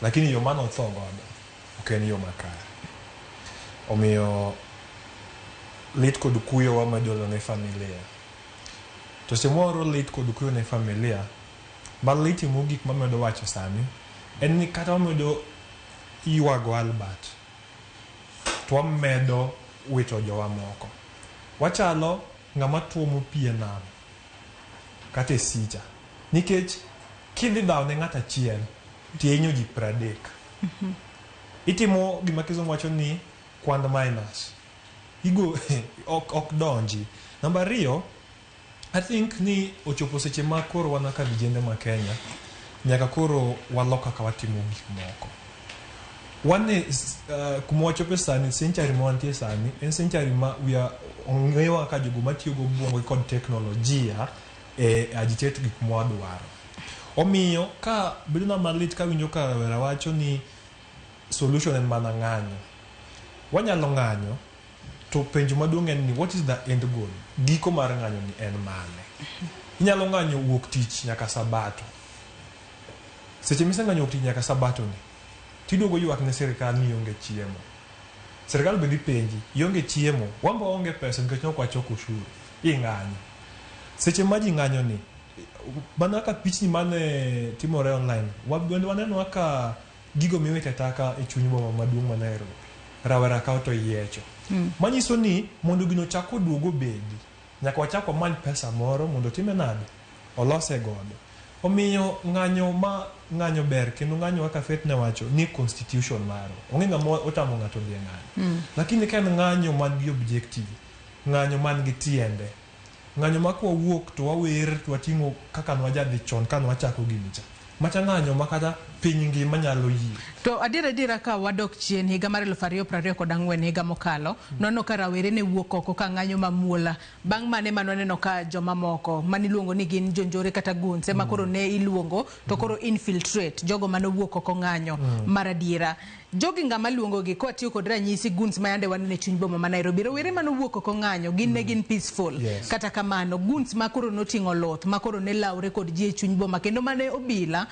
lakini yo mano tho godo ok en yo makare omiyo lit kod kuyo wa majolo ne familia to semoro lit kod kuyo ne familia malit mogik mamedo wacho sani en ni kata wamedo iwago Albert to wamedo wito jowa moko wachalo ng'ama tuomo pie nam kata sicha nikech kidhi dhaw ne ng'at achiel tienyo ji 30 itimo gima kizungu wacho ni kwand minus igo ok donji namba 2 I think ni ochopo seche ma koro wana ka vijende ma Kenya nyaka koro waloka ka watimo gik moko wane kumochope sani century mo antie sani en century ma ong'ewa ka jogo matiyo go buongo kod teknolojia agitet gik mwadwaro omiyo ka bedo na malit ka winjo ka wera wacho ni solution en mana ng'anyo wanyalo ng'anyo to penjo maduong' en ni what is the end goal giko mar ng'anyo ni en mane inyalo ng'anyo wuok tich nyaka sabato seche miseng'anyo wuok tich nyaka sabato ni tidogo ywak ne sirikal ni onge chiemo sirikal bende penji ionge chiemo wamba onge pesa nikech nok wachoko ushuru ing'anyo seche ma ji ng'anyo ni bana ka pichni mane timore online waneno ka gigo miwite taka e chuny boma maduong' ma Nairobi rawera ka to yecho manyiso ni mondo gino chako duogo bedi nyaka wachako many pesa moro mondo time nade olose godo omiyo ng'anyo ber kendo ng'anyo kaka Faith ne wacho ni constitution maro onge ng'ama otamo ng'ato dhi ng'anyo lakini ka en ng'anyo man gi objective ng'anyo man gi tiende ng'anyo ma kwa wuok to wawer to wating'o kaka nwajadhi chon ka nwachako ginicha macha ng'anyo makata piny ngima nyalo yie to adira ka wadok chien higa mar 2024 higa mokalo nono ka rawere ne wuok oko ka ng'anyo mamuola bang' mane manoneno ka joma moko maniluongo ni gin jonjore kata guns ema koro ne iluongo to koro infiltrate jogo mane wuok oko ng'anyo mar adiera jogi ng'ama luongo gi ko tiyo kod ranyisi guns ma yande wanene chuny boma ma Nairobi rowere mane wuok oko ng'anyo gin ne gin peaceful kata kamano guns ma koro noting'o loth ma koro ne lawre kod ji e chuny boma kendo mane obila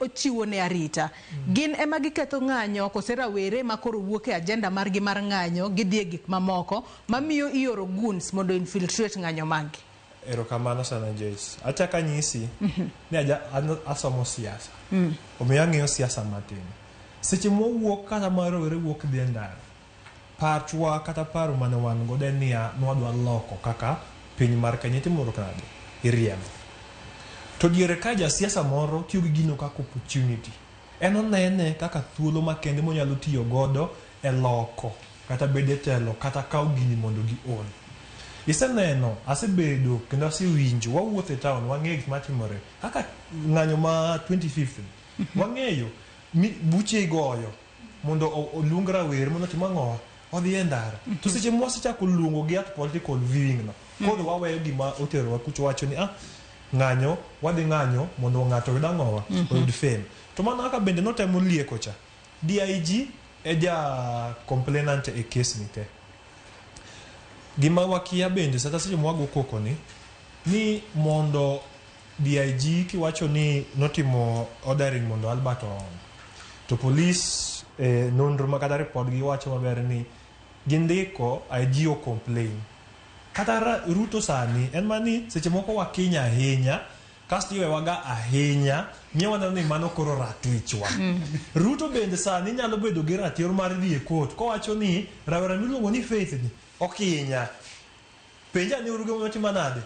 ochiwo ne arita gin ema giketho ng'anyo kose rawere ma koro wuok e agenda margi mar ng'anyo gidhi e gik mamoko mamiyo ioro guns mondo infiltrate ng'anyo magi erokamano sana Joyce achaka nyisi ni asomo siasa omiyo ang'eyo siasa matin seche mowuok kata mar rowere wuok dhi ndara pachwa kata paro mane wan godo en niya nwadwa loko kaka piny mar Kenya timoro nade iriembo to diere ka jasiasa moro tiyo gi gino kaka opportunity en onene kaka thuolo makende monyalo tiyo godo e loko kata bede telo kata kaw gini mondo gi on iseneno asebedo kendo asewinjo wawuotho e town wang'eyo gik matimore kaka ng'anyo ma 2015 wang'eyo buche igoyo mondo oluong rawere mondo tim ang'owa odhi e ndara to seche mwasechako luongo gi at political viewing no koro waweyo gima oterowa kucho wacho ni ng'anyo wadhi ng'anyo mondo ng'ato oyud ang'owa oyud fame to mana kaka bende notemo lieko cha DIG e ja complainant e case ni te gima wakia bende sata seche mwago koko ni mondo DIG kiwacho ni notimo ordering mondo Albert oom to police nonro makata report gi wacho maber ni gindiko IG o complain kata Ruto sani en mani seche moko wakinya ahinya kasto iwewaga ahinya nyewaneno ni mano koro ratwichwa Ruto bende sani nyalo bedo gi ratiro mar dhi e court kowacho ni rawera miluongo ni Faith ni okinya penja ni urugo motima nade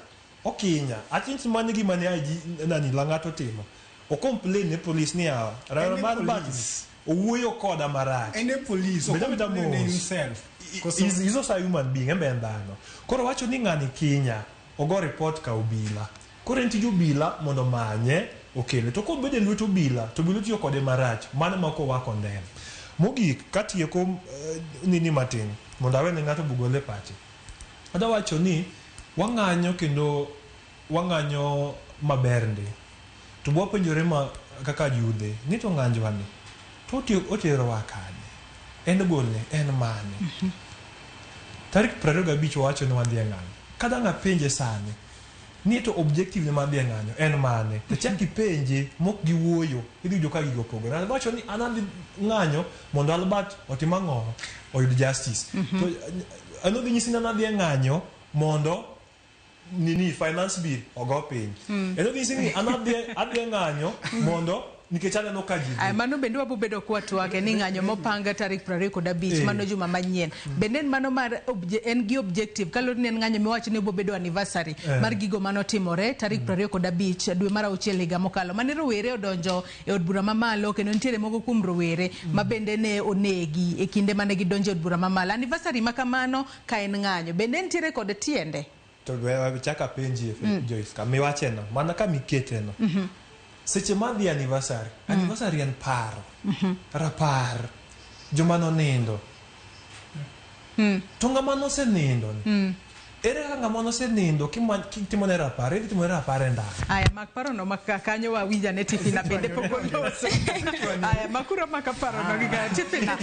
okinya achinsi mani gima ne IG nani Lang'ato timo o complain ne police ni rawera mar Batman owuoyo koda marach ene police o complain himself he's also a human being embe ndano koro wacho ni ng'ani kinya ogo report ka obila koro enti obila mondo manye okele to ko bede lweto obila to obila tiyo kode marach mano mako wako ndem mogik katieko nini matin mondo awe ne ng'ato bugole pache ada wacho ni wang'anyo kendo wang'anyo maber ndi to bwapenjore ma kaka yudhe ni to ng'anjwani to otero wakade en gole en mane tarik 25 wacho ni wadhi ng'anyo kada ng'apenje sani ni to objective ne madhi ng'anyo en mane to chaki penje mok giwuoyo idhi jo ka gigo pogore wacho ni anadhi ng'anyo mondo Albert otima ng'o oyud justice to anodhi nyisina nadhi ng'anyo mondo nini finance bill ogo piny anodhi nyisini adhi ng'anyo mondo nikech aneno ka ji ay mano bende wabobedo kwatu wake ni ng'anyo mopanga tarik 25 mano juma manyien bende mano mar en gi objective kaloro ni en ng'anyo miwacho ni bobedo anniversary mar gigo mano timore tarik 25 dwe mar auchiel higa mokalo mane rowere odonjo e od bura mamalo kendo nitiere moko kuom rowere ma bende ne onegi e kinde mane gidonjo e od bura mamalo anniversary makamano ka en ng'anyo bende nitiere kod tiende to we chaka penji Joyce ka miwacheno mana ka miketeno seche madhi anniversary en paro rapar joma nonindo to ng'ama nosenindo ere kaka ng'ama nosenindo kitimone rapar idhi timone rapar e ndara aya mak parono kanyo wawinja ne Tifina bende pokoloso aya makuro makaparono giga Tifina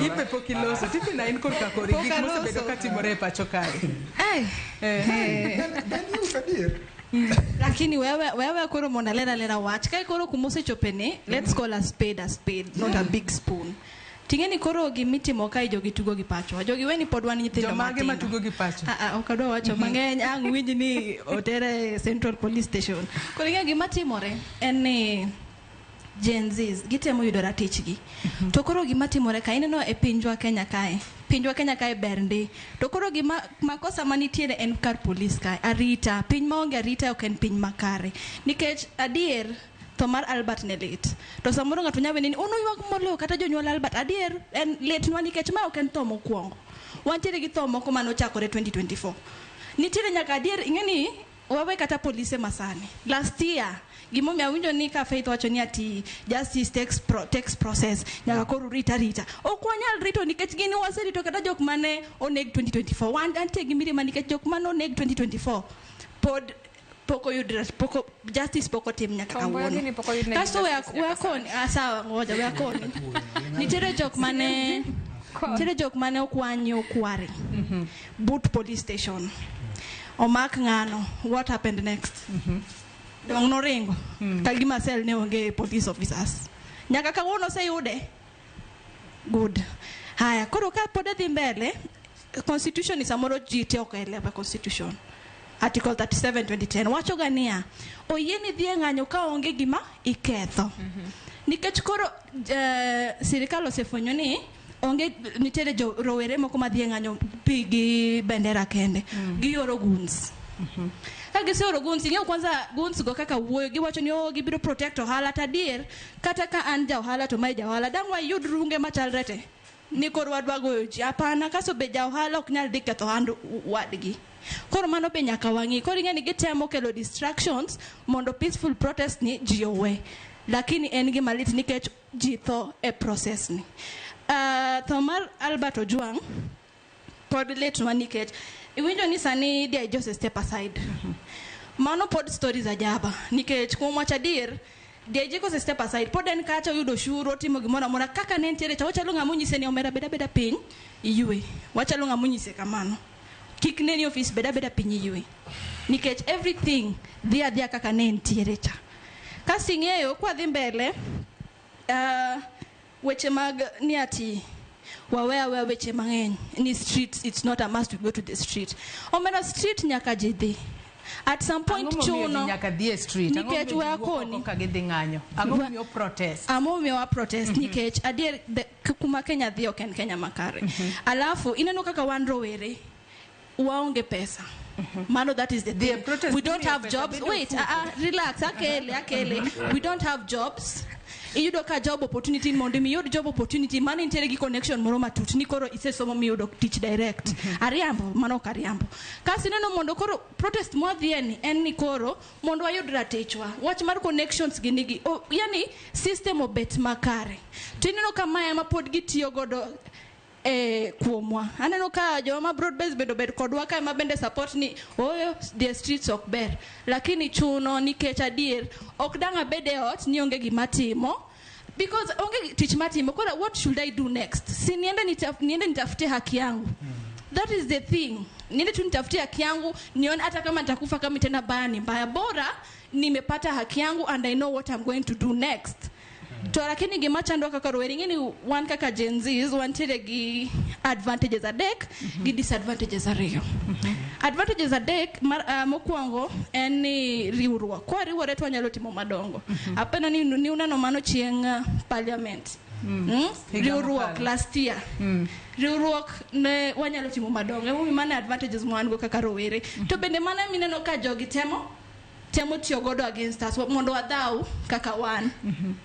ipe pokiloso Tifina in korka kori gik mosebedo katimore e pacho kae lakini wewe koro mona lera wach kai koro kumose chopene let's call a spade not a big spoon tingeni koro gimitimo kai jogi tugo gi pacho jogi weni pod wan nyithindo mage matugo gi pacho okadwa wacho mang'eny ang winji ni otere Central Police Station koro inge gimatimore en ni Gen Zs gitemo yudo ratichgi to koro gimatimore ka ineno e pinjwa Kenya kae bernde to koro gima makosa manitiere en kar police kae arita piny maonge arita ok en piny makare nikech adier to mar Albert ne lit to samoro ng'ato nyawe ni uno ywak molo kata jonyuol Albert adier en lit nwa nikech ma ok en tho mokwongo wantiere gi tho moko mano chakore 2024 nitiere nyaka adier ing'eni wawe kata police masani last year gimomi awinjo ni ka Faith wacho ni ati justice takes process nyaka koro rita ok wanyal rito nikech gini waserito kata jok mane oneg 2024 wan antie gimiri ma nikech jok mane oneg 2024 pod poko justice poko tim nyaka kawuono kasto we akoni sawa ngoja we akoni nitiere jok mane okwanyo kware boot police station omak ng'ano what happened next dong noringo kagima sel ne onge police officers nyaka kawuono se yude good haya koro ka pod dhi mbele constitution is amoro jite okaelewa constitution article 37 2010 wacho gania oyieni dhi ng'anyo ka onge gima iketho nikech koro sirikal osefwenyo ni onge nitiere rowere moko madhi ng'anyo gi bendera kende giyoro guns kage seoro guns ing'eyo kwanza guns go kaka wuoyo giwacho ni gibiro protect ohala tadier kata ka an ja ohala to mai ja ohala dangwa yud runge machalrete ni kor wadwa goyo ji apana kaso be ja ohala ok nyal dhi ketho hand wadgi koro mano be nyaka wang'i koro ing'eni gitemo kelo distractions mondo peaceful protest ni ji owe lakini en gima lit nikech ji tho e process ni Thomar Albert Ojwang pod late no nikech iwinjo ni sani dia just step aside. Mano pod stories ajaba nikech kuom wacha dir dia jiko se step aside pod en kacha yudo shuro timo gimoro amora kaka ne ntiere cha wachalo ng'ama onyise ni omera beda piny iywe wachalo ng'ama onyise kamano kik ne ni office beda piny iywe nikech everything dhia kaka ne ntiere cha kasi ng'eyo kwa dhi mbele weche mag ni ati wawe weche mang'eny ni street it's not a must to go to the street omena street nyaka jidhi at some point chuno nyaka dhie street nikech we akoni ka gidhi ng'anyo ang'o miyo protest wa protest nikech adier kuma Kenya dhio ken Kenya makare alafu ineno kaka wan rowere waonge pesa Mano, that is the thing. We don't have jobs. Wait, relax. Akele. We don't have jobs. You don't have job opportunity. Mondi mi job opportunity. Man interegi connection moroma tut. Nikoro ise somo mi yodo teach direct. Ariambo, mano kariambo. Kasi neno mondo koro protest mo dhieni. En nikoro mondo ayudra techwa. Watch mar connections ginigi. Oh, yani system obet makare. Tineno kama ya mapodgi tiyo godo. Kuomwa aneno ka joma broad base bedo kodwa ka mabende support ni oyo the streets ok ber lakini chuno nikech adier ok danga bede ot ni onge gima timo because onge tich matimo kora what should I do next si niende nitafute haki yangu that is the thing niende tu nitafute haki yangu nione hata kama nitakufa kama tena bani mbaya bora nimepata haki yangu and I know what I'm going to do next. To lakini gimachando kaka roweri ngeni one kaka Gen Zs wanted gi advantages adek gi disadvantages ariyo. Advantages adek mokwongo en ni riwruok. Kwa riwore to nyalo timo madongo. Apena ni unano mano chieng parliament. Riwruok last year. Riwruok ne wanyalo timo madongo. Emi mane advantages mo an go kaka rowere. To bende mana mineno ka jogi temo tiyo godo against us mondo wadau kaka wan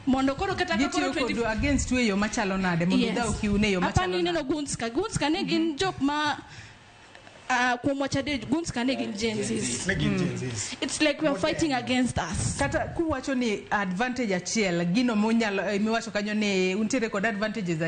mondo koro kata koro 20 against weyo machalo nade mondo dau kiune yo machalo nade apani neno gunska ne gin jok ma gunska ne gin Gen Zs. It's like we are fighting against us. Kata kuwacho ni advantage achiel gino monyalo miwacho kanyo ni untiere kod advantages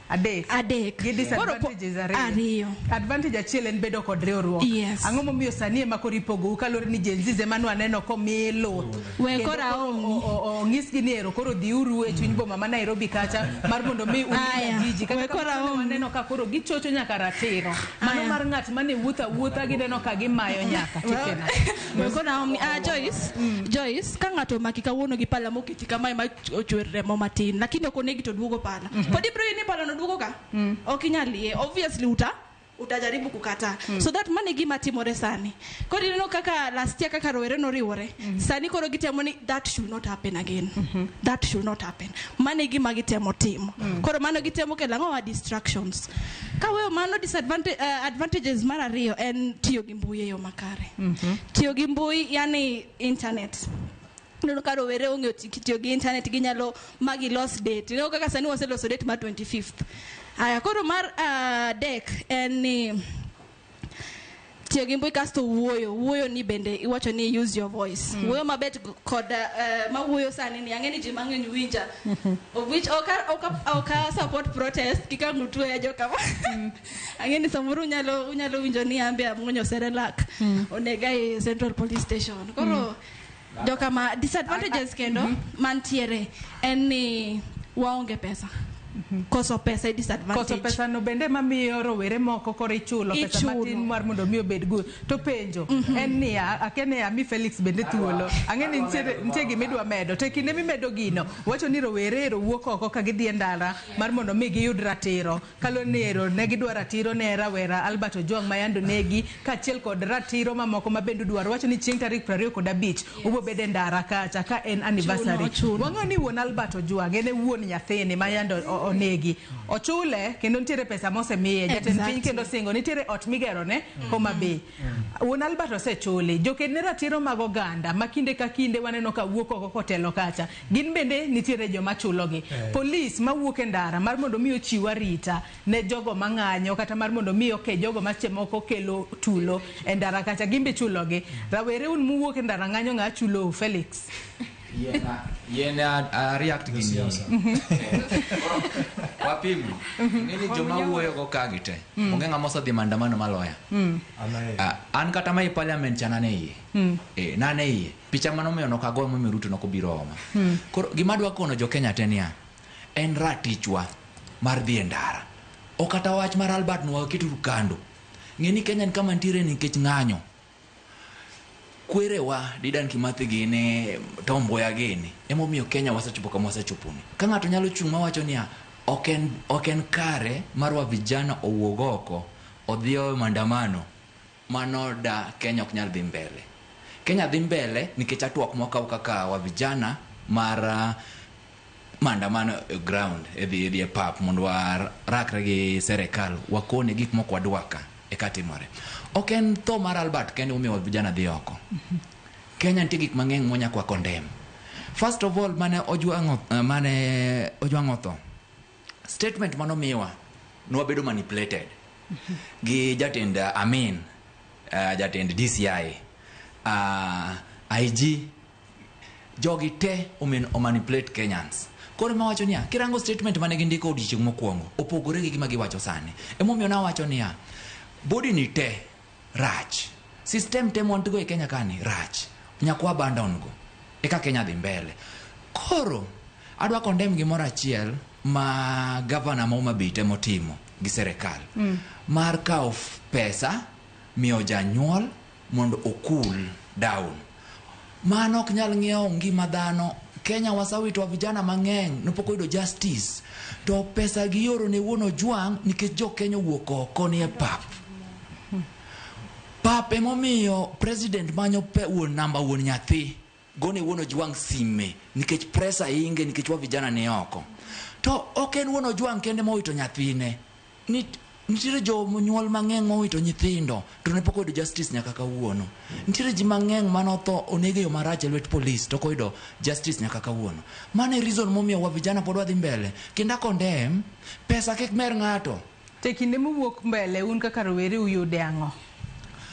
adek gi disadvantages ariyo. Advantage achiel en bedo kod riwruok. Ang'o momiyo sani ema koro ipogo kalore ni Gen Z ema aneno komilo we kora ong'isgi ni ero koro dhiuru e chuny boma ma Nairobi kacha mar mondo mi jiji kaka kora aneno ka koro gichocho nyaka ratiro mano mar ng'at mane wuotha gineno ka gimayo nyaka tikena we kora Joyce ka ng'ato maki kawuono gi pala moketi kama ma ochwer remo matin lakini ok onegi to duogo pala podi bro ni pala no duogo ka okinyalie obviously utajaribu kukata so that mane gima timore sani kodi neno kaka last year kaka rowere no riwore sani koro gitemo ni that should not happen again that should not happen mane gima gitemo timo koro mano gitemo kela ng'owa distractions kawe mano advantages mar ariyo en tiyo gi mbui yo makare tiyo gi mbui yani internet no karo were onge tiyo gi internet ginyalo magi lost date no kaka sani waseloso date ma 25th aya koro mar dek en tiyo gi mbui kasto wuoyo ni bende iwacho ni use your voice wuoyo mabet kod ma wuoyo sani ni ang'eni ji mang'eny winja of which oka support protest kika ngutu ya joka ang'eni samuru unyalo winjo ni ambe amunyo Serelak onega e Central Police Station koro joka ma disadvantages kendo mantiere en ni waonge pesa koso pesa e disadvantage koso pesa no bende mamiyo rowere moko kore chulo pesa matin mar mondo mi obed good to penjo en ni akene mi Felix bende thuolo ang'eni nitie gimidwa medo to kinde mimedo gino wacho ni rowere wuok oko ka gidhi ndara mar mondo mi giyud ratiro kalo nero ne gidwa ratiro ne rawera Albert Ojwang mayando negi kachiel kod ratiro mamoko mabende dwaro wacho ni chieng' tarik 25 ubo bede ndara kacha ka en anniversary wang'o ni wuon Albert Ojwang en wuon nyathini mayando onegi ochule kendo nitiere pesa mosemiye jatend piny kendo singo nitiere ot migero ne Homa Bay wuon Albert osechule joked ne ratiro mag oganda makinde ka kinde waneno ka wuok oko kotelo kacha gin bende nitiere joma chulogi police mawuok e ndara mar mondo mi ochiw arita ne jogo mang'anyo kata mar mondo mi jogo machemoko kelo tulo e ndara kacha gimbe chulogi rawere un muwuok e ndara ng'anyo ng'a chulo Felix Yena react gini. Wapim. Ngini joma wuoyo go kagite. Onge ng'ama osedhi maandamano maloya. An kata mai parliament chana ne iye. Nane iye. Picha manomiyo nokago momiyo Ruto nokobiro oma. Koro gima adwa kono jo Kenya tenia en ratichwa mar dhi e ndara. Okata wach mar Albert no waketo kando. Ngeni Kenya ni kama ntiere nikech ng'anyo. Kwerewa Dedan Kimathi gini Tom Mboya gini emomiyo Kenya wasechopo kama wasechoponi. Ka ng'ato nyalo chung' mawacho niya oken kare marwa vijana owuog oko odhiyo maandamano, mano da Kenya ok nyal dhi mbele. Kenya dhi mbele nikech atwak mwakaw kaka wa vijana mar maandamano ground edhi pap mondo warakre gi serikal wakone gik moko wadwaka ekatimore. Oken tho mar Albert kende umiyo vijana dhi oko. Kenya nitie gik mang'eny monya kwa condemn. First of all, mane ojwang'o tho. Statement manomiwa nwabedo manipulated gi jatend Amin, jatend DCI, IG, jogi te omanipulate Kenyans. Koro mawacho niya, kirango statement mane gindiko odiochieng' mokwongo opogore gi gima giwacho sani. Emomiyo nawacho niya, body ni te rach. System te montigo e Kenya kani rach. Nyakwa abandon go. Eka Kenya dhi mbele. Koro adwa condemn gimoro achiel ma governor ma Homa Bay temo timo gi serikal. Mar kawo pesa miyo janyuol mondo okul down. Mano ok nyal ng'iewo ngima dhano. Kenya wasawito vijana mang'eny nopok oyudo justice. To pesa gi oro ne wuon Ojwang' nikech jo Kenya wuok oko ni e pap. Pap emomiyo president manyo wuon namba wuon nyathi gone wuon Ojwang' sime nikech presa inge nikech wa vijana ne oko. To ok en wuon Ojwang' kende mowito nyathine. Nitiere jo nyuol mang'eny mowito nyithindo to ne pok oyudo justice nyaka kawuono. Nitiere ji mang'eny manotho onege yo marach e lwet police to koyudo justice nyaka kawuono. Mano e reason momiyo wa vijana pod wadhi mbele. Kendo condemn pesa kik mer ng'ato. Te kinde mowuok mbele un kaka rowere uyude ang'o?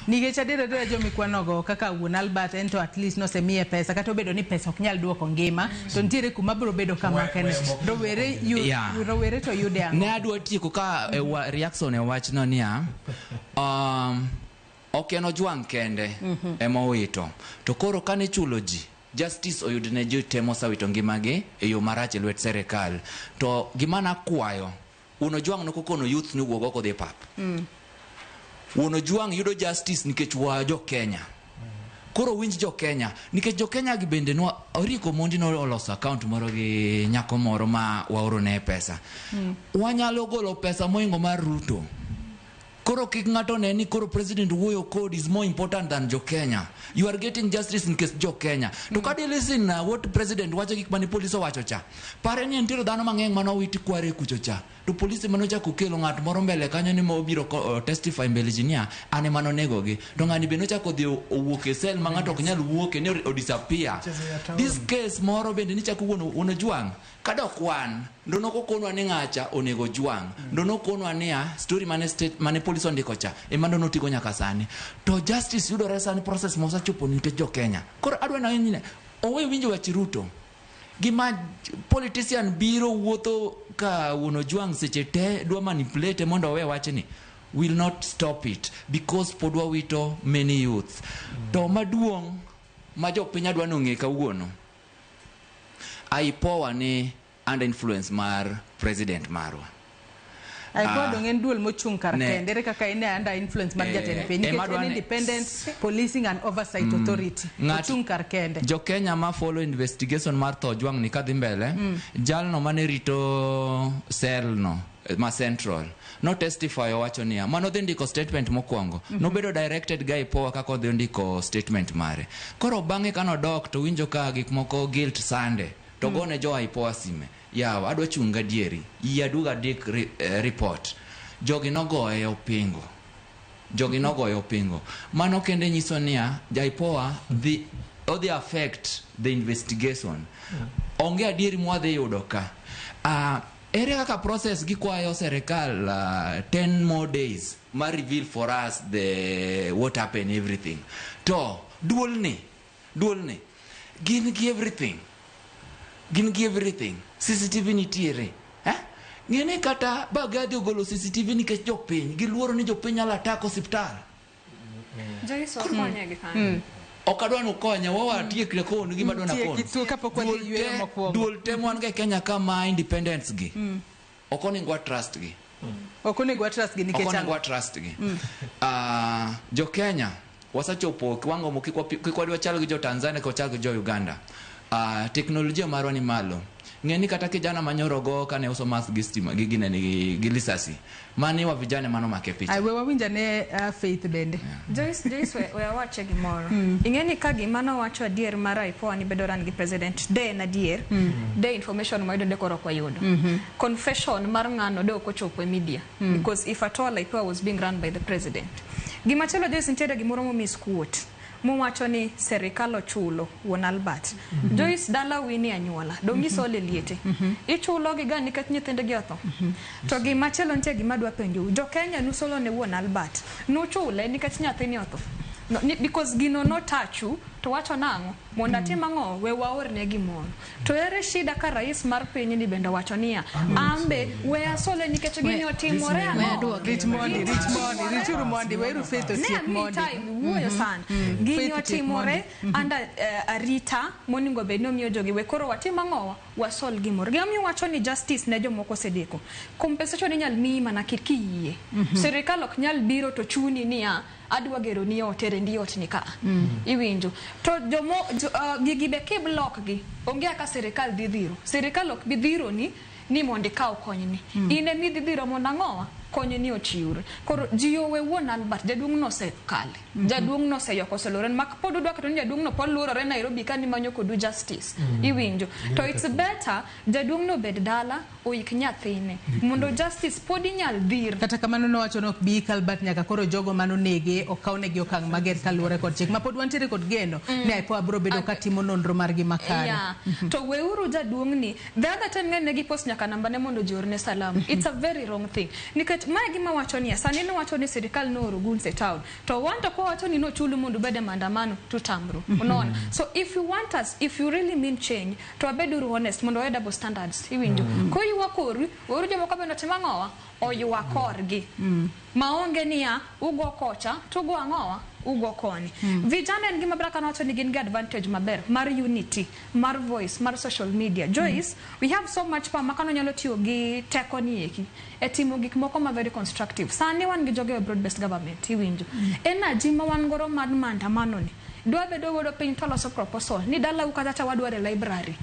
Nikech adira jomikwanogo kaka wuon Albert ento at least nosemiye pesa kata obedo ni pesa ok nyal duoko ngima to nitiere kuma biro bedo kama kene rowere to yude ang'o. Ne adwa tieko ka reaction e wach no niya ok en Ojwang' kende ema owito to koro kane chulo ji justice oyud ne ji temo sawito ngimagi e yo marach e lwet serikal to gima nakwayo wuon Ojwang' nokokono youth ni wuog oko dhi pap. Wuon Ojwang' yudo justice nikech wa jo Kenya. Koro winj jo Kenya nikech jo Kenya gi bende no Oriko Mondi no oloso account moro gi nyako moro ma waoro ne pesa. Wanyalo golo pesa moingo mar Ruto. Koro kik ng'ato ne ni koro president wuoyo code is more important than jo Kenya. You are getting justice in case jo Kenya. To kadi listen na what president wacho gik mani police wacho cha. Pare ni nitiere dhano mang'eny manowiti kware kucho cha. To police manochako kelo ng'at moro mbele kanyo ni mobiro testify mbele jinia ane manonego gi. To ng'ani bende ochako dhi owuok e sel ma ng'ato ok nyal wuoke ni o disappear. This case moro bende ni chako wuon Ojwang' kada kwan ndono kokonwa ni ng'acha onego Ojwang'. Ndono konwa ni story mane police ondiko cha emando notigo nyaka sani. To justice yudore sani process mosachopo nikech jo Kenya. Koro adwa na nyine owe winjo wach Ruto. Gima politician biro wuotho ka wuon Ojwang' seche te dwa manipulate mondo owe wachni will not stop it because pod wawito many youth. To maduong' ma jo piny adwa nong'e kawuono IPOA ni under influence mar president marwa. IPOA dongen duol mochung' kar kende kaka ine under influence mar jatend piny nikech en independent policing and oversight authority mochung' kar kende. Jo Kenya ma follow investigation mar tho Ojwang' ni kadhi mbele jalno mane rito cell no ma central no testify wacho niya mano dhi ndiko statement mokwongo nobedo directed ga IPOA kako dhi ndiko statement mare. Koro bang'e kanodok to winjo ka gik moko guilt sande to gone jo IPOA sime yawa adwa chunga dieri yaduga dik report jogi nogoye opingo mano kende nyiso niya IPOA the affect the investigation onge adieri mwadhi yudo ka ere kaka process gikwayo serikal 10 more days ma reveal for us the what happened everything to duolni gin gi everything gin gi everything, CCTV nitiere. Ng'eni kata Bagathi ogolo CCTV nikech jopiny, giluoro ni jopiny nyalo attack osiptal. Joyce okonye gi kanyo. Ok adwa nukonya, wawatiekre konu gima adwa nakonu. Duol te mwan ge Kenya kama independence gi. Ok onego trust gi. Ok onego trust gi nikech ok onego trust gi. Jo Kenya wasachopo kiwango mokikwadwa chal gi jo Tanzania ko chal gi jo Uganda. Teknolojia marwa ni malo. Ng'eni kata kijana manyorogo kane uso mas gi stima gi gine ni gi lisasi. Mani wa vijana mano make picha. Ai we wawinja ne Faith bende. Joyce we wache gimoro. Ing'eni ka gimano wacho adier mara ipo ni bedo ran gi president de na adier. De information moyudo de koro kwa yudo. Confession mar ng'ano de okochopo e media because if at all IPOA was being run by the president. Gimachelo Joyce ntiere gimoro mo misquote. Muwacho ni serikal ochulo wuon Albert. Joyce dala wini anyuola dongi sole liete. Ichulo gi gani kat nyithinde gi otho. To gi machelo ntie gi madwa penjo. Jo Kenya nusolo ne wuon Albert. Nuchule nikech nyathini otho. No, because gino no tachu to wacho nango monda tima ngo we waorne gimoro. To ere shida ka rais mar piny ni bende wacho niya ambe we asole nikech gini otimore ango. Richuru mondi weru Faith osiep mondi. Wuoyo sana. Gini otimore anda arita moningo be no miyo jogi we koro watima ngo wasol gimoro. Gami wacho ni justice ne jomoko sedeko. Compensation inyal mi mana kirkiye. Serikal ok nyal biro to chuni niya adwa gero ni otere ndi ot nika. Iwinjo. To jomo gigi be ke block gi. Onge aka serikal didhiro. Serikal ok bidhiro ni mondi ka okonyni. Ine mi didhiro monda ngowa konyo ni ochiure. Koro jiyo we wuon Albert jaduong no se kale. Jaduong no se yoko soloren mak podu dwa katoni jaduong no pod luorore Nairobi kani manyo kodu justice. Iwinjo. To it's better jaduong no bed dala oik nyathine. Mondo justice pod inyal dhir. Kata kamano no wacho nok bi Albert nyaka koro jogo mano nege okawne gi okang mager kaluore kod chik. Mapod wantiere kod geno ne IPOA bro bedo katimo nonro margi makare. Yeah. To weuru jaduong ni the other time ne gi post nyaka namba ne mondo jorne salam. It's a very wrong thing. Nikech mae gima wacho ni sani no wacho ni serikal no orugun se town. To wanto ko wacho ni no chulu mondo bede maandamano tutamro. Unaona? So if you want us, if you really mean change, to abedu honest mondo we double standards. Iwinjo. Ko yu wakoru, oru jomoko bendo timangowa oyua korgi. Maonge niya ugo kocha, tugo angowa ugo koni. Vijana ngima braka nacho ni gin advantage maber, mar unity, mar voice, mar social media. Joyce, we have so much power makano nyalo tiyo gi teko ni eki. Etimo gik moko ma very constructive. Sani wan gi joge broad based government, iwinjo. Energy ma wan goro mad maandamano ni. Dwa bedo godo piny toloso proposal ni dala ukata wadware library.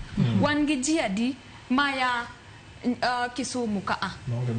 Wan gi jiadi maya Kisumu kaa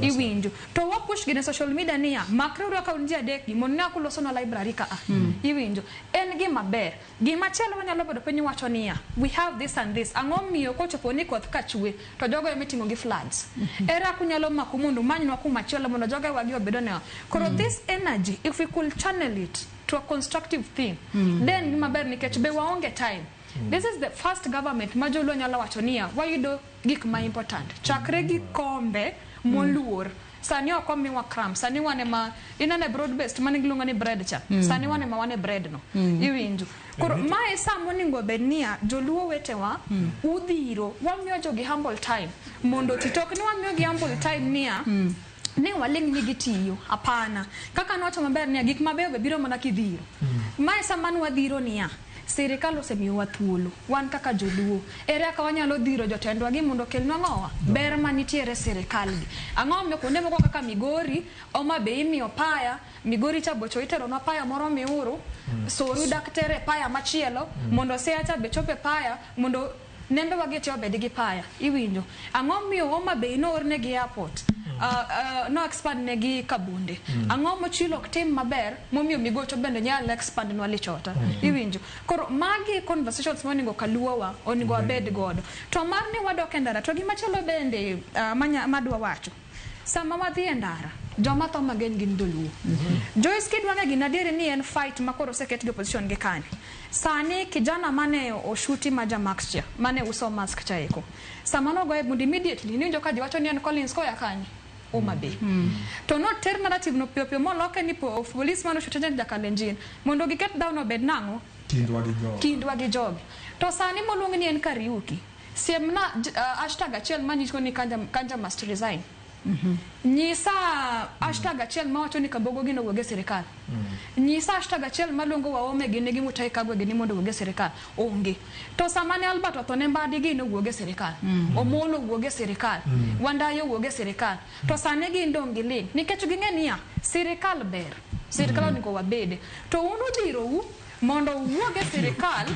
iwinjo to wapush gine social media niya makro ka unjia deki monna kuloso na library kaa iwinjo en gi maber gima chelo wanyalo bedo piny wacho niya we have this and this ang'o miyo kochopo ni koth kachwe to jogo emitingo gi floods era kunyalo makumundu manywa kuma chelo mondo jogo wagi obedo ne koro this energy if we could channel it to a constructive thing then gima ber nikech be waonge time. This is the first government majolo nyalo wacho niya wayudo gik ma important chakre gi kombe moluor sani okomi wa cram sani wane ma inane broad based mane gilunga ni bread cha sani wane ma wane bread no iwinjo koro mae sa moningo bednia joluo wetewa udhiro wamiyo jogi humble time mondo titok ni wamiyo gi humble time niya ne waling ni gitiyo apana kaka nocho maber niya gik mabeyo be biro mana kidhiro mae sa man wadhiro niya serikal osemiyowa thuolo wan kaka joluo ere aka wanyalo dhiro jotendwa gi mondo kelnwa ngowa ber manitiere serikal gi ang'o miyo kuonde moko kaka Migori Oma Bay imiyo paya Migori cha bocho itero na paya moro miuru soru daktere paya machielo mondo seacha bechope paya mondo nembe wageti obed gi paya iwinjo ang'o miyo Oma Bay no orne gi airport no expand negi kabunde ang'o mochilo tim maber momiyo migocho bende nyalo expand no lichota iwinjo koro magi conversations moningo kaluowa oningo abed godo to mar ni wadoke ndara to gimachelo bende madwa wacho sama wadhi e ndara joma tho magen gin doluo Joyce kidwange ginadiere ni en fight makoro seket gi opposition gi kani sani kijana mane oshuti maja maxcha mane uso mask cha eko sama no go immediately ni joka jiwacho ni en Collins ko yakani Oma Bay. To not ter narrative no pio mo loke ni po police man shooting da Kalenjin mondo giket down obed nango kindwa gi jogi to sani mo luongi ni en Kariuki siemna hashtag achiel manyiso ni Kanja must resign. Nyisa hashtag achiel mawacho ni Kabogo gino wuoge sirikal. Nyisa hashtag achiel maluongo Waome gine gi Mutahi Kagwe gini mondo wuoge sirikal. Onge. To samane Albert Othone Mbadi gino wuoge sirikal. Omono wuoge sirikal. Wandayo wuoge sirikal. To sane gindongi ling. Nikech ging'e niya sirikal ber. Sirikal onego wabede. To uno diro mondo wuoge sirikal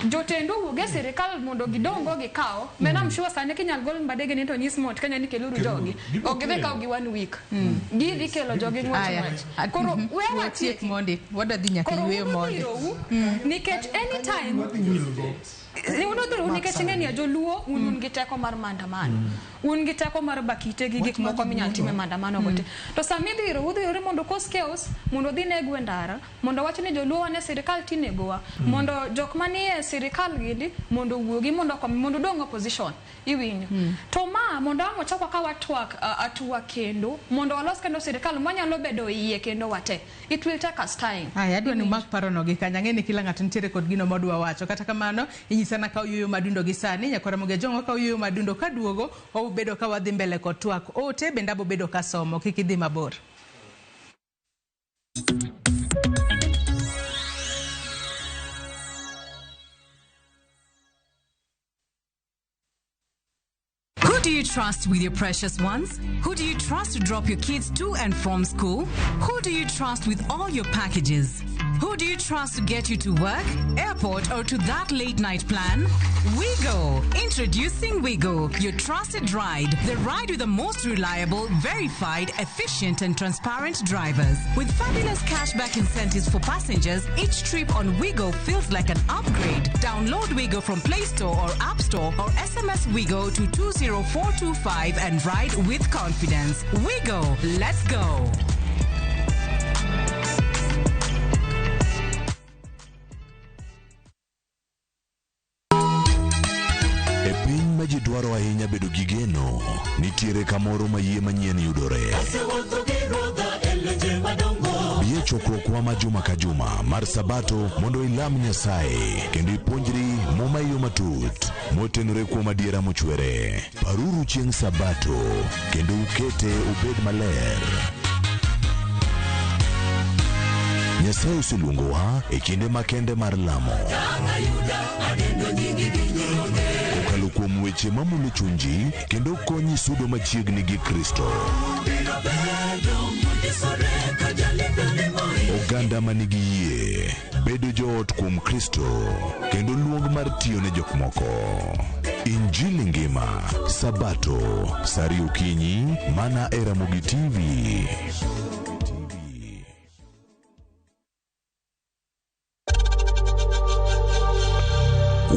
jotendo wuoge sirikal mondo gidongo gikao mena mshua sane kinyal gol Mbadege ni to nyis mot Kenya ni keluru jogi ogidhe kao gi 1 week gidhi kelo jogi ng'wech koro wewa tiek mondi wadadhi nyaka yweyo mondi nikech anytime uno dro nikech ng'eni joluo un gi teko mar maandamano un gi teko mar bakite gi gik moko minyal time maandamano gote to sami dhiro udhiro mondo kos chaos mondo dhi ne gwendara mondo wach ni joluo wane sirikal tinegowa mondo jok manie sirikal gidi mondo wuogi mondo dong opposition iwinyo to ma mondo amo chako ka watwak atua kendo mondo walos kendo sirikal mwanyalo bedo iye kendo wate it will take us time. Adwa ni mak parono gi kanya ng'eni kila ng'ato nitiere kod gino modwa wacho kata kamano inyisana ka uyuyo madundo gi sani Nyakora Mugejongo ka uyuyo madundo ka duogo bedo ka wadhi mbele kod twak ote bende abo bedo ka somo kik idhi mabor. Who do you trust with your precious ones? Who do you trust to drop your kids to and from school? Who do you trust with all your packages? Who do you trust to get you to work, airport, or to that late night plan? Wigo. Introducing Wigo, your trusted ride. The ride with the most reliable, verified, efficient, and transparent drivers. With fabulous cashback incentives for passengers, each trip on Wigo feels like an upgrade. Download Wigo from Play Store or App Store or SMS Wigo to 20425 and ride with confidence. Wigo. Let's go. Ma ji dwaro ahinya bedo gi geno nitiere kamoro ma yie manyien yudore. Bie chokruokwa ma juma ka juma mar Sabato mondo ilam Nyasaye kendo ipuonjri muma yo matut motenore kuom adiera mochwere. Paruru chieng' Sabato kendo ukete obed maler. Nyasaye oseluongowa e kinde makende mar lamo. Kokalo kuom weche mamulo chunji kendo konyi sudo machiegni gi Kristo. Oganda manigi yie bedo joot kuom Kristo kendo luong mar tiyo ne jok moko. Injili ngima Sabato sari okinyi mana e Ramogi TV.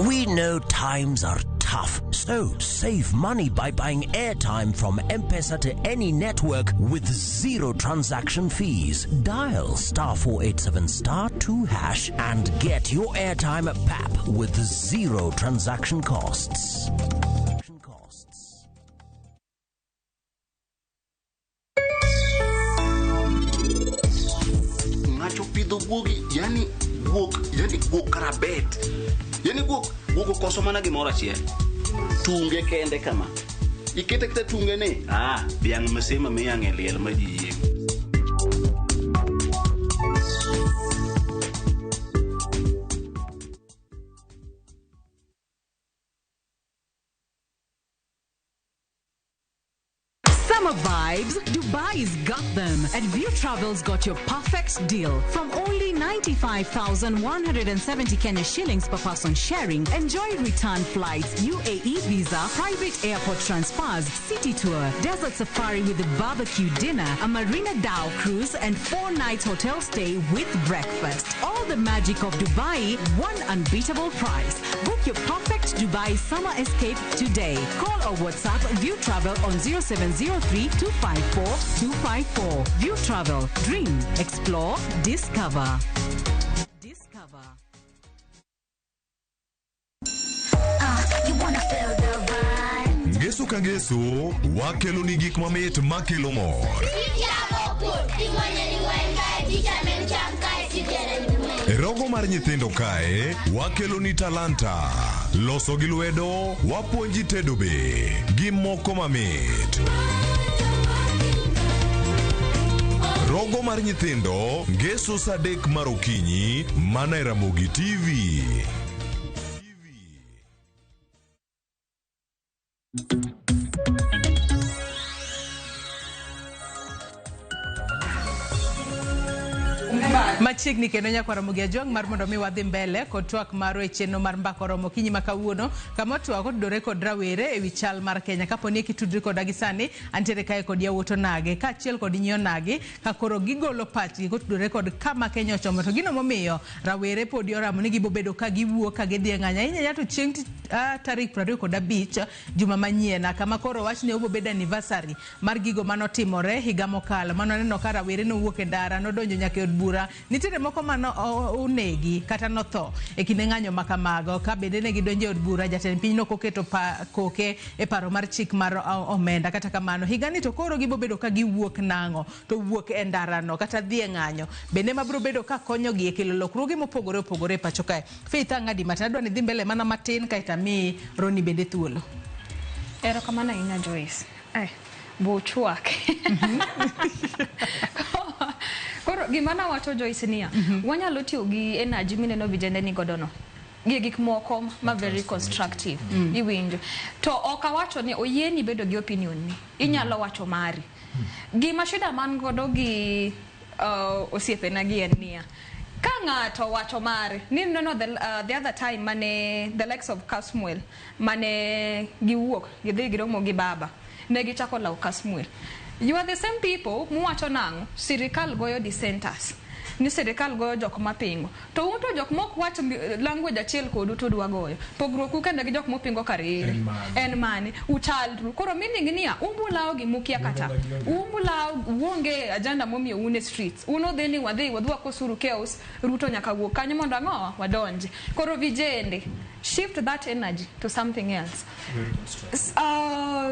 We know times are tough, so save money by buying airtime from M-Pesa to any network with zero transaction fees. Dial *487*2# and get your airtime PAP with zero transaction costs. Ngacho pido guogi, yani guok karabet. Yani guok koso mana gimoro achiel. Tunge kende kama. Ikete kita tunge ne. Biang mesema meyang eliel maji. Summer vibes, Dubai's got them. And View Travel's got your perfect deal. From only 95,170 Kenya shillings per person sharing, enjoy return flights, UAE visa, private airport transfers, city tour, desert safari with a barbecue dinner, a Marina Dhow cruise, and 4 nights hotel stay with breakfast. All the magic of Dubai, one unbeatable price. Book your perfect Dubai summer escape today. Call or WhatsApp View Travel on 0703-254-254. View Travel. Dream. Explore. Discover. Ngeso ka ngeso, wakelo ni gik mamit makelo mor. Rogo mar nyithindo kae wakelo ni talanta. Loso gi lwedo wapuonji tedo be gi moko mamit. Rogo mar nyithindo ngeso saa 3 mar okinyi mana e Ramogi TV. Machiegni kendo nyakwara Mugia Jwang mar mondo mi wadhi mbele kod twak maro e chenro mar mbako romo kinyi makawuono kama twak odore kod rawere ewi chal mar Kenya kaponi kitudri kod agisani antiere kae kod yawuoto nage ka achiel kod nyio nage ka koro gigolo pachgi kotudore kod kama Kenya ochomo to gino momiyo rawere podi oramo ni gibobedo ka giwuok ka gidhi ng'anya inya to chieng' tarik 25 juma manyien kama koro wach ne obobedo anniversary mar gigo manotimore higa mokalo manoneno ka rawere nowuok e ndara nodonjo nyaka e od bura nitiere moko mano unegi kata notho e kinde ng'anyo makamago ka bende ne gidonjo e od bura jatend piny nokoketo koke e paro mar chik mar omenda kata kamano higani to koro gibobedo ka giwuok nang'o to wuok e ndara no kata dhi e ng'anyo bende mabro bedo ka konyogi e kelo lokruoge mopogore opogore e pacho kae. Faith Angadi Mata adwa ni dhi mbele mana matin kaita mi Roni bende thuolo. Erokamano ahinya Joyce. Bochwak. Koro gima nawacho Joyce niya, wanyalo tiyo gi energy mineno vijende ni godo no. Gik moko ma very constructive. Iwinjo. To ok awacho ni oyieni bedo gi opinion ni. Inyalo wacho mari. Gima shida man godo gi osiepena gi en niya. Ka ng'ato wacho mare, ni nono the other time mane the likes of Kasmuel mane giwuok gidhi giromo gi baba ne gichako law Kasmuel. You are the same people muwacho nang'o sirikal goyo dissenters ni sirikal goyo jok mapingo to unto jok mok wacho language achiel kodu to dwa goyo pogruoku kendo gi jok mopingo karere en mane uchalru koro meaning niya umbulao gi mukia kata umbulao uonge agenda momiyo une streets uno dheni wadhwa kosuru chaos Ruto nyaka wuok kanyo mondo ang'o wadonje koro vijende shift that energy to something else.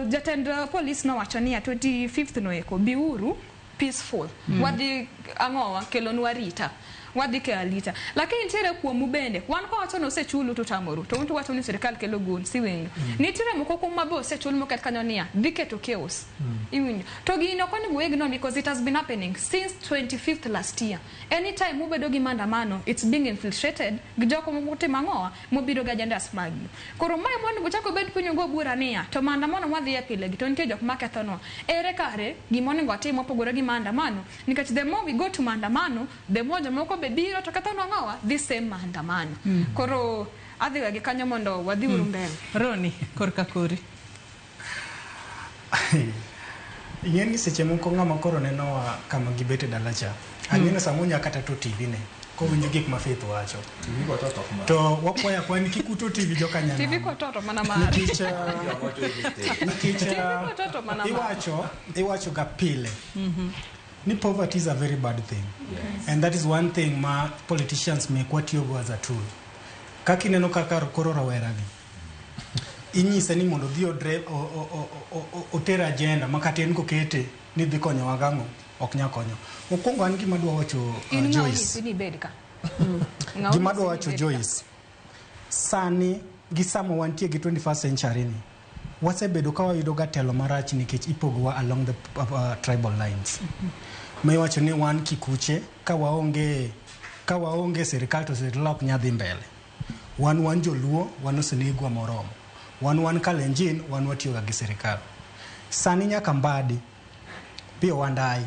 Jatend police no wacho niya 25th no eko biuru peaceful. Wadhi ang'owa kelonu arita. Wadhi ke alita. Lakini nitiere kuomu bende. Wan ko wacho no osechulu to tamoru. To unto wacho ni sirikal kelo gun si winjo. Nitiere moko kuom mabe osechulu moket kanyo niya dhi keto chaos. Iwinjo. To gino koni buwegi no because it has been happening since 25th last year. Anytime mubedo gi maandamano it's being infiltrated gi joko motimo ang'owa mobiro ga agendas magi. Koro mae mondo gochako bed pinyo go bura niya to maandamano wadhi e pile gi to nitie jok maketho no. Ere kare gimonego atimo opogore gi maandamano nikech the more we go to maandamano the more jomoko be biro to ketho ang'owa this same maandamano. Koro adhi ga gi kanyo mondo wadhi uru mbele. Roni korka kori. Yeni seche moko ng'ama koro neno kama gibete dalacha. Ang'eno samunya kata to TV ne. Ko winjo gik ma Faith wacho. TV ko toto ma. To wakwaya kwani kikuto TV joka nyana. TV ko toto mana mara. Nikicha. TV ko toto mana mara. Iwacho ga pile. Ni poverty is a very bad thing. Yes. And that is one thing ma politicians make what you go as a tool. Kaki neno kaka koro rawera gi. Inyisa ni mondo dhi otera agenda makata en kokete ni dhi konyo wagang'o ok nya konyo. Mokwongo an gima dwa wacho Joyce. Gima dwa wacho Joyce. Sani gi samo wantie gi 21st century ni. Wasebedo ka wayudo ga telo marach nikech ipogowa along the tribal lines. Mai wacho ni wan kikuche ka waonge sirikal to sirikal ok nya dhi mbele. Wan joluo wan osenegwa moromo. Wan Kalenjin wan watiyo ga gi sirikal. Sani nyaka Mbadi pio Wandai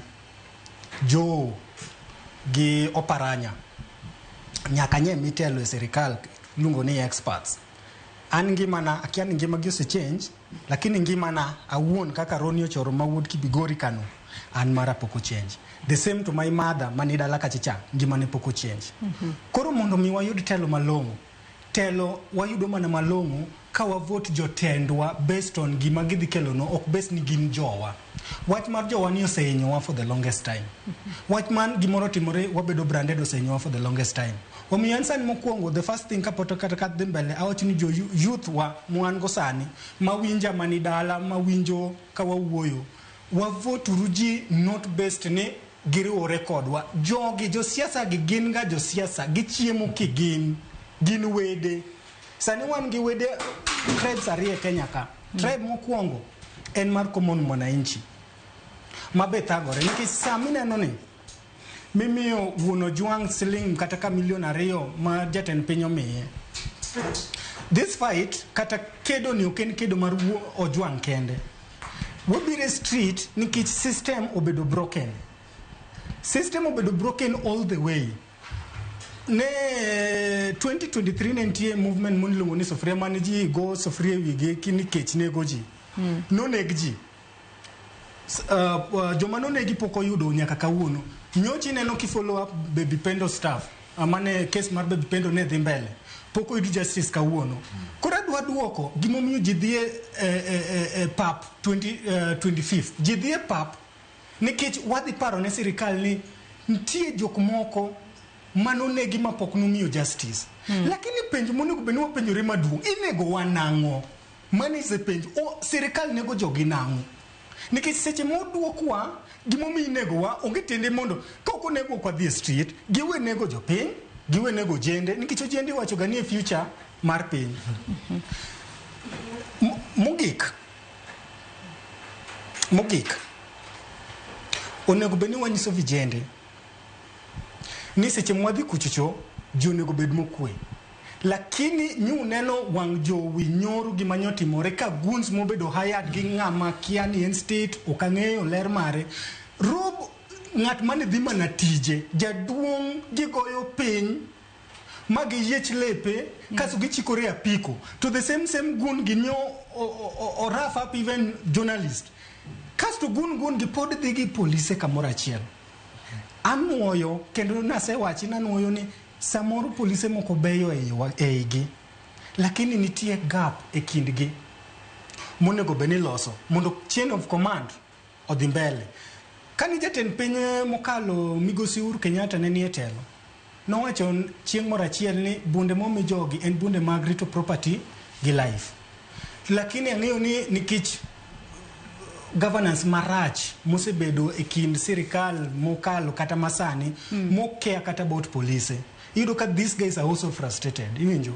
Jo gi Oparanya nyaka nye mitelo e sirikal lungo ni experts. An ngimana akia ni ngima gi osechange lakini ngimana awuon kaka Roni Ochoro mawuod Kibigori Kano an mara poko change. The same to my mother manidala kachicha ngimane poko change. Koro mondo mi wayud telo malong'o. Telo wayudo mana malong'o ka wavote jotendwa based on gima gidhi kelo no ok based ni gin jowa. Wach mar jowa ni osehinyowa for the longest time. Wach man gimoro timore wabedo branded osehinyowa for the longest time. Omiyo ansani mokwongo the first thing kapoto kata dhi mbele awacho ni jo youth wa mwan go sani mawinja manidala mawinjo ka wawuoyo wavote uruji not based ni giriwore kodwa. Jogi josiasa gi gin ga josiasa gichiemo kigin gin wede. Sani wan gi wede tribes ariyo Kenya ka. Tribe mokwongo en mar common mwananchi. Mabe thagore nikech sami neno ni mimiyo wuon Ojwang siling kata ka milion 2 ma jatend piny omiye. This fight kata kedo ni oken kedo mar Ojwang kende. Wabire street nikech system obedo broken. System obedo broken all the way. Ne 2023 nentie movement monilongo ni sofria manji go sofria wige kini kech nego ji. No neg ji. Joma no negi poko yudo nyaka kawuono. Nyochi neno ki follow up Baby Pendo staff. Amane case mar Baby Pendo ne dhi mbele. Poko yudo justice kawuono. Kora dwa duoko gimomiyo ji dhie pap 25th. Ji dhie pap nikech wadhi paro ne sirikal ni ntie jok moko mano negi mapok nomiyo justice. Lakini penjo monego beno penjore maduong' inego wanang'o. Mani se penjo o sirikal nego jogi nang'o. Nikech seche moduokwa gimomiyo inego wa onge tende mondo ka ok onego kwa dhi street giwe nego jopiny giwe nego jende nikech ojende wacho ga ni future mar piny. Mogik onego beni wanyiso vijende ni seche mwadhi kuchocho ji onego bed mokwe. Lakini nyu neno wang jowi nyoru gima nyotimore ka guns mobedo hired gi ng'ama kia ni en state okang'eyo ler mare. Rob ng'at mane dhi mana tije jaduong' gigoyo piny magi yiech lepe kaso gichikore apiko to the same gun ginyo or rough up even journalist kasto gun gi pod dhi gi polise kamoro achiel. Anuoyo kendo nasewachi nanuoyo ni samoro polise moko beyo eigi lakini nitie gap e kindgi monego beni loso mondo chain of command odhi mbele. Kani jatend piny mokalo Migosi Uhuru Kenyatta ne nie telo nowacho chieng' moro achiel ni bunde momi jogi en bunde mag rito property gi life. Lakini ang'eyo ni nikech governance marach mosebedo e kind sirikal mokalo kata masani mokea kata about police. Yudo ka these guys are also frustrated. Iwinjo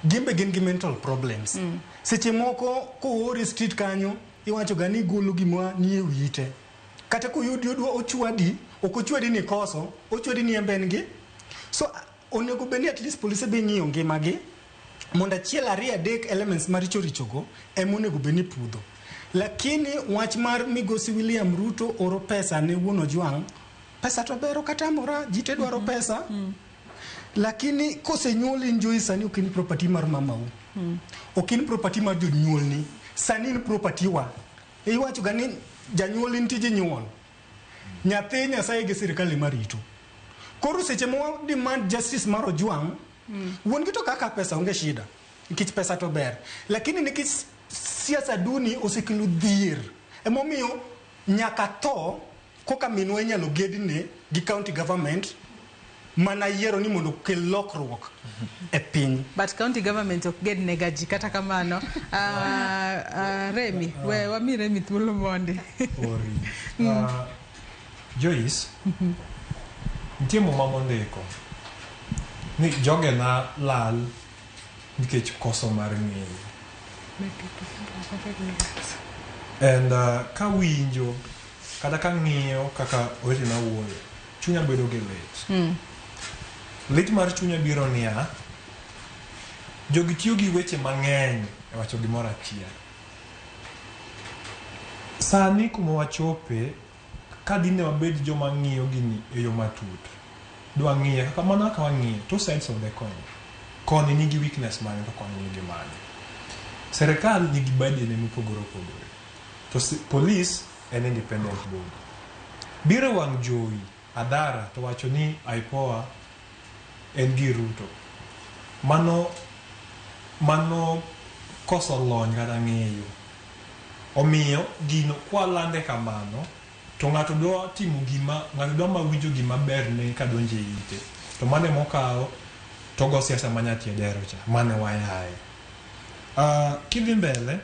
gimbe gin gi mental problems. Seche moko ko ori street kanyo iwacho gani golo gimwa nie wite kata ko yudwa ochwadi okochwadi ni koso ochwadi ni emben gi. So onego beni at least police be ng'iyo ngimagi mondo achiel 2 3 elements maricho go emonego beni pudho. Lakini wach mar Migosi William Ruto oro pesa ne wuon Ojwang, pesa to bero kata mora jite dwaro pesa. Lakini kosenyuoli njoi sani okin property mar mamau. Okin property mar jonyuolni. Sani in property wa. Iwacho gani janyuoli ntije nyuol. Nyathi Nyasaye gi sirikal marito. Koro seche mo demand justice mar Ojwang, wuon gito kaka pesa onge shida. Nikech pesa to ber. Lakini nikech siasa duni osekelo dhier. Emomiyo nyaka to koka minwa inyalo gedne gi county government mana yiero ni mondo kel lokruok e piny. But county government ok ged negaji kata kamano. Remi, we wami Remi thuolo monde. Joyce, nitie muma mondiko ni joge na lal nikech koso mar ng'eyo. And ka winjo kata ka ng'iyo kaka owetena wuoyo chunya bedo gi lit. Lit mar chunya biro niya jogi tiyo gi weche mang'eny e wacho gimoro achiel. Sani kuma wachope ka dine wabed joma ng'iyo gini e yo matut dwa ng'iye kaka mana ka wang'iyo two sides of the coin. Koni nigi weakness mane to koni nigi mane. Serikal nigi badene mopogore opogore to police en independent body. Biro wang' jowi Adara to wacho ni IPOA en gi Ruto. Mano koso lony kata ng'eyo. Omiyo gino kwa lande kamano to ng'ato dwa timo gima ng'ato dwa mawinjo gima ber ne ka donje ite. To mane mokawo to go siasa manyati dero cha mane wayaye. Kidhi mbele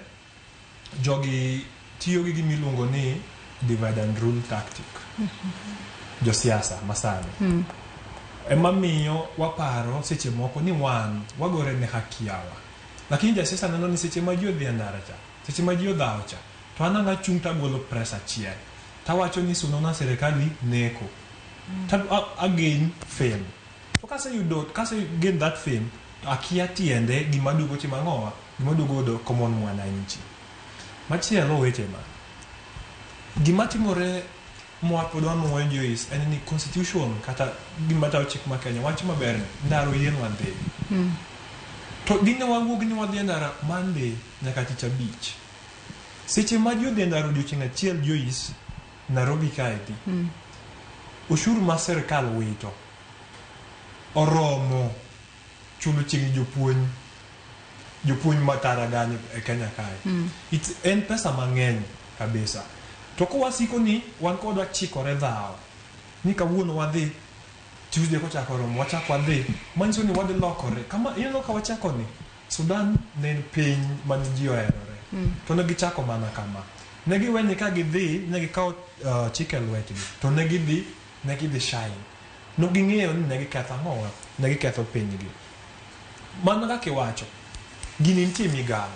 jogi tiyo gi gimiluongo ni divide and rule tactic. josiasa masani ema miyo waparo seche moko ni wan wagore ne haki yawa, lakini jasiasa neno ni seche ma ji odhi e ndara cha, seche ma ji odhawo cha, to an anga chung' tagolo press achiel tawacho ni sunona serikali neko again fame. To kase gain that fame, akia tiende gima dugo timo ang'owa, gima dugo do common mwananchi. Machielo weche ma gima timore mwapod wanuoyo Joyce en ni constitution kata gima tawo chik ma Kenya wacho maber ni ndaro yien wan dhi. To dine wawuog ni wadhi e ndara Monday nyaka tich abich. Seche ma ji odhi e ndara odiochieng' achiel Joyce Nairobi kaeti, ushuru ma sirkal wito oromo chulo chieng' jopuonj matara gani e Kenya kae. En pesa mang'eny kabisa. To kowasiko ni wan kodwa chikore dhao ni kawuono wadhi Tuesday kochako romo wachako wadhi, manyiso ni wadhi lokore kama ineno ka wachako ni Sudan ne en piny man ji oherore, to ne gichako mana kama, ne giweni ka gidhi ne gikawo chike lwetgi, to ne gidhi shine, no ging'eyo ni ne giketho ang'owa, ne giketho pinygi. Mana kaka iwacho gini nitie migawo,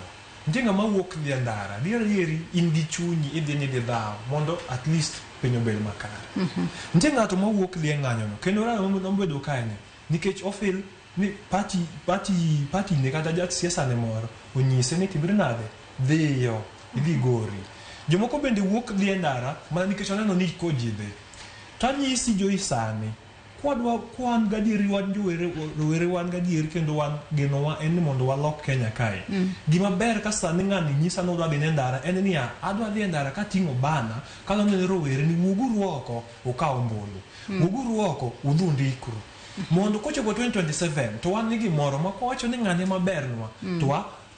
nitie ng'ama wuok dhi e ndara dieri in gi chunyi idhi ni dhi dhawo mondo at least piny obed makare. Nitie ng'ato mawuok dhi e ng'anyono kendo rano mobedo kae ni nikech ofil ni party ne kata jasiasa ne moro onyise ni timre nade dhiyo idhi gori. Jomoko bende wuok dhi e ndara mana nikech oneno ni koji dhi. Tanyisi Joyce sani kwan gadieri wan rowere wan gadieri kendo wan genowa en ni mondo walok Kenya kae. Gima ber ka sani ng'ani nyisa ni odwa dhi e ndara en ni adwa dhi e ndara kating'o bana kalone ne rowere ni wuoguru oko ukaw ombulu, wuoguru oko udhu ndikru mondo kochopo 2027 to wan ni gimoro ma kwawacho ni ng'ane mabernwa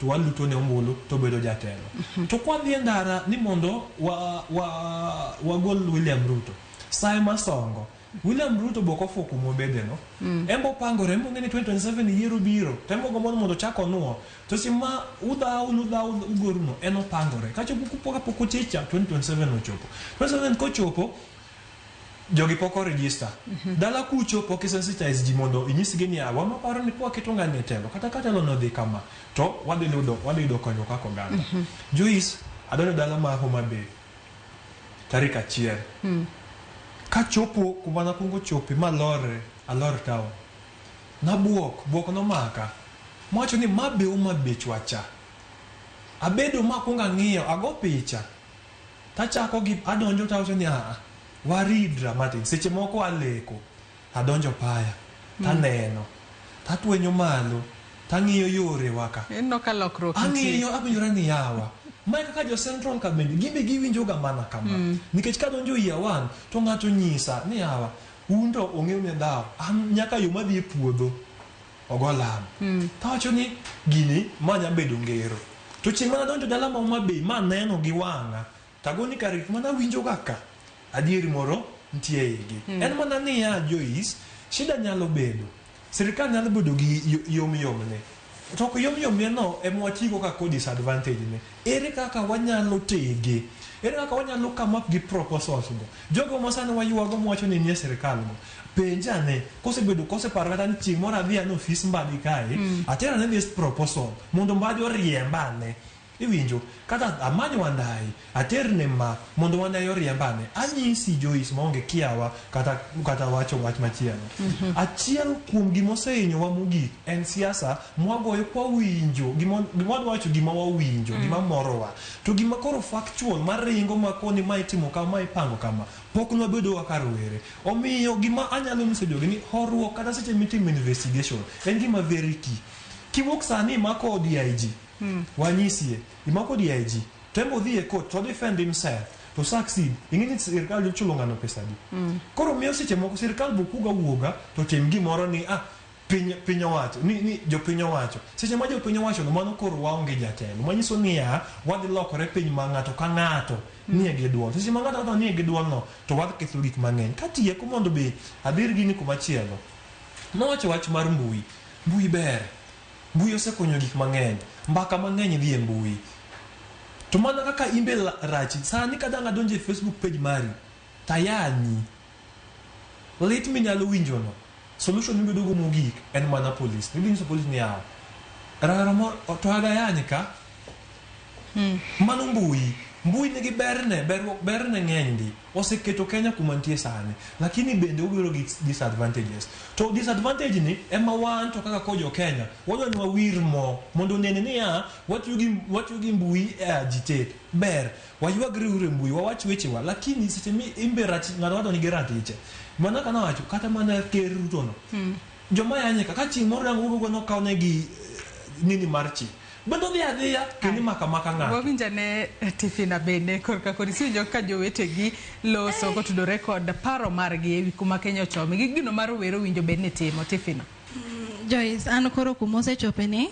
to waluto ne ombulu to bedo jatelo. To kwa dhi e ndara ni mondo wagol William Ruto sae masongo, William Ruto boko fuku mobede no embo pangore embo ngeni 2027 yiero biro tembo gomono mondo chako nuo to sima udhaw ugoru no eno pangore kachopo kupoka poko chicha 2027 ochopo 2027 kochopo jogi poko register dala kucho poko sensitize ji mondo inyisige ni awa maparo ni kwa keto ng'ani telo kata telo no dhi kama to wadhi yudo konyo kako ganda. Joyce adonjo dala ma Homa Bay tarik 1 kachopo kuma nakungo chopi alor tao na buok no maka mwacho ni mabe chwacha abedo makunga ng'iyo ago picha tachako gi adonjo tawacho ni waridra matin seche moko aleko adonjo paya taneno tatwenyo malo tang'iyo yore waka eno ka lokruok ang'iyo abinjora ni yawa mai kaka jo Central Cabinet gimbe giwinjo ga mana kama nikech kadonjo iya wan to ng'ato nyisa ni yawa undo ong'ew ne dhawo nyaka yo madhi e puodho ogolam tawacho ni gini manya bedo ngero to chieng' mana donjo dala ma Homa Bay ma neno gi wang'a tagoni karik mana winjo kaka adieri moro nitie igi en mana ni Joyce shida nyalo bedo sirikal nyalo bedo gi yom ne to ko yom no emwatigo ka ko disadvantage ne ere kaka wanyalo tege, ere kaka wanyalo come up gi proposals go jogo masana wayuago mwacho ni nie sirikal go penja ne kose paro kata ni chieng' moro adhi an ofis mbadi kae atera ne this proposal mondo mbadi oriembane iwinjo kata amanyo wandai aterne ma mondo wandai oriembane anyisi Joyce maonge kiawa kata wacho wach machielo. Achiel kuom gimoseinyo wa mogik en siasa mwagoyo kwa winjo gima wacho gima wawinjo gima morowa to gima koro factual maringo makoni ma itimo kama ma ipango kama pok nwabedo wakarowere omiyo gima anyalo nyiso jogi ni horuok kata seche mitimo investigation en gima very key. Kiwuok sani mako DIG wanyisie imako DIG tembo dhi e court to defend himself to succeed ingini sirkal jochulo ng'ano pesa di koro miyo seche moko sirkal bukuga wuoga to tim gimoro ni piny owacho ni jopiny owacho seche ma jopiny owacho no mano koro waonge jatelo manyiso ni wadhi lokore piny ma ng'ato ka ng'ato nie gi duol seche ma ng'ato nie gi duol no to wadhi ketho gik mang'eny katieko mondo be adhir gini kumachielo nowacho wach mar mbui ber mbui osekonyo gik mang'eny mbaka mang'eny dhi e mbui to mana kaka imbe rachi sani kadang adonje Facebook page mari tayani lit minyalo winjo no solution mibedo go mogik en mana police ni so police ni yawo rara mo to aga yani ka mano mbui nigi berne ng'eny ndi oseketo Kenya kuma nitie sani lakini bende obiro gi disadvantages to disadvantage ni ema wan to kaka kojo Kenya wadwa ni wawir mo mondo nene ni watiyo mbui agitate ber waywagre ure mbui wawach wechewa lakini seche mi imberati ng'ato wato nigi ratiche mana kana wacho kata mana ker Ruto no joma yanye kaka chieng' moro dango go no kawnegi nini marchi bando via kini maka ng'ato wawinjane Tifina bende korka kod sinjo ka jowetegi loso kotudore kod paro margi ewi kuma Kenya ochomi gi gino mar wero winjo bende timo Tifina. Joyce, an koro kumose chopeni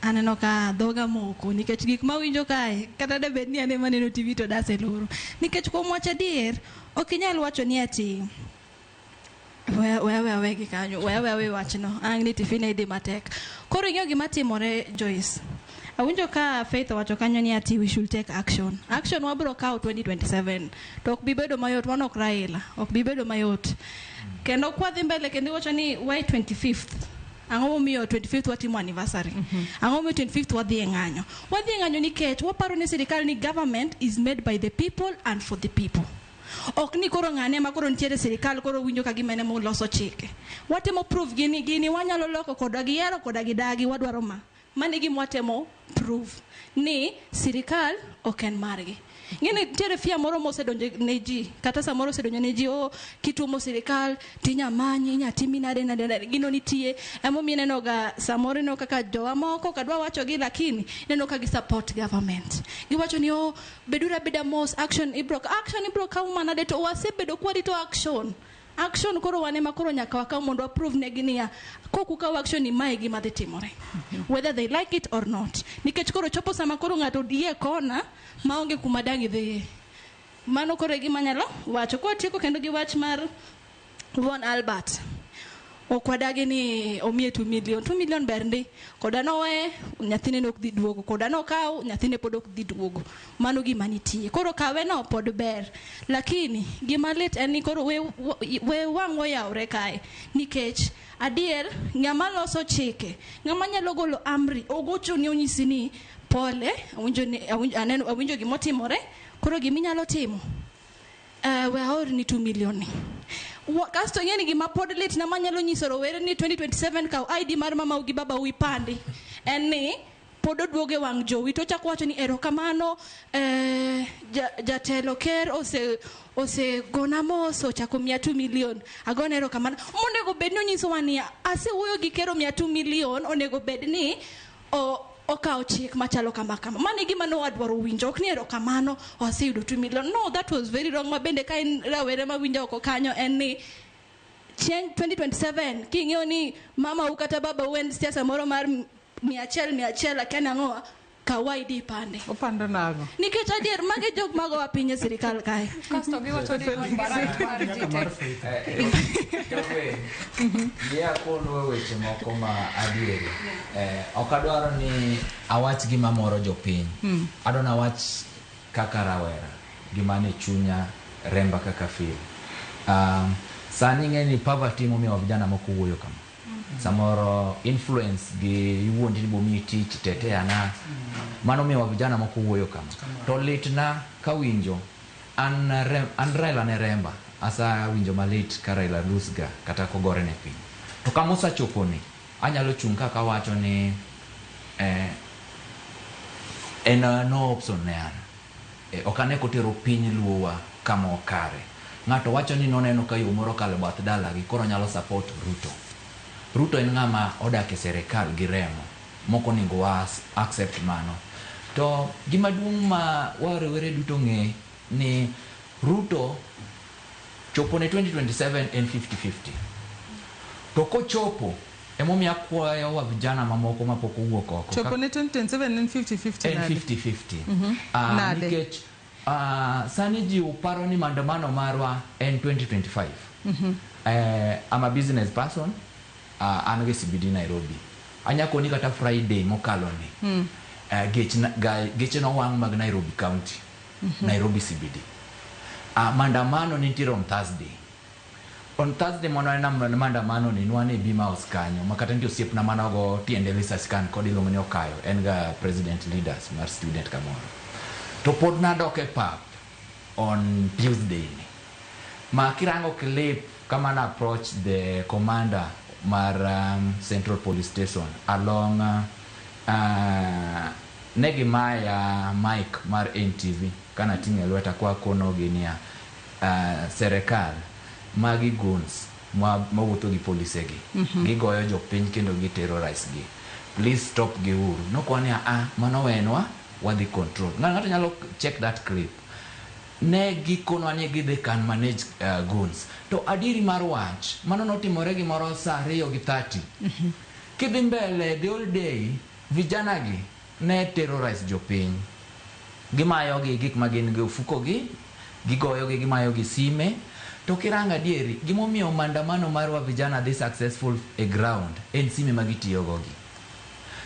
aneno ka dhoga moko nikech gik ma winjo kae kata da bed ni ane maneno TV to dase loro nikech kuom wacho adier ok inyal wacho ni ati wewe gi kanyo wewe wachno ang ni Tifina idi matek koro ing'eyo gima timore Joyce. Awinjo ka Faith wacho kanyo ni ati we should take action wabro kawo 2027 to ok bibedo mayot wan ok Raila ok bibedo mayot kendo kwadhi mbele kendo wacho ni why 25th ang'o momiyo 25th watimo anniversary ang'o momiyo 25th wadhi ng'anyo nikech waparo ni sirikal ni government is made by the people and for the people ok ni koro ng'ane ma koro nitiere sirikal koro winjo ka gimene mo loso chike watemo prove gini wanyalo loko koda giero koda gidagi wadwaro mane gimwatemo prove ni sirikal ok en margi ngene tiere fia moro mosedonjo ne ji kata samoro osedonjo ne ji kitumo sirikal tinya manyi nya timi nade gino nitie emo mineno ga samoro no kaka jowa moko kadwa wacho gi lakini neno ka gi support government giwacho ni bedura beda mos action ibro ka manade to wasebedo kwarito action koro wanema koro nyaka wakaw mondo approve ne ginia koku ka action ni mae gima dhi timore whether they like it or not nikech koro chopo sama koro ng'ato die kona maonge kuma dangi dhi mano koro gima nyalo wacho ko tieko kendo gi wach mar Von Albert okwadagi ni omie 2 million bernde koda nowe nyathine nok dhi duogo koda no kaw nyathine pod ok dhi duogo mano gima nitie koro kawe no pod ber lakini gima lit en ni koro we wang'o yawre kae nikech adier ng'ama loso chike ng'ama nyalo golo amri ogocho ni onyisi ni pole awinjo gimotimore koro giminyalo timo we aor ni 2 million kasto ng'eni gima pod lit na manyalo nyiso rowere ni 2027 kaw ID mar mama ugi baba wipandi en ni pod oduoge wang' jowi to chako wacho ni erokamano jatelo ker ose gona mos ochako 2 million agone erokamano monego bed ni onyiso wania asewuoyo gi kero 2 million onego bed ni okaw chik machalo kama mane gima no wadwaro winjo ok ni erokamano oseyudo 2 million no that was very wrong mabende ka in rawere ma winjo oko kanyo en ni chieng 2027 king'eyo ni mama u kata baba u en siasa moro mar 100 lakini ang'o kawaidi pande opando nago nikech adier mage jok mago wapinye sirikal kae kasto giwacho ni ya kono weche moko ma adieri ok adwaro ni awach gima moro jopiny adona awach kaka rawera gima ne chunya remba kaka feel sani ng'eni poverty momiyo vijana moko wuoyo kama samoro influence gi iwuondi ni bomi tich tete ana mano miyo vijana moko wuoyo kama to litna kawinjo an Raila ne remba asa winjo malit ka Raila lusga kata kogore ne piny to kamusa choponi anyalo chung kaka wacho ni en no option ne an okane kotero piny luwa kama okare ng'ato wacho ni noneno ka yo moro kale bath dala gi koro nyalo support Ruto en ng'ama odak e serikal gi remo moko ningo was accept mano to gima duong' ma warewere duto ng'e ni Ruto chopo ne 2027 en 50-50 to kochopo emomiyo akwayo wa vijana mamoko mapoko wuok oko chopo ne 2027 en 50-50 en 50-50 nikech sani ji uparo ni maandamano marwa en 2025 I'm a business person an gi CBD Nairobi anyakoni kata Friday mokalo ni geche no wang' mag Nairobi County Nairobi CBD maandamano nitiere on Thursday on Thursday mono na maandamano ni nwane bima oskanyo makata ndio siep na manago tiende lisa scan kod iluongo ni Okayo en ga president leaders mar student kamoro to pod nadoke pap on Tuesday ma kirango clip kama na approach the commander mar Central Police Station along negi maya Mike mar NTV kana tinga lweta kwa kono ginia serikal magi guns mawuotho gi polise gi gigoyo jopiny kendo gi terrorize gi please stop gi uru no kwani mano wenwa wadhi control ng'ato nyalo check that clip ne gikono ani gidhi can manage guns to adiri mar wach mano notimore gi moro saa 2:30 kidhi mbele the whole day vijana gi ne terrorize jopiny gimayo gi gik magin gi ufuko gi gigoyo gi gimayo gi sime to kiranga dieri gimomiyo maandamano marwa vijana dhi successful a ground en sime magitiyo gogi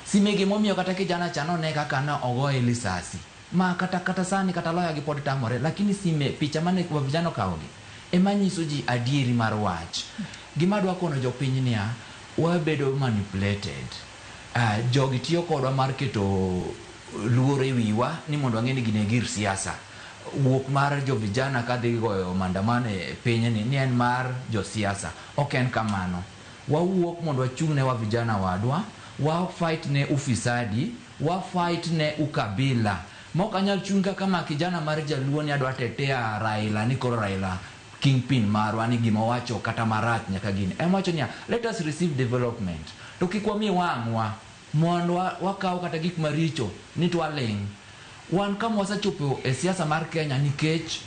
sime gimomiyo kata kijana chano ne kaka na ogoye lisasi ma kata sani kata loya gi pod tamore lakini sime picha mane kwa vijana kaogi emanyiso ji adieri mar wach gimadwa kono jopiny niya wabedo manipulated jogi tiyo kodwa mar keto luore wiwa ni mondo ang'e ni gine gir siasa wuok mar jo vijana kadhi goyo maandamano e piny ni en mar jo siasa ok en kamano wawuok mondo wachung'ne wa vijana wadwa wa fight ne ufisadi wa fight ne ukabila mok anyal chunga kama kijana mar Jaluo ni adwa tetea Raila ni koro Raila kingpin marwa ni gima wacho kata marach nyaka gini emacho ni let us receive development to kikwami wangwa mondo wakao kata gik maricho ni twaling wan kama wasachopo e siasa mar Kenya nikech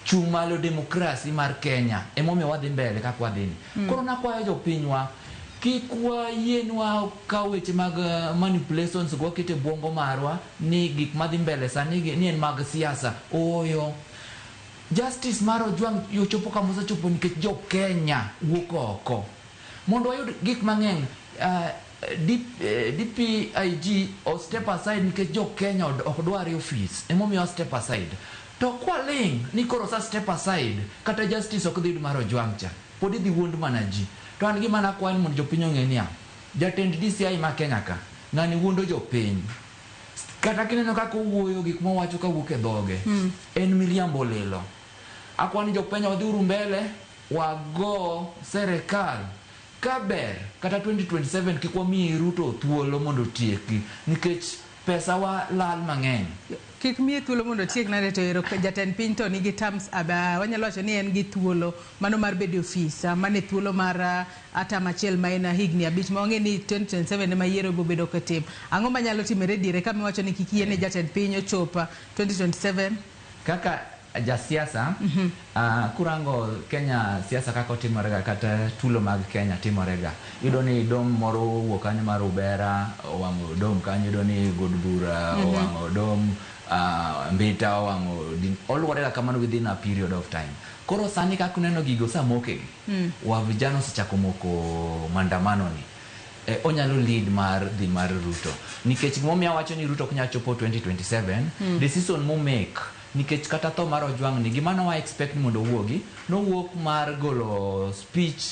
chung' malo demokrasi mar Kenya emomiyo wadhi mbele kaka wadhini koro nakwayo jopinywa kikwa yenwa kaweche mag manipulations gwakete bwongo marwa ni gik madhi mbele sani ni en mag siasa oyo justice mar Ojwang yochopo kama wasachopo nikech jo Kenya wuok oko mondo wayud gik mang'eny DPIG o step aside nikech jo Kenya ok dwari office emomiyo step aside to kwaling ni koro sa step aside kata justice ok dhi mar Ojwang cha pod idhi wuond mana ji to an gima nakwayo mondo jopiny ong'e niya jatend DCI ma Kenya ka ng'ani wuondo jopiny kata kineno kaka owuoyo gik mowacho kawuok e dhoge en miriambo lilo akwani jopiny wadhi uru mbele wago serikal kaber kata 2027 kikwami Ruto thuolo mondo tieki nikech pesa wa lal mang'eny kik miye thuolo mondo tiek nade to ero jatend piny to nigi terms wanyalo wacho ni en gi thuolo mano mar bedo ofisa mane thuolo mar atama achiel ma en higni 5 ma ong'e ni 2027 ema yiero bobedo katim ang'o manyalo timore diere kama wacho ni kik yiene jatend piny ochopa 2027 kaka jasiasa kurango Kenya siasa kako timorega kata tulo mag Kenya timorega yudo ni dom moro wuok kanyo mar Ubera owango dom kanyo yudo ni Godbura owango dom Mbita owango oluorega kamano within a period of time koro sani kako neno gigo samoke wa vijana osechako moko maandamano ni onyalo lead mar dhi mar Ruto nikech gimomiyo wacho ni Ruto kunya chopo 2027 decision mo make nikech kata to mar Ojwang ni gima no wa expect mondo wuogi no wuok mar golo speech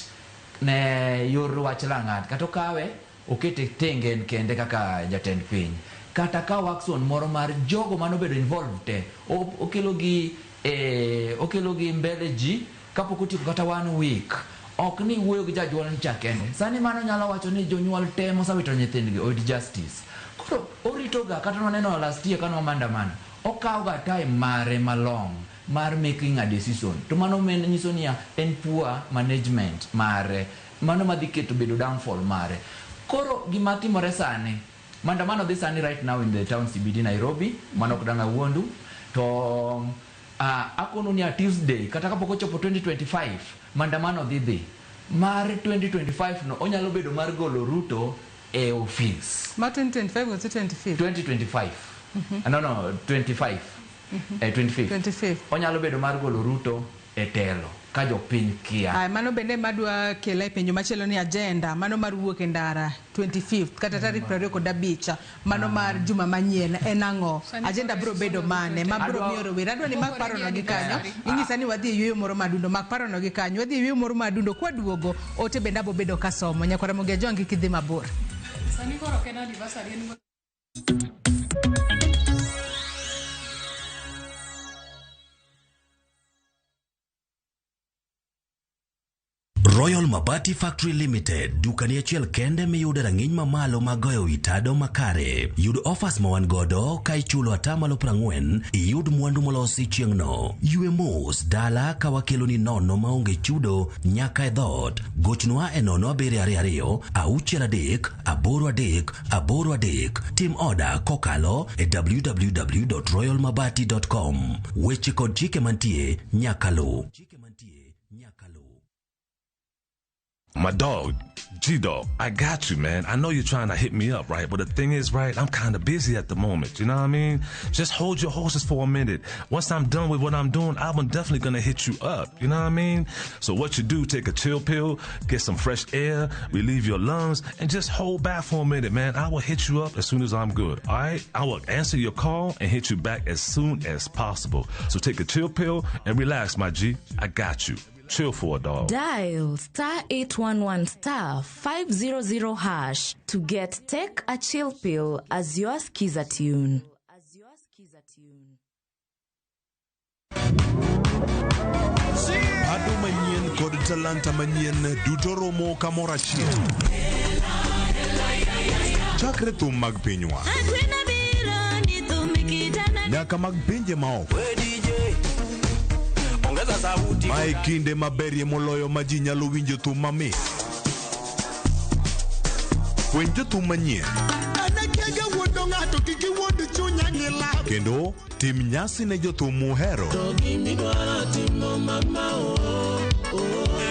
ne yor wach langat kata kawe okete tengen kende kaka jatend piny kata ka waxon moro mar jogo mano bedo involved te okelo gi mbele ji kapok otiko kata 1 week ok ni wuoyo gi jajwal ni chakende sani mano nyalo wacho ni jonyuol temo sawito nyithindgi od justice koro orito ga kata no neno last year kano maandamano okaw ga time mare malong mar making a decision to mano men nyiso niya en poor management mare mano madhi keto bedo downfall mare koro gima timore sani maandamano this sani right now in the town CBD Nairobi mano kudanga wuondu to akono ni Tuesday kata kapok ochopo 2025 maandamano dhi mar 2025 no onyalo bedo mar golo Ruto e office ma 2025 or 2025 no 25 25 onyalo bedo mar golo Ruto e telo ka jopiny kia. Ay, mano bende madwa kele penjo machielo ni agenda mano mar wuok e ndara 25th kata tarik 25 mano mar juma manyien en ang'o? Agenda bro bedo mane ma bro miyo rowere adwa ni mak paro no gi kanyo inyisa ni wadhi e yweyo moro madundo mak paro no gi kanyo wadhi e yweyo moro madundo kwa duogo ote bende abo bedo kasomo nyakwara Mugia Jwang kidhi mabor. Sani koro ken anniversary en Royal Mabati Factory Limited, dukani achiel kende miyude rang'iny mamalo magoyo witado makare. Yud offers ma wan godo ka ichulo atamalo 40, iyud mwandu molosi chieng'no. Yue mos dala ka wakelo ni nono maonge chudo nyaka e dhot. Gochnwa e 07222 638 838. Tim order kokalo e www.royalmabati.com. Weche kod chike mantie nyakalo. My dog, G-Dog, I got you, man. I know you're trying to hit me up, right? But the thing is, right, I'm kind of busy at the moment. You know what I mean? Just hold your horses for a minute. Once I'm done with what I'm doing, I'm definitely going to hit you up. You know what I mean? So what you do, take a chill pill, get some fresh air, relieve your lungs, and just hold back for a minute, man. I will hit you up as soon as I'm good, all right? I will answer your call and hit you back as soon as possible. So take a chill pill and relax, my G. I got you. Chill for a dog. Dial *811*500# to get Take a Chill Pill as your skiza tune. Ado manyien kod talanta manyien duto romo kamoro achiel. Chakre thum mag pinywa nyaka mag pinje maoko. Mae kinde maberie moloyo ma ji nyalo winjo thum mamit. Puonj jothum manyien kendo tim nyasi ne jothum muhero.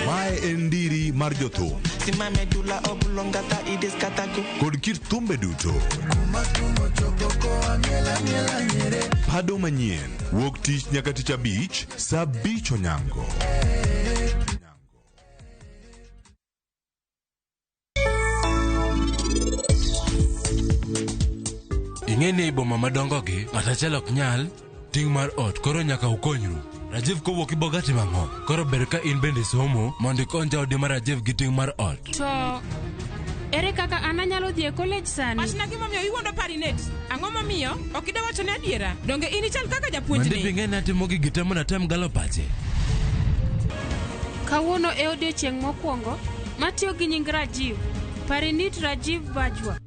Mae en ndiri mar jothum kod kit thumbe duto. Pado manyien wuok tich nyaka tich abich saa 5 onyango. Ing'eni boma madongo gi ng'atachiel ok nyal ting' mar ot koro nyaka ukonyru. Rajiv kowuok Ibogati mang'o koro ber ka in bende somo mondo ikony jaodi mar Rajiv gi ting' mar ot. To ere kaka an anyalo dhi e college sani? Wachna gimomiyo iwuondo parinet. Ang'o momiyo ok ida wacho ne adiera? Donge in ichal kaka japuonjni? Mandi bing'eni atimo gigi te mondo atem galo pache. Kawuono e odiechieng' mokwongo matiyo gi nying Rajiv. Parinit Rajiv Bajwa.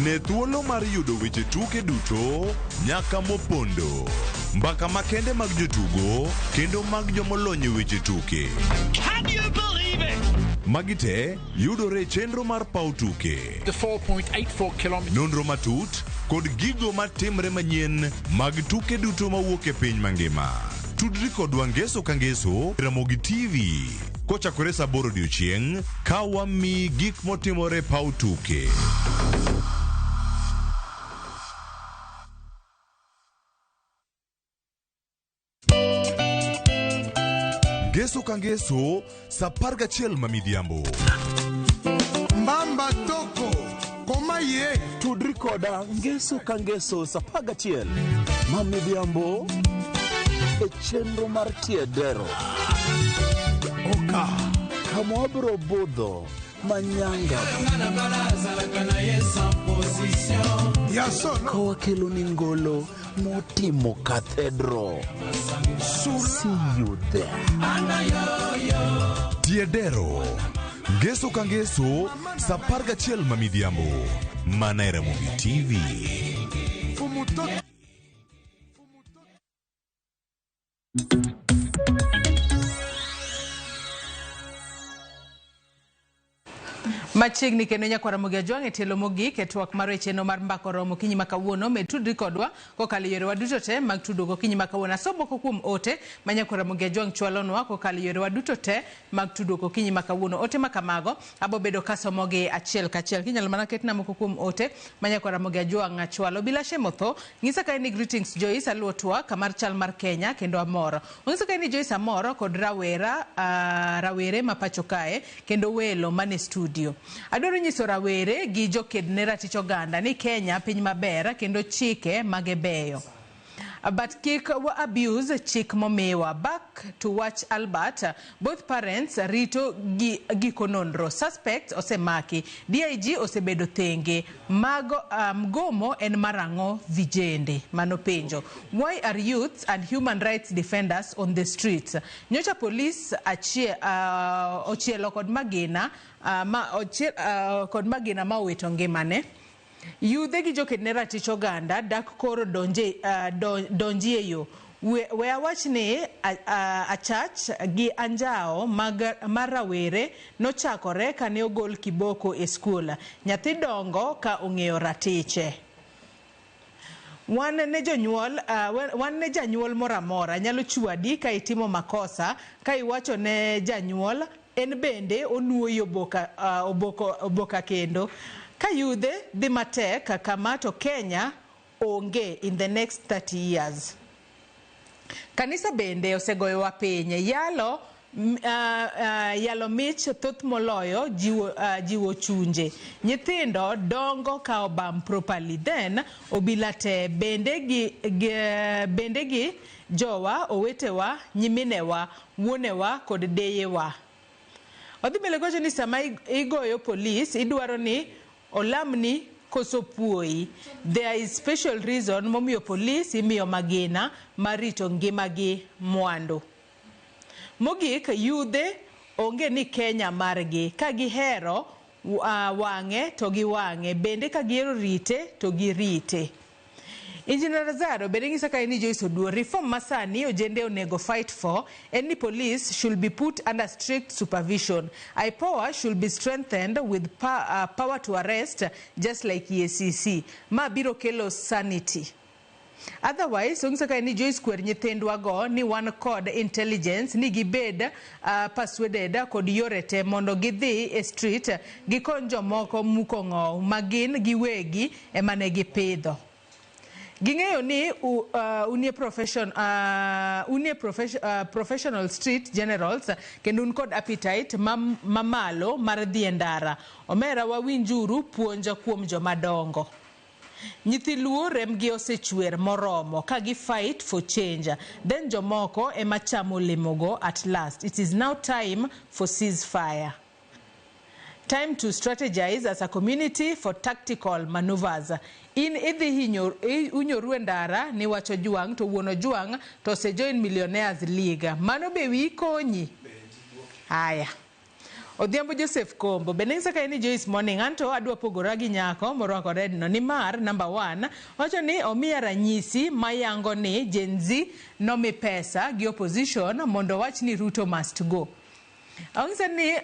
Ne thuolo mar yudo weche tuke duto nyaka mopondo. Mbaka makende mag jotugo kendo mag jomolony e weche tuke. Can you believe it? Magi te yudore chenro mar paw tuke. The 4.84 kilometers. Nonro matut kod gigo matimre manyien mag tuke duto mawuok e piny mangima. Tudri kod Wangeso Kangeso Ramogi TV. Kochakore saa 8 odiechieng' ka wami gik motimore paw tuke. Ngeso Kangeso saa 11 mamidhiambo. Mbamba toko koma ye. Tudri koda Ngeso Kangeso saa 11 mamidhiambo e chenro mar tiedero. Oka kama wabro budho manyanga kowa kelo ni ngolo motimo cathedral. See you there. Tiedero Ngeso Kangeso saa 11 mamidhiambo mana e Ramogi TV. Machiegni kendo nyakwara Mugia Jwang' e telo mogik e twak mar wecheno mar mbako romo kinyi makawuono med tudri kodwa kokalo yorewa duto te mag tudogo kinyi makawuono. Asomo kuom ote ma nyakwara Mugia Jwang' chwalonwa kokalo yorewa duto te mag tudogo kinyi makawuono. Ote makamago abo bedo kasomogi achiel kachiel. Kinyalo mana ketna moko kuom ote ma nyakwara Mugia Jwang' chwalo. Bila shemotho ng'isa ka ni greetings Joyce aluo twak mar chal mar Kenya kendo amoro. Ng'isa ka ni Joyce amoro kod rawere ma pacho kae kendo welo mane studio. Adoro nyiso rawere gi joked ne ratich oganda ni Kenya piny maber kendo chike mage beyo. But kik wa abuse chik momiwa. Back to watch Albert. Both parents rito giko nonro. Suspects osemaki. DIG osebedo thenge. Mgomo en marango vijende. Mano penjo. Why are youths and human rights defenders on the streets? Nyocha police ochielo kod magina kod magina ma owito ngimane. Yudhe gi joked ne ratich oganda dak koro donji e yo. We awach ni achach gi anjao mar rawere nochakore kane ogol kiboko e skul. Nyathi dongo ka ong'eyo ratiche. Wan ne janyuol moramora nyalo chwadi ka itimo makosa ka iwacho ne janyuol en bende onuoyo oboka kendo. Ka yudhe dhi matek kama to Kenya onge in the next 30 years. Kanisa bende osegoyowa piny. Yalo mich thoth moloyo jiwo chunje. Nyithindo dongo ka obam properly. Then obila te bende gi jowa, owetewa, nyiminewa, wuonewa kod deyewa. Odhi mbele gocho ni sama igoyo police idwaro ni olamni koso puoi. There is special reason momiyo police imiyo magina marito ngimagi mwandu. Mogik yudhe onge ni Kenya margi. Ka gihero wang'e to giwang'e. Bende ka gihero rite to girite. Engineer Zaro bende ng'isa ka ni Joyce oduor. Reform masani ojende onego fight for. Any police should be put under strict supervision. IPOA should be strengthened with power to arrest just like EACC. Ma biro kelo sanity. Otherwise, ng'isa ka ni Joyce kwer nyithindwa go ni wan kod intelligence ni gibed persuaded kod yore te mondo gidhi e street gikon jomoko muko ng'ow magin giwegi emane gipidho. Ging'eyo ni professional street generals kendo un kod appetite mamalo mar dhi ndara. Omera wawinjuru puonja kuom jomadongo. Nyithi luo remgi osechwer moromo ka gi fight for change. Then jomoko ema chamo lemogo at last. It is now time for ceasefire. Time to strategize as a community for tactical maneuvers. In idhi unyoru ndara ni wacho Jwang to wuono Jwang to se join Millionaires League. Mano be wi konyi. Haya. Odhiambo Joseph Kombo. Benengisa ka ni Joyce morning anto adwa pogora gi nyako morwako red no ni mar number 1. Wacho ni omiya ranyisi mayango ni Gen Z nomi pesa gi opposition mondo wach ni Ruto must go. Awang'isa ni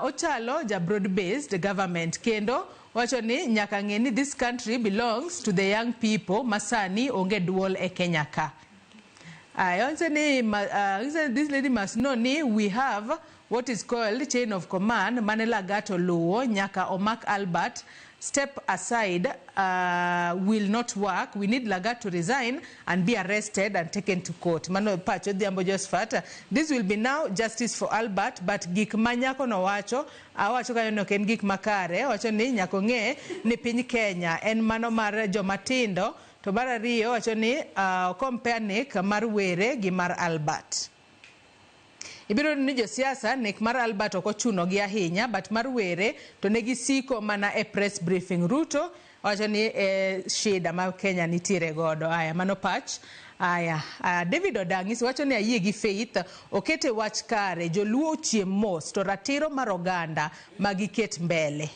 ochalo ja broad-based government kendo wacho ni nyaka ng'e ni this country belongs to the young people masani onge duol e Kenya ka. Awang'isa ni this lady must know ni we have what is called chain of command. Manela Gato luwo nyaka omak Albert. Step aside will not work. We need Lagat to resign and be arrested and taken to court. Mano pacho Odhiambo Josephat. This will be now justice for Albert, but gik manyako no wacho kayo no ken gik makare. Wacho ni nyako ng'e ni piny Kenya en mano mar jomatindo. To mar ariyo wacho ni compare nek mar were gi mar Albert. Ibiro ni josiasa nek mar Albert okochuno gi ahinya, but mar were to negi siko mana e press briefing. Ruto wacho ni shida ma Kenya nitiere godo. Aya mano pach. Aya David Odang'is wacho ni ayie gi Faith okete wach kare joluo chiem mos to ratiro mar oganda magiket mbele.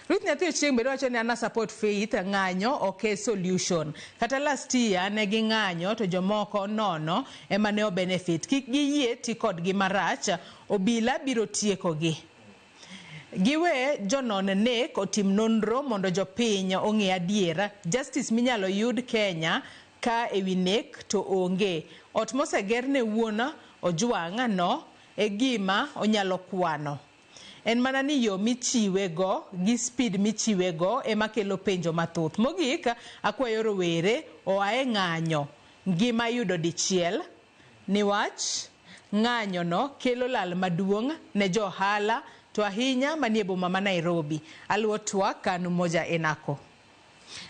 Ruth Nyathi Ochieng bedo wacho ni ana support Faith ng'anyo okay solution. Kata last year ne gi ng'anyo to jomoko nono ema ne o benefit. Kik giyie ti kod gi marach obila biro tieko gi. Giwe jonon nek otim nonro mondo jopiny ong'e adiera justice minyalo yud Kenya ka ewi nek to onge. Ot moseger ne wuona Ojwang' no e gima onyalo kwano. En mana ni yo michiwego gi speed michiwego ema kelo penjo mathoth. Mogik, akwayo rowere oae ng'anyo ngima yudo dichiel niwach ng'anyo no kelo lal maduong' ne johala to ahinya manie boma ma Nairobi. Aluo twak Kanu Moja Enako.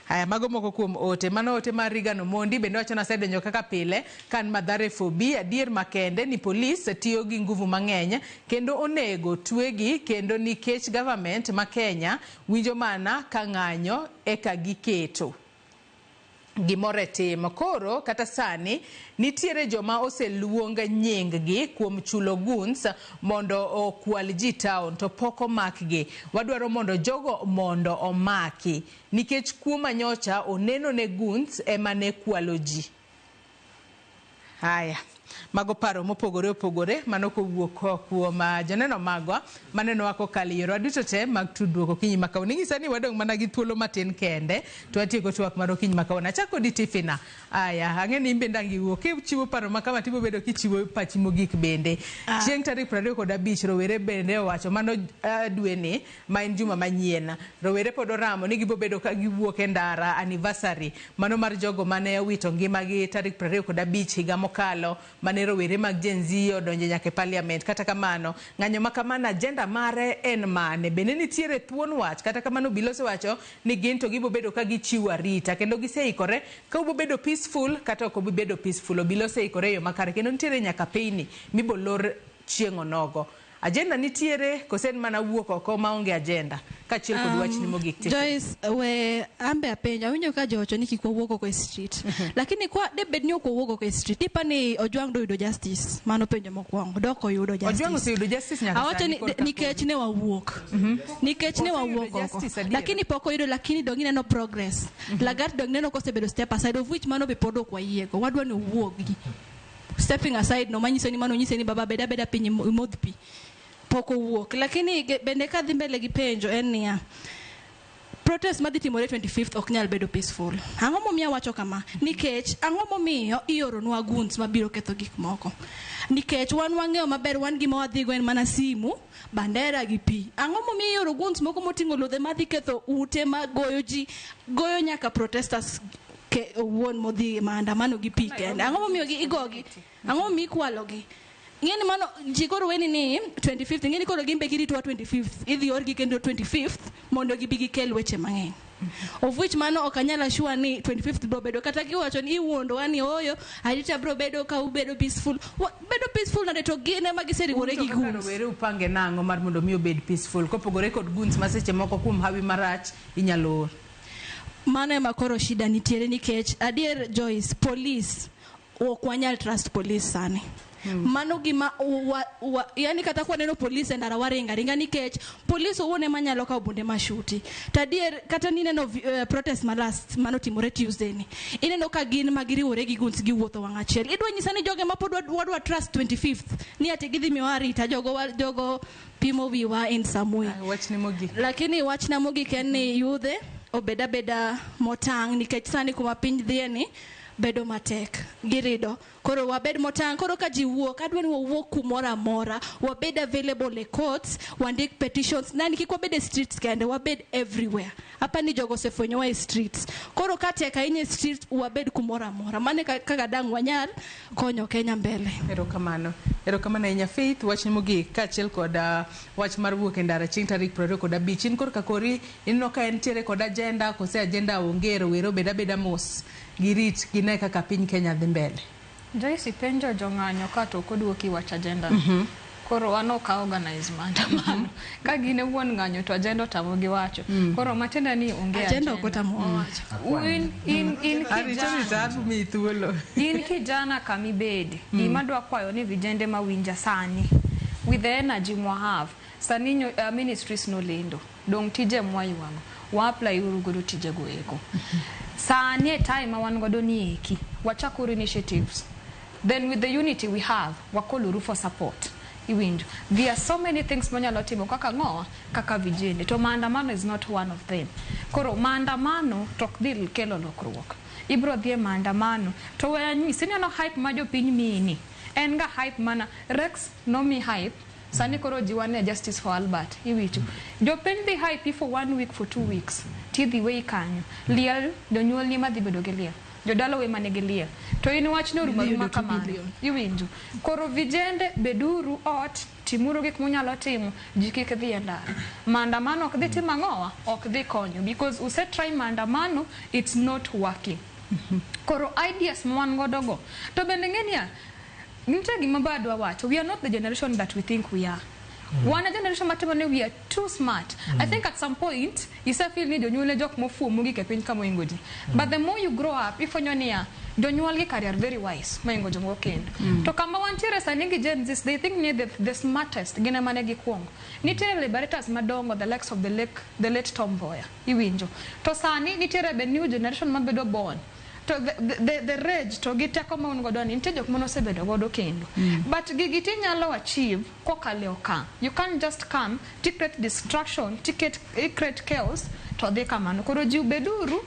Haya, mago moko kuom ote. Mano ote mar Regan Omondi bende wacho na sedenjo kaka pile kan Mathare fobi adier makende ni polis tiyo gi nguvu mang'eny kendo onego twegi kendo nikech government ma Kenya winjo mana ka ng'anyo eka giketo gimore timo. Koro kata sani nitiere joma oseluong nying-gi kuom chulo guns mondo okwal ji town to poko makgi. Wadwaro mondo jogo mondo omaki nikech kuom anyocha oneno ne guns ema ne kwalo ji. Haya, mago paro mopogore opogore mano kowuok kuom joneno magwa maneno wako kali yoro aduto te mag tudruok okinyi makaoni. Ng'isa ni wadong' mana gi thuolo matin kende to atieko twak mar okinyi makaoni. Achako di Tifina. Aya, ang'e ni imbe ndangi wuok kichiwo paro makama tibo bedo kichiwo pachi mogik bende. Chieng' tarik 25 rowere bende owacho mano dwe ni ma en juma manyien. Rowere pod oramo ni gibo bedo ka giwuok e ndara anniversary mano mar jogo mane wito ngimagi tarik 25 higa mokalo mane rowere mag Gen Z odonje nyaka e parliament. Kata kamano ng'anyo makamana agenda mare en mane bende nitiere thuon wach. Kata kamano bilose wacho ni gin to gibo bedo ka gichiwo arita kendo giseikore ka ubo bedo peaceful kata ok ubo bedo peaceful. Bilose ikore yo makare kendo nitiere nyaka peini mibolor chieng' onogo. Agenda nitiere kosen mana wuok oko maonge agenda kachiel kod wach ni mogik te. Joyce we ambe apenja winjo ka jocho ni kik wuok oko e street. Lakini kwa debed ni ok wuok oko e street ipani Ojwang' do yudo justice mano penjo mokwongo doko yudo justice. Ojwang' oseyudo justice nyaka sani. Awacho ni nikech ne wawuok. Nikech ne wawuok oko. Lakini pok oyudo lakini dong ineno progress. Lagat dong neno kosebedo step aside of which mano be pod ok wayiego. Wadwa ni wuogi. Stepping aside no manyiso ni mano nyise ni baba beda piny modh pi. Poko wuok. Lakini bende ka dhi mbele gi penjo en niya protest madhi timore 25th ok nyal bedo peaceful. Ang'o momiyo wacho kama? Nikech ang'o momiyo ioronwa guns mabiro ketho gik moko? Nikech wan wang'eyo maber wan gima wadhigo en mana simu, bandera gi pi. Ang'o momiyo ioro guns moko moting'o lodhe madhi ketho ute magoyo ji, goyo nyaka protesters wuon modhi maandamano gi pi kende. Ang'o momiyo igogi? Ang'o momiyo ikwalogi? Ngeni mano jikoro weni ni 25th ngeni koro gimbe girito 25th idhi orgi kendo 25th mondo gibi gikel weche mang'eny. Of which mano okanyala sure ni 25th bro bedo kata giwacho ni iwuondo wani oyo arita bro bedo ka ubedo peaceful. Bedo peaceful na to gine magiseriwore gi guns. Were upange nango mar mondo mi obed peaceful kopogore kod guns maseche moko kuom hawi marach inyalo or. Mano ema koro shida nitiere nikech adier Joyce police ok wanyal trust police sani. Mano gima yani kata kwa neno police ndara waringa nikech police uone manyalo ka bunde mashuti. Tadier kata ni neno protest malast mano timore Tuesday ni. Ineno ka gin magiriwore gi guns gi wuotho wang' achiel. Idwa nyisa ni joge ma pod wadwa trust 25th ni ati gidhi miwari ta jogo pimo wiwa in some way. Wach ni mogik. Lakini wach na mogik en ni yudhe obeda motang' nikech sani kuma piny dhie ni bedo matek girido koro wabed motang' koro ka ji wuok adwa ni wawuok kumoro amora wabed available e courts wandik petitions nani kik wabed e streets kende wabed everywhere hapa ni jogo sefwenyowa e streets koro katek ahinya e streets wabed kumoro amora mane kaka dang' wanyal konyo Kenya mbele. Erokamano ahinya Faith wach ni mogik kaachiel kod wach mar wuok e ndara chieng' tarik 25 in korka kori ineno ka entiere kod agenda kose agenda onge rowere obeda mos girit gine kaka piny Kenya dhi mbele. Joyce penjo jong'anyo ka to kodwoki wach agenda. Koro wano ka organize maandamano. Ka gine wuon ng'anyo to agenda tamo gi wacho. Koro matenda ni onge agenda ok tamo wacho. In kijana kami bedi. Gima dwa kwayo ni vijende mawinja sani. With the energy mwa have. Sani ministries no lendo. Dong tije mwa yuango. Wa apply uru godo tije go eko. Sani time wan godo ni eki. Wachakuru initiatives. Then with the unity we have, wakoluru for support. iwinjo. There are so many things manyalo timo kaka ng'owa kaka vijende to maandamano is not one of them. Koro maandamano tok dhi kelo lokruok. Ibro dhi maandamano to weya nyisi neno hype ma jopiny mini en ga hype mana Rex no mi hype sani koro jiwane justice for Albert iwicho jopiny dhi hype for 1 week for 2 weeks tidhi wei kanyo liel jonyuol ni madhi bedo gi liel jodalo we mane gi liel to in wach no ruma kamano iwinjo koro vijende beduru ot timuru gik munyalo timo ji kik dhi ndara maandamano ok dhi timo ang'owa ok dhi konyo because use try maandamano it's not working koro ideas mwan godogo to bende ng'enia nitie gima badwa wacho we are not the generation that we think we are. One generation matemane we are too smart. I think at some point isa feel ni jonyuol jok mofumo gi ke piny kama ingodi. But the more you grow up ifonyo niya jonyuol gi career very wise maingo jongo kendo. To kama wantiere sani gi Gen Z they think ni the smartest gina mane gi kuongo. Nitiere liberators madongo the likes of the late Tom Mboya iwinjo. To sani nitiere the new generation mabedo born. To the rage to giteko ma ungodo ni ntie jok mono sebedo godo kendo but gigiti nyalo achieve kokale okang you can't just come to create distraction to create chaos to de kamano koro ji beduru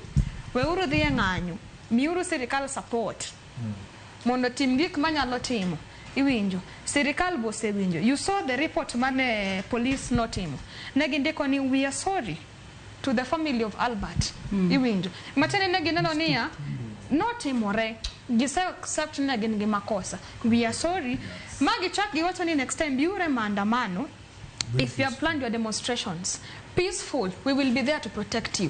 we uru dhi ng'anyo miuru sirikal support mondo tim gik manyalo timo iwinjo sirikal bose winjo you saw the report mane police notimo ne gindiko ni we are sorry to the family of Albert iwinjo machane ne gineno niya not imore gise accept na gin gi makosa we are sorry magi chak gi wacho ni next time biure maandamano if you have planned your demonstrations peaceful we will be there to protect you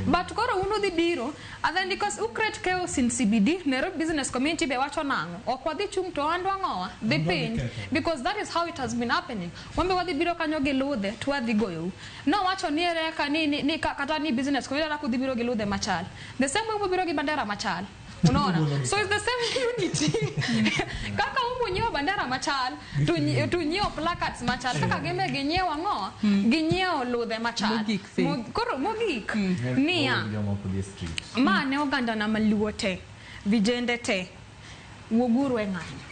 but koro uno di biro and then because create chaos in CBD Nairobi business community be wacho nango okwadhi chung to andwa ngowa the pain because that is how it has been happening wambe wadhi biro kanyo gi ludhe to wadhi goyo no wacho ni reka ni kata ni business community rakudhi biro gi ludhe machal the same way biro gi bandera machal unaona so it's the same unity kaka umunyo bandera machal tu nyio placards machal kaka geme ginyewa ngo ginyeo ludhe machal koro mogik niya mane oganda na maluo te vijende te woguru eng'anyo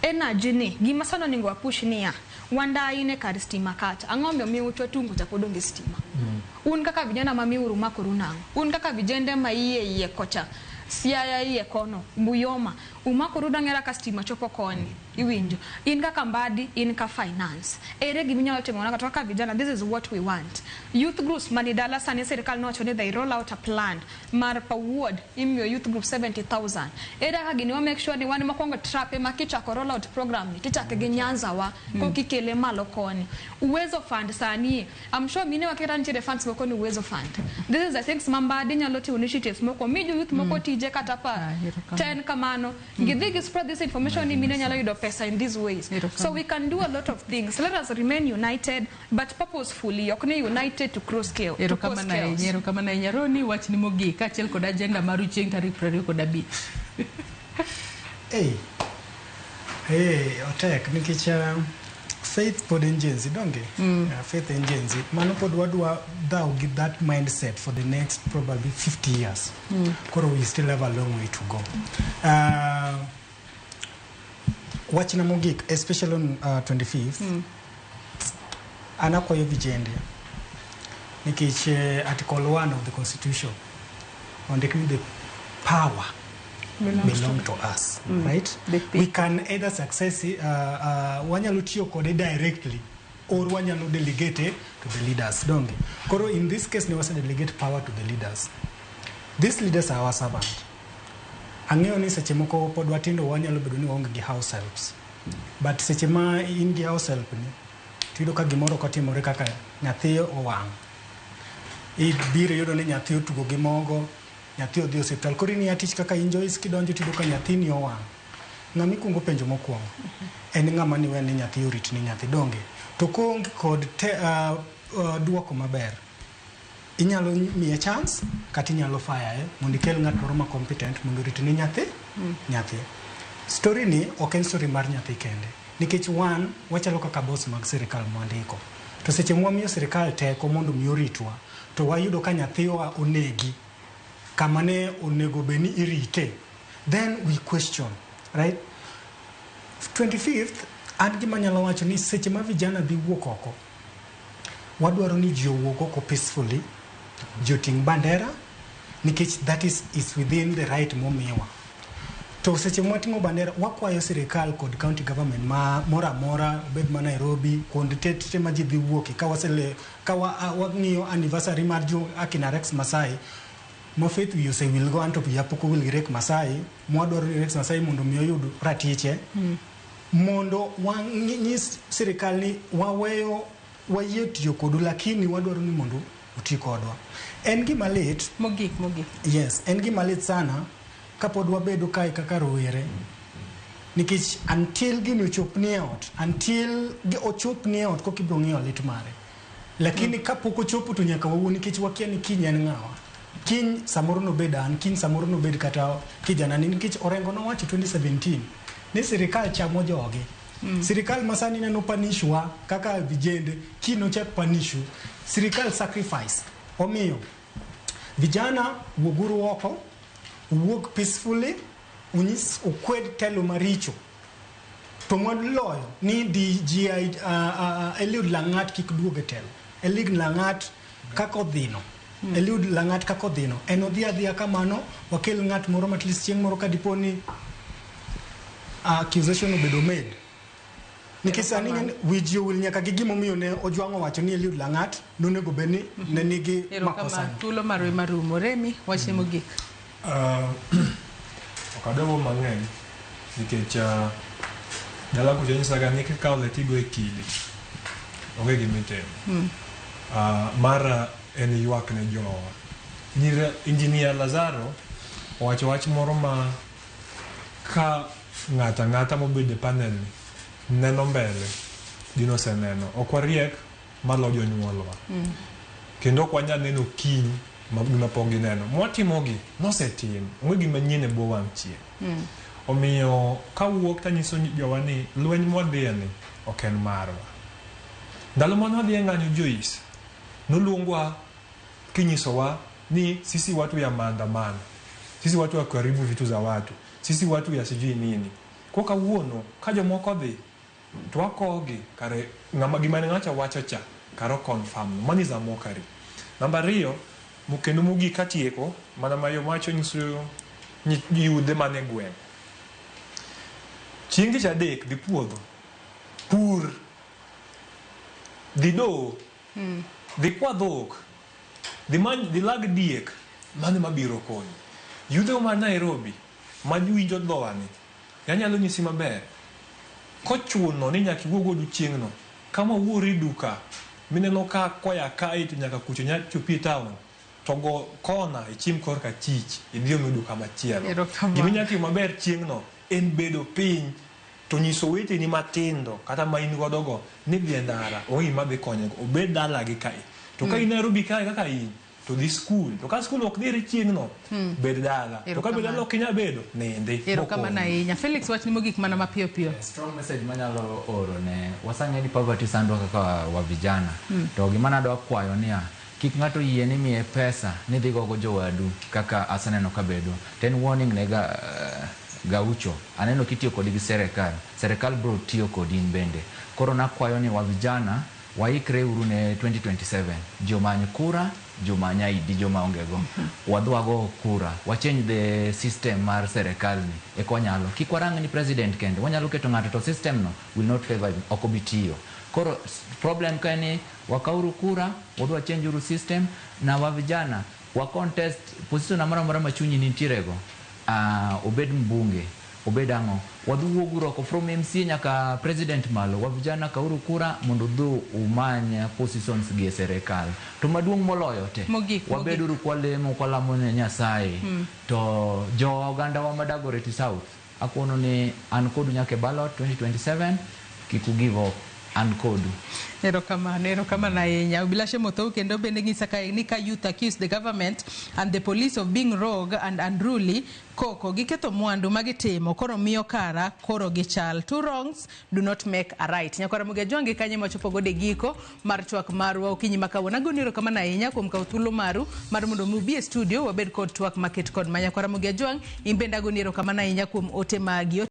energy ni gima sano ningo apush niya wanda ine kar stima kata ang'ombe mi uto tungu ta podonge stima un kaka vijana mami uru makuru nango un kaka vijende maiye kocha siaya iye kono buyoma umakuru dangera ka stima chopo koni iwinjo in kaka mbadi in ka finance ere giminyalo timo na katoka vijana this is what we want youth groups manidala sani serikal no chone they roll out a plan mar pa ward imyo youth group 70,000 ere ka gini wa make sure ni wani makongo trap makicha ko roll out program ni tichake gi Nyanza wa ko kikele malo koni uwezo fund sani I'm sure mine wakira ntire funds moko ni uwezo fund this is I think mambadi nyalo ti initiatives moko miju youth moko tije katapa 10 kamano gidhigi spread this information ni mine nyalo yudo pesa in these ways so we can do a lot of things let us remain united but purposefully okne united to cross scale ero kama na nyaroni wach ni mogi kachel kod agenda maru chieng tarik 20 kod 5 otek nikicha faith pod engenzi donge faith engenzi mano pod wadwa thou give that mindset for the next probably 50 years koro we still have a long way to go watch na mogik especially on 25th anakwayo vijende nikech article 1 of the constitution on the power belong to us right we can either success wanyalo tiyo kode directly or wanyalo delegate to the leaders donge koro in this case ne wasa delegate power to the leaders these leaders are our servant ang'eyo ni seche moko pod watindo wanyalo bedo ni waonge gi house helps but seche ma in gi house help ni tido ka gimoro kotimore kaka nyathi owang' ibiro yudo ni nyathi otugo gi mogo nyathi odhi hospital koro ni atich kaka injoys kidonjo tido ka nyathi ni owang' ng'ami kungo penjo mokwongo en ng'ama ni wen ni nyathi orit ni nyathi donge to konge kod duoko maber inyalo miye chance kata inyalo fire mondo ikel ng'at moro ma competent mondo orit ni nyathi story ni ok en story mar nyathi kende nikech wachalo kaka boss mag sirikal mwandiko to seche mwamiyo sirikal teko mondo mi oritwa to wayudo ka nyathi onegi kama ne onego beni irite then we question right 25th an gima nyalo wacho ni seche ma vijana dhi wuok oko, wadwaro ni ji owuok oko peacefully, ji oting' bandera, nikech that is within the right momiwa. To seche mwating'o bandera, wakwayo sirikal kod county government mora mora, obed ma Nairobi, kuonde tete ma ji dhi wuoke, ka wang'iyo anniversary mar akina Rex Masai, ma Faith wi osewil go anto ya pok owil gi Rex Masai, mwadwaro ni Rex Masai mondo mi oyud ratiche, mondo wang'is sirikal ni waweyo wayie tiyo kodu, lakini wadwaro ni mondo uti kodwa. En gima lit mogik. Yes, en gima lit sana kapod wabedo kae kaka rowere, nikech until gini ochopni e ot, until ochopni e ot koka ibiro ng'eyo lit mare, lakini kapok ochopo to nyaka wawuo, nikech wakia ni kiny en ng'awa. Kiny samoro nobed an, kiny samoro nobed kata kijana ni, nikech Orengo nowacho 2017 ni sirikal chamo jogi. Sirikal masani neno panishwa kaka vijende, kino chak panishu, sirikal sacrifice. Omiyo vijana wuoguru oko, wuog peacefully, unyis ukwed telo maricho. To moloyo ni DG Eliud Langat kik duoge telo. Eliud Langat kako dhino. Eliud Langat kako dhino. En odhi adhiya kamano, wakel ng'at moro at least chieng' moro ka diponi accusation obedo made. Nikech sani wiji owil nyaka gi gimomiyo ne ojwang'o wacho ni Eliud Langat nonego bedni ne nigi makosa. Thuolo marwe marumo. Remi, wachne mogik. Okadewo mang'eny nikech dala kucho nyisaga ni kikawo letigo e kidi onge gimitimo. Mara en ywak ne jowa. Injinia Lazaro owacho wach moro ma ka ng'ata mobedo e panel ni neno mbele dino seneno, ok wariek malo jonyuolwa, kendo ok wanyal neno kiny gima pok gineno. Mwatimogi nosetim, onge gima nyien e bwo wang' chieng'. Omiyo kawuok tanyiso jowa ni lweny mwadhiye ni ok en marwa. Ndalo mane wadhi e ng'anyo Joyce, noluongwa kinyisowa ni sisi watu ya maandamano, sisi watu ya kuharibu vitu za watu, sisi watu ya sijui nini. Kwa kawuono ka jomoko dhi to wakogi kare ng'ama gima ng'acha wacho cha karo confirm mani za mokari. Namba 2, kendo mogik katieko mana mayo macho nyiso yude mane gweng'. Chieng' tich adek dhi puodho, pur, dhi do, dhi kwa dhok, dhi lag diek, mane mabiro konyi. Yude ma Nairobi ma winjo dhowani, yanyalo nyisi maber, kochuno ni nyaka iwuog odiochieng'no, kama wuori duka mineno ka koya kae to nyaka kucho chopi e town, to go kona ichim korka chich idhi omi duka machielo. Gima nyaka timo maber chieng'no en bedo piny to nyiso weteni matindo kata ma in godo go ni dhi e ndara onge gima dhi konyego, obed dalagi kae. To ka in Nairobi kae kaka in, to dhi skul, to ka skul ok dhiri chieng'no, bed dala. To ka bed dala ok inya bedo, ninde. Erokamano ahinya. Felix, wachni mogik mana mapiyo piyo. Strong message manyalo oro ne wasang'e ni poverty sandwa kaka wa vijana. To gima nadwa kwayo niya, kik ng'ato yie ni miye pesa ni dhi gogo jowadu kaka aseneno kabedo. Ten warning ne Gaucho, aneno kitiyo kodi gi serikal bro tiyo kodi in bende. Koro nakwayo ni wa vijana waikre uru ne 2027, jomany kura, jomany ID, joma ongego. Wadwago kura, wachange the system mar serikal ni, eko wanyalo. Kik warang ni president kende, wanyalo keto ng'ato to system no will not favor him, oko bitiyo. Koro problem ka ni wakauru kura, wadwa change uru system, na wa vijana wa contest position amara machunyi nintirego. Obed mbunge, obed ang'o, wadhuogu roko from MC nyaka president malo, wa vijana kauru kura mondo dhu umanya positions gi serikal. To maduong' moloyo te, wabeduru kwalemo kwalamo ne Nyasaye. To jo oganda wa Dagoretti South, akono ni an kodu nyake ballot 2027, kiku give up. Ankodu. Erokamano ahinya. Obilashe Mothou kendo bende ng'isa kae ni ka youth accuse the government and the police of being rogue and unruly, koko giketho mwandu magitimo koro miyo kara koro gichal. Two wrongs do not make a right. Nyakwara Mugejongi kanye machopo gode giko mar twak marwa okinyi makawuono. Agoni erokamano ahinya kuom kawo thuolo maru mar mondo mubi e studio wabed kod twak maket kod Nyakwara Mugejongi. Imbende agoni erokamano ahinya kuom ote magi.